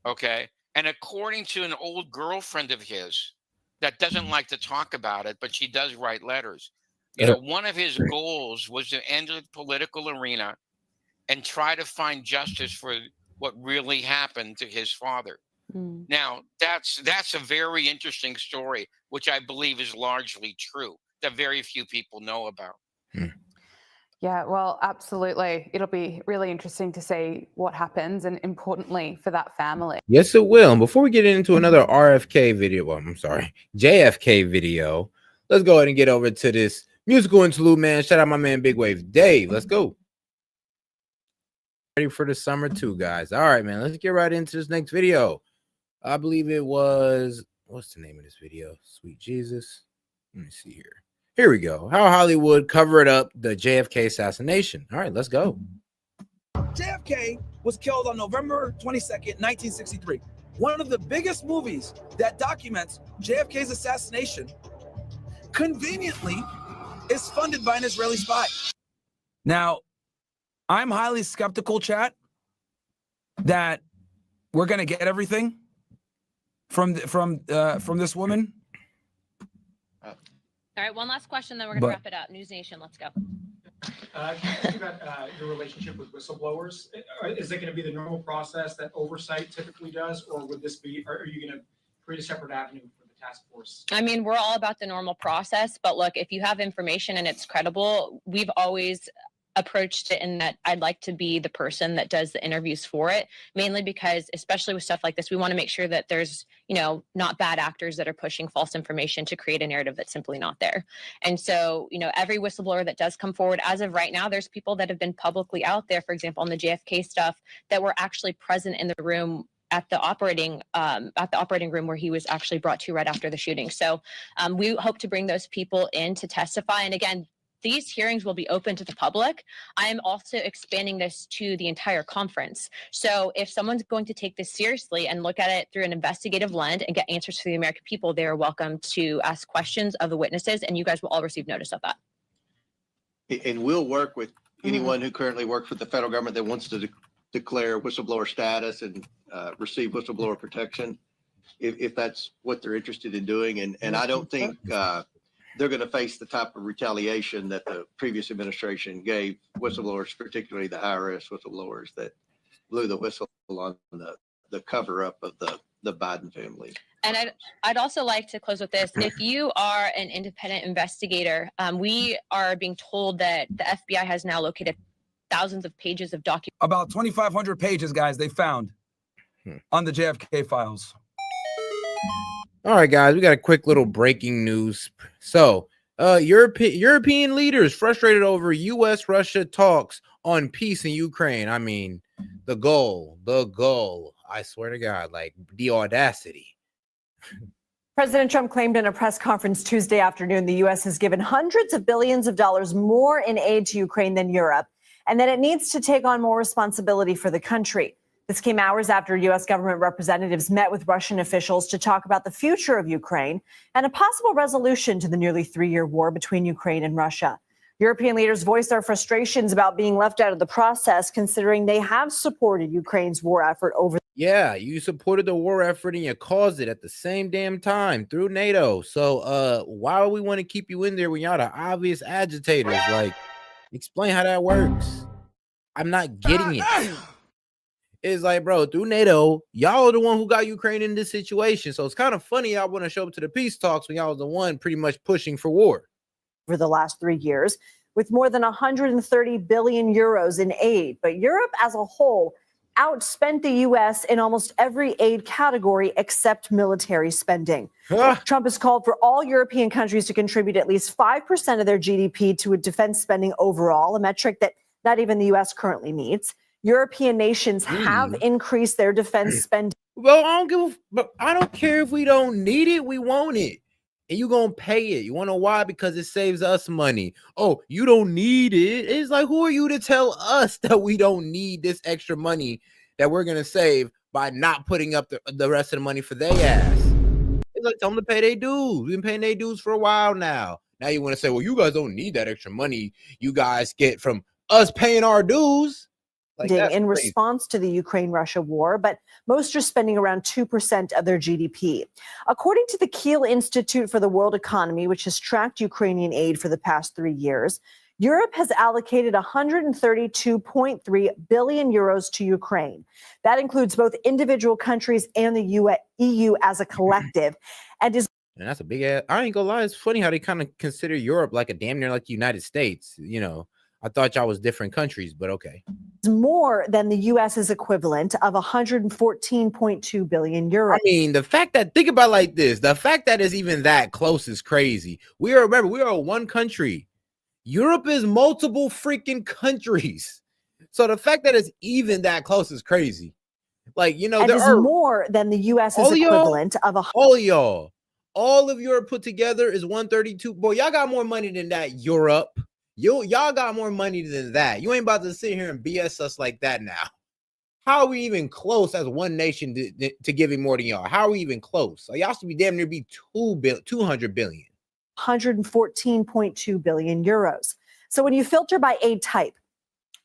Okay. And according to an old girlfriend of his that doesn't like to talk about it, but she does write letters, you know, one of his goals was to enter the political arena and try to find justice for what really happened to his father. Now, that's a very interesting story, which I believe is largely true, that very few people know about. Yeah, well, absolutely. It'll be really interesting to see what happens, and importantly for that family. Yes, it will. And before we get into another RFK video, well, I'm sorry, JFK video, let's go ahead and get over to this musical interlude, man. Shout out my man Big Wave Dave. Let's go. Ready for the summer too, guys. All right, man. Let's get right into this next video. I believe it was, what's the name of this video? Sweet Jesus. Let me see here. Here we go. How Hollywood covered up the JFK assassination. All right, let's go. JFK was killed on November 22nd, 1963. One of the biggest movies that documents JFK's assassination conveniently is funded by an Israeli spy. Now, I'm highly skeptical, chat, that we're going to get everything from this woman. All right, one last question, then we're going to wrap it up. News Nation, let's go. Can you think about your relationship with whistleblowers? Is it going to be the normal process that oversight typically does, or would this be, are you going to create a separate avenue for the task force? I mean, we're all about the normal process, but look, if you have information and it's credible, we've always approached it in that I'd like to be the person that does the interviews for it, mainly because, especially with stuff like this, we want to make sure that there's, you know, not bad actors that are pushing false information to create a narrative that's simply not there. And so, you know, every whistleblower that does come forward, as of right now, there's people that have been publicly out there, for example, on the JFK stuff, that were actually present in the room at the operating room where he was actually brought to right after the shooting. So we hope to bring those people in to testify. And again, these hearings will be open to the public. I am also expanding this to the entire conference. So if someone's going to take this seriously and look at it through an investigative lens and get answers for the American people, they are welcome to ask questions of the witnesses, and you guys will all receive notice of that. And we'll work with anyone who currently works with the federal government that wants to declare whistleblower status and receive whistleblower protection, if that's what they're interested in doing. And I don't think they're going to face the type of retaliation that the previous administration gave whistleblowers, particularly the IRS whistleblowers that blew the whistle on the cover up of the Biden family. And I'd also like to close with this. If you are an independent investigator, we are being told that the FBI has now located thousands of pages of documents. About 2,500 pages, guys, they found on the JFK files. All right, guys, we got a quick little breaking news. So, European leaders frustrated over U.S.-Russia talks on peace in Ukraine. I mean, the goal, I swear to God, like the audacity. President Trump claimed in a press conference Tuesday afternoon the U.S. has given hundreds of billions of dollars more in aid to Ukraine than Europe, and that it needs to take on more responsibility for the country. This came hours after U.S. government representatives met with Russian officials to talk about the future of Ukraine and a possible resolution to the nearly 3-year war between Ukraine and Russia. European leaders voiced their frustrations about being left out of the process, considering they have supported Ukraine's war effort over. Yeah, you supported the war effort and you caused it at the same damn time through NATO. So why do we want to keep you in there when y'all the obvious agitators? Like, explain how that works. I'm not getting it. It's like, bro, through NATO, y'all are the one who got Ukraine in this situation. So it's kind of funny y'all want to show up to the peace talks when y'all was the one pretty much pushing for war. Over the last 3 years, with more than 130 billion euros in aid. But Europe as a whole outspent the U.S. in almost every aid category except military spending. Trump has called for all European countries to contribute at least 5% of their GDP to defense spending overall, a metric that not even the U.S. currently meets. European nations have increased their defense spending. Well, I don't care if we don't need it, we want it. And you're gonna pay it. You wanna know why? Because it saves us money. Oh, you don't need it. It's like, who are you to tell us that we don't need this extra money that we're gonna save by not putting up the rest of the money for their ass? It's like, tell them to pay their dues. We've been paying their dues for a while now. Now you want to say, well, you guys don't need that extra money you guys get from us paying our dues. Like, In response to the Ukraine-Russia war, but most are spending around 2% of their GDP. According to the Kiel Institute for the World Economy, which has tracked Ukrainian aid for the past 3 years, Europe has allocated 132.3 billion euros to Ukraine. That includes both individual countries and the EU as a collective. And that's a big ass. I ain't gonna lie, it's funny how they kind of consider Europe like a damn near like the United States. You know, I thought y'all was different countries, but okay. More than the US's equivalent of 114.2 billion euros. I mean, the fact that, think about it like this, the fact that it's even that close is crazy. We are one country. Europe is multiple freaking countries. So the fact that it's even that close is crazy. Like, you know, there are more than the US's equivalent of all of Europe put together is 132. Boy, y'all got more money than that, Europe. Y'all got more money than that. You ain't about to sit here and BS us like that now. How are we even close as one nation to giving more than y'all? How are we even close? So y'all should be damn near be 200 billion. 114.2 billion euros. So when you filter by aid type,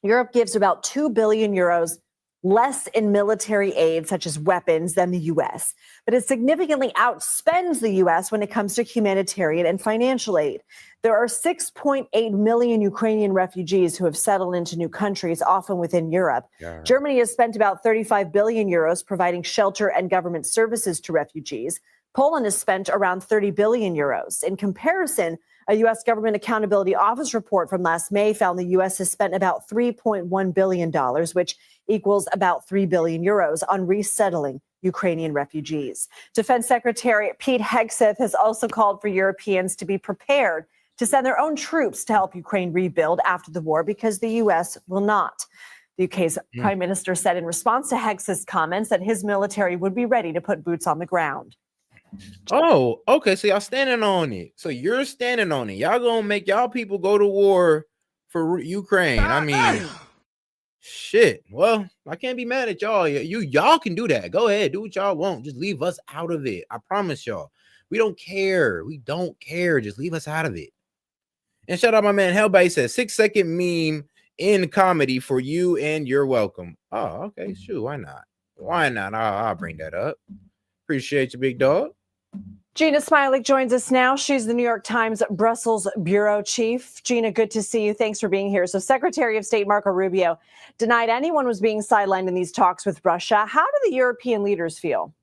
Europe gives about 2 billion euros less in military aid, such as weapons, than the U.S., but it significantly outspends the U.S. when it comes to humanitarian and financial aid. There are 6.8 million Ukrainian refugees who have settled into new countries, often within Europe. Yeah. Germany has spent about 35 billion euros providing shelter and government services to refugees. Poland has spent around 30 billion euros. In comparison, a U.S. Government Accountability Office report from last May found the U.S. has spent about $3.1 billion, which equals about 3 billion euros on resettling Ukrainian refugees. Defense Secretary Pete Hegseth has also called for Europeans to be prepared to send their own troops to help Ukraine rebuild after the war because the U.S. will not. The UK's Prime Minister said in response to Hegseth's comments that his military would be ready to put boots on the ground. Oh, okay. So y'all standing on it. So you're standing on it. Y'all gonna make y'all people go to war for Ukraine. I mean, shit. Well, I can't be mad at y'all. Y'all can do that. Go ahead, do what y'all want. Just leave us out of it. I promise y'all. We don't care. We don't care. Just leave us out of it. And shout out my man Hellbait says 6-second meme in comedy for you and you're welcome. Oh, okay. Shoot, why not? Why not? I'll bring that up. Appreciate you, big dog. Gina Smilik joins us now. She's the New York Times Brussels bureau chief. Gina, good to see you. Thanks for being here. So Secretary of State Marco Rubio denied anyone was being sidelined in these talks with Russia. How do the European leaders feel?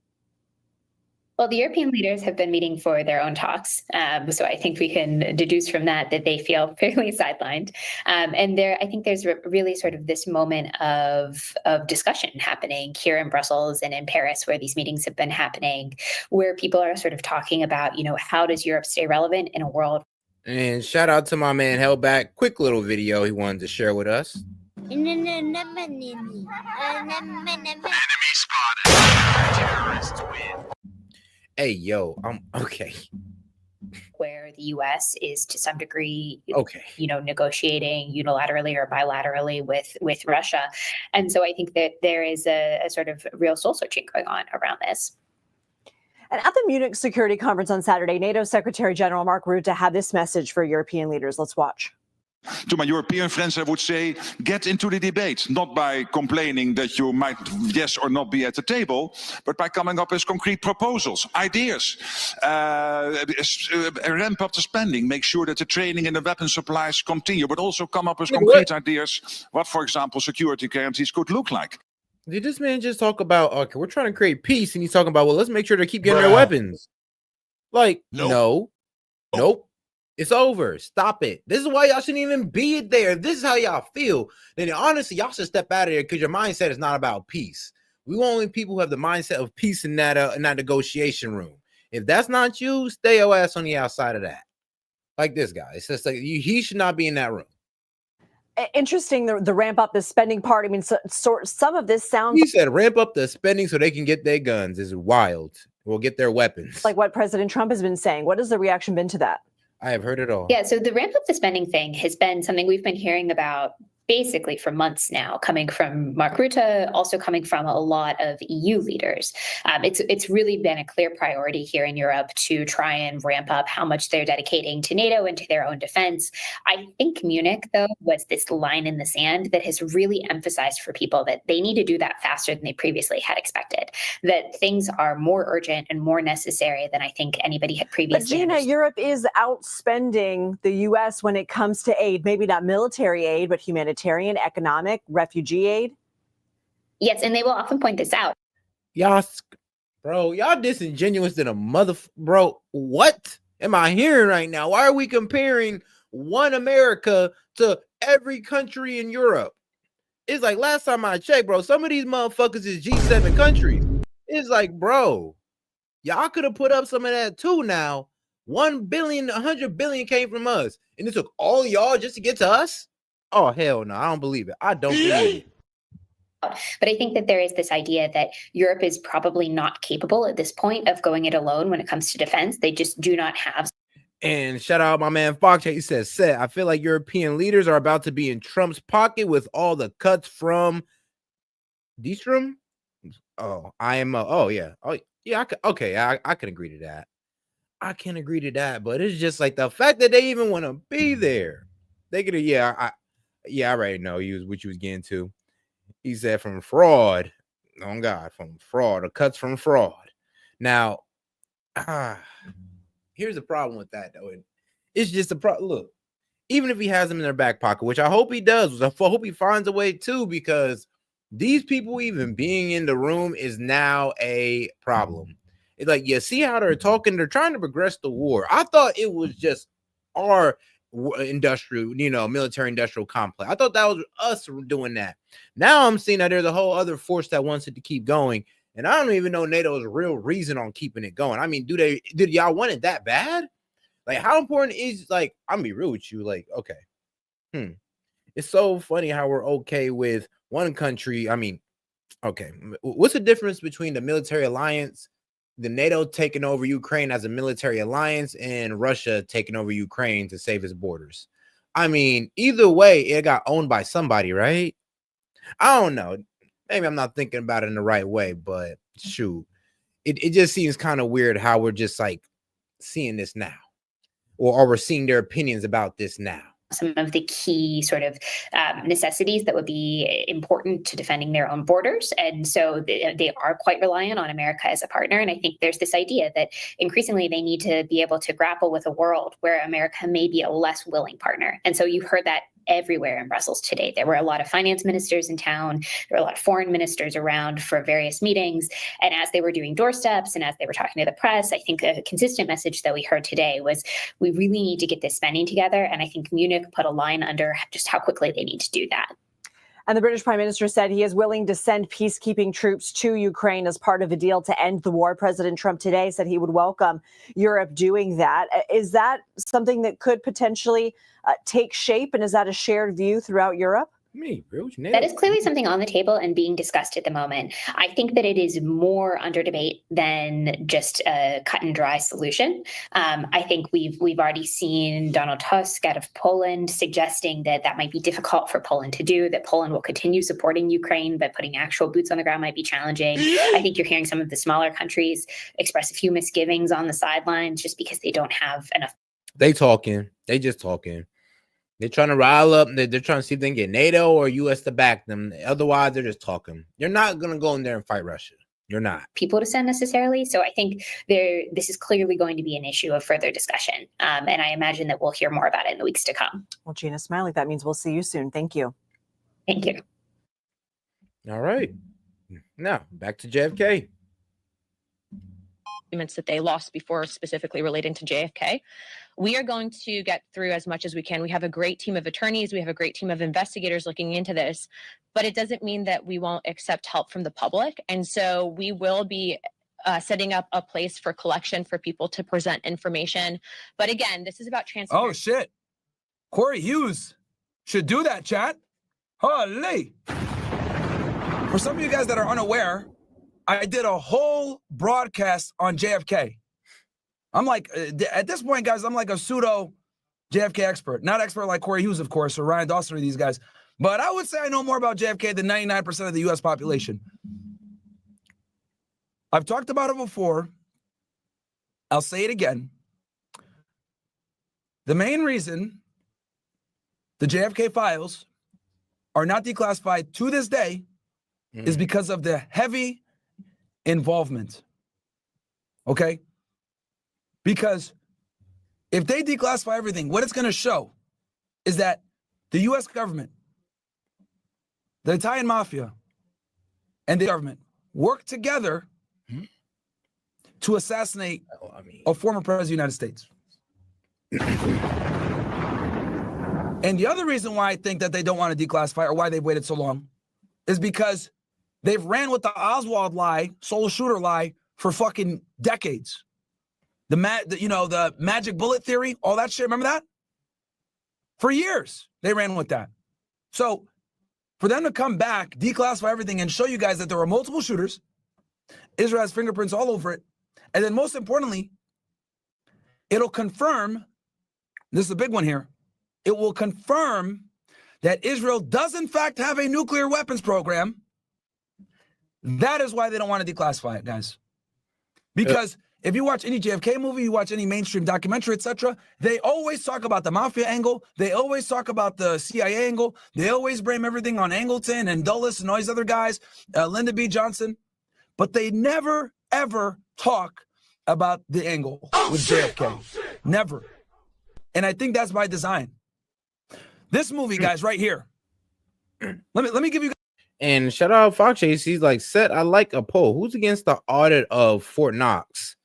Well, the European leaders have been meeting for their own talks. So I think we can deduce from that they feel fairly sidelined. And I think there's really sort of this moment of discussion happening here in Brussels and in Paris, where these meetings have been happening, where people are sort of talking about, how does Europe stay relevant in a world? And shout out to my man Hellback. Quick little video he wanted to share with us. Enemy spotted. Terrorists win. Hey, yo, I'm okay. Where the U.S. is to some degree, okay, negotiating unilaterally or bilaterally with Russia. And so I think that there is a sort of real soul searching going on around this. And at the Munich Security Conference on Saturday, NATO Secretary General Mark Rutte had this message for European leaders. Let's watch. To my European friends, I would say, get into the debate, not by complaining that you might yes or not be at the table, but by coming up with concrete proposals, ideas, ramp up the spending, make sure that the training and the weapon supplies continue, but also come up with concrete ideas, what, for example, security guarantees could look like. Did this man just talk about, okay, we're trying to create peace, and he's talking about, well, let's make sure they keep getting their weapons. Like, nope. It's over. Stop it. This is why y'all shouldn't even be there. If this is how y'all feel, then honestly, y'all should step out of there because your mindset is not about peace. We want only people who have the mindset of peace in that negotiation room. If that's not you, stay your ass on the outside of that. Like this guy. It's just like he should not be in that room. interesting, the ramp up the spending part. I mean, some of this sounds. He said ramp up the spending so they can get their guns. Is wild. We'll get their weapons. Like what President Trump has been saying. What has the reaction been to that? I have heard it all. Yeah, so the ramp up the spending thing has been something we've been hearing about basically for months now, coming from Mark Rutte, also coming from a lot of EU leaders. It's really been a clear priority here in Europe to try and ramp up how much they're dedicating to NATO and to their own defense. I think Munich, though, was this line in the sand that has really emphasized for people that they need to do that faster than they previously had expected, that things are more urgent and more necessary than I think anybody had previously But Gina, Europe is outspending the U.S. when it comes to aid, maybe not military aid, but humanitarian, economic, refugee aid. Yes, and they will often point this out. Y'all disingenuous than a mother, bro. What am I hearing right now? Why are we comparing one America to every country in Europe? It's like last time I checked, bro, some of these motherfuckers is G7 countries. It's like, bro, y'all could have put up some of that too now. 1 billion, 100 billion came from us, and it took all y'all just to get to us? Oh, hell no, I don't believe it. I don't believe it. But I think that there is this idea that Europe is probably not capable at this point of going it alone when it comes to defense. They just do not have. And shout out my man Fox. He says, I feel like European leaders are about to be in Trump's pocket with all the cuts from Dstrom. Oh, IMO. Oh, yeah. Oh, yeah. I can agree to that. I can agree to that. But it's just like the fact that they even want to be there. They could have, I already know what you was getting to. He said from fraud. Oh God, from fraud, or cuts from fraud. Now, here's the problem with that though. It's just a problem. Look, even if he has them in their back pocket, which I hope he does, I hope he finds a way too, because these people even being in the room is now a problem. It's like, you see how they're talking, they're trying to progress the war. I thought it was just our industrial, military industrial complex. I thought that was us doing that. Now I'm seeing that there's a whole other force that wants it to keep going, and I don't even know NATO's real reason on keeping it going. I mean, did y'all want it that bad? Like, how important is, like, I'm gonna be real with you, like, okay, it's so funny how we're okay with one country. I mean, okay, what's the difference between the military alliance, the NATO taking over Ukraine as a military alliance, and Russia taking over Ukraine to save its borders? I mean, either way, it got owned by somebody, right? I don't know. Maybe I'm not thinking about it in the right way, but shoot, it just seems kind of weird how we're just like seeing this now, or we're seeing their opinions about this now. Some of the key sort of necessities that would be important to defending their own borders. And so they are quite reliant on America as a partner. And I think there's this idea that increasingly they need to be able to grapple with a world where America may be a less willing partner. And so you heard that everywhere in Brussels today. There were a lot of finance ministers in town. There were a lot of foreign ministers around for various meetings. And as they were doing doorsteps and as they were talking to the press, I think a consistent message that we heard today was we really need to get this spending together. And I think Munich put a line under just how quickly they need to do that. And the British Prime Minister said he is willing to send peacekeeping troops to Ukraine as part of a deal to end the war. President Trump today said he would welcome Europe doing that. Is that something that could potentially take shape? And is that a shared view throughout Europe? That is clearly something on the table and being discussed at the moment. I think that it is more under debate than just a cut and dry solution. I think we've already seen Donald Tusk out of Poland suggesting that that might be difficult for Poland to do, that Poland will continue supporting Ukraine, but putting actual boots on the ground might be challenging. I think you're hearing some of the smaller countries express a few misgivings on the sidelines just because they don't have enough. They just talking. They're trying to rile up. They're trying to see if they can get NATO or US to back them. Otherwise, they're just talking. You're not going to go in there and fight Russia. You're not. People to send necessarily. So I think this is clearly going to be an issue of further discussion. And I imagine that we'll hear more about it in the weeks to come. Well, Gina Smiley, that means we'll see you soon. Thank you. Thank you. All right. Now, back to JFK. Documents that they lost before, specifically relating to JFK. We are going to get through as much as we can. We have a great team of attorneys. We have a great team of investigators looking into this, but it doesn't mean that we won't accept help from the public. And so we will be setting up a place for collection for people to present information. But again, this is about transparency. Oh, shit. Corey Hughes should do that, chat. Holy. For some of you guys that are unaware, I did a whole broadcast on JFK. I'm like, at this point, guys, I'm like a pseudo JFK expert. Not expert like Corey Hughes, of course, or Ryan Dawson or these guys. But I would say I know more about JFK than 99% of the U.S. population. I've talked about it before. I'll say it again. The main reason the JFK files are not declassified to this day is because of the heavy involvement. Okay? Because if they declassify everything, what it's going to show is that the U.S. government, the Italian mafia, and the government work together to assassinate a former president of the United States. And the other reason why I think that they don't want to declassify or why they've waited so long is because they've ran with the Oswald lie, solo shooter lie, for fucking decades. The magic bullet theory, all that shit, remember that? For years, they ran with that. So for them to come back, declassify everything, and show you guys that there were multiple shooters, Israel has fingerprints all over it, and then most importantly, it'll confirm, this is a big one here, it will confirm that Israel does in fact have a nuclear weapons program. That is why they don't want to declassify it, guys. Because if you watch any JFK movie, you watch any mainstream documentary, etc., they always talk about the mafia angle. They always talk about the CIA angle. They always blame everything on Angleton and Dulles and all these other guys, Lyndon B. Johnson. But they never, ever talk about the angle with JFK. Never. And I think that's by design. This movie, guys, right here. Let me give you. And shout out Fox Chase. He's like, "Set, I like a poll. Who's against the audit of Fort Knox?"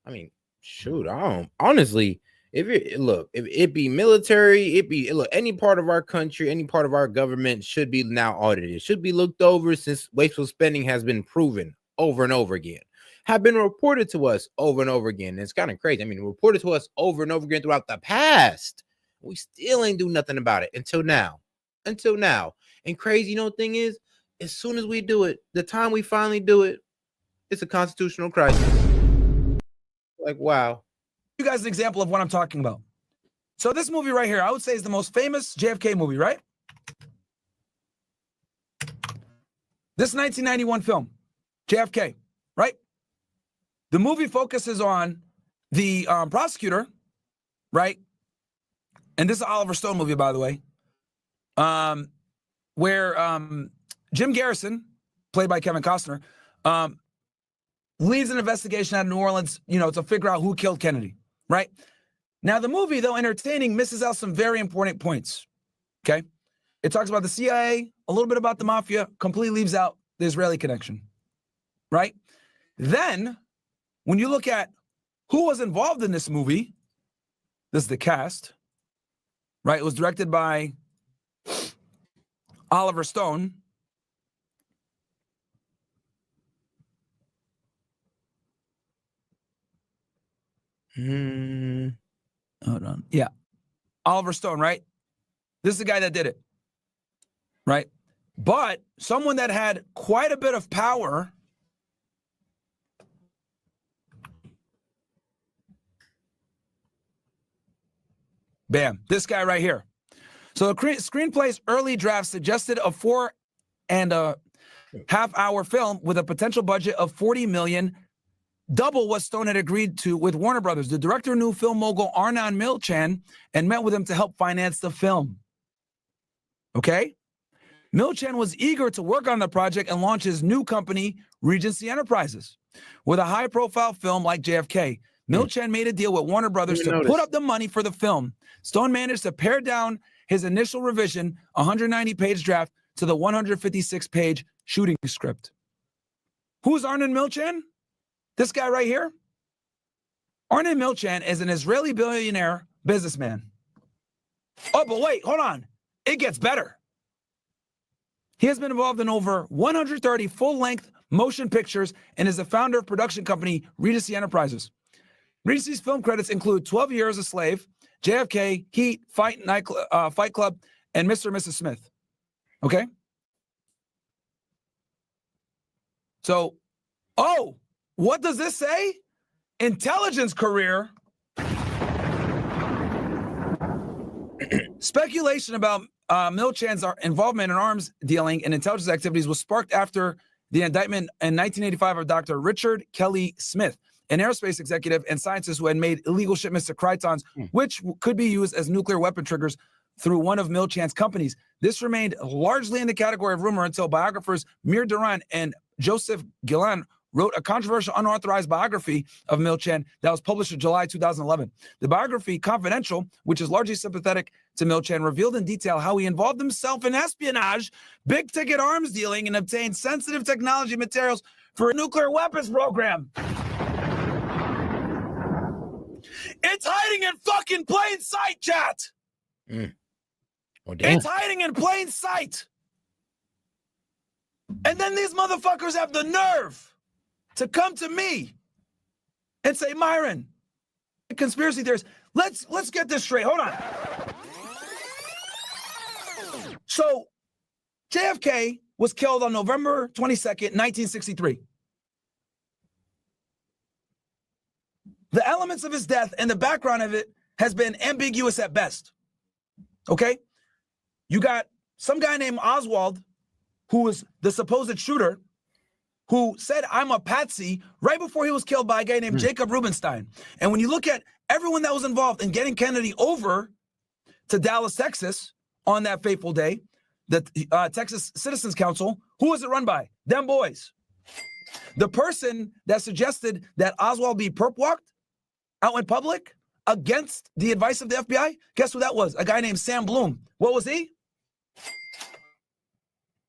I mean, shoot, I don't honestly. If it be military, any part of our country, any part of our government should be now audited. It should be looked over, since wasteful spending has been proven over and over again, have been reported to us over and over again. And it's kind of crazy. I mean, reported to us over and over again throughout the past. We still ain't do nothing about it until now. And crazy, thing is, as soon as we do it, the time we finally do it, it's a constitutional crisis. Like, wow. You guys an example of what I'm talking about. So this movie right here, I would say is the most famous JFK movie, right? This 1991 film, JFK, right? The movie focuses on the prosecutor, right? And this is an Oliver Stone movie, by the way, where Jim Garrison, played by Kevin Costner, leads an investigation out of New Orleans, to figure out who killed Kennedy, right? Now, the movie, though entertaining, misses out some very important points, okay? It talks about the CIA, a little bit about the mafia, completely leaves out the Israeli connection, right? Then, when you look at who was involved in this movie, this is the cast, right? It was directed by Oliver Stone. Hold on. Yeah. Oliver Stone, right? This is the guy that did it, right? But someone that had quite a bit of power. Bam. This guy right here. So the screenplay's early draft suggested a 4.5-hour film with a potential budget of $40 million, double what Stone had agreed to with Warner Brothers. The director knew film mogul Arnon Milchan and met with him to help finance the film. Okay? Milchan was eager to work on the project and launch his new company, Regency Enterprises. With a high-profile film like JFK, Milchan made a deal with Warner Brothers to put up the money for the film. Stone managed to pare down his initial revision, 190-page draft, to the 156-page shooting script. Who's Arnon Milchan? This guy right here? Arnon Milchan is an Israeli billionaire businessman. Oh, but wait, hold on. It gets better. He has been involved in over 130 full-length motion pictures and is the founder of production company Regency Enterprises. Regency's film credits include 12 Years a Slave, JFK, Heat, Fight Club, and Mr. and Mrs. Smith. Okay? So, oh, what does this say? Intelligence career. Speculation about Milchan's involvement in arms dealing and intelligence activities was sparked after the indictment in 1985 of Dr. Richard Kelly Smith, an aerospace executive and scientist who had made illegal shipments to Krytons, which could be used as nuclear weapon triggers through one of Milchan's companies. This remained largely in the category of rumor until biographers Mir Duran and Joseph Gillan wrote a controversial unauthorized biography of Milchan that was published in July 2011. The biography, Confidential, which is largely sympathetic to Milchan, revealed in detail how he involved himself in espionage, big-ticket arms dealing, and obtained sensitive technology materials for a nuclear weapons program. It's hiding in fucking plain sight, chat. It's hiding in plain sight. And then these motherfuckers have the nerve to come to me and say, Myron, conspiracy theorists, let's get this straight. Hold on. So JFK was killed on November 22nd, 1963. The elements of his death and the background of it has been ambiguous at best. Okay? You got some guy named Oswald, who was the supposed shooter, who said, I'm a patsy, right before he was killed by a guy named Jacob Rubenstein. And when you look at everyone that was involved in getting Kennedy over to Dallas, Texas, on that fateful day, the Texas Citizens Council, who was it run by? Them boys. The person that suggested that Oswald be perp walked out in public against the advice of the FBI, guess who that was? A guy named Sam Bloom. What was he?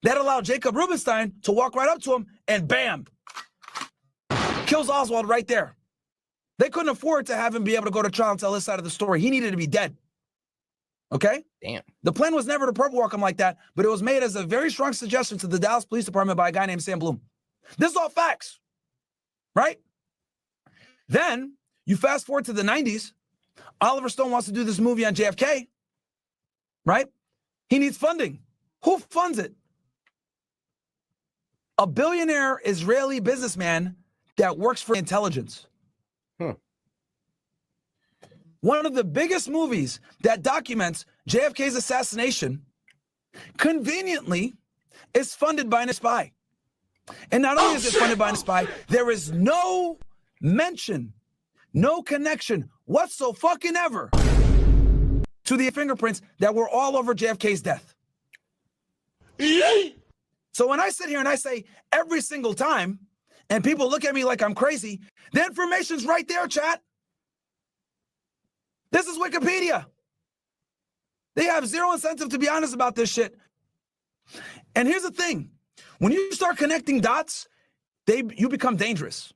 That allowed Jacob Rubenstein to walk right up to him and bam, kills Oswald right there. They couldn't afford to have him be able to go to trial and tell his side of the story. He needed to be dead. Okay? Damn. The plan was never to perp walk him like that, but it was made as a very strong suggestion to the Dallas Police Department by a guy named Sam Bloom. This is all facts, right? Then you fast forward to the 90s. Oliver Stone wants to do this movie on JFK, right? He needs funding. Who funds it? A billionaire Israeli businessman that works for intelligence. One of the biggest movies that documents JFK's assassination conveniently is funded by a spy. And not only is it funded by a spy, there is no mention, no connection whatsoever to the fingerprints that were all over JFK's death. So when I sit here and I say every single time, and people look at me like I'm crazy, the information's right there, chat. This is Wikipedia. They have zero incentive to be honest about this shit. And here's the thing. When you start connecting dots, you become dangerous.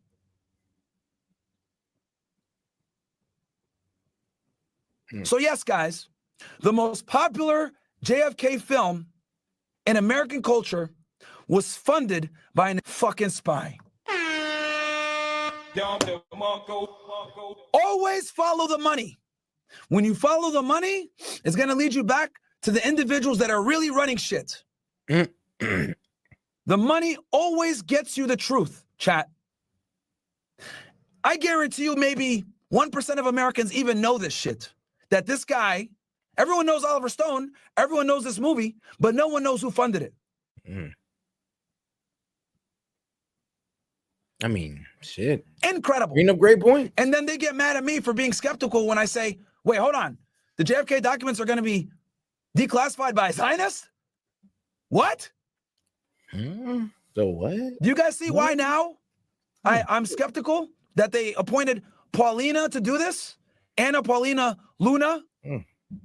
So yes, guys, the most popular JFK film in American culture was funded by a fucking spy. Always follow the money. When you follow the money, it's going to lead you back to the individuals that are really running shit. The money always gets you the truth, chat. I guarantee you maybe 1% of Americans even know this shit. That this guy, everyone knows Oliver Stone, everyone knows this movie, but no one knows who funded it. I mean, shit. Incredible. Bring up great point. And then they get mad at me for being skeptical when I say, wait, hold on. The JFK documents are going to be declassified by a Zionist? What? So what? Do you guys see why now I'm skeptical that they appointed Paulina to do this? Anna Paulina Luna,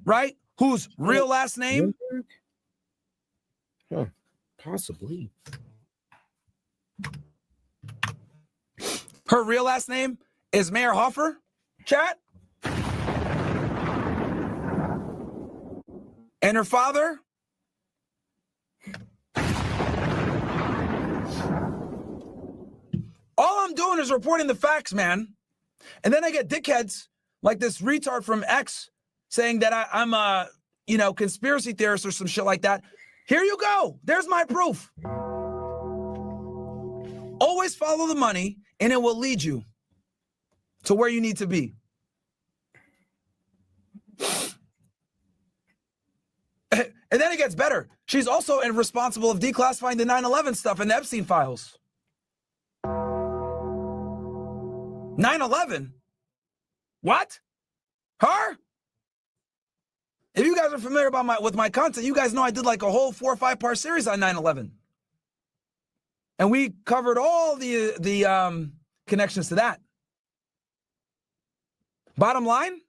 right? Whose real last name? Possibly. Her real last name is Mayor Hoffer, chat. And her father? All I'm doing is reporting the facts, man. And then I get dickheads like this retard from X saying that I'm conspiracy theorists or some shit like that. Here you go. There's my proof. Always follow the money, and it will lead you to where you need to be. And then it gets better. She's also responsible of declassifying the 9/11 stuff in the Epstein files. 9/11? What? Her? If you guys are familiar with my content, you guys know I did like a whole 4 or 5 part series on 9/11. And we covered all the connections to that. Bottom line,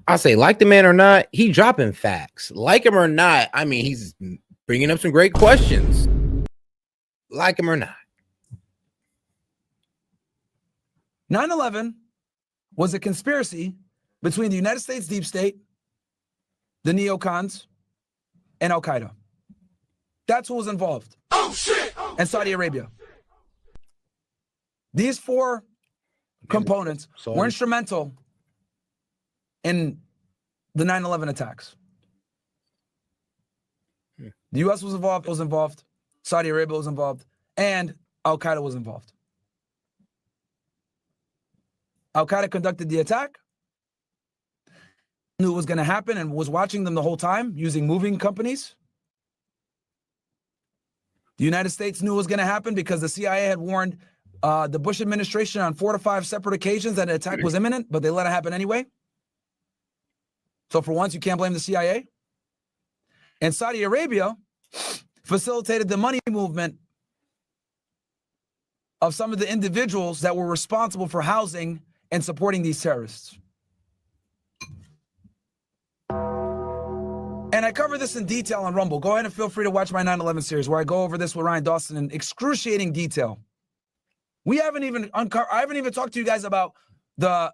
I say, like the man or not, he dropping facts. Like him or not, I mean, he's bringing up some great questions. Like him or not. 9/11 was a conspiracy between the United States deep state, the neocons, and Al-Qaeda. That's who was involved. Oh, shit! And Saudi Arabia. These 4 components were instrumental in the 9/11 attacks. The U.S. was involved, Saudi Arabia was involved, and Al-Qaeda was involved. Al-Qaeda conducted the attack, knew it was going to happen, and was watching them the whole time using moving companies. The United States knew it was going to happen because the CIA had warned the Bush administration on 4 to 5 separate occasions that an attack was imminent, but they let it happen anyway. So for once, you can't blame the CIA. And Saudi Arabia facilitated the money movement of some of the individuals that were responsible for housing and supporting these terrorists. And I cover this in detail on Rumble. Go ahead and feel free to watch my 9/11 series where I go over this with Ryan Dawson in excruciating detail. I haven't even talked to you guys about the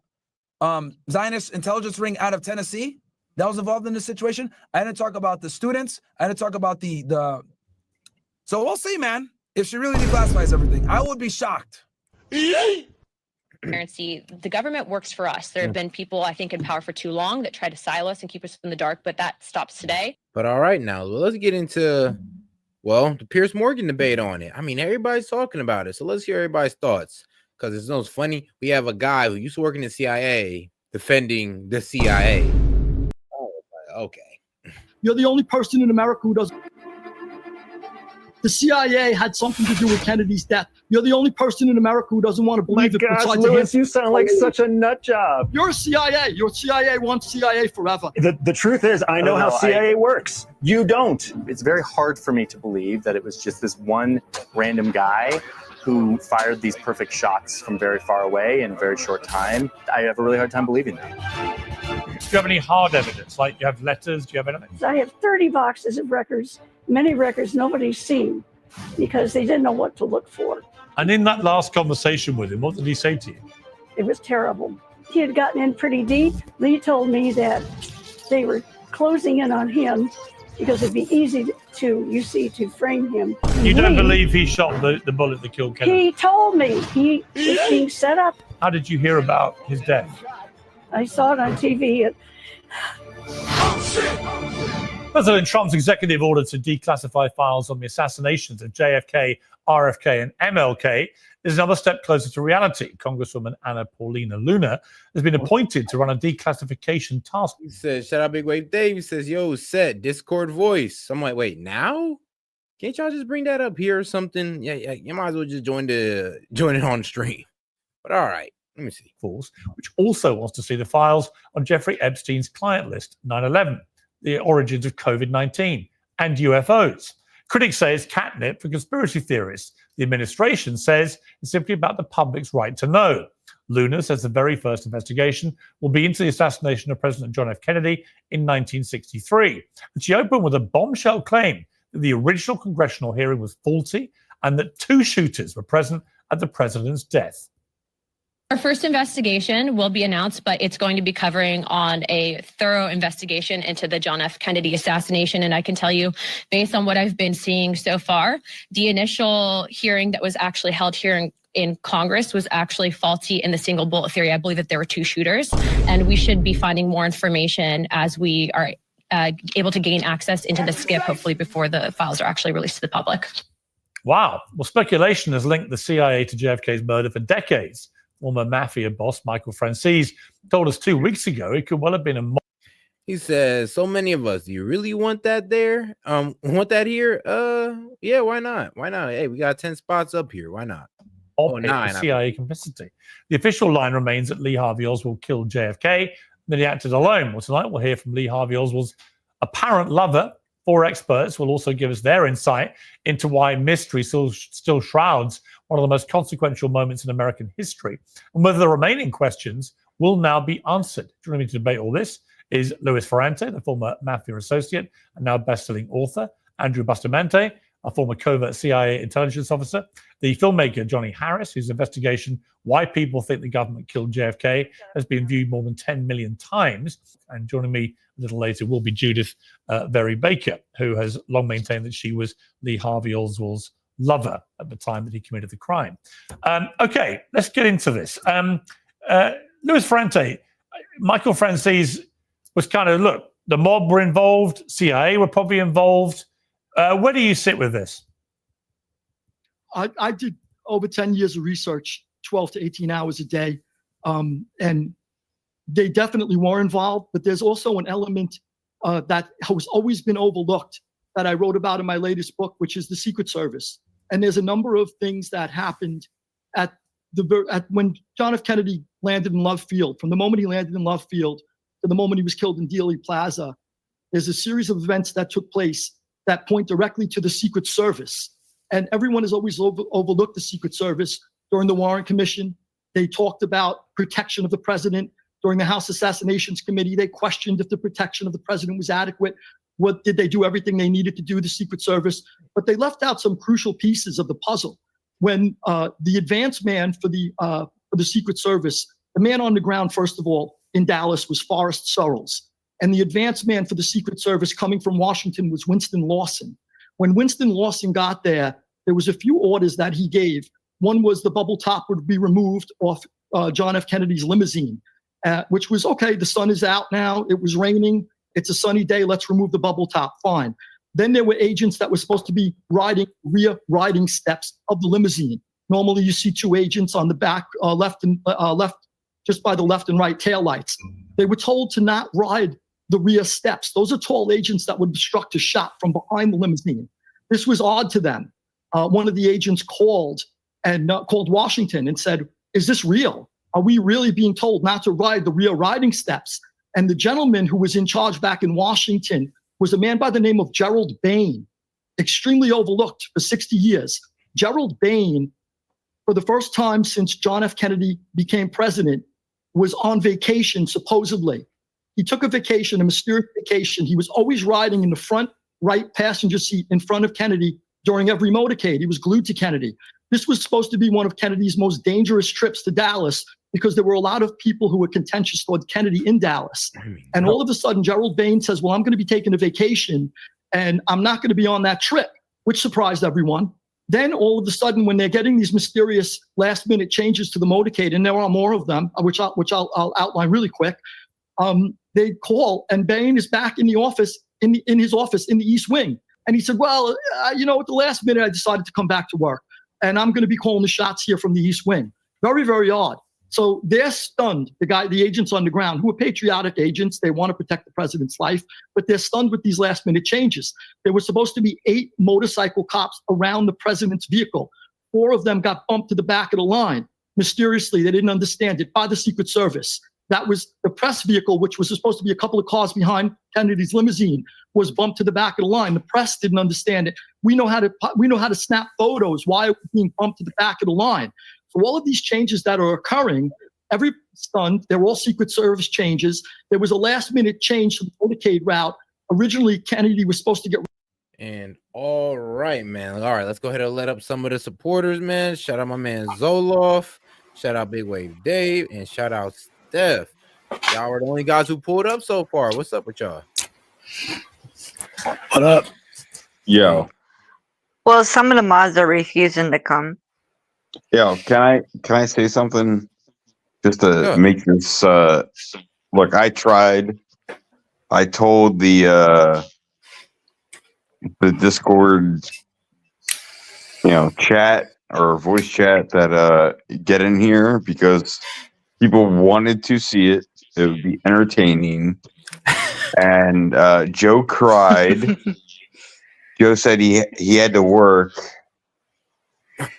Zionist intelligence ring out of Tennessee that was involved in this situation. I didn't talk about the students. I didn't talk about the So we'll see, man, if she really declassifies everything. I would be shocked. Transparency. The government works for us. There have been people, I think, in power for too long that try to silo us and keep us in the dark, but that stops today. But all right, now let's get into, the Piers Morgan debate on it. I mean, everybody's talking about it. So let's hear everybody's thoughts. Because it's funny. We have a guy who used to work in the CIA defending the CIA. Oh, okay. You're the only person in America who doesn't. The CIA had something to do with Kennedy's death. You're the only person in America who doesn't want to believe it. My gosh, Lewis, you sound like such a nut job. You're a CIA. You're CIA wants CIA forever. The truth is, I know how CIA works. You don't. It's very hard for me to believe that it was just this one random guy who fired these perfect shots from very far away in a very short time. I have a really hard time believing that. Do you have any hard evidence? Like, you have letters? Do you have anything? I have 30 boxes of records, many records nobody's seen because they didn't know what to look for. And in that last conversation with him, what did he say to you? It was terrible. He had gotten in pretty deep. Lee told me that they were closing in on him because it'd be easy to frame him. You don't believe he shot the bullet that killed Kennedy? He told me he was being set up. How did you hear about his death? I saw it on TV. President Trump's executive order to declassify files on the assassinations of JFK, RFK, and MLK is another step closer to reality. Congresswoman Anna Paulina Luna has been appointed to run a declassification task. He says, shout out Big Wave Dave. He says, yo, S.E.T, Discord voice. I'm like, wait, now? Can't y'all just bring that up here or something? Yeah, you might as well just join it on stream. But all right, let me see. Force, which also wants to see the files on Jeffrey Epstein's client list, 9/11, the origins of COVID-19, and UFOs. Critics say it's catnip for conspiracy theorists. The administration says it's simply about the public's right to know. Luna says the very first investigation will be into the assassination of President John F. Kennedy in 1963. And she opened with a bombshell claim that the original congressional hearing was faulty and that 2 shooters were present at the president's death. Our first investigation will be announced, but it's going to be covering on a thorough investigation into the John F. Kennedy assassination. And I can tell you, based on what I've been seeing so far, the initial hearing that was actually held here in Congress was actually faulty in the single bullet theory. I believe that there were 2 shooters, and we should be finding more information as we are able to gain access into the skip, hopefully before the files are actually released to the public. Wow. Well, speculation has linked the CIA to JFK's murder for decades. Former mafia boss Michael Franzese told us 2 weeks ago it could well have been a... He says, so many of us, do you really want that there? Want that here? Yeah, why not? Why not? Hey, we got 10 spots up here. Why not? Oh, 9. CIA complicity. The official line remains that Lee Harvey Oswald killed JFK, that he acted alone. Well, tonight we'll hear from Lee Harvey Oswald's apparent lover. 4 experts will also give us their insight into why mystery still shrouds one of the most consequential moments in American history, and whether the remaining questions will now be answered. Joining me to debate all this is Luis Ferrante, the former mafia associate and now best-selling author, Andrew Bustamante, a former covert CIA intelligence officer, the filmmaker Johnny Harris, whose investigation Why People Think the Government Killed JFK has been viewed more than 10 million times. And joining me a little later will be Judith Berry Baker, who has long maintained that she was Lee Harvey Oswald's lover at the time that he committed the crime. Okay, let's get into this. Luis Ferrante, Michael Franzese was kind of, look, the mob were involved, CIA were probably involved. Where do you sit with this? I did over 10 years of research, 12 to 18 hours a day. And they definitely were involved, but there's also an element that has always been overlooked that I wrote about in my latest book, which is the Secret Service. And there's a number of things that happened when John F. Kennedy landed in Love Field. From the moment he landed in Love Field to the moment he was killed in Dealey Plaza, there's a series of events that took place that point directly to the Secret Service. And everyone has always overlooked the Secret Service. During the Warren Commission, they talked about protection of the president. During the House Assassinations Committee, they questioned if the protection of the president was adequate. What did they do everything they needed to do, the Secret Service? But they left out some crucial pieces of the puzzle. When the advance man for the Secret Service, the man on the ground, first of all, in Dallas was Forrest Searles. And the advance man for the Secret Service coming from Washington was Winston Lawson. When Winston Lawson got there was a few orders that he gave. One was the bubble top would be removed off John F. Kennedy's limousine, which was, okay, the sun is out now. It was raining. It's a sunny day. Let's remove the bubble top. Fine. Then there were agents that were supposed to be riding rear riding steps of the limousine. Normally you see 2 agents on the back, left, just by the left and right taillights. They were told to not ride the rear steps. Those are tall agents that would obstruct a shot from behind the limousine. This was odd to them. One of the agents called Washington and said, is this real? Are we really being told not to ride the rear riding steps? And the gentleman who was in charge back in Washington was a man by the name of Gerald Bain, extremely overlooked for 60 years. Gerald Bain, for the first time since John F. Kennedy became president, was on vacation, supposedly. He took a vacation, a mysterious vacation. He was always riding in the front right passenger seat in front of Kennedy during every motorcade. He was glued to Kennedy. This was supposed to be one of Kennedy's most dangerous trips to Dallas because there were a lot of people who were contentious toward Kennedy in Dallas. And all of a sudden, Gerald Bain says, well, I'm going to be taking a vacation and I'm not going to be on that trip, which surprised everyone. Then all of a sudden, when they're getting these mysterious last-minute changes to the motorcade, and there are more of them, which I'll outline really quick, they call, and Bain is back in the office, in his office in the East Wing. And he said, well, at the last minute, I decided to come back to work. And I'm going to be calling the shots here from the East Wing. Very, very odd. So they're stunned, the agents on the ground, who are patriotic agents. They want to protect the president's life, but they're stunned with these last-minute changes. There were supposed to be 8 motorcycle cops around the president's vehicle. 4 of them got bumped to the back of the line. Mysteriously, they didn't understand it, by the Secret Service. That was the press vehicle, which was supposed to be a couple of cars behind Kennedy's limousine, was bumped to the back of the line. The press didn't understand it. We know how to snap photos. Why are we being bumped to the back of the line? So all of these changes that are occurring, everybody's stunned. They're all Secret Service changes. There was a last-minute change to the motorcade route. Originally, Kennedy was supposed to get. And all right, man. All right, let's go ahead and let up some of the supporters, man. Shout out my man Zoloff. Shout out Big Wave Dave. And shout out Steph. Y'all were the only guys who pulled up so far. What's up with y'all? What up? Yo. Well, some of the mods are refusing to come. Yo, can I say something just to make this look, I tried I told the Discord, chat or voice chat that get in here because people wanted to see it. It would be entertaining. And Joe cried. Joe said he had to work.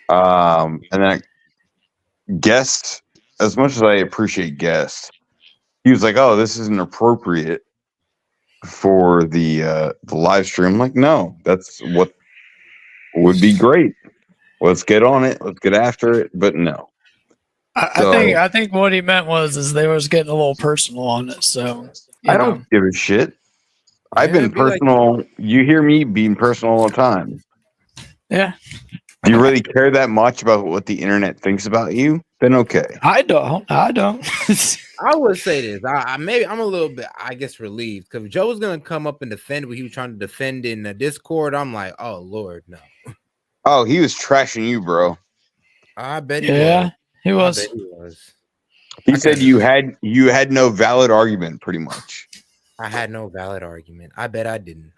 And then Guest, as much as I appreciate Guest, he was like, "Oh, this isn't appropriate for the live stream." I'm like, no, that's what would be great. Let's get on it. Let's get after it. But no. I think what he meant was they was getting a little personal on it. So I don't give a shit. I've been personal. You hear me being personal all the time. Yeah. Do you really care that much about what the internet thinks about you? Then okay. I don't. I would say this. Maybe I'm a little bit, I guess, relieved because Joe was gonna come up and defend what he was trying to defend in the Discord. I'm like, oh Lord, no. Oh, he was trashing you, bro. I bet he was. He was. I bet he was. He said you had no valid argument, pretty much. I had no valid argument. I bet I didn't.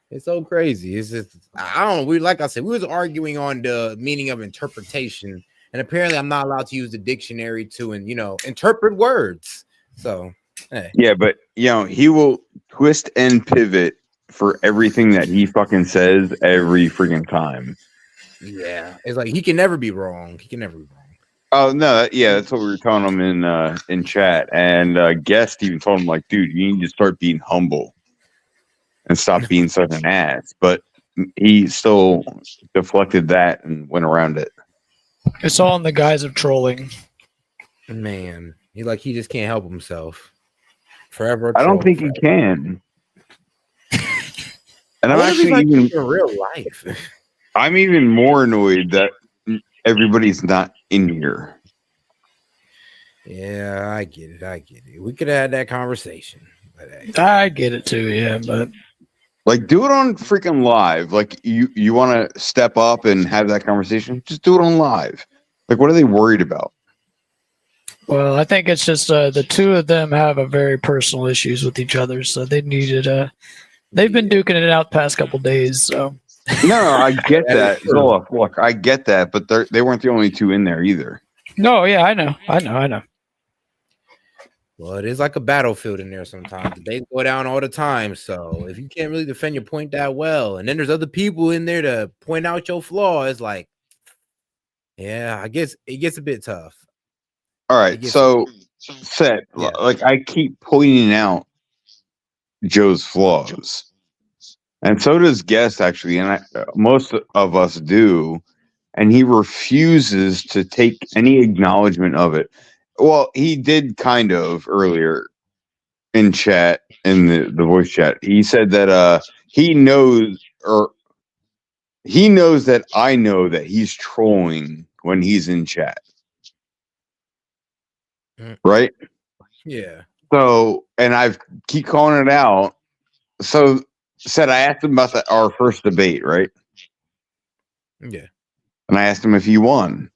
It's so crazy. It's just I don't know. Like I said, we was arguing on the meaning of interpretation, and apparently I'm not allowed to use the dictionary to interpret words. So hey. Yeah, but he will twist and pivot for everything that he fucking says every freaking time. Yeah, it's like he can never be wrong. Oh no, that's what we were telling him in chat, and Guest even told him like, dude, you need to start being humble and stop being such an ass. But he still deflected that and went around it. It's all in the guise of trolling. Man, he just can't help himself. Forever. I don't think he can. And I'm actually even in real life. I'm even more annoyed that everybody's not in here. Yeah, I get it. We could have had that conversation. But hey. I get it too, yeah, but like do it on freaking live. Like you want to step up and have that conversation, just do it on live. Like what are they worried about? Well, I think it's just the two of them have a very personal issues with each other, so they needed they've been duking it out the past couple days, so No, I get that. Look, I get that, but they weren't the only two in there either. No, yeah, I know. Well, it is like a battlefield in there sometimes. They go down all the time. So if you can't really defend your point that well, and then there's other people in there to point out your flaw, it's like, yeah, I guess it gets a bit tough. All right, so S.E.T, like I keep pointing out Joe's flaws, and so does Guest actually, and most of us do, and he refuses to take any acknowledgement of it. Well, he did kind of earlier in chat, in the voice chat. He said that he knows that I know that he's trolling when he's in chat. Right? Yeah. So, and I keep calling it out. So, I asked him about our first debate, right? Yeah. And I asked him if he won.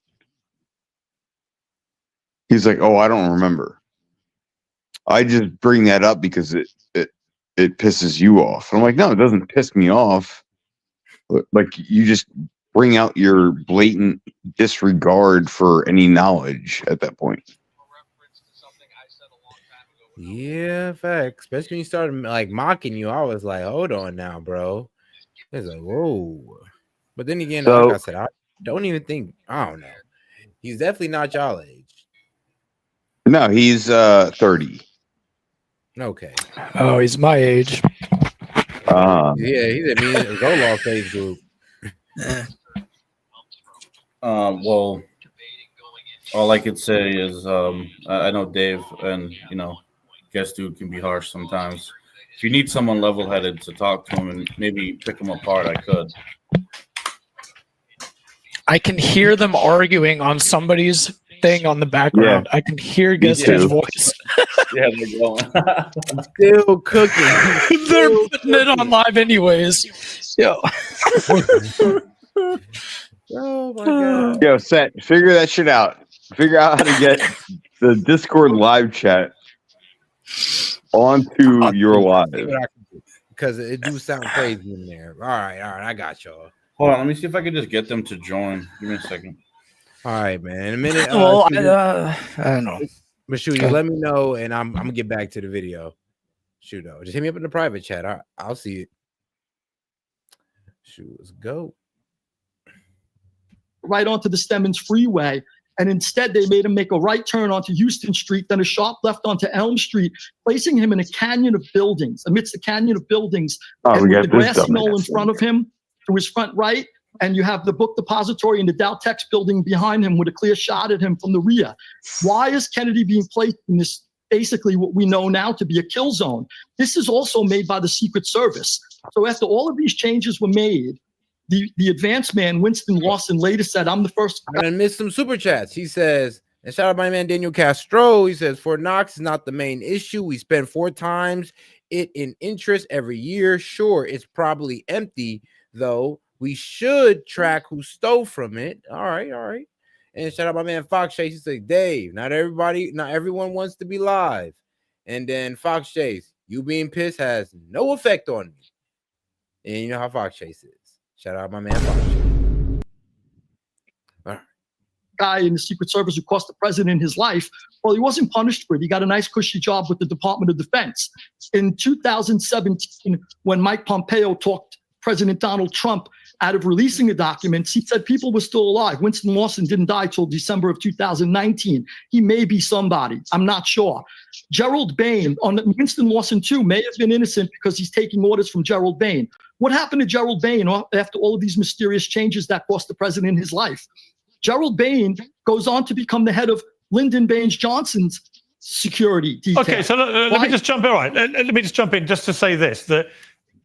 He's like, "Oh, I don't remember." I just bring that up because it pisses you off. I'm like, no, it doesn't piss me off. Like you just bring out your blatant disregard for any knowledge at that point. Yeah, facts. Especially when you started like mocking you, I was like, hold on now, bro. It's like, whoa. But then again, like I said, I don't even think, I don't know. He's definitely not y'all age. No, he's 30. Okay. Oh, he's my age. Yeah, he's at me and Zoloft age group. Well, all I could say is I know Dave and Guest Dude can be harsh sometimes. If you need someone level-headed to talk to him and maybe pick him apart, I could. I can hear them arguing on somebody's thing on the background. Yeah. I can hear Guest Dude's voice. Yeah, they're going. I'm still cooking. They're putting it on live anyways. Yo. Oh my god. Yo, S.E.T, figure that shit out. Figure out how to get the Discord live chat onto your live. Because it do sound crazy in there. All right, I got y'all. Hold on, let me see if I can just get them to join. Give me a second. All right, man. A minute. Well, I don't know. But shoot, you let me know, and I'm gonna get back to the video. Shoot, though, just hit me up in the private chat. I'll see it. Shoot, let's go. Right onto the Stemmons Freeway. And instead, they made him make a right turn onto Houston Street, then a sharp left onto Elm Street, placing him in a canyon of buildings, amidst the canyon of buildings. And with the grassy knoll in front of him, to his front right, and you have the book depository and the Dowtex building behind him with a clear shot at him from the rear. Why is Kennedy being placed in this, basically what we know now to be a kill zone? This is also made by the Secret Service. So after all of these changes were made, the advanced man, Winston Lawson, later said, I'm the first. I done missed some super chats. He says, and shout out my man Daniel Castro. He says, Fort Knox is not the main issue. We spend 4 times it in interest every year. Sure, it's probably empty, though. We should track who stole from it. All right. And shout out my man Fox Chase. He said, Dave, not everyone wants to be live. And then Fox Chase, you being pissed has no effect on me. And you know how Fox Chase is. Shout out my man Fox Chase. All right. Guy in the Secret Service who cost the president his life. Well, he wasn't punished for it. He got a nice cushy job with the Department of Defense. In 2017, when Mike Pompeo talked President Donald Trump out of releasing the documents, he said people were still alive. Winston Lawson didn't die till December of 2019. He may be somebody. I'm not sure. Gerald Bain, on Winston Lawson too, may have been innocent because he's taking orders from Gerald Bain. What happened to Gerald Bain after all of these mysterious changes that cost the president his life? Gerald Bain goes on to become the head of Lyndon Baines Johnson's security detail. Okay, so let me just jump in. Right, let me just jump in just to say this, that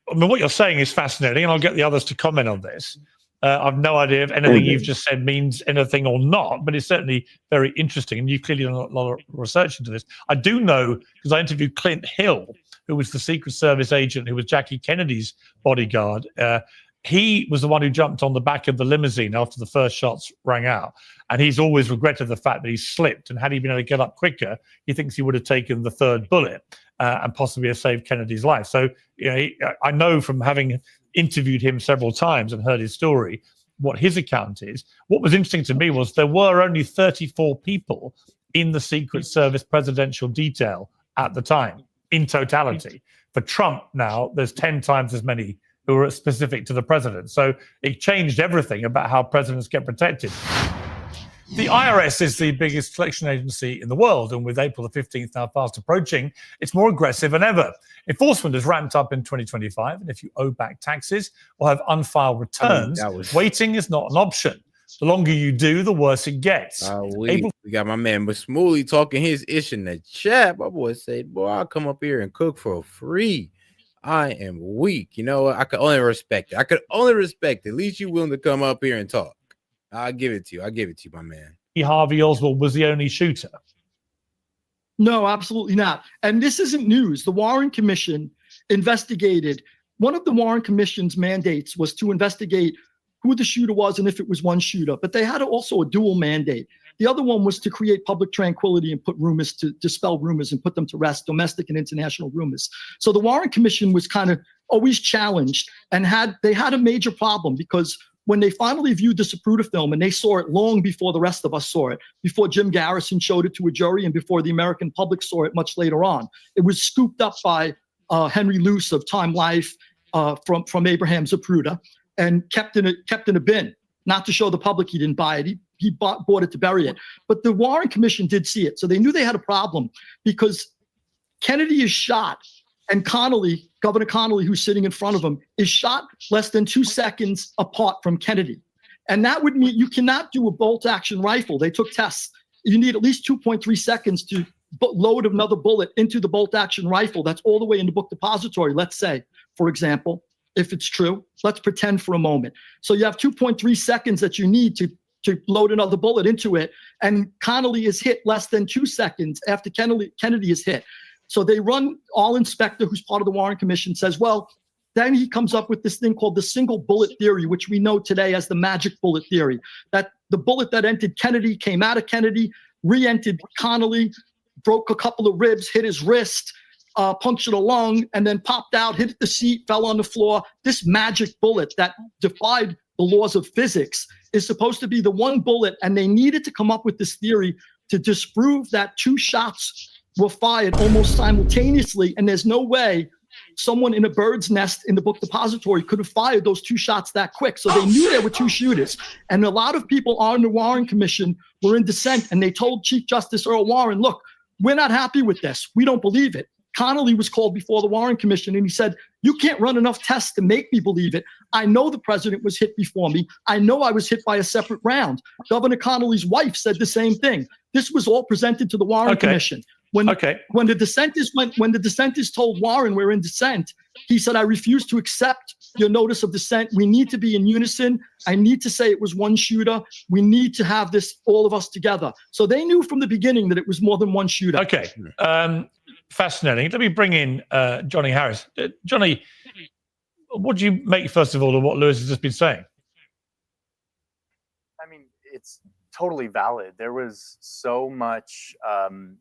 I mean, what you're saying is fascinating, and I'll get the others to comment on this. I've no idea if anything you've just said means anything or not, but it's certainly very interesting, and you've clearly done a lot of research into this. I do know, because I interviewed Clint Hill, who was the Secret Service agent who was Jackie Kennedy's bodyguard. He was the one who jumped on the back of the limousine after the first shots rang out. And he's always regretted the fact that he slipped. And had he been able to get up quicker, he thinks he would have taken the third bullet and possibly have saved Kennedy's life. So I know from having interviewed him several times and heard his story, what his account is. What was interesting to me was there were only 34 people in the Secret Service presidential detail at the time, in totality. For Trump now, there's 10 times as many who are specific to the president. So it changed everything about how presidents get protected. The IRS is the biggest collection agency in the world, and with April the 15th now fast approaching, it's more aggressive than ever. Enforcement has ramped up in 2025, and if you owe back taxes or have unfiled returns, waiting is not an option. The longer you do, the worse it gets. We got my man Smoothie talking his ish in the chat. My boy said, boy, I'll come up here and cook for free. I am weak. You know what? I could only respect it. At least you're willing to come up here and talk. I'll give it to you. My man. Harvey Oswald was the only shooter. No, absolutely not. And this isn't news. The Warren Commission investigated. One of the Warren Commission's mandates was to investigate who the shooter was and if it was one shooter. But they had also a dual mandate. The other one was to create public tranquility and put rumors to dispel rumors and put them to rest, domestic and international rumors. So the Warren Commission was kind of always challenged and they had a major problem because when they finally viewed the Zapruder film, and they saw it long before the rest of us saw it, before Jim Garrison showed it to a jury and before the American public saw it much later on, it was scooped up by Henry Luce of Time Life from Abraham Zapruder and kept in a bin, not to show the public he didn't buy it. He bought it to bury it. But the Warren Commission did see it. So they knew they had a problem because Kennedy is shot and Governor Connolly, who's sitting in front of him, is shot less than 2 seconds apart from Kennedy. And that would mean you cannot do a bolt action rifle. They took tests. You need at least 2.3 seconds to load another bullet into the bolt action rifle. That's all the way in the book depository. Let's say, for example, if it's true, let's pretend for a moment. So you have 2.3 seconds that you need to load another bullet into it. And Connolly is hit less than 2 seconds after Kennedy is hit. So they run All Inspector, who's part of the Warren Commission, says, well, then he comes up with this thing called the single bullet theory, which we know today as the magic bullet theory, that the bullet that entered Kennedy came out of Kennedy, re-entered Connolly, broke a couple of ribs, hit his wrist, punctured a lung, and then popped out, hit the seat, fell on the floor. This magic bullet that defied the laws of physics is supposed to be the one bullet, and they needed to come up with this theory to disprove that 2 shots were fired almost simultaneously, and there's no way someone in a bird's nest in the book depository could have fired those 2 shots that quick. So they knew there were 2 shooters. And a lot of people on the Warren Commission were in dissent, and they told Chief Justice Earl Warren, look, we're not happy with this. We don't believe it. Connolly was called before the Warren Commission, and he said, you can't run enough tests to make me believe it. I know the president was hit before me. I know I was hit by a separate round. Governor Connolly's wife said the same thing. This was all presented to the Warren Commission. When the dissenters told Warren we're in dissent, he said, I refuse to accept your notice of dissent. We need to be in unison. I need to say it was one shooter. We need to have this, all of us together. So they knew from the beginning that it was more than one shooter. Okay. Fascinating. Let me bring in Johnny Harris. Johnny, what do you make, first of all, of what Lewis has just been saying? I mean, it's totally valid. There was so much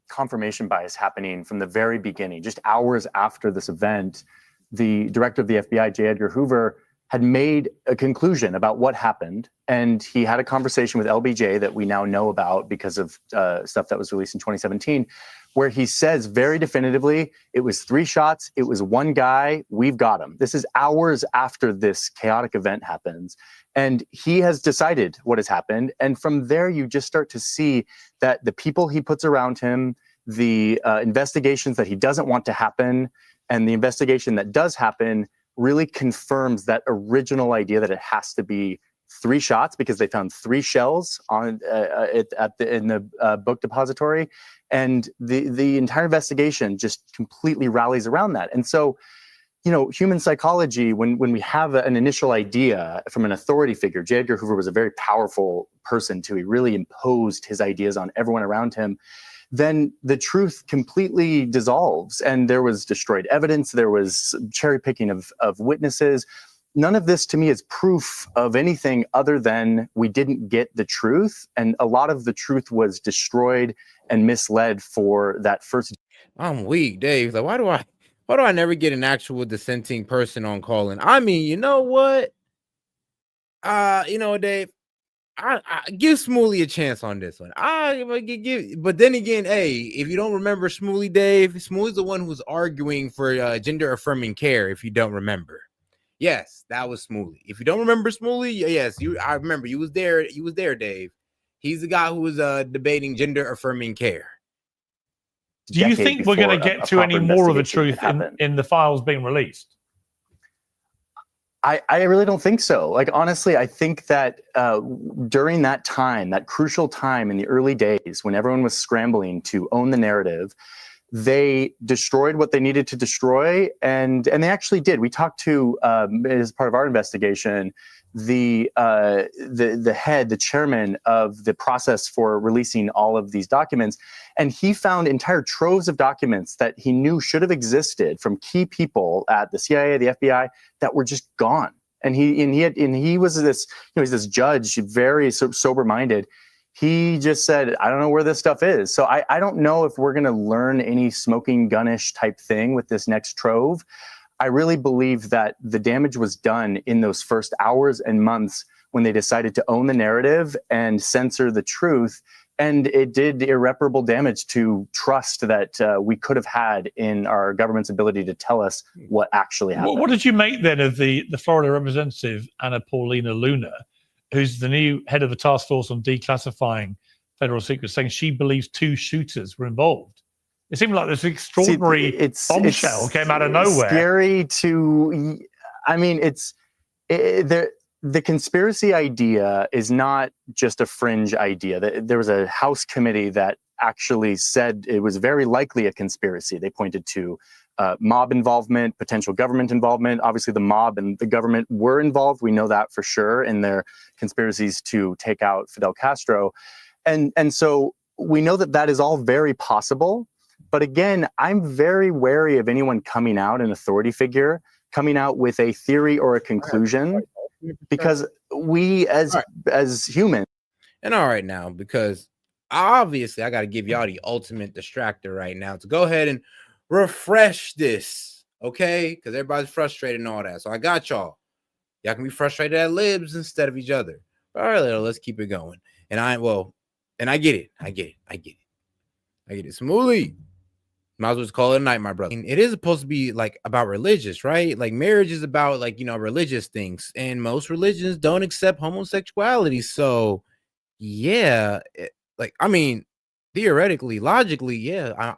confirmation bias happening from the very beginning. Just hours after this event, the director of the FBI, J. Edgar Hoover, had made a conclusion about what happened. And he had a conversation with LBJ that we now know about because of stuff that was released in 2017, where he says very definitively, it was 3 shots, it was one guy, we've got him. This is hours after this chaotic event happens. And he has decided what has happened. And from there, you just start to see that the people he puts around him, the investigations that he doesn't want to happen, and the investigation that does happen really confirms that original idea that it has to be 3 shots, because they found 3 shells on in the book depository. And the entire investigation just completely rallies around that. And so, you know, human psychology, when we have an initial idea from an authority figure, J. Edgar Hoover was a very powerful person too. He really imposed his ideas on everyone around him. Then the truth completely dissolves, and there was destroyed evidence. There was cherry picking of witnesses. None of this to me is proof of anything other than we didn't get the truth. And a lot of the truth was destroyed and misled for that first. I'm weak, Dave. Like, why do I never get an actual dissenting person on calling? I mean, you know what? Dave, I give Smooly a chance on this one. But then again, hey, if you don't remember Smooly, Dave, Smooly's the one who's arguing for gender affirming care. If you don't remember, yes, that was Smooly. If you don't remember Smooly, yes, I remember. You was there. You was there, Dave. He's the guy who was debating gender affirming care. Do you think we're going to get to any more of the truth in the files being released? I really don't think so. Like, honestly, I think that during that time, that crucial time in the early days when everyone was scrambling to own the narrative, they destroyed what they needed to destroy. And they actually did. We talked to, as part of our investigation, the chairman of the process for releasing all of these documents. And he found entire troves of documents that he knew should have existed from key people at the CIA, the FBI, that were just gone. And he was this, he's this judge, very sober-minded. He just said, I don't know where this stuff is. So I don't know if we're going to learn any smoking gun-ish type thing with this next trove. I really believe that the damage was done in those first hours and months when they decided to own the narrative and censor the truth. And it did irreparable damage to trust that we could have had in our government's ability to tell us what actually happened. What did you make then of the Florida representative, Anna Paulina Luna, who's the new head of the task force on declassifying federal secrets, saying she believes 2 shooters were involved? It seemed like this extraordinary bombshell came out of nowhere. Scary to, I mean, the conspiracy idea is not just a fringe idea. There was a House committee that actually said it was very likely a conspiracy. They pointed to mob involvement, potential government involvement. Obviously, the mob and the government were involved. We know that for sure in their conspiracies to take out Fidel Castro. And so we know that is all very possible. But again, I'm very wary of anyone coming out, an authority figure, coming out with a theory or a conclusion, because we as humans. And all right now, because obviously I got to give y'all the ultimate distractor right now to go ahead and refresh this, okay? Because everybody's frustrated and all that. So I got y'all. Y'all can be frustrated at libs instead of each other. All right, let's keep it going. And I get it. I get it. Smoothly. Might as well just call it a night, my brother. It is supposed to be like about religious, right? Like marriage is about like, religious things. And most religions don't accept homosexuality. So yeah, theoretically, logically, yeah,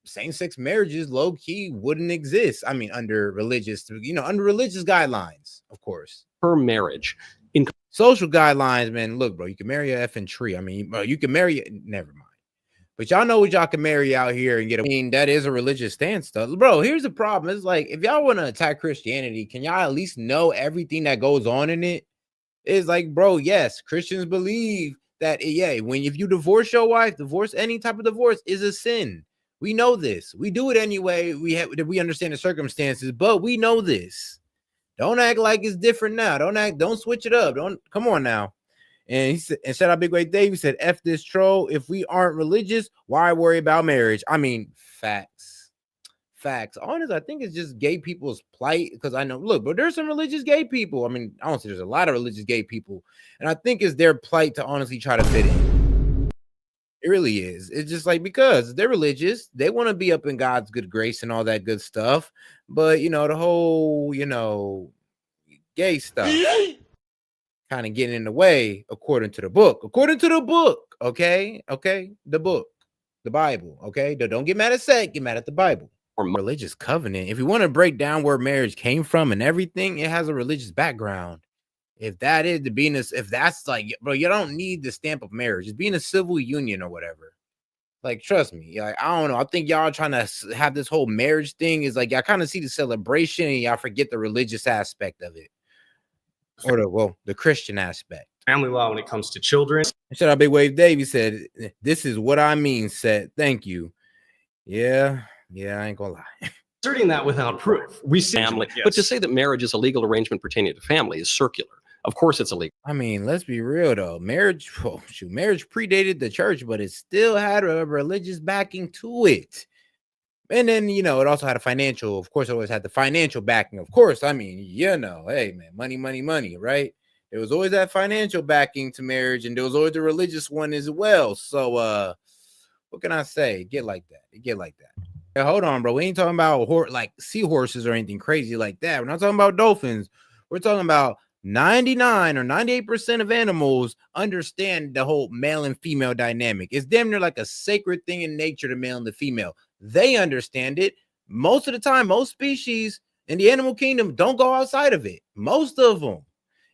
same-sex marriages low-key wouldn't exist. I mean, under religious guidelines, of course. Per marriage. In social guidelines, man. Look, bro, you can marry a effing tree. I mean, bro, you can marry never mind. But y'all know what y'all can marry out here and get. I mean, that is a religious stance, though. Bro, here's the problem. It's like, if y'all want to attack Christianity, can y'all at least know everything that goes on in it? It's like, bro, yes, Christians believe that, if you divorce your wife, any type of divorce is a sin. We know this. We do it anyway. We understand the circumstances, but we know this. Don't act like it's different now. Don't switch it up. Come on now. And he said, and shout out Big Way Dave. He said, F this troll. If we aren't religious, why worry about marriage? I mean, facts. Honest, I think it's just gay people's plight. Because I know, look, but there's some religious gay people. I mean, I don't say there's a lot of religious gay people. And I think it's their plight to honestly try to fit in. It really is. It's just like, because they're religious, they want to be up in God's good grace and all that good stuff. But, the whole, gay stuff kind of getting in the way according to the book. Okay? The book, the Bible, okay? Don't get mad at S.E.T, get mad at the Bible. Or religious covenant. If you want to break down where marriage came from and everything, it has a religious background. If that is if that's like, bro, you don't need the stamp of marriage. It's being a civil union or whatever. Like, trust me. Like, I don't know. I think y'all trying to have this whole marriage thing is like, y'all kind of see the celebration and y'all forget the religious aspect of it. Or the Christian aspect. Family law when it comes to children. Shout out Big Wave Dave. He said, this is what I mean, S.E.T. Thank you. Yeah, I ain't gonna lie. Asserting that without proof. We see family. Yes. But to say that marriage is a legal arrangement pertaining to family is circular. Of course it's illegal. I mean, let's be real though. Marriage predated the church, but it still had a religious backing to it. And then, it also had it always had the financial backing. Of course, I mean, hey man, money, right? There was always that financial backing to marriage, and there was always the religious one as well. So what can I say? Get like that. Hey, hold on, bro. We ain't talking about like seahorses or anything crazy like that. We're not talking about dolphins. We're talking about 99 or 98% of animals understand the whole male and female dynamic. It's damn near like a sacred thing in nature, the male and the female. They understand it. Most of the time, most species in the animal kingdom don't go outside of it. Most of them.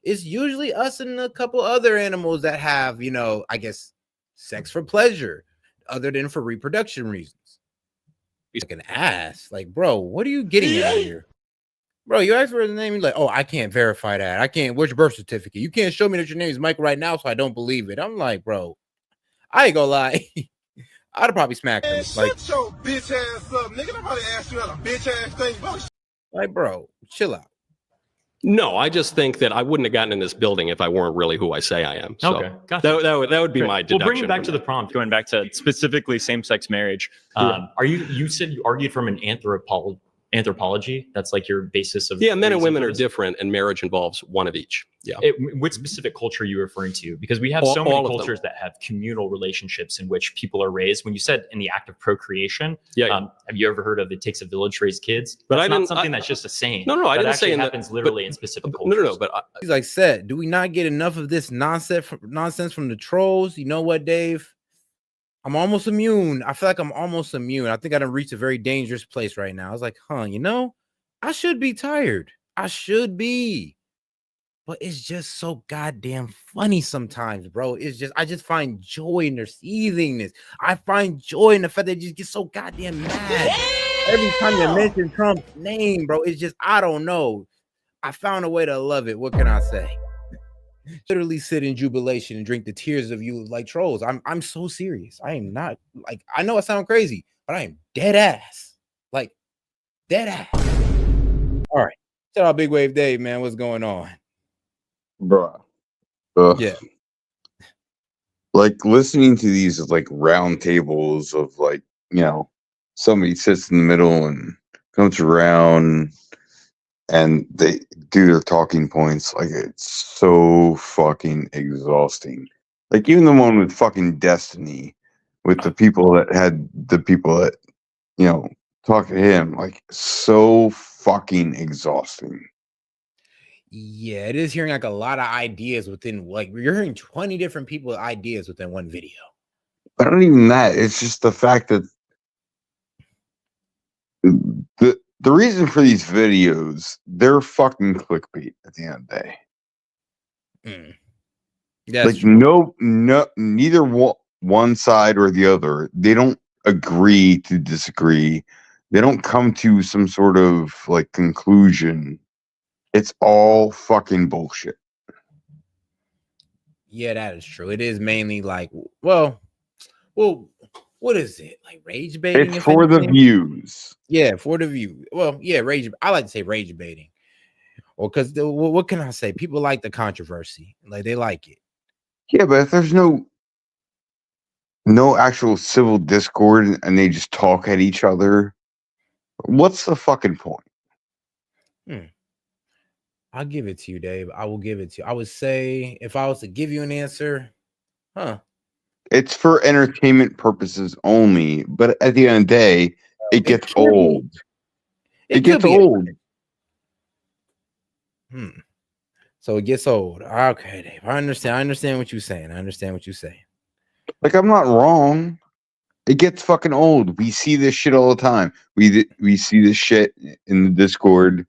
It's usually us and a couple other animals that have, I guess, sex for pleasure other than for reproduction reasons. Like an ass. Like, bro, what are you getting at here? Bro, you ask for his name, you're like, oh, I can't verify that. I can't. Where's your birth certificate? You can't show me that your name is Mike right now, so I don't believe it. I'm like, bro, I ain't gonna lie. I'd have probably smacked him. Like, shut your bitch ass up, nigga. Nobody asked you how to bitch ass thing, bro. Like, bro, chill out. No, I just think that I wouldn't have gotten in this building if I weren't really who I say I am. So okay, gotcha. that would be my deduction. Well, bringing it back to the prompt, going back to specifically same-sex marriage. You said you argued from an anthropology? That's like your basis of. Yeah, men and women are different, and marriage involves one of each. Yeah. What specific culture are you referring to? Because we have so many cultures that have communal relationships in which people are raised. When you said in the act of procreation, have you ever heard of it takes a village to raise kids? But that's not something that's just a saying. No, I didn't say it happens literally in specific cultures. No, but he's like, S.E.T, do we not get enough of this nonsense from the trolls? You know what, Dave? I'm almost immune. I feel like I'm almost immune. I think I done reached a very dangerous place right now. I was like, I should be tired. I should be. But it's just so goddamn funny sometimes, bro. I just find joy in their seethingness. I find joy in the fact that they just get so goddamn mad. Every time you mention Trump's name, bro, it's just, I don't know. I found a way to love it. What can I say? Literally sit in jubilation and drink the tears of you like trolls. I'm so serious. I am not like, I know I sound crazy, but I am dead ass. Like dead ass. All right. Shout out Big Wave Dave, man. What's going on? Bro. Yeah. Like listening to these like round tables of like, somebody sits in the middle and comes around and they do their talking points. Like, it's so fucking exhausting. Like, even the one with fucking Destiny, with the people that talk to him, like, so fucking exhausting. Yeah, it is hearing like a lot of ideas within, like, you're hearing 20 different people ideas within one video. But not even that. It's just the fact that the reason for these videos, they're fucking clickbait at the end of the day. That's Like, true. neither one side or the other, they don't agree to disagree. They don't come to some sort of like conclusion. It's all fucking bullshit. Yeah, that is true. It is mainly like, well, what is it? Like rage baiting? It's for the views. Yeah, for the view. Well, yeah, rage. I like to say rage baiting. Or because what can I say? People like the controversy. Like, they like it. Yeah, but if there's no actual civil discord and they just talk at each other, what's the fucking point? I'll give it to you, Dave. I will give it to you. I would say, if I was to give you an answer, It's for entertainment purposes only, but at the end of the day, it gets old. It gets old. So it gets old. Okay, Dave. I understand. I understand what you're saying. Like, I'm not wrong. It gets fucking old. We see this shit all the time. We see this shit in the Discord.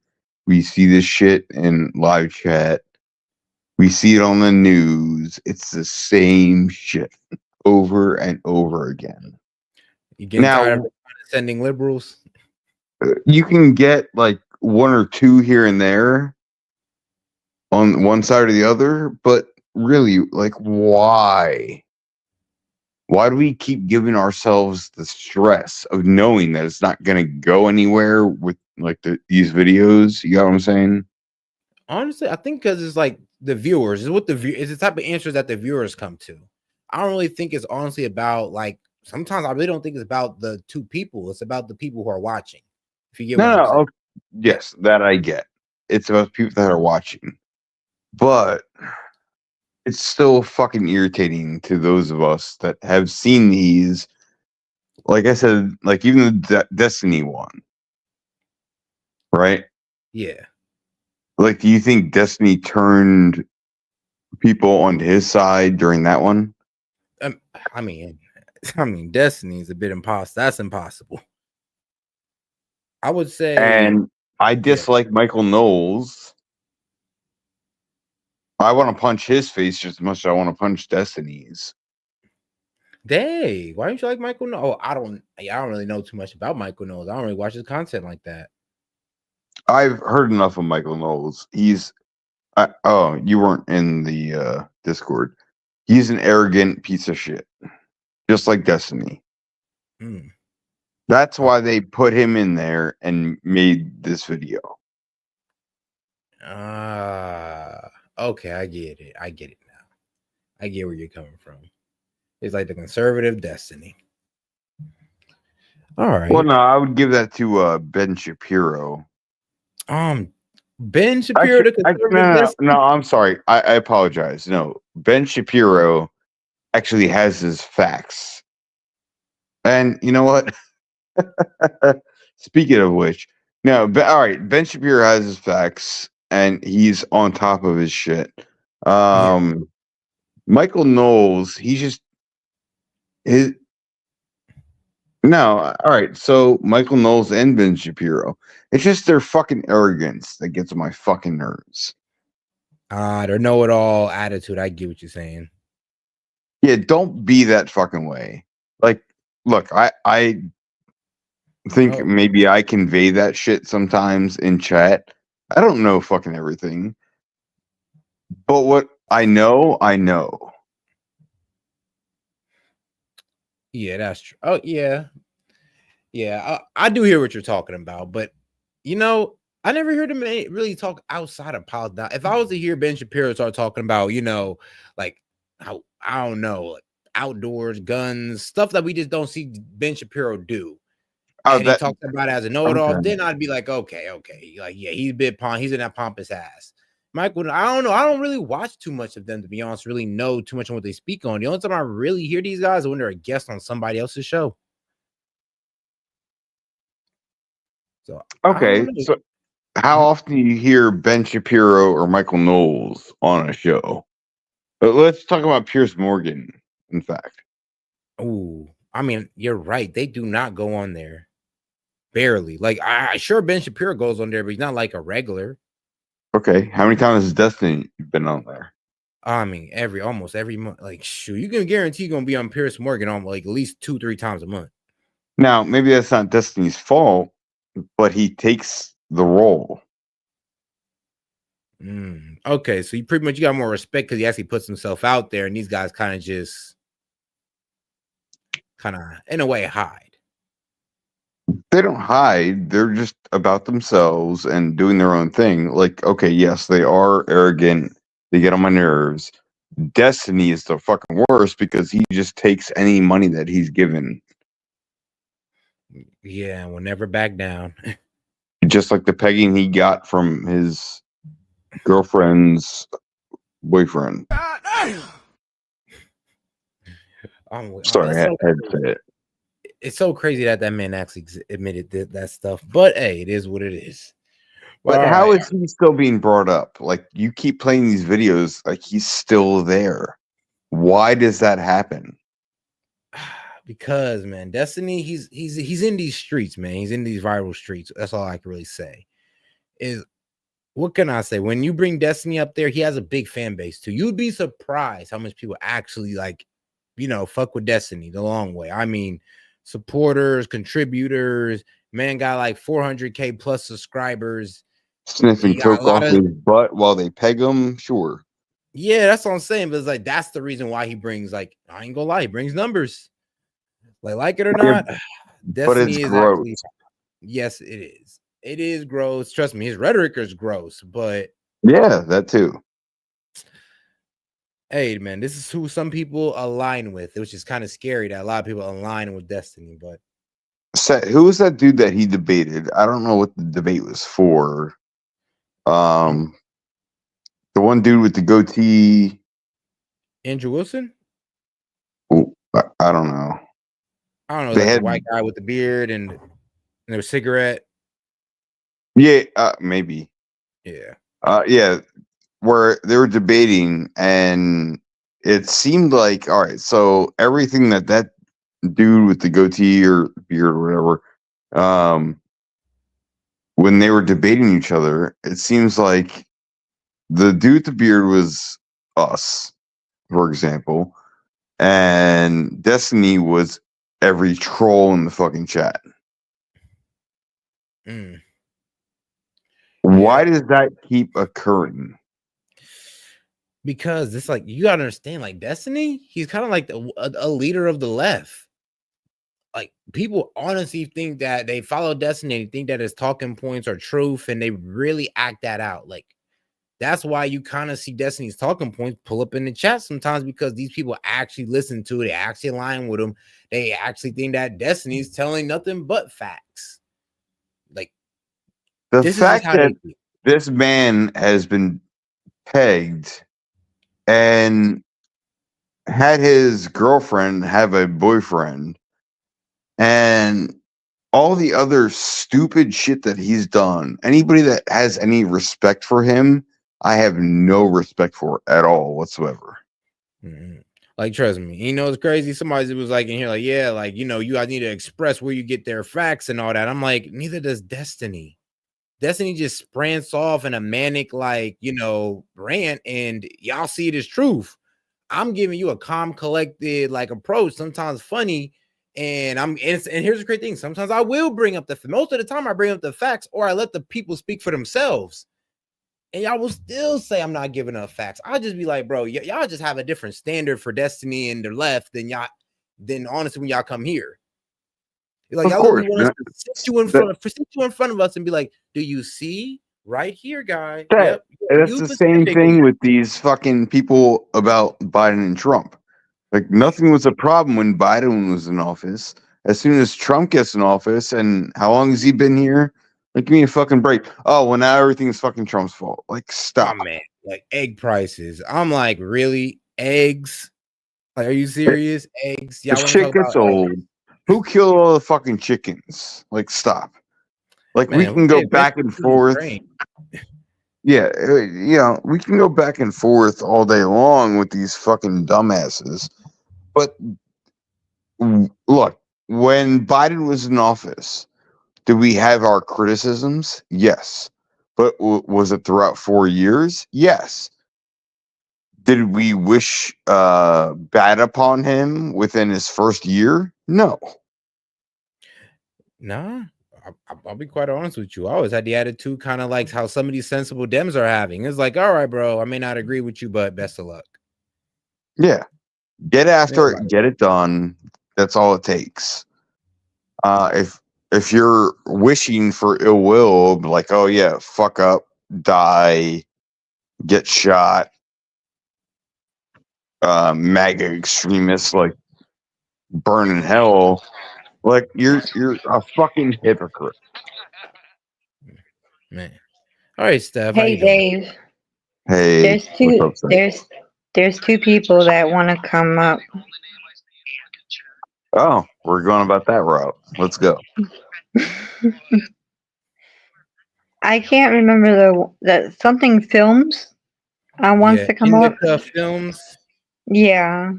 We see this shit in live chat. We see it on the news. It's the same shit over and over again. You getting tired of sending liberals? You can get like one or two here and there on one side or the other, but really, like, why? Why do we keep giving ourselves the stress of knowing that it's not going to go anywhere with like these videos? You got what I'm saying? Honestly, I think because it's like the viewers is the type of answers that the viewers come to. I don't really think it's honestly about, like, sometimes I really don't think it's about the two people. It's about the people who are watching. If you get what I'm saying. Okay. Yes, that I get. It's about people that are watching, but it's still fucking irritating to those of us that have seen these. Like I said, like even the Destiny one, right? Yeah. Like, do you think Destiny turned people on his side during that one? I mean, Destiny is a bit impossible. That's impossible. I would say, and I dislike Michael Knowles. I want to punch his face just as much as I want to punch Destiny's. Dang, why don't you like Michael Knowles? Oh, I don't really know too much about Michael Knowles. I don't really watch his content like that. I've heard enough of Michael Knowles. He's you weren't in the Discord. He's an arrogant piece of shit, just like Destiny. That's why they put him in there and made this video. Okay, I get it. I get it now. I get where you're coming from. It's like the conservative Destiny. All right. Well, no, I would give that to Ben Shapiro. Ben Shapiro, the conservative no, I'm sorry. I apologize. No, Ben Shapiro actually has his facts. And you know what? Speaking of which, no, all right, Ben Shapiro has his facts and he's on top of his shit. Michael Knowles, he's just all right, so Michael Knowles and Ben Shapiro, it's just their fucking arrogance that gets on my fucking nerves. Their know-it-all attitude. I get what you're saying. Yeah, don't be that fucking way. Like, look, I think maybe I convey that shit sometimes in chat. I don't know fucking everything. But what I know, I know. Yeah, that's true. Oh, yeah. Yeah, I do hear what you're talking about, but I never heard him really talk outside of politics. If I was to hear Ben Shapiro start talking about, like how, I don't know, like outdoors, guns, stuff that we just don't see Ben Shapiro do. Oh, he talks about it as a know-it-all, okay. then I'd be like, okay. Like, yeah, he's in that pompous ass. Michael, I don't know. I don't really watch too much of them, to be honest, really know too much on what they speak on. The only time I really hear these guys is when they're a guest on somebody else's show. So Okay, so how often do you hear Ben Shapiro or Michael Knowles on a show? Let's talk about Piers Morgan, in fact. Ooh, I mean, you're right. They do not go on there. Barely. Like, I sure Ben Shapiro goes on there, but he's not like a regular. Okay, how many times has Destiny been on there? I mean, almost every month. Like, shoot, you can guarantee you're gonna be on Piers Morgan on like at least 2-3 times a month. Now, maybe that's not Destiny's fault, but he takes the role. Okay, so you got more respect because he actually puts himself out there, and these guys kind of just in a way hide. They don't hide. They're just about themselves and doing their own thing. Like, okay, yes, they are arrogant. They get on my nerves. Destiny is the fucking worst because he just takes any money that he's given. Yeah, we'll never back down. Just like the pegging he got from his girlfriend's boyfriend. Sorry, I had to say it. It's so crazy that man actually admitted that stuff. But hey, it is what it is. But how is he still being brought up? Like, you keep playing these videos, like he's still there. Why does that happen? Because, man, Destiny, he's in these streets, man. He's in these viral streets. That's all I can really say. What can I say? When you bring Destiny up there, he has a big fan base too. You'd be surprised how much people actually fuck with Destiny the long way. I mean, supporters, contributors, man got like 400K plus subscribers. Sniffing coke off his butt while they peg him, sure. Yeah, that's what I'm saying. But it's like that's the reason why he brings, like, I ain't gonna lie, he brings numbers. Like it or not, Destiny is gross. actually, yes, it is. It is gross. Trust me, his rhetoric is gross, but yeah, that too. Hey, man, this is who some people align with, which is kind of scary that a lot of people align with Destiny. But who was that dude that he debated? I don't know what the debate was for. The one dude with the goatee, Andrew Wilson. I don't know. I don't know. Like the white guy with the beard and a cigarette. Yeah, maybe. Yeah. Yeah, where they were debating, and it seemed like, all right, so everything that dude with the goatee or beard or whatever, when they were debating each other, it seems like the dude with the beard was us, for example, and Destiny was every troll in the fucking chat. Why does that keep occurring? Because it's like, you gotta understand, like, Destiny, he's kind of like a leader of the left. Like, people honestly think that they follow Destiny and think that his talking points are truth, and they really act that out. Like, that's why you kind of see Destiny's talking points pull up in the chat sometimes, because these people actually listen to it. They actually align with him. They actually think that Destiny's telling nothing but facts. Like, the fact that this man has been pegged and had his girlfriend have a boyfriend and all the other stupid shit that he's done, anybody that has any respect for him, I have no respect for at all whatsoever. Like, trust me, it's crazy. Somebody was like in here, like, yeah, like, you guys need to express where you get their facts and all that. I'm like, neither does Destiny. Destiny just sprants off in a manic, like, rant, and y'all see it as truth. I'm giving you a calm, collected, like, approach, sometimes funny. And here's the great thing. Sometimes I will bring up most of the time I bring up the facts, or I let the people speak for themselves. And y'all will still say I'm not giving up facts. I'll just be like, bro, y'all just have a different standard for Destiny and the left than honestly when y'all come here. Like, y'all want us to sit you in front of us and be like, do you see right here, guy? Yep. That's the same thing with these fucking people about Biden and Trump. Like, nothing was a problem when Biden was in office. as soon as Trump gets in office. And how long has he been here? Like, give me a fucking break. Oh, well, now everything's fucking Trump's fault. Like, stop. Oh, man. Like egg prices. I'm like, really? Eggs? Like, are you serious? Eggs? Y'all This want to shit talk about gets old. Who killed all the fucking chickens? Like, stop. Like, we Man, can go hey, back and basically forth. Ukraine. Yeah, we can go back and forth all day long with these fucking dumbasses. But look, when Biden was in office, did we have our criticisms? Yes. But was it throughout 4 years? Yes. Did we wish bad upon him within his first year? No. Nah, I'll be quite honest with you. I always had the attitude kind of like how some of these sensible Dems are having. It's like, all right, bro, I may not agree with you, but best of luck. Yeah. Get after it, get it done. That's all it takes. If you're wishing for ill will, like, oh yeah, fuck up, die, get shot, MAGA extremists, like burn in hell, like you're a fucking hypocrite. Man. All right, Steph. How Hey, you doing? Dave. Hey, There's what's two. up, Sam? There's two people that want to come up. Oh, we're going about that route. Let's go. I can't remember the something films. Wants to come up. Indica Films. Yeah,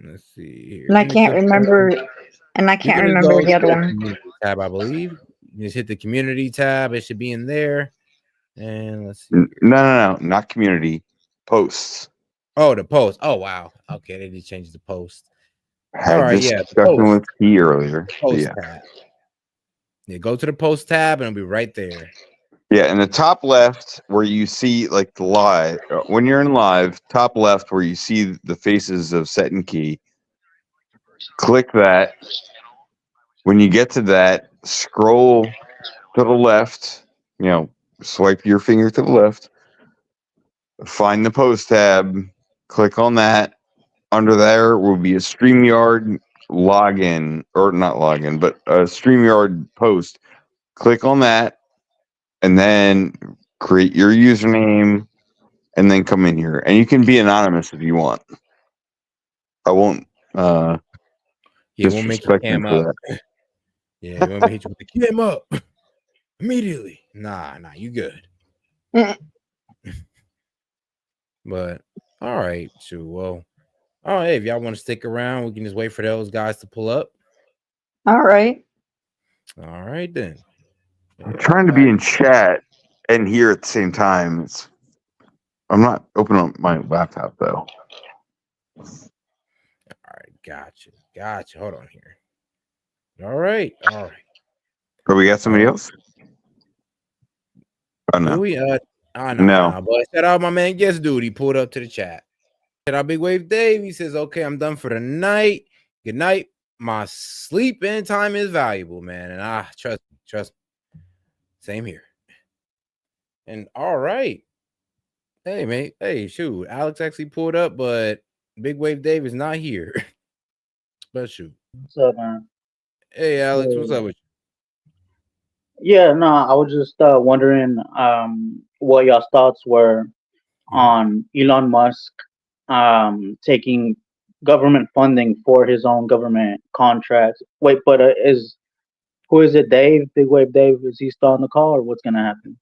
Let's see here. and I can't Indica remember. Films. And I You're can't gonna remember go the to other the one. community tab, I believe. You just hit the community tab. It should be in there. And let's see. No, not community. Posts. Oh, the post. Oh, wow. Okay, they just changed the post. Had All right, this yeah, the discussion post. with T earlier. Post Yeah. tab. Yeah, go to the post tab and it'll be right there. Yeah, in the top left where you see like the live, when you're in live, top left where you see the faces of S.E.T and Key, click that. When you get to that, scroll to the left, swipe your finger to the left, find the post tab, click on that. Under there will be a StreamYard login, or not login, but a StreamYard post. Click on that and then create your username and then come in here. And you can be anonymous if you want. I won't Yeah, we'll make you disrespect you cam for up. that. Yeah, we won't hit you with the cam up immediately. Nah, you good. But all right, shoot. Well, all right, if y'all want to stick around, we can just wait for those guys to pull up. All right. All right then. I'm trying to be in chat and here at the same time. I'm not opening up my laptop though. All right, gotcha. Hold on here. All right. Oh, we got somebody else? Oh no. Do we? No. But shout out my man Guest Dude. He pulled up to the chat. Shout out Big Wave Dave. He says, okay, I'm done for the night. Good night. My sleep-in time is valuable, man. And trust me. Same here. And all right. Hey, mate. Hey, shoot. Alex actually pulled up, but Big Wave Dave is not here. But shoot. What's up, man? Hey, Alex, what's up with you? Yeah, no, I was just wondering what your thoughts were on Elon Musk taking government funding for his own government contracts. Wait, but who is it, Dave? Big Wave Dave? Is he still on the call, or what's gonna happen?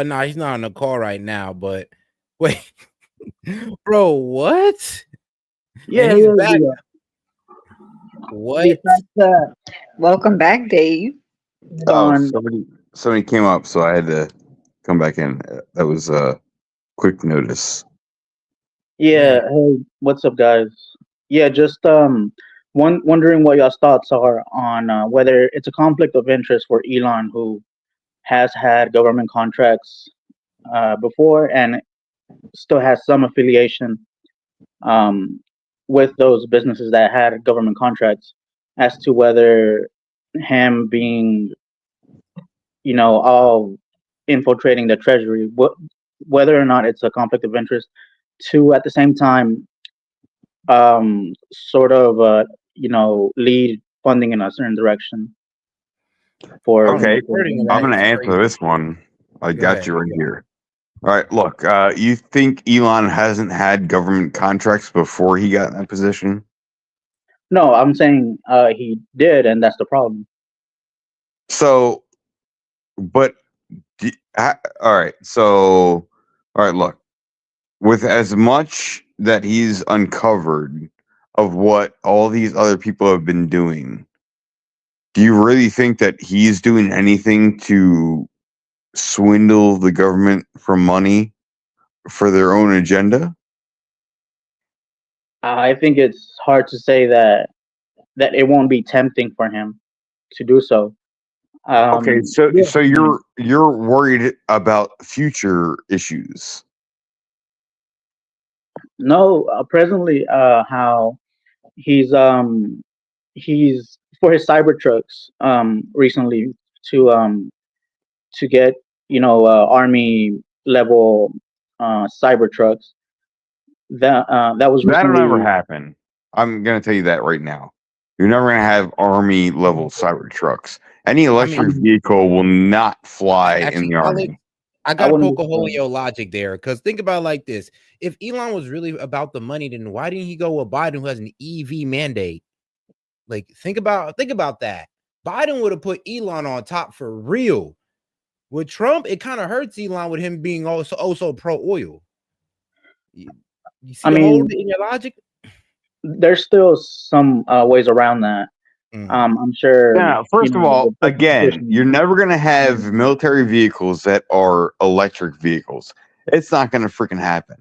No, he's not on the call right now, but wait. Bro, what? Yeah, he's back. What? Welcome back, Dave. Oh, somebody came up, so I had to come back in. That was quick notice. Yeah, hey, what's up, guys? Yeah, just wondering what your thoughts are on whether it's a conflict of interest for Elon, who has had government contracts before and still has some affiliation with those businesses that had government contracts, as to whether him being, all infiltrating the treasury, whether or not it's a conflict of interest. To, at the same time, sort of lead funding in a certain direction. For Okay, wording of I'm that going to is answer crazy. this one. I Go got ahead. you right here. All right, look, you think Elon hasn't had government contracts before he got in that position? No, I'm saying he did, and that's the problem. So, but all right, so all right, look, with as much that he's uncovered of what all these other people have been doing, do you really think that he's doing anything to swindle the government for money for their own agenda? I think it's hard to say that it won't be tempting for him to do so. Okay, so Yeah. so you're worried about future issues. No, presently, how he's for his Cybertrucks recently to get army level Cybertrucks. That was That'll never recently. happen. I'm gonna tell you that right now. You're never gonna have army level Cybertrucks. Any electric vehicle will not fly in Actually, the Alex, army. I gotta wouldn't poke a hole in disagree. your logic there, because think about it like this: if Elon was really about the money, then why didn't he go with Biden, who has an EV mandate? Like, think about that. Biden would have put Elon on top for real. With Trump, it kind of hurts Elon with him being also pro oil. You see I the hole mean, in your logic? there's still some ways around that. I'm sure. Now, first of all, again, you're never gonna have military vehicles that are electric vehicles. It's not gonna freaking happen.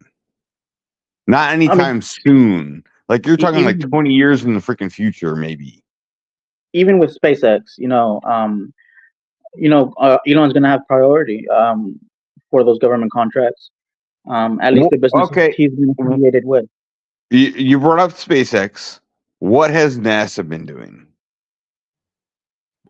Not anytime soon. Like you're talking like 20 years in the freaking future, maybe. Even with SpaceX, Elon's going to have priority for those government contracts. At least the businesses Okay. he's been affiliated with. You brought up SpaceX. What has NASA been doing?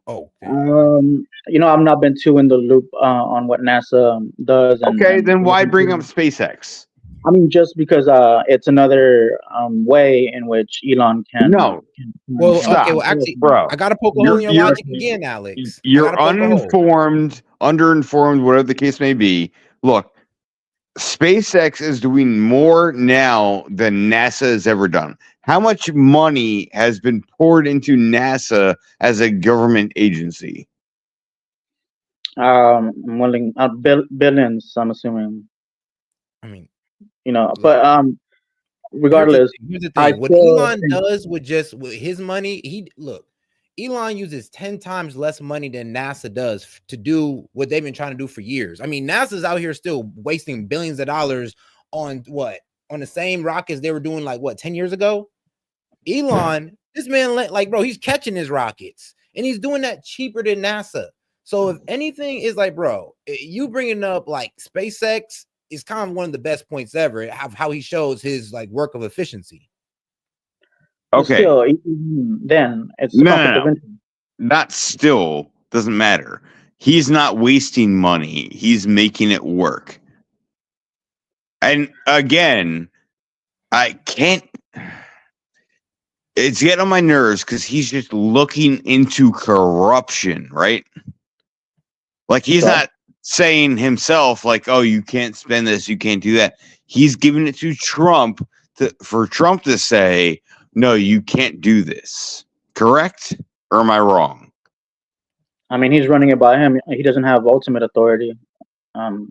Oh, I've not been too in the loop on what NASA does. Okay, then why bring up SpaceX? I mean, just because it's another way in which Elon can. No. Well, Stop. okay. Well, actually, Bro, I gotta poke a hole in your logic again, Alex. You're uninformed, underinformed, whatever the case may be. Look, SpaceX is doing more now than NASA has ever done. How much money has been poured into NASA as a government agency? Billions, I'm assuming. I mean, but regardless, here's the thing. What Elon does with his money, Elon uses 10 times less money than NASA does to do what they've been trying to do for years. I mean, NASA's out here still wasting billions of dollars on the same rockets they were doing 10 years ago. Elon, this man, bro, he's catching his rockets and he's doing that cheaper than NASA. So if anything is bro, you bringing up SpaceX is kind of one of the best points ever. How he shows his work of efficiency. Okay. Still, then it's no. Not still doesn't matter. He's not wasting money. He's making it work. And again, I can't. It's getting on my nerves because he's just looking into corruption, right? Like he's not saying himself, oh, you can't spend this, you can't do that. He's giving it to Trump for Trump to say, no, you can't do this. Correct? Or am I wrong? I mean, he's running it by him. He doesn't have ultimate authority. So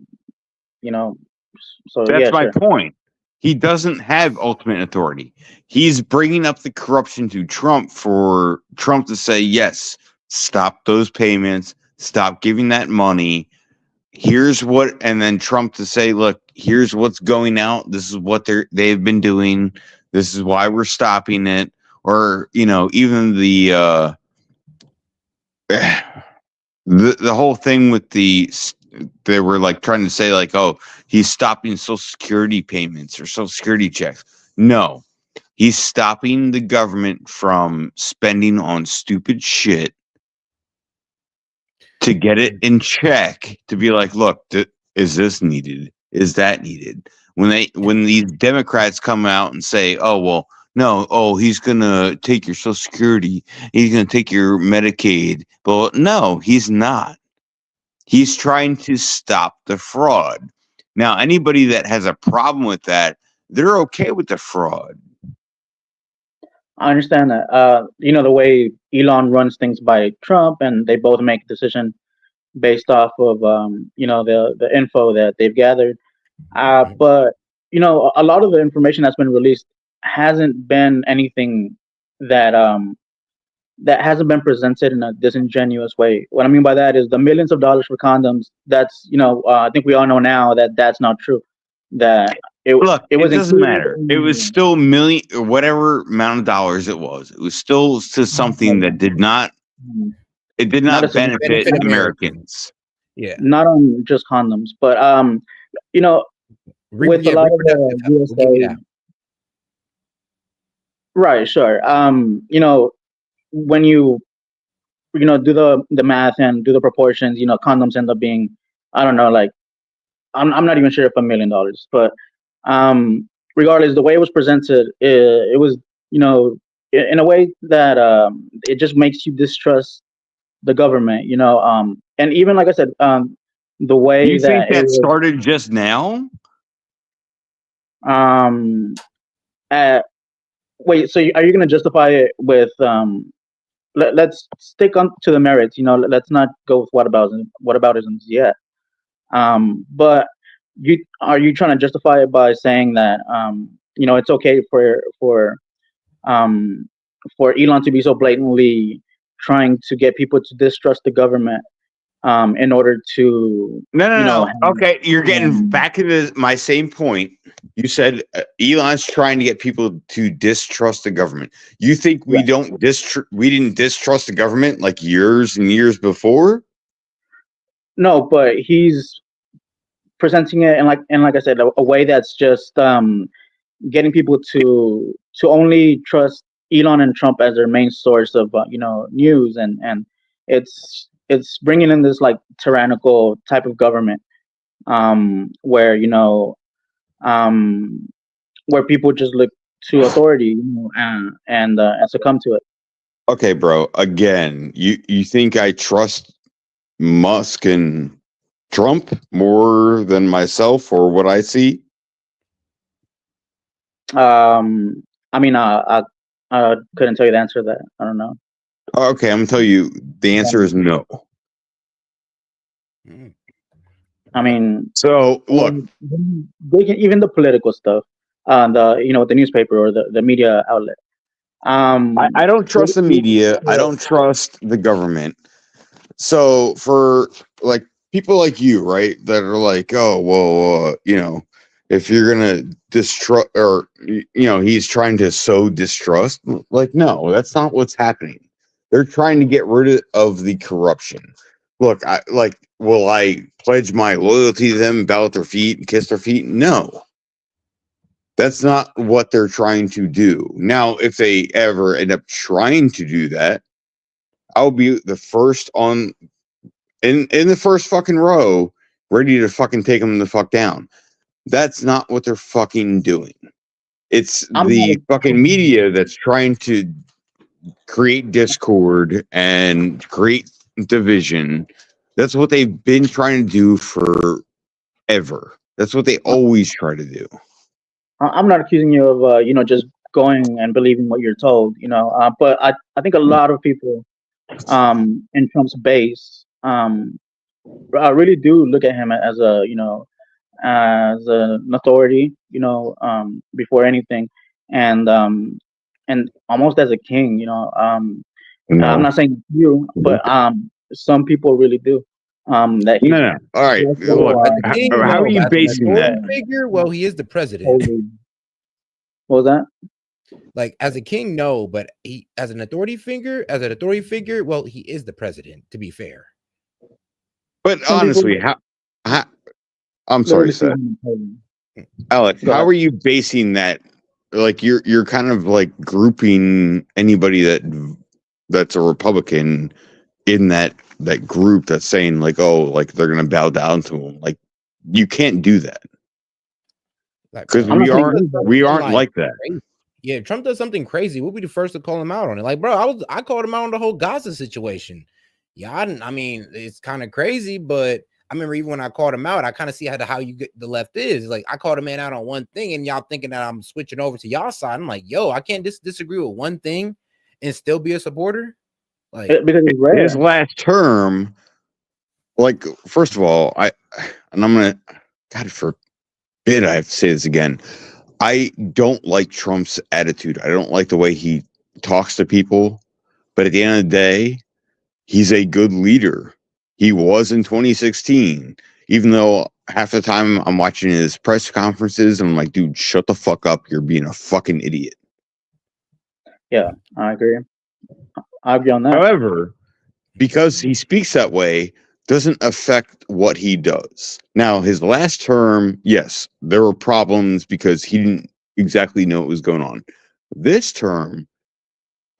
that's my point. He doesn't have ultimate authority. He's bringing up the corruption to Trump for Trump to say, yes, stop those payments, stop giving that money. Here's what, and then Trump to say, look, here's what's going out. This is what they've been doing. This is why we're stopping it. Or, even the whole thing with they were trying to say oh, he's stopping Social Security payments or Social Security checks. No, he's stopping the government from spending on stupid shit to get it in check, to be look, is this needed? Is that needed? When these Democrats come out and say, oh, well, no, oh, he's gonna take your Social Security, he's gonna take your Medicaid. But no, he's not. He's trying to stop the fraud. Now, anybody that has a problem with that, they're okay with the fraud. I understand that. The way Elon runs things by Trump, and they both make a decision based off of the info that they've gathered. But a lot of the information that's been released hasn't been anything that that hasn't been presented in a disingenuous way. What I mean by that is the millions of dollars for condoms. That's I think we all know now that that's not true. That it doesn't matter. It was still whatever amount of dollars it was. It was still to something that did not. It did not benefit Americans. Yeah, not on just condoms, but with a lot of the USA, right? Sure. When you do the math and do the proportions, condoms end up being, I don't know, like I'm not even sure if $1 million, but regardless, the way it was presented, it was in a way that it just makes you distrust the government, and even like I said, the way Do you think that started just now? Wait, so are you going to justify it with let's stick on to the merits, let's not go with whataboutisms yet. But are you trying to justify it by saying that it's okay for Elon to be so blatantly trying to get people to distrust the government in order to No. Okay, you're getting back into my same point. You said Elon's trying to get people to distrust the government. You think we didn't distrust the government like years and years before? No, but he's presenting it in like I said, a way that's just getting people to only trust Elon and Trump as their main source of news, and it's bringing in this like tyrannical type of government where where people just look to authority and succumb to it. Okay, bro. Again, you think I trust Musk and Trump more than myself or what I see? I mean, I couldn't tell you the answer to that. I don't know. Okay, I'm gonna tell you the answer is no. I mean, so look, they can, even the political stuff, the newspaper or the media outlet. I don't trust the media. I don't trust the government. So for like people like you, right, that are like, oh well, if you're gonna distrust, or he's trying to sow distrust. Like, no, that's not what's happening. They're trying to get rid of the corruption. Look, will I pledge my loyalty to them, bow at their feet, and kiss their feet? No. That's not what they're trying to do. Now, if they ever end up trying to do that, I'll be the first in the first fucking row, ready to fucking take them the fuck down. That's not what they're fucking doing. It's the fucking media that's trying to create discord and create division. That's what they've been trying to do forever. That's what they always try to do. I'm not accusing you of just going and believing what you're told, but I think a lot of people in Trump's base really do look at him as as an authority, before anything, and almost as a king, No. I'm not saying you, but some people really do. That no. All right. Look, how are you basing that? Figure? Well, he is the president. What was that? Like, as a king, no, but he as an authority figure, well, he is the president, to be fair. But honestly, how I'm sorry, Seth. Alec, how are you basing that? Like, you're kind of like grouping anybody that's a Republican in that group that's saying like, oh, like they're gonna bow down to him. Like, you can't do that because we aren't like that. Yeah, if Trump does something crazy, we'll be the first to call him out on it. Like, bro, I called him out on the whole Gaza situation. Yeah, I mean, it's kind of crazy, but I remember even when I called him out, I kind of see how you get the left is. Like, I called a man out on one thing, and y'all thinking that I'm switching over to y'all side. I'm like, yo, I can't disagree with one thing and still be a supporter. Like, because it's rare. His last term, like, first of all, and I'm gonna, God forbid I have to say this again. I don't like Trump's attitude. I don't like the way he talks to people. But at the end of the day, he's a good leader. He was in 2016. Even though half the time I'm watching his press conferences, I'm like, dude, shut the fuck up. You're being a fucking idiot. Yeah, I agree. I agree on that. However, because he speaks that way, doesn't affect what he does. Now, his last term, yes, there were problems because he didn't exactly know what was going on. This term,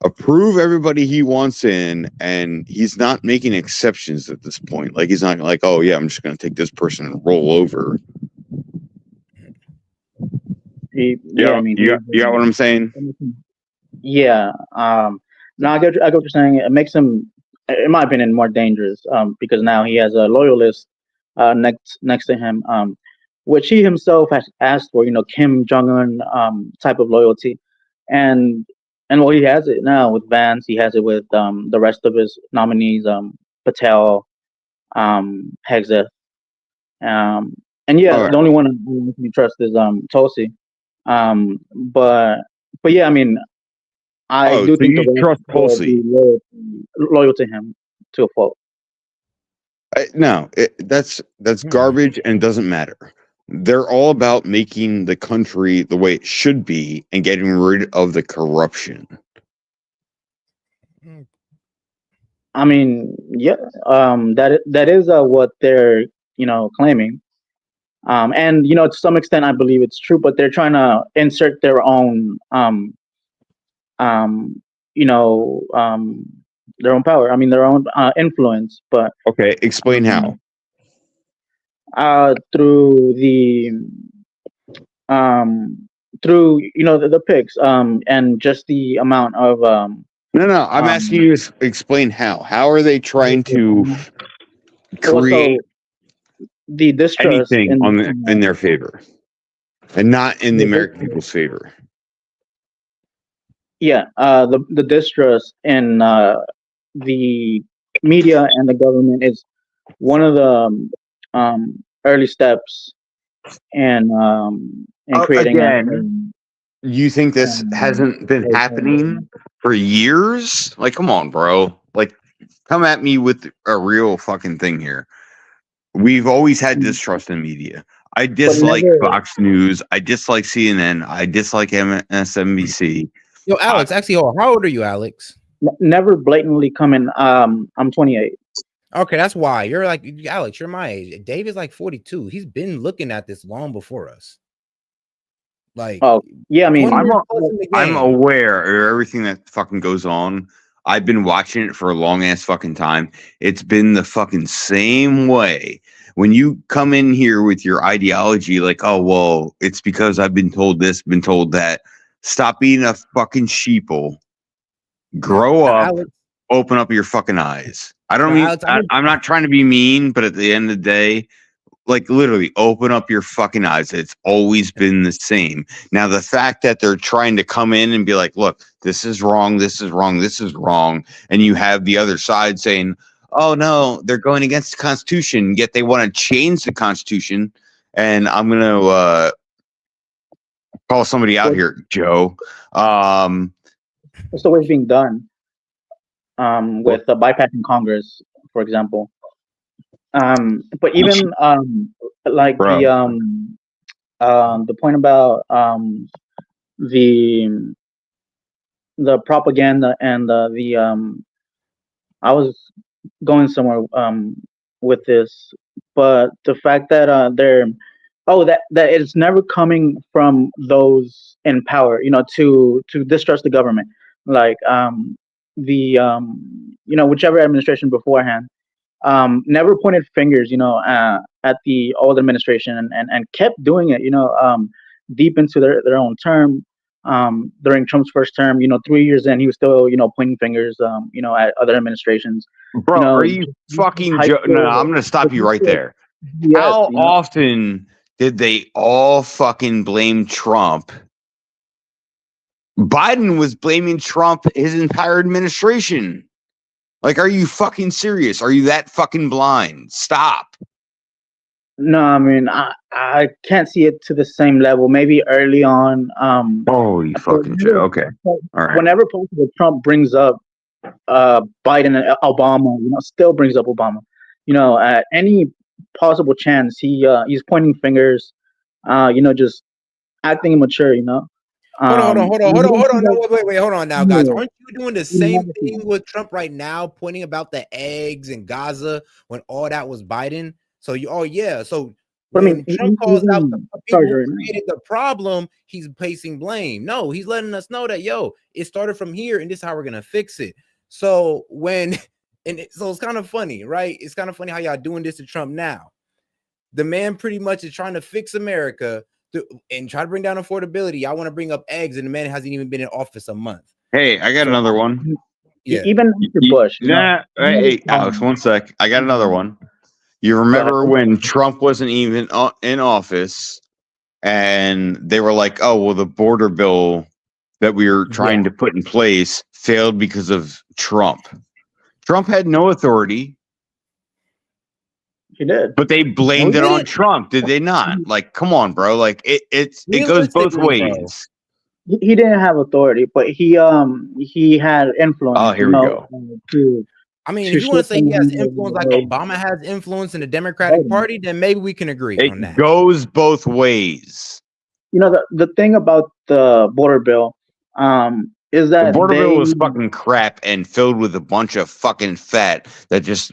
approve everybody he wants in, and he's not making exceptions at this point. Like, he's not like, oh yeah, I'm just going to take this person and roll over. I mean, you got what I'm saying? Yeah. No, I get what you're saying. It makes him, in my opinion, more dangerous. Because now he has a loyalist next to him, which he himself has asked for. You know, Kim Jong-un type of loyalty, and well, he has it now with Vance. He has it with the rest of his nominees, Patel, Hegseth, and yeah, All right. the only one who we trust is Tulsi. But yeah, I mean, I do think you trust Tulsi? Loyal to him to a fault. No, that's garbage and doesn't matter. They're all about making the country the way it should be and getting rid of the corruption. I mean, yeah, that is what they're claiming, and to some extent I believe it's true, but they're trying to insert their own their own power. I mean, their own influence. But okay, explain how. Through the the picks and just the amount of No, I'm asking you to explain how. How are they trying to create the distrust anything in their favor and not in the American people's favor? Yeah, the distrust in the media and the government is one of the early steps in creating again. You think this hasn't been happening for years? Like, come on, bro. Like, come at me with a real fucking thing here. We've always had distrust in media. I dislike Fox News. I dislike CNN. I dislike MSNBC. Yo, Alex, actually, how old are you, Alex? Never blatantly coming. I'm 28. Okay, that's why. You're like, Alex, you're my age. Dave is like 42. He's been looking at this long before us. Like, oh yeah, I mean, I'm aware of everything that fucking goes on. I've been watching it for a long ass fucking time. It's been the fucking same way. When you come in here with your ideology, like, oh well, it's because I've been told this, been told that. Stop being a fucking sheeple. Grow up. Alex, open up your fucking eyes. I don't mean. Alex, I'm not trying to be mean, but at the end of the day, like, literally open up your fucking eyes. It's always been the same. Now, the fact that they're trying to come in and be like, look, this is wrong, this is wrong, this is wrong. And you have the other side saying, oh no, they're going against the Constitution, yet they want to change the Constitution. And I'm going to call somebody out here, Joe. What's the way being done with bypassing Congress, for example? But even like the point about the propaganda and the I was going somewhere with this, but the fact that that it's never coming from those in power, to distrust the government, like whichever administration beforehand never pointed fingers, at the old administration and kept doing it, deep into their own term. during Trump's first term. 3 years in, he was still pointing fingers at other administrations. Bro, are you fucking no, I'm gonna stop you right there. How often did they all fucking blame Trump? Biden was blaming Trump his entire administration. Like, are you fucking serious? Are you that fucking blind? Stop. No, I mean, I can't see it to the same level. Maybe early on. Holy fucking shit. Okay. All right. Whenever Trump brings up Biden and Obama, still brings up Obama. At any possible chance, he's pointing fingers. Just acting immature. Hold on. No, wait. Hold on now, guys. Aren't you doing the same thing with Trump right now, pointing about the eggs in Gaza when all that was Biden? So So when Trump calls out the people who created the problem, he's placing blame. No, he's letting us know that it started from here, and this is how we're gonna fix it. So so it's kind of funny, right? It's kind of funny how y'all doing this to Trump now. The man pretty much is trying to fix America and try to bring down affordability. I want to bring up eggs, and the man hasn't even been in office a month. Hey, I got another one. Yeah. Even after Bush. Hey, Alex, 1 sec. I got another one. You remember when Trump wasn't even in office, and they were like, "Oh, well, the border bill that we were trying to put in place failed because of Trump." Trump had no authority. He did, but they blamed it on Trump, did they not? Like, come on, bro. Like, it goes both ways. He didn't have authority, but he had influence. Oh, here we go. I mean, if you want to say he has influence like Obama has influence in the Democratic Party, then maybe we can agree on that. It goes both ways. The thing about the border bill is that the border bill was fucking crap and filled with a bunch of fucking fat that just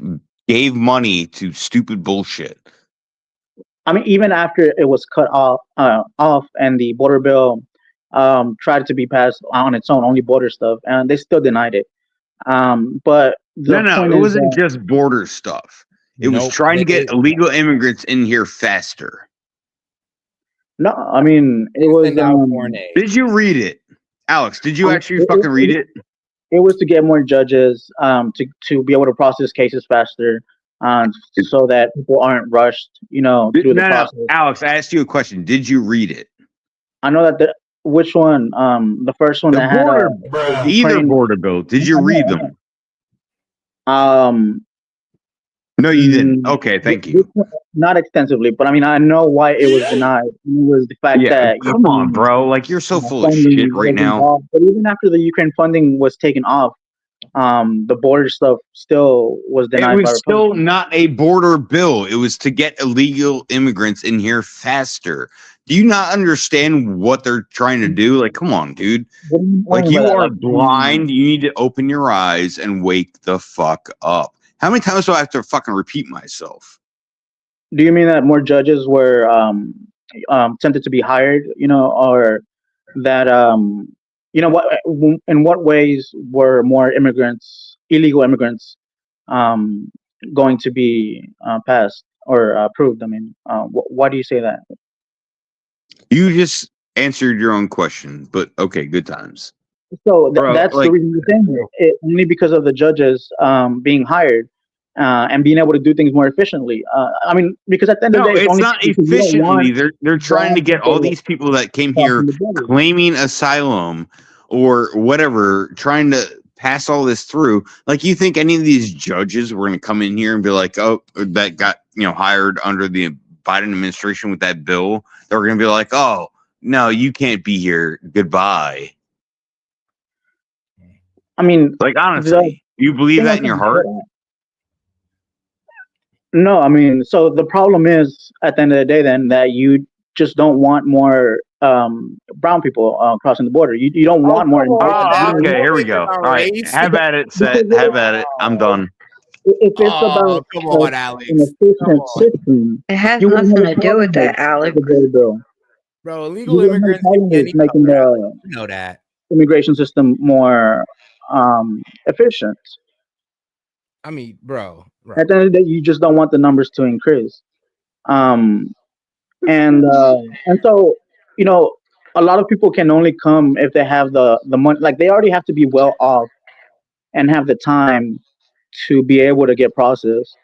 gave money to stupid bullshit. I mean, even after it was cut off and the border bill tried to be passed on its own, only border stuff, and they still denied it. But it wasn't just border stuff. It was trying to get illegal immigrants in here faster. No, I mean, it was. Did you read it, Alex? Did you actually fucking read it? It was to get more judges, to be able to process cases faster, so that people aren't rushed, through the process. Alex, I asked you a question. Did you read it? I know that which one? The first one that had either border bill. Did you read them? No, you didn't. Okay, thank you. Not extensively, but I mean, I know why it was denied. It was the fact that come on, bro. Like, you're so full of shit right now. But even after the Ukraine funding was taken off, the border stuff still was denied. It was still not a border bill. It was to get illegal immigrants in here faster. Do you not understand what they're trying to do? Like, come on, dude. Like, you are blind. You need to open your eyes and wake the fuck up. How many times do I have to fucking repeat myself? Do you mean that more judges were tempted to be hired, or that in what ways were more illegal immigrants going to be passed or approved? I mean, why do you say that? You just answered your own question, but okay, good times. So that's the reason you're saying it, only because of the judges being hired and being able to do things more efficiently. I mean, because at the end of the day, it's not efficiently. They're trying to get all these people that came here claiming asylum or whatever, trying to pass all this through. Like, you think any of these judges were going to come in here and be like, "Oh, that got hired under the Biden administration with that bill"? They're going to be like, "Oh, no, you can't be here. Goodbye." I mean, like, honestly, you believe that in your heart? No, I mean, so the problem is at the end of the day, then, that you just don't want more brown people crossing the border. You don't want more. Okay, here we go. All right, have at it, S.E.T. Have at it. I'm done. If it's about come on, Alex. an efficient system, it has nothing to do with that, Alex. Bro, illegal immigrants making the that immigration system more efficient. I mean, bro. At the end of the day, you just don't want the numbers to increase. And so, a lot of people can only come if they have the money. Like they already have to be well off and have the time to be able to get processed.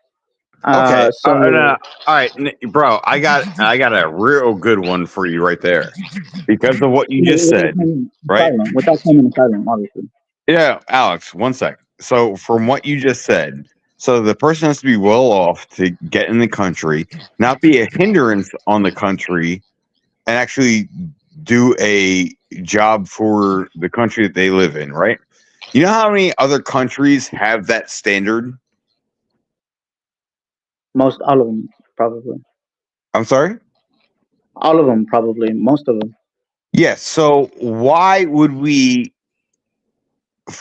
Okay. So All right, bro. I got a real good one for you right there, because of what you just said. Right? Without claiming asylum, obviously. Yeah, Alex. 1 sec. So from what you just said, so the person has to be well off to get in the country, not be a hindrance on the country, and actually do a job for the country that they live in. Right? You know how many other countries have that standard? Most, all of them, probably. I'm sorry? All of them, probably. Most of them. Yes. So why would we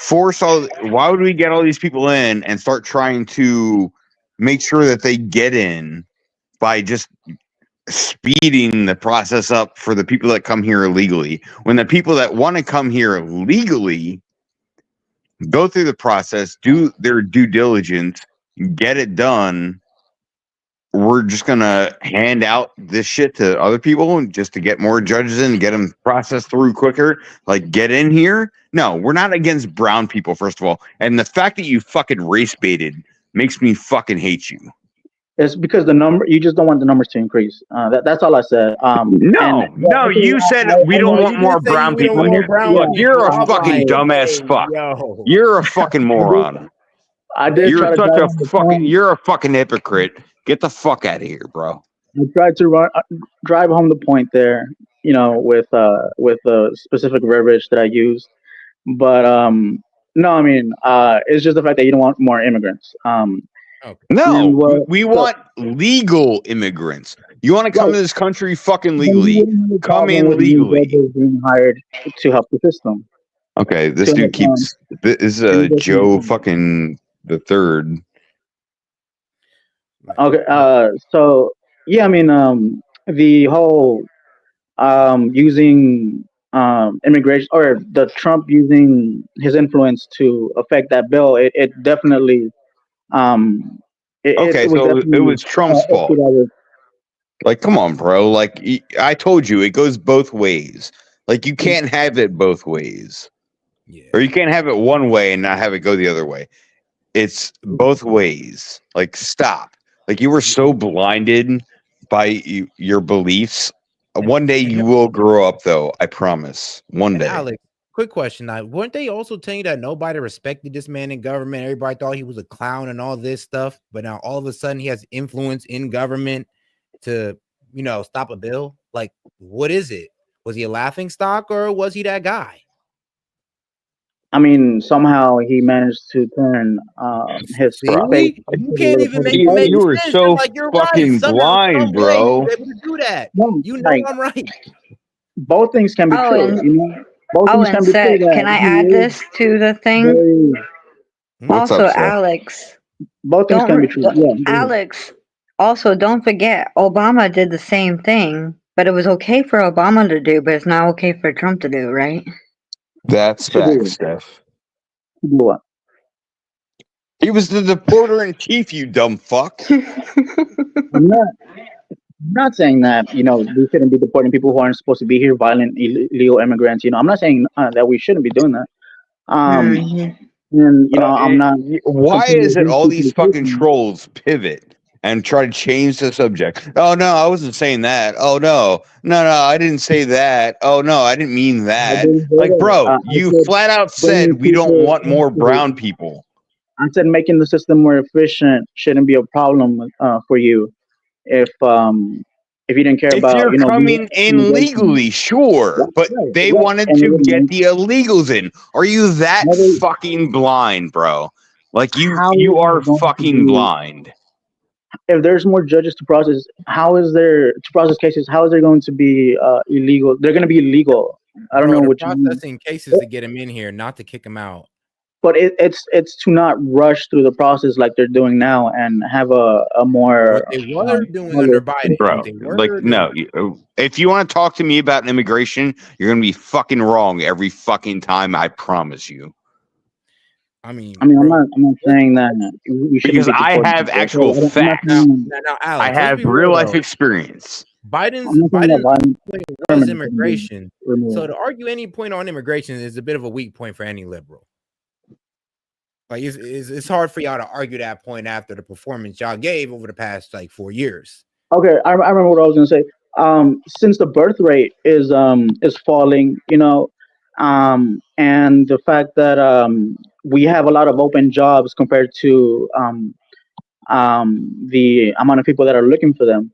why would we get all these people in and start trying to make sure that they get in by just speeding the process up for the people that come here illegally, when the people that want to come here legally go through the process, do their due diligence, get it done? We're just gonna hand out this shit to other people and just to get more judges in, get them processed through quicker. Like, get in here. No, we're not against brown people, first of all. And the fact that you fucking race baited makes me fucking hate you. It's because you just don't want the numbers to increase. That's all I said. No, you said we don't want more brown people in here. You're a fucking dumbass fuck. You're a fucking moron. You're such a fucking. You're a fucking hypocrite. Get the fuck out of here, bro. I tried to drive home the point there, with the specific verbiage that I used. But no, I mean, it's just the fact that you don't want more immigrants. No, we want legal immigrants. You want to come to this country fucking legally. Come in legally. Being hired to help the system. Okay, this dude keeps. This is Joe fucking the third. Okay, so yeah, I mean, the whole using immigration, or the Trump using his influence to affect that bill, it definitely Okay, so it was Trump's fault. Like, come on, bro. Like, I told you, it goes both ways. Like, you can't have it both ways. Or you can't have it one way and not have it go the other way. It's both ways. Like, stop. Like, you were so blinded by your beliefs. One day you will grow up, though. I promise. One day. Alex, quick question. Now, weren't they also telling you that nobody respected this man in government? Everybody thought he was a clown and all this stuff. But now all of a sudden he has influence in government to, stop a bill? Like, what is it? Was he a laughing stock or was he that guy? I mean, somehow he managed to turn his face. You can't even make you were sense. so Like, you're fucking right. blind, bro. Able to do that. I'm right. Both things can be true. Both things can be Seth, true. can I add this to the thing? What's also, up, Seth? Alex. Both things can be true. Yeah, Alex, also, don't forget, Obama did the same thing, but it was okay for Obama to do, but it's not okay for Trump to do, right? That's facts, Steph. What? He was the deporter in chief, you dumb fuck. I'm not saying that we shouldn't be deporting people who aren't supposed to be here, violent illegal immigrants. I'm not saying that we shouldn't be doing that. And I'm not. Why is it all these fucking trolls pivot and try to change the subject? Oh no, I wasn't saying that. Oh no, I didn't say that. Oh no, I didn't mean that. Like, bro, you flat out said we don't want more brown people. I said making the system more efficient shouldn't be a problem for you if you didn't care about. If you're coming in legally, sure, but they wanted to get the illegals in. Are you that fucking blind, bro? Like, you are fucking blind. If there's more judges to process, to process cases? How is there going to be illegal? They're going to be illegal. I don't know what you mean. Processing cases to get him in here, not to kick him out. But it's to not rush through the process like they're doing now and have a more. What they were doing under Biden, bro. No. If you want to talk to me about immigration, you're gonna be fucking wrong every fucking time. I promise you. I mean, I'm not saying that because I have actual facts. Now, Alex, I have real life experience. Biden's I'm not saying that point was permanent immigration. removal. So to argue any point on immigration is a bit of a weak point for any liberal. Like it's hard for y'all to argue that point after the performance y'all gave over the past like 4 years. Okay, I remember what I was gonna say. Since the birth rate is falling, and the fact that we have a lot of open jobs compared to the amount of people that are looking for them,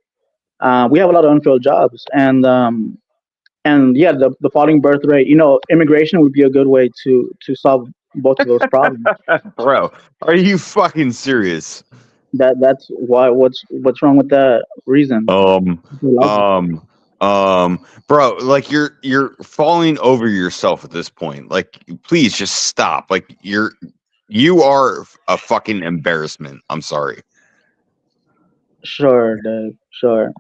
we have a lot of unfilled jobs, and yeah, the falling birth rate. Immigration would be a good way to solve both of those problems. Bro, are you fucking serious? That's why. What's wrong with that reason? Bro, like you're falling over yourself at this point. Like, please just stop. Like you are a fucking embarrassment. I'm sorry. Sure, Dave. Sure.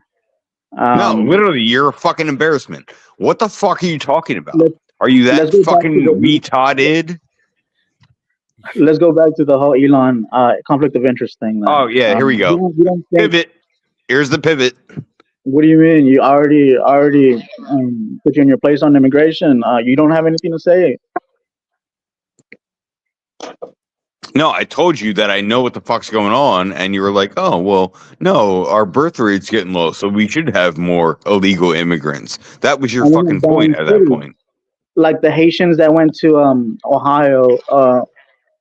No, literally, you're a fucking embarrassment. What the fuck are you talking about? Are you let's that go back to fucking the- retarded? Let's go back to the whole Elon conflict of interest thing. Then. Oh yeah, here we go. You don't think, Pivot. Here's the pivot. what do you mean? You already put you in your place on immigration. You don't have anything to say. No, I told you that I know what the fuck's going on, and you were like, "Oh, well, no, our birth rate's getting low, so we should have more illegal immigrants." That was your And fucking then point at that point. Like the Haitians that went to Ohio,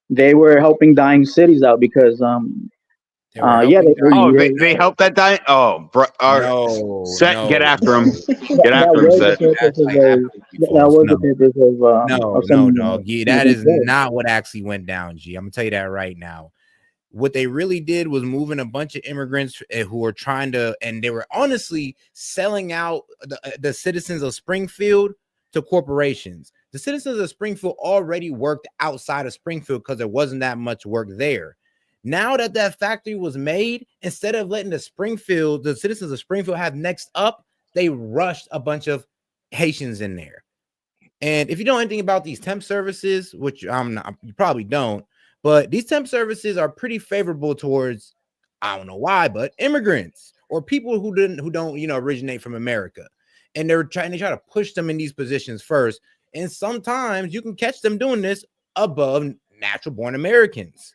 they were helping dying cities out because They helped that guy. Oh, bro, get after him. Get after him, Set. That was the purpose of No, sending dog. Yeah, that is not what actually went down, G. I'm gonna tell you that right now. What they really did was moving a bunch of immigrants who were trying to, and they were honestly selling out the citizens of Springfield to corporations. The citizens of Springfield already worked outside of Springfield because there wasn't that much work there. Now that that factory was made, instead of letting the citizens of Springfield have next up, they rushed a bunch of Haitians in there. And if you know anything about these temp services, which you probably don't, but these temp services are pretty favorable towards, I don't know why, but immigrants or people who don't originate from America. And they try to push them in these positions first. And sometimes you can catch them doing this above natural born Americans.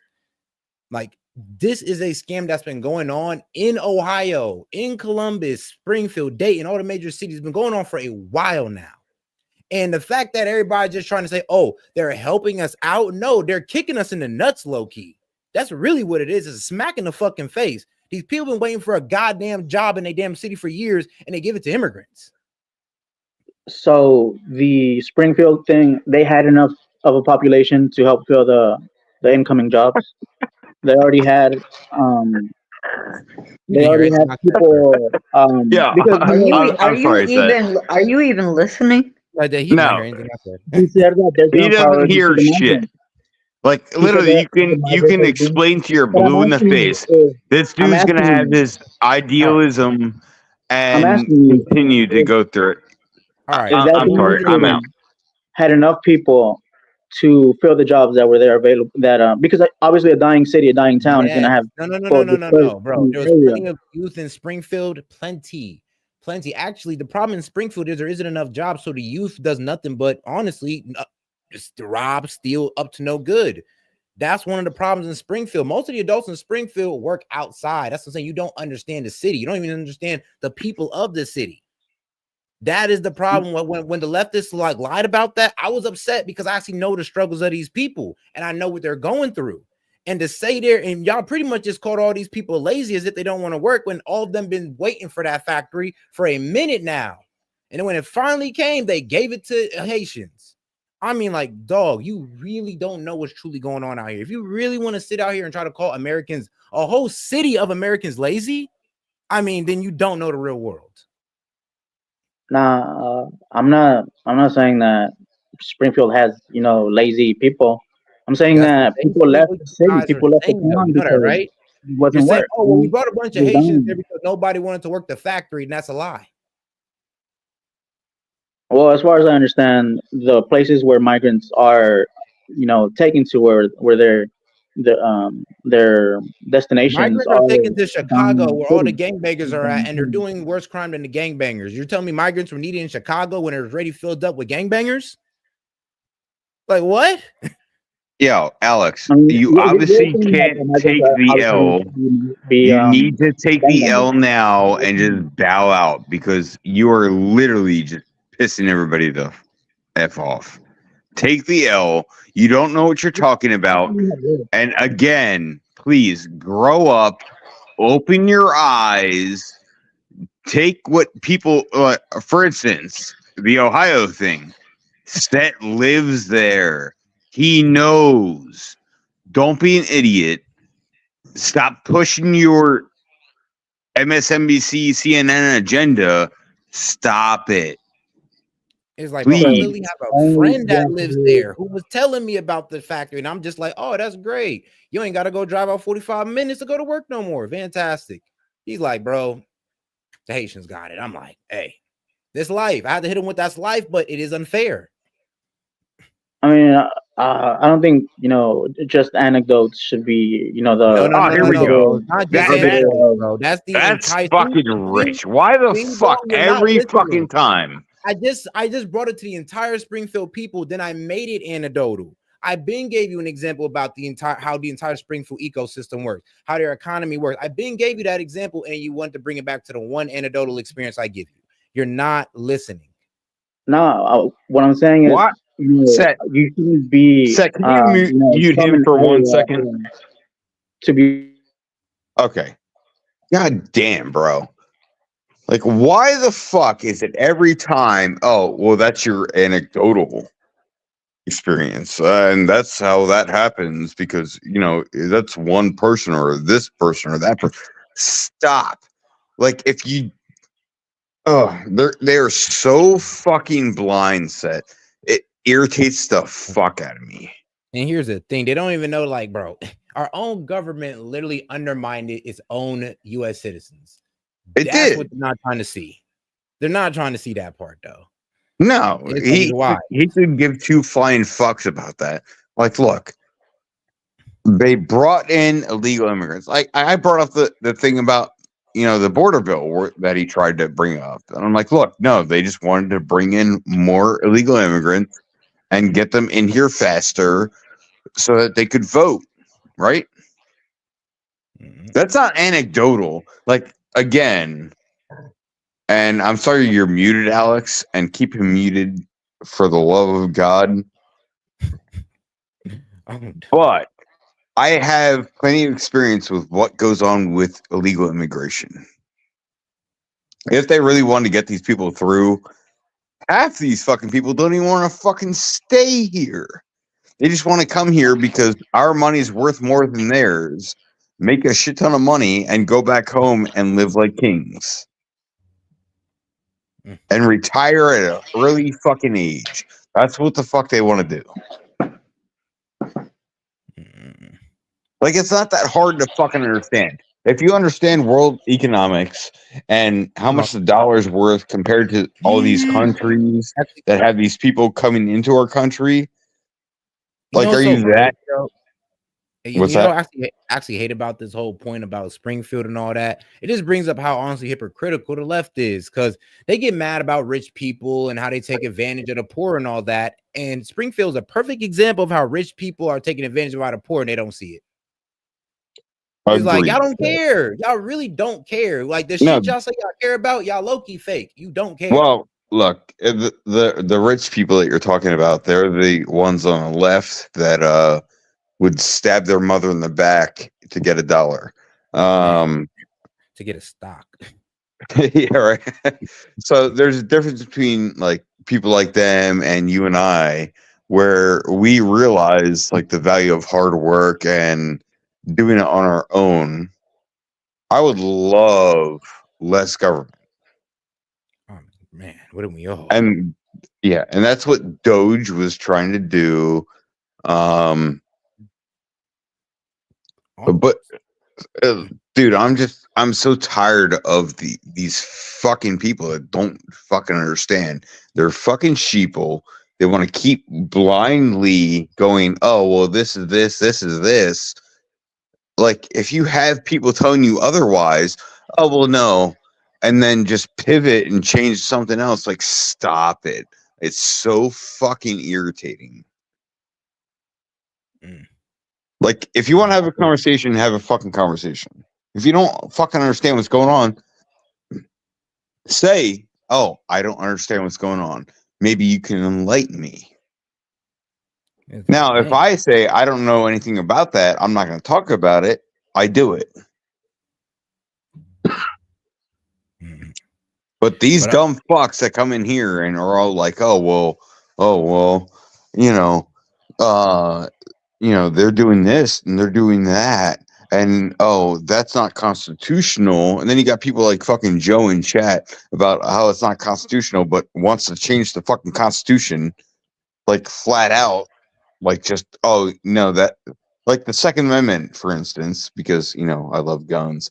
Like, this is a scam that's been going on in Ohio, in Columbus, Springfield, Dayton, all the major cities, been going on for a while now. And the fact that everybody's just trying to say, oh, they're helping us out. No, they're kicking us in the nuts, low key. That's really what it is. It's a smack in the fucking face. These people been waiting for a goddamn job in a damn city for years, and they give it to immigrants. So the Springfield thing, they had enough of a population to help fill the incoming jobs. They already had people. Because Are you even listening? No, he doesn't hear shit. Like, literally, you can explain to your blue in the face. This dude's gonna have his idealism and continue to go through it. All right, I'm sorry, I'm out. Had enough people to fill the jobs that were there available. That because obviously a dying city, a dying town is going to have no, bro. There was plenty of youth in Springfield, plenty. Actually, the problem in Springfield is there isn't enough jobs, so the youth does nothing but honestly just rob, steal, up to no good. That's one of the problems in Springfield. Most of the adults in Springfield work outside. That's what I'm saying. You don't understand the city. You don't even understand the people of the city. That is the problem. When the leftists lied about that, I was upset because I actually know the struggles of these people and I know what they're going through. And to say there, and y'all pretty much just called all these people lazy as if they don't want to work when all of them been waiting for that factory for a minute now. And then when it finally came, they gave it to Haitians. I mean, like, dog, you really don't know what's truly going on out here. If you really want to sit out here and try to call Americans, a whole city of Americans lazy, I mean, then you don't know the real world. Nah, I'm not saying that Springfield has lazy people. I'm saying that people left the city, people left the town because right? it wasn't You're saying, work. oh, well, we brought a bunch of Haitians there because nobody wanted to work the factory, and that's a lie. Well, as far as I understand, the places where migrants are, taken to where they're their destinations Migrants are are taken to Chicago, down where all the cities. gangbangers are at, and they're doing worse crime than the gangbangers. You're telling me migrants were needed in Chicago when it was already filled up with gangbangers? Like what? Yo, Alex, I mean, you you're obviously saying that the can't migrants take are the obviously L. You need to take the L now and just bow out because you are literally just pissing everybody the F off. Take the L. You don't know what you're talking about. And again, please grow up, open your eyes, take what people, for instance, the Ohio thing. S.E.T lives there. He knows. Don't be an idiot. Stop pushing your MSNBC, CNN agenda. Stop it. It's like, bro, I Please. literally have a friend that lives there who was telling me about the factory, and I'm just like, oh, that's great. You ain't got to go drive out 45 minutes to go to work no more. Fantastic. He's like, bro, the Haitians got it. I'm like, hey, this life. I had to hit him with that's life, but it is unfair. I mean, I don't think just anecdotes should be the. Oh, here we go. Not just anecdotes, bro. That's the entire fucking rich. Why the fuck every fucking time? I just brought it to the entire Springfield people. Then I made it anecdotal. I been gave you an example about how the entire Springfield ecosystem works, how their economy works. I been gave you that example, and you want to bring it back to the one anecdotal experience I give you. You're not listening. No, what I'm saying is, What? you shouldn't be. Set, can you mute him for 1 second? To be okay. God damn, bro. Like, why the fuck is it every time? Oh, well, that's your anecdotal experience, and that's how that happens because that's one person or this person or that person. Stop. Like, if you, they're so fucking blind. Set. It irritates the fuck out of me. And here's the thing: they don't even know, like, bro, our own government literally undermined its own U.S. citizens. That's what they're not trying to see. They're not trying to see that part, though. No, he could give two flying fucks about that. Like, look, they brought in illegal immigrants. Like, I brought up the thing about the border bill that he tried to bring up, and I'm like, look, no, they just wanted to bring in more illegal immigrants and get them in here faster so that they could vote, right? That's not anecdotal. Like, again, and I'm sorry you're muted, Alex, and keep him muted for the love of God. But I have plenty of experience with what goes on with illegal immigration. If they really want to get these people through, half these fucking people don't even want to fucking stay here. They just want to come here because our money is worth more than theirs, make a shit ton of money, and go back home and live like kings. And retire at an early fucking age. That's what the fuck they want to do. Like, it's not that hard to fucking understand. If you understand world economics and how much the dollar is worth compared to all these countries that have these people coming into our country, like, are you that? What's that? I actually hate about this whole point about Springfield and all that. It just brings up how honestly hypocritical the left is, because they get mad about rich people and how they take advantage of the poor and all that. And Springfield's a perfect example of how rich people are taking advantage of the poor and they don't see it. It's like, y'all don't care. Y'all really don't care. Like, the shit y'all say y'all care about, y'all low-key fake. You don't care. Well, look, the rich people that you're talking about, they're the ones on the left that would stab their mother in the back to get $1. To get a stock. Yeah, right. So there's a difference between like people like them and you and I, where we realize like the value of hard work and doing it on our own. I would love less government. Oh man, what are we all? And yeah, and that's what DOGE was trying to do. But dude, I'm so tired of these fucking people that don't fucking understand. They're fucking sheeple. They want to keep blindly going, oh well, this is this is this, like if you have people telling you otherwise, oh well no, and then just pivot and change something else, like stop it. It's so fucking irritating. Like if you want to have a conversation, have a fucking conversation. If you don't fucking understand what's going on, say, oh, I don't understand what's going on. Maybe you can enlighten me. Now, if I say I don't know anything about that, I'm not going to talk about it. I do it. But these dumb fucks that come in here and are all like, oh well, they're doing this and they're doing that, and oh, that's not constitutional. And then you got people like fucking Joe in chat about how it's not constitutional, but wants to change the fucking constitution, like flat out, like just oh no, that like the Second Amendment, for instance, because I love guns.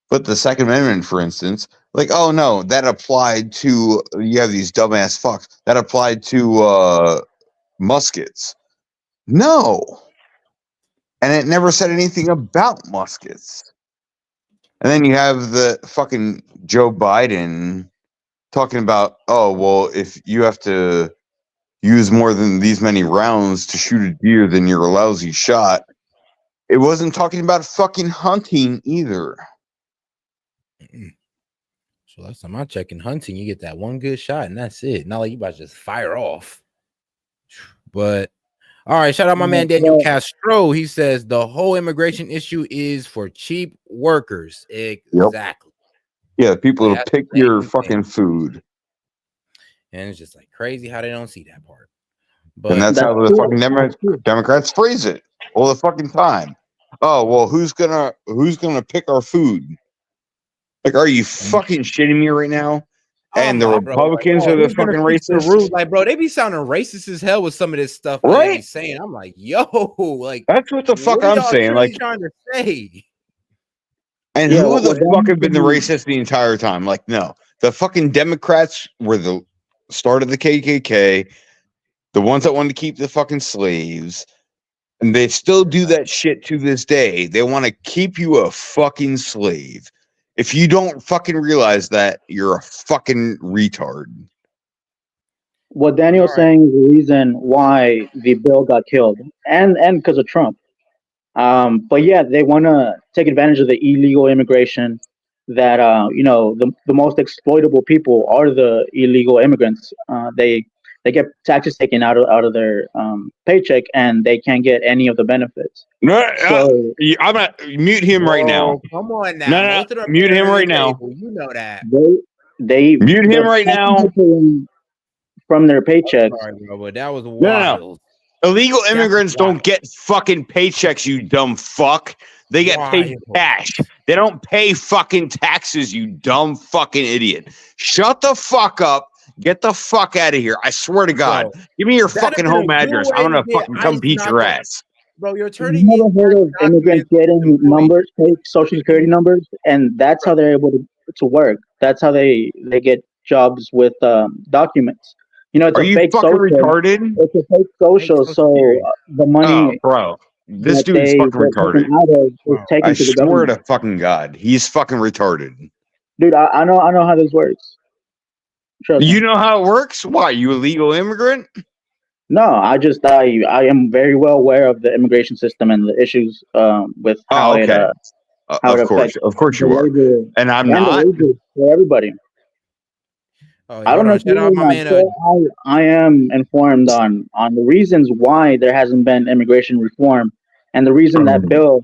But the Second Amendment, for instance, like, oh no, that applied to, you have these dumbass fucks, that applied to muskets. No. And it never said anything about muskets. And then you have the fucking Joe Biden talking about, oh, well, if you have to use more than these many rounds to shoot a deer, then you're a lousy shot. It wasn't talking about fucking hunting either. So last time I checked in hunting, you get that one good shot and that's it. Not like you about to just fire off. But all right, shout out my man Daniel Castro. He says the whole immigration issue is for cheap workers. Exactly. Yeah, people to pick your fucking food. And it's just like crazy how they don't see that part. But and that's how the fucking Democrats phrase it all the fucking time. Oh well, who's gonna pick our food? Like, are you fucking shitting me right now? And the Republicans are the fucking racists. Like, bro, they be sounding racist as hell with some of this stuff that they be saying. I'm like, yo, like that's what the fuck I'm saying. Like, trying to say. And who the fuck have been the racist the entire time? Like, no, the fucking Democrats were the start of the KKK, the ones that wanted to keep the fucking slaves, and they still do that shit to this day. They want to keep you a fucking slave. If you don't fucking realize that, you're a fucking retard. What Daniel's saying is the reason why the bill got killed, and because of Trump. But yeah, they want to take advantage of the illegal immigration. That the most exploitable people are the illegal immigrants. They get taxes taken out of their paycheck, and they can't get any of the benefits. So, I'm gonna mute him right now. Come on now. No, mute him right now. You know that. They mute him right now from their paychechs. Sorry, bro, but that was wild. No. Illegal immigrants don't get fucking paychecks, you dumb fuck. They get paid cash. They don't pay fucking taxes, you dumb fucking idiot. Shut the fuck up. Get the fuck out of here. I swear to God. Give me your fucking home address. I'm going to fucking come beat your ass. Bro, you're turning. You've never heard of immigrants getting numbers, fake social security numbers, and that's how they're able to work. That's how they get jobs with documents. It's Are a you fake fucking social. retarded? It's a fake social, so the money. Bro, this dude's fucking retarded. Is taken I to the swear government. to fucking God, he's fucking retarded. Dude, I know how this works. Trust me. You know how it works? Why? You a legal immigrant? No, I am very well aware of the immigration system and the issues with how it affects. Of course you are. And I'm not. The wages for everybody. I don't know if you know, I am informed on the reasons why there hasn't been immigration reform and the reason that bill.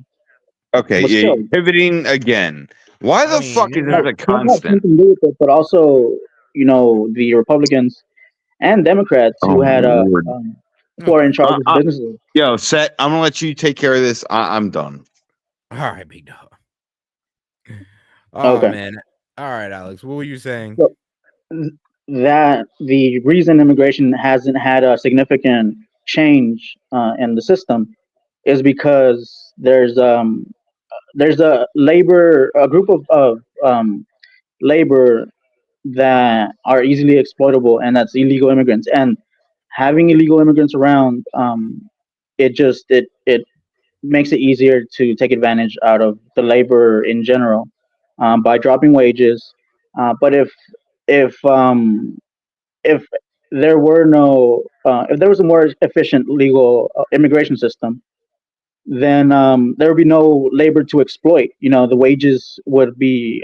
Okay, was yeah, killed. pivoting again. Why the fuck is this a Trump has constant? something to do with it, but also, the Republicans and Democrats who are in charge of businesses. Yo, Set, I'm gonna let you take care of this. I'm done. All right, big dog. Oh Okay. man. All right, Alex. What were you saying? So, that the reason immigration hasn't had a significant change in the system is because there's a group of labor that are easily exploitable, and that's illegal immigrants. And having illegal immigrants around, it makes it easier to take advantage out of the labor in general by dropping wages. But if there were no if there was a more efficient legal immigration system, then there would be no labor to exploit. You know, the wages would be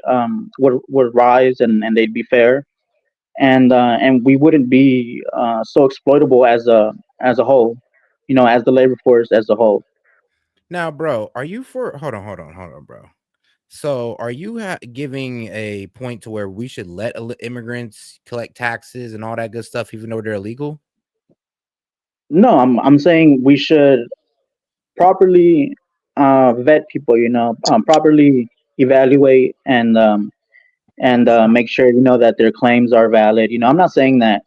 would rise and they'd be fair, and we wouldn't be so exploitable as a whole. You know, as the labor force as a whole. Now, bro, are you for? Hold on, bro. So, are you giving a point to where we should let immigrants collect taxes and all that good stuff, even though they're illegal? No, I'm saying we should properly vet people. You know, properly evaluate and make sure you know that their claims are valid. You know, I'm not saying that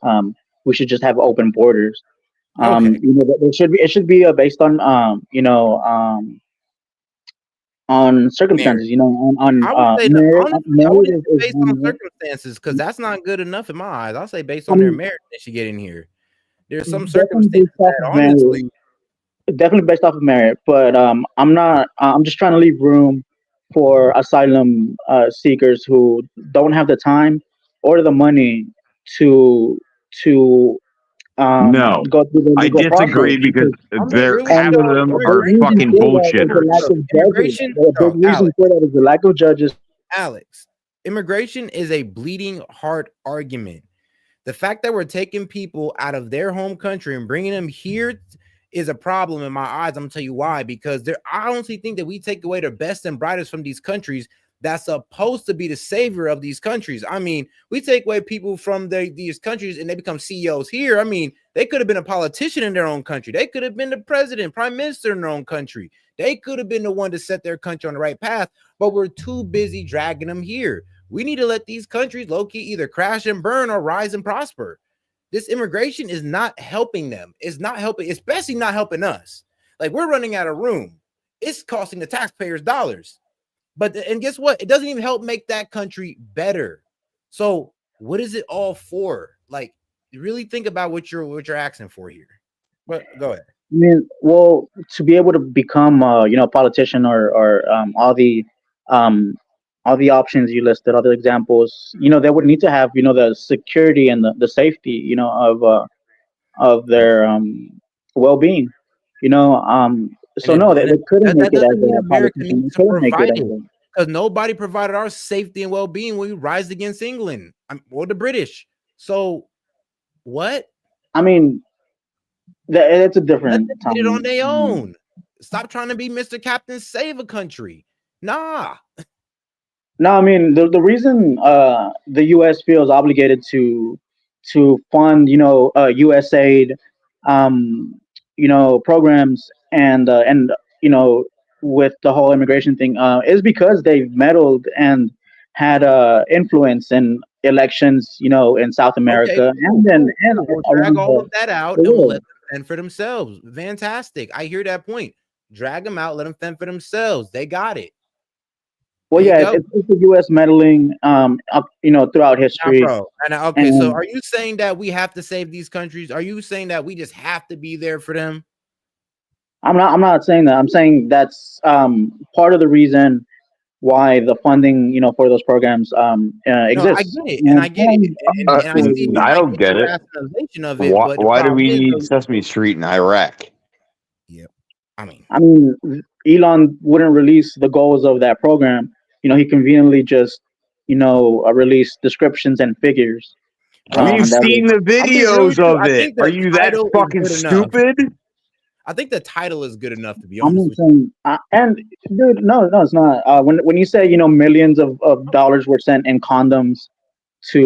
we should just have open borders. Okay. You know, it should be based on on circumstances. Merit. You know, on I would say merit. honestly, I Merit wouldn't is say based one on of it. circumstances because that's not good enough in my eyes. I'll say based I on their mean, merit they should get in here. There's some definitely circumstances based off that of honestly, merit. Definitely based off of merit, but I'm not. I'm just trying to leave room for asylum seekers who don't have the time or the money to to No, go through the I legal process. disagree because I mean, they're really, half And of though, them a big are immigration, reason fucking for that is the lack bullshitters. of judges. immigration, A big reason for that is the lack of judges. Alex, immigration is a bleeding heart argument. The fact that we're taking people out of their home country and bringing them here is a problem in my eyes. I'm gonna tell you why. Because I honestly think that we take away the best and brightest from these countries that's supposed to be the savior of these countries. I mean, we take away people from these countries and they become CEOs here. I mean, they could have been a politician in their own country. They could have been the president, prime minister in their own country. They could have been the one to set their country on the right path, but we're too busy dragging them here. We need to let these countries low-key either crash and burn or rise and prosper. This immigration is not helping them. It's not helping, especially not helping us. Like, we're running out of room. It's costing the taxpayers dollars. And guess what? It doesn't even help make that country better. So what is it all for? Like, really think about what you're asking for here. But go ahead. I mean, well, to be able to become, you know, a politician or all the options you listed, other examples, you know, they would need to have, you know, the security and the safety, you know, of their well-being, you know. So no, they couldn't make That it as doesn't mean a America politician. needs They to couldn't make it provide as it a. because nobody provided our safety and well-being when we rise against England or the British. So what? I mean, that's a Let different them get it on time. their own. Stop trying to be Mr. Captain Save a Country. Nah. No, I mean the reason the U.S. feels obligated to fund, you know, USAID, you know, programs and you know, with the whole immigration thing is because they've meddled and had influence in elections, you know, in South Okay, America cool. and We'll drag around all of that out the and we'll world. let them fend for themselves. Fantastic. I hear that point. Drag them out, let them fend for themselves. They got it. Well, There you yeah, go. it's the U.S. meddling, up, you know, throughout Now, history. bro. Okay, so And are you saying that we have to save these countries? Are you saying that we just have to be there for them? I'm not saying that. I'm saying that's part of the reason why the funding, you know, for those programs No, I exists. get it, and I get it, and I see you I might don't get get the it. rationalization of it, Why, but the why do problem we is, need though, Sesame Street in Iraq? yep. I mean, Elon wouldn't release the goals of that program. You know, he conveniently just, you know, released descriptions and figures. bro, We've That seen was, the I'm being real with videos you. of I it. think Are the you that title is fucking good enough. stupid? I think the title is good enough, to be I'm honest not with you. saying, and dude, no, it's not. When you say, you know, millions of dollars were sent in condoms to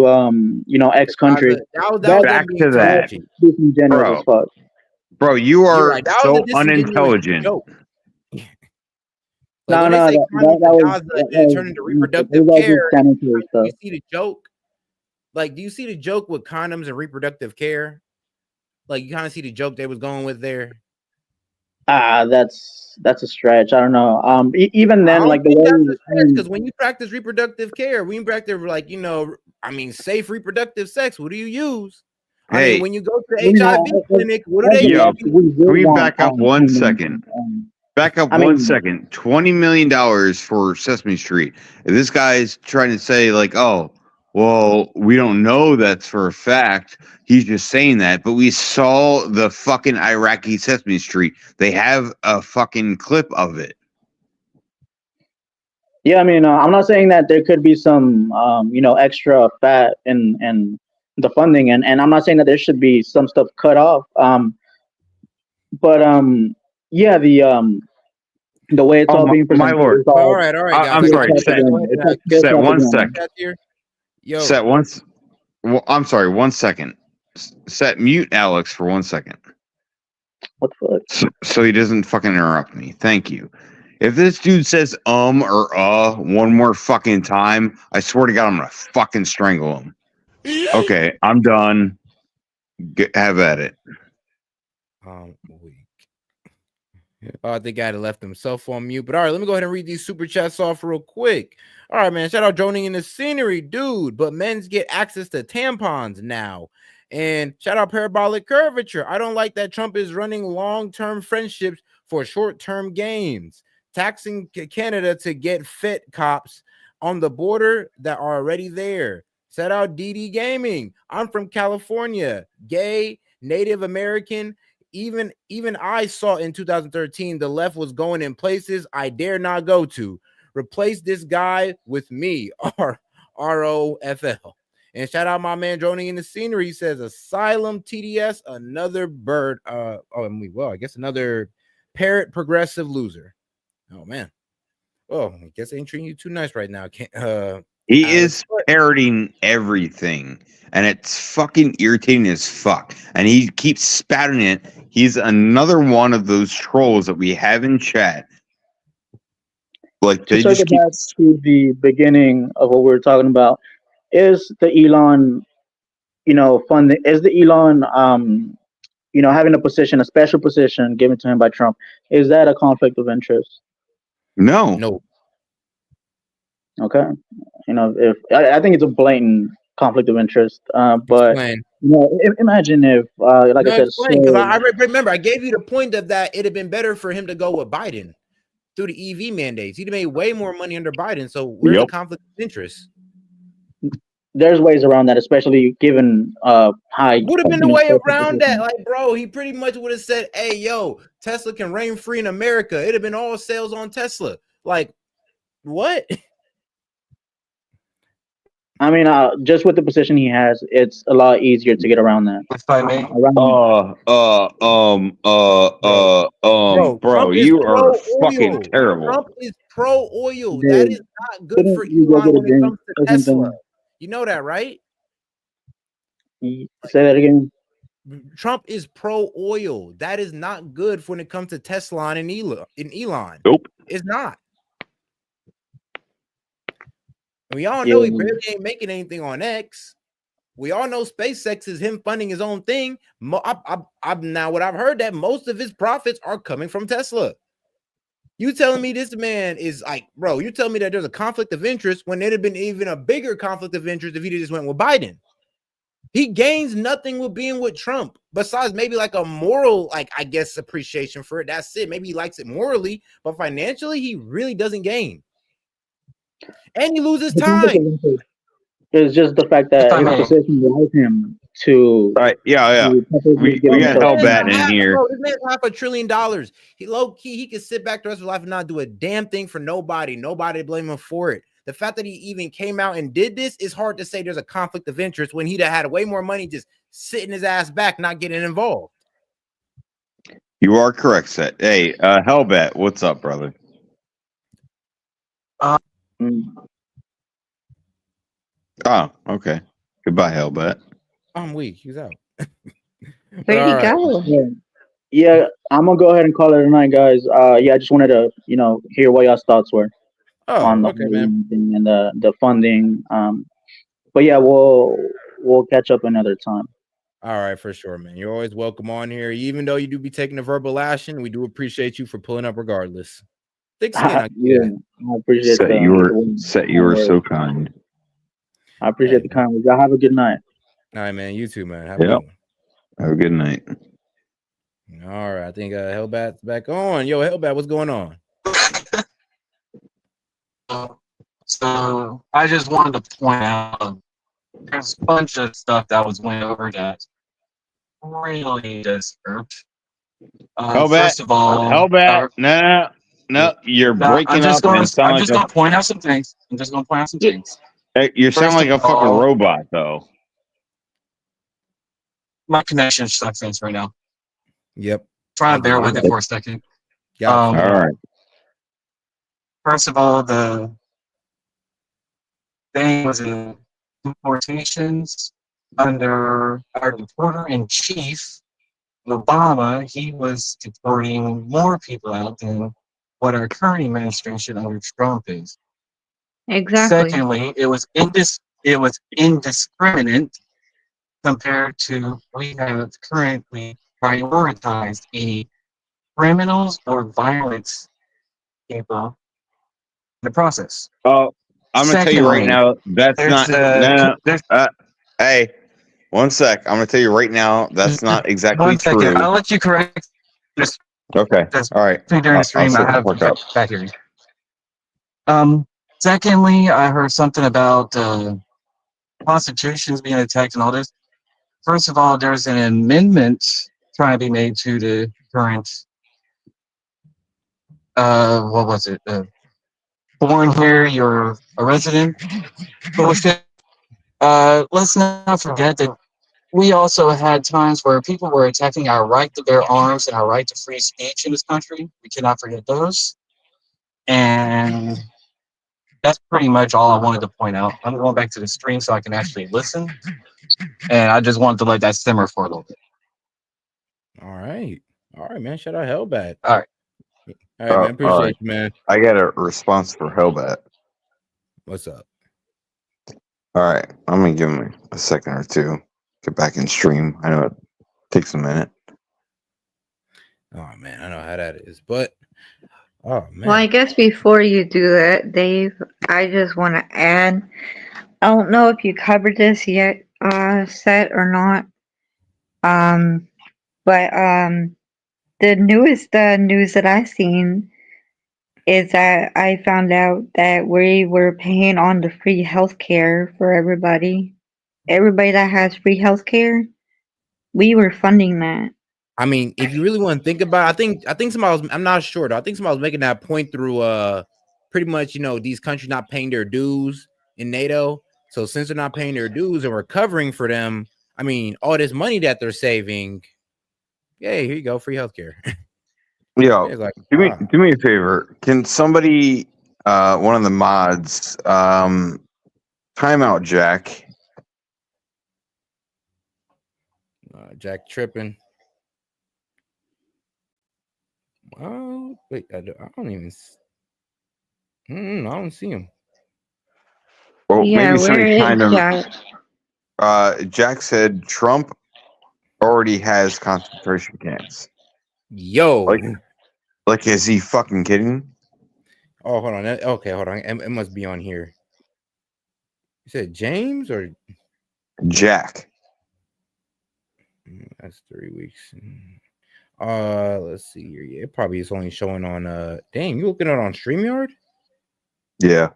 you know, X country, That was that them Back being to tongue in that, cheek. disingenuous as bro. fuck. Bro, you You're are right. That was a so disingenuous unintelligent. joke. Like No, when they no, say condoms that and was now it turned into that reproductive was all care, just sanitary do you stuff. see the joke? Like, do you see the joke with condoms and reproductive care? Like, you kind of see the joke they was going with there. That's a stretch. I don't know. Even I then, don't like the think that's a way, stretch because when you practice reproductive care, when you practice, like, you know, I mean, safe reproductive sex, what do you use? I mean, Hey, when you go to I the mean, HIV clinic, what do they yo, use? we can do we want back up one condoms second? Back up one second. $20 million for Sesame Street. If this guy's trying to say, like, oh, well, we don't know that's for a fact. He's just saying that. But we saw the fucking Iraqi Sesame Street. They have a fucking clip of it. Yeah, I mean, I'm not saying that there could be some, extra fat in the funding, and I'm not saying that there should be some stuff cut off. But yeah, the way it's all being presented. My lord. Is all, All right, guys. I'm sorry. Set one sec. Yo. Set once. Well, I'm sorry. 1 second. Set mute Alex for 1 second. What the fuck? So he doesn't fucking interrupt me. Thank you. If this dude says or one more fucking time, I swear to God, I'm gonna fucking strangle him. Okay, I'm done. Have at it. I think I had left himself on mute. But all right, let me go ahead and read these super chats off real quick. All right, man. Shout out droning in the scenery, dude. But men's get access to tampons now. And shout out parabolic curvature. I don't like that Trump is running long-term friendships for short-term gains. Taxing Canada to get fit cops on the border that are already there. Shout out DD Gaming. I'm from California. Gay, Native American. Even I saw in 2013 the left was going in places I dare not go to. Replace this guy with me. ROFL. And shout out my man droning in the scenery. He says asylum TDS, another bird. I guess another parrot progressive loser. Oh man. Oh, I guess I ain't treating you too nice right now. He is parroting everything, and it's fucking irritating as fuck. And he keeps spouting it. He's another one of those trolls that we have in chat. Like they to just circle keep. back to the beginning of what we were talking about, is the Elon, funding? Is the Elon, having a special position given to him by Trump? Is that a conflict of interest? No. Okay. If I think it's a blatant conflict of interest. But imagine if, like I said, because I remember I gave you the point of that it'd have been better for him to go with Biden through the EV mandates. He'd have made way more money under Biden. So where's the conflict of interest? There's ways around that, especially given high. Would have been the way around that. Like, bro, he pretty much would have said, hey, yo, Tesla can reign free in America. It'd have been all sales on Tesla. Like, what? I mean, just with the position he has, it's a lot easier to get around that. Bro, you are fucking terrible. Trump is pro oil. That is not good for Elon when it comes to Tesla. You know that, right? Say that again. Trump is pro oil. That is not good when it comes to Tesla and Elon. Nope. It's not. We all know he barely ain't making anything on X. We all know SpaceX is him funding his own thing. Now what I've heard that most of his profits are coming from Tesla. You telling me this man is like, bro, you tell me that there's a conflict of interest when there'd have been even a bigger conflict of interest if he just went with Biden. He gains nothing with being with Trump besides maybe like a moral, I guess, appreciation for it. That's it. Maybe he likes it morally, but financially, he really doesn't gain. And he loses time. It's just the fact that his position allows him to. Right. Yeah. We got Hellbat in here. Bro, this man's $500 billion. He low key, he could sit back the rest of his life and not do a damn thing for nobody. Nobody to blame him for it. The fact that he even came out and did this is hard to say there's a conflict of interest when he'd have had way more money just sitting his ass back, not getting involved. You are correct, Set. Hey, Hellbat, what's up, brother? Oh, okay. Goodbye, Hellbat. I'm weak. He's out. Where'd he go? Yeah, I'm gonna go ahead and call it a night, guys. I just wanted to, hear what y'all's thoughts were on the thing and the funding. But yeah, we'll catch up another time. All right, for sure, man. You're always welcome on here. Even though you do be taking the verbal action, we do appreciate you for pulling up regardless. Thick skin, I appreciate Set, you are so kind. I appreciate the kind words. Y'all have a good night. All right, man. You too, man. Have a good one. Have a good night. All right, I think Hellbat's back on. Yo, Hellbat, what's going on? So I just wanted to point out there's a bunch of stuff that was went over that really disturbed. First of all, Hellbat, no, you're breaking up and sound I'm just gonna point out some things. I'm just gonna point out some things. Hey, you sound like a fucking robot, though. My connection sucks right now. Yep. Try to bear with it for a second. Yeah. All right. First of all, the thing was in deportations under our reporter-in-chief, Obama. He was deporting more people out than what our current administration under Trump is. Exactly. Secondly, it was indiscriminate compared to we have currently prioritized any criminals or violent people in the process. Oh, I'm gonna tell you right now, that's not. Hey, one sec. I'm gonna tell you right now, that's not exactly true. I'll let you correct. Just okay. All right. During the stream, I have back here. Secondly, I heard something about constitutions being attacked and all this. First of all, there's an amendment trying to be made to the current. What was it? Born here, you're a resident. Bullshit. Let's not forget that we also had times where people were attacking our right to bear arms and our right to free speech in this country. We cannot forget those. And that's pretty much all I wanted to point out. I'm going back to the stream so I can actually listen. And I just wanted to let that simmer for a little bit. All right, man. Shout out Hellbat. All right, man. Appreciate you, man. I got a response for Hellbat. What's up? All right, I'm gonna give him a second or two. Get back in stream. I know it takes a minute. Oh man, I know how that is, but oh man. Well, I guess before you do that, Dave, I just want to add. I don't know if you covered this yet, Set or not. But the newest news that I've seen is that I found out that we were paying on the free healthcare for everybody. Everybody that has free healthcare, we were funding that. I mean, if you really want to think about it, I think somebody was, I'm not sure though. I think somebody was making that point through pretty much, these countries not paying their dues in NATO. So since they're not paying their dues and we're covering for them, I mean, all this money that they're saving, hey, here you go, free healthcare. Yo, do me a favor. Can somebody, one of the mods, time out Jack? Jack tripping. Oh, wait, I don't even. I don't see him. Well, Yeah, maybe somebody kind of. Jack? Jack said Trump already has concentration camps. Yo, like, is he fucking kidding? Oh, hold on. Okay, hold on. It must be on here. You said James or Jack? That's 3 weeks. Let's see here. Yeah, it probably is only showing on dang, you looking at it on StreamYard? Yeah.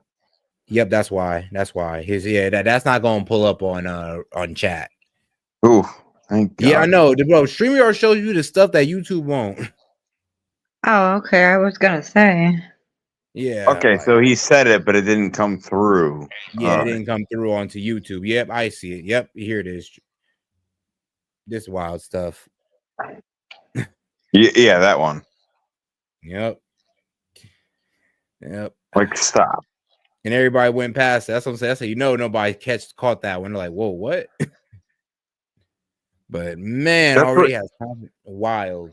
Yep, that's why. That's why. That's not gonna pull up on chat. Ooh, thank God. Yeah, I know. Bro, StreamYard shows you the stuff that YouTube won't. Oh, okay. I was gonna say. Yeah. Okay, so he said it, but it didn't come through. Yeah, it didn't come through onto YouTube. Yep, I see it. Yep, here it is. This wild stuff. Yeah, that one. Yep. Like, stop. And everybody went past it. That's what I'm saying. That's how you know nobody caught that one. They're like, whoa, what? But man, That's already has wild.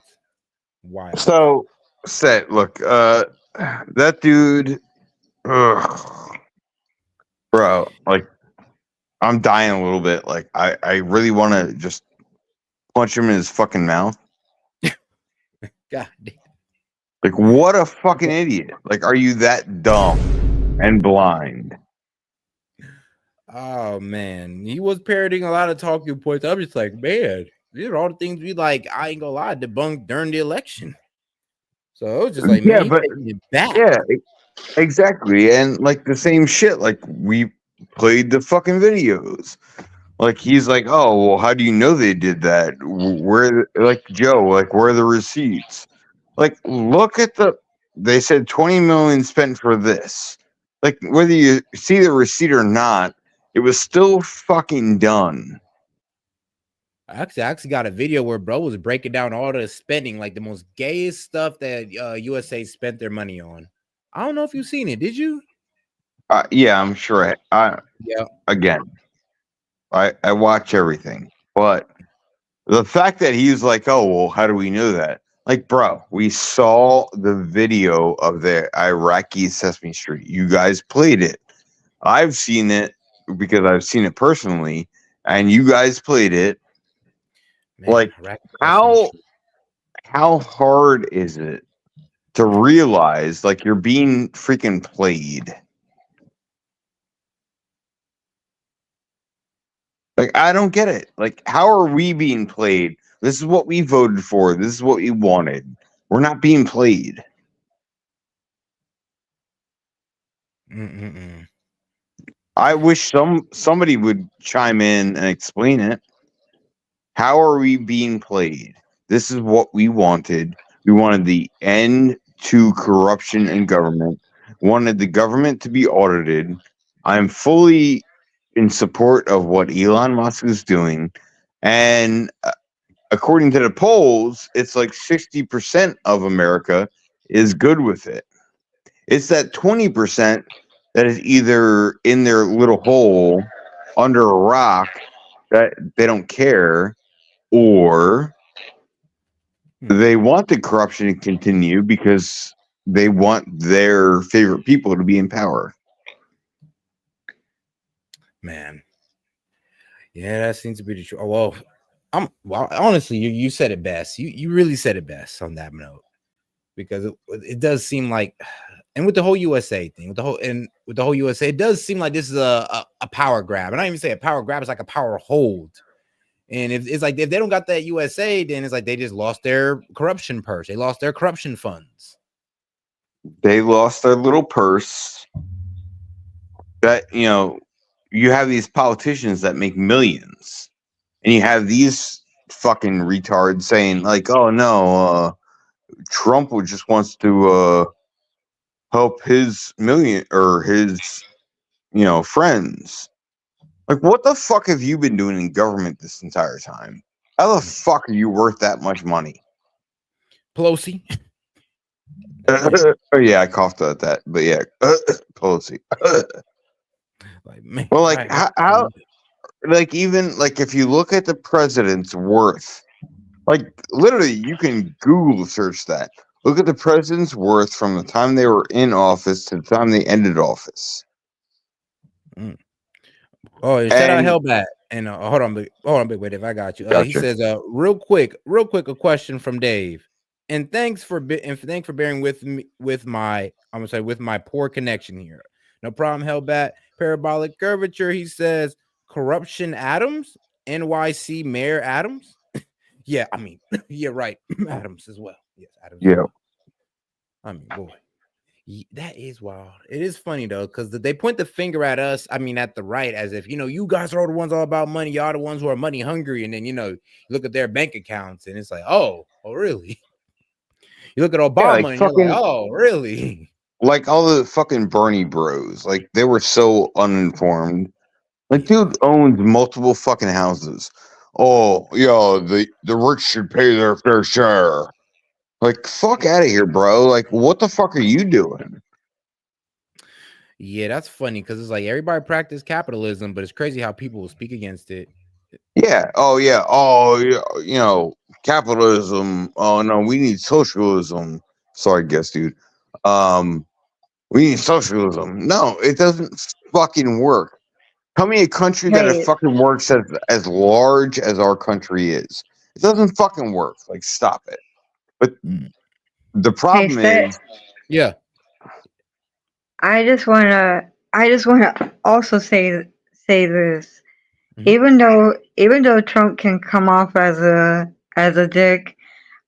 So, Set, look, that dude, bro, like, I'm dying a little bit. Like, I really want to just punch him in his fucking mouth. God damn. Like, what a fucking idiot. Like, are you that dumb and blind? Oh man, he was parroting a lot of talking points. I'm just like, man, these are all the things we like. I ain't gonna lie, debunked during the election. So it was just like, man, but taking it back. Exactly. And like the same shit. Like we played the fucking videos. Like he's like, oh well, how do you know they did that? Where, like Joe, like where are the receipts? Like look at they said 20 million spent for this. Like whether you see the receipt or not, it was still fucking done. I actually got a video where bro was breaking down all the spending, like the most gayest stuff that USA spent their money on. I don't know if you've seen it. Did you? Yeah, I'm sure. Yeah. Again, I watch everything, but the fact that he's like, oh well, how do we know that? Like, bro, we saw the video of the Iraqi Sesame Street. You guys played it. I've seen it because I've seen it personally, and you guys played it. Man, like, how hard is it to realize like you're being freaking played? Like, I don't get it. Like, how are we being played? This is what we voted for. This is what we wanted. We're not being played. I wish somebody would chime in and explain it. How are we being played? This is what we wanted. We wanted the end to corruption in government. Wanted the government to be audited. I'm fully in support of what Elon Musk is doing, and according to the polls, it's like 60% of America is good with it. It's that 20% that is either in their little hole under a rock that they don't care, or they want the corruption to continue because they want their favorite people to be in power. Man. Yeah, that seems to be the truth. Oh, well, honestly, you said it best. You really said it best on that note, because it does seem like, and with the whole USA thing, with the whole USA, it does seem like this is a power grab. And I don't even say a power grab; it's like a power hold. And if it's like if they don't got that USA, then it's like they just lost their corruption purse. They lost their corruption funds. They lost their little purse. That, you have these politicians that make millions, and you have these fucking retards saying like, "Oh no, Trump just wants to help his million or his, friends." Like, what the fuck have you been doing in government this entire time? How the fuck are you worth that much money? Pelosi. Oh yeah, I coughed at that, but yeah, Pelosi. Well, like how, like even like if you look at the president's worth, like literally you can Google search that. Look at the president's worth from the time they were in office to the time they ended office. Oh, and shout out Hellbat. And hold on, big wait, if I got you. Gotcha. He says, real quick, a question from Dave. And thanks for bearing with me with my poor connection here. No problem, Hellbat. Parabolic curvature. He says, corruption Adams, NYC Mayor Adams. Yeah, I mean, yeah, right. Adams as well. Yes, Adams. Yeah. I mean, boy. That is wild. It is funny though, because they point the finger at us. I mean, at the right, as if you guys are the ones all about money. Y'all the ones who are money hungry, and then you look at their bank accounts, and it's like, oh, really? You look at Obama, and you're like, oh, really? Like all the fucking Bernie bros, like they were so uninformed. Like, dude owns multiple fucking houses. Oh, yeah, the rich should pay their fair share. Like, fuck out of here, bro. Like, what the fuck are you doing? Yeah, that's funny because it's like everybody practice capitalism, but it's crazy how people will speak against it. Yeah. Oh, yeah. Oh, yeah. Capitalism. Oh, no, we need socialism. Sorry, guess, dude. We need socialism. No, it doesn't fucking work. Tell me a country that it fucking works as large as our country is. It doesn't fucking work. Like, stop it. But the problem is, yeah. I just wanna also say this. even though Trump can come off as a dick,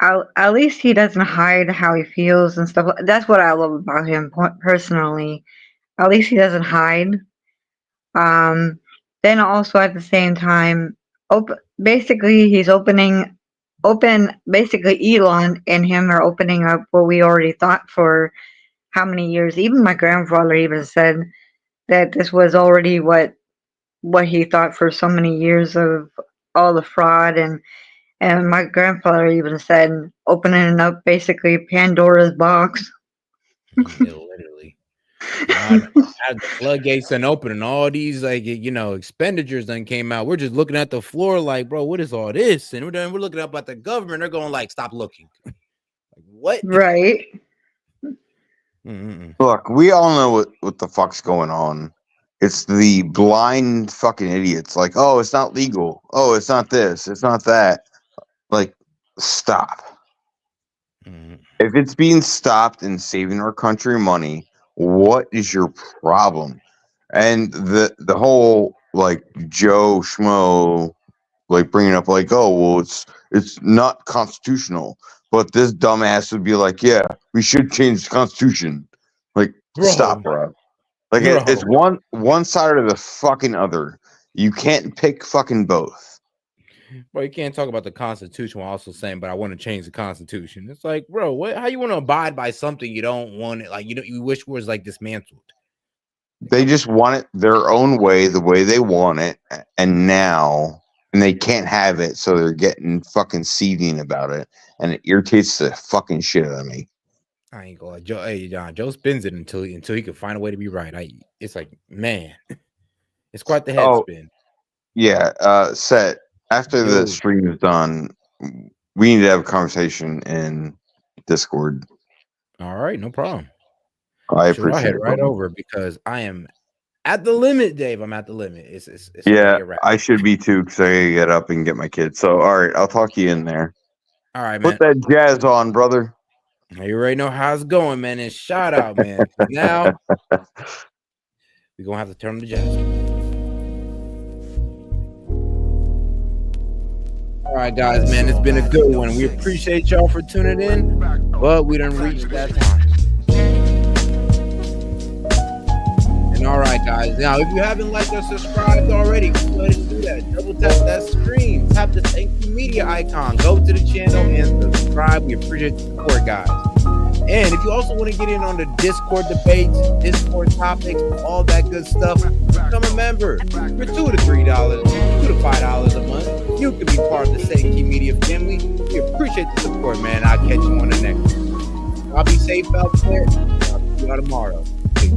at least he doesn't hide how he feels and stuff. That's what I love about him personally. At least he doesn't hide. Then also at the same time, basically he's basically Elon and him are opening up what we already thought for how many years. Even my grandfather even said that this was already what he thought for so many years of all the fraud, and my grandfather even said opening up basically Pandora's box. Literally. As the floodgates done open and all these expenditures done came out, we're just looking at the floor like, bro, what is all this? And we're looking up at the government. They're going like, stop looking. Like, what? Right. Look, we all know what the fuck's going on. It's the blind fucking idiots. Like, oh, it's not legal. Oh, it's not this. It's not that. Like, stop. If it's being stopped and saving our country money, what is your problem? And the whole like Joe Schmo like bringing up like, oh well, it's not constitutional, but this dumbass would be like, yeah, we should change the Constitution. Like, stop, bro. Like it's one side or the fucking other. You can't pick fucking both. Bro, you can't talk about the Constitution while also saying, but I want to change the Constitution. It's like, bro, what? How you want to abide by something you don't want it? Like, you wish was like dismantled. They just want it their own way, the way they want it, and they can't have it, so they're getting fucking seething about it, and it irritates the fucking shit out of me. I ain't gonna lie. Joe spins it until he can find a way to be right. It's like, man, it's quite the head spin. Yeah, Set. After the stream is done, we need to have a conversation in Discord. All right, no problem. I appreciate I'll head it. right over because I am at the limit, Dave. I'm at the limit. It's yeah, I should be too because I gotta get up and get my kids. So, all right, I'll talk to you in there. All right, man. Put that jazz on, brother. You already know how it's going, man. And shout out, man. Now we're gonna have to turn the jazz. All right, guys, man, it's been a good one. We appreciate y'all for tuning in, but we done reached that time. And all right, guys, now if you haven't liked or subscribed already, go ahead and do that. Double tap that screen, tap the Thank You Media icon, go to the channel and subscribe. We appreciate the support, guys. And if you also want to get in on the Discord debates, Discord topics, all that good stuff, become a member for $2 to $3, $2 to $5 a month. You can be part of the S.E.T Media family. We appreciate the support, man. I'll catch you on the next one. I'll be safe out there. I'll see you tomorrow. Peace.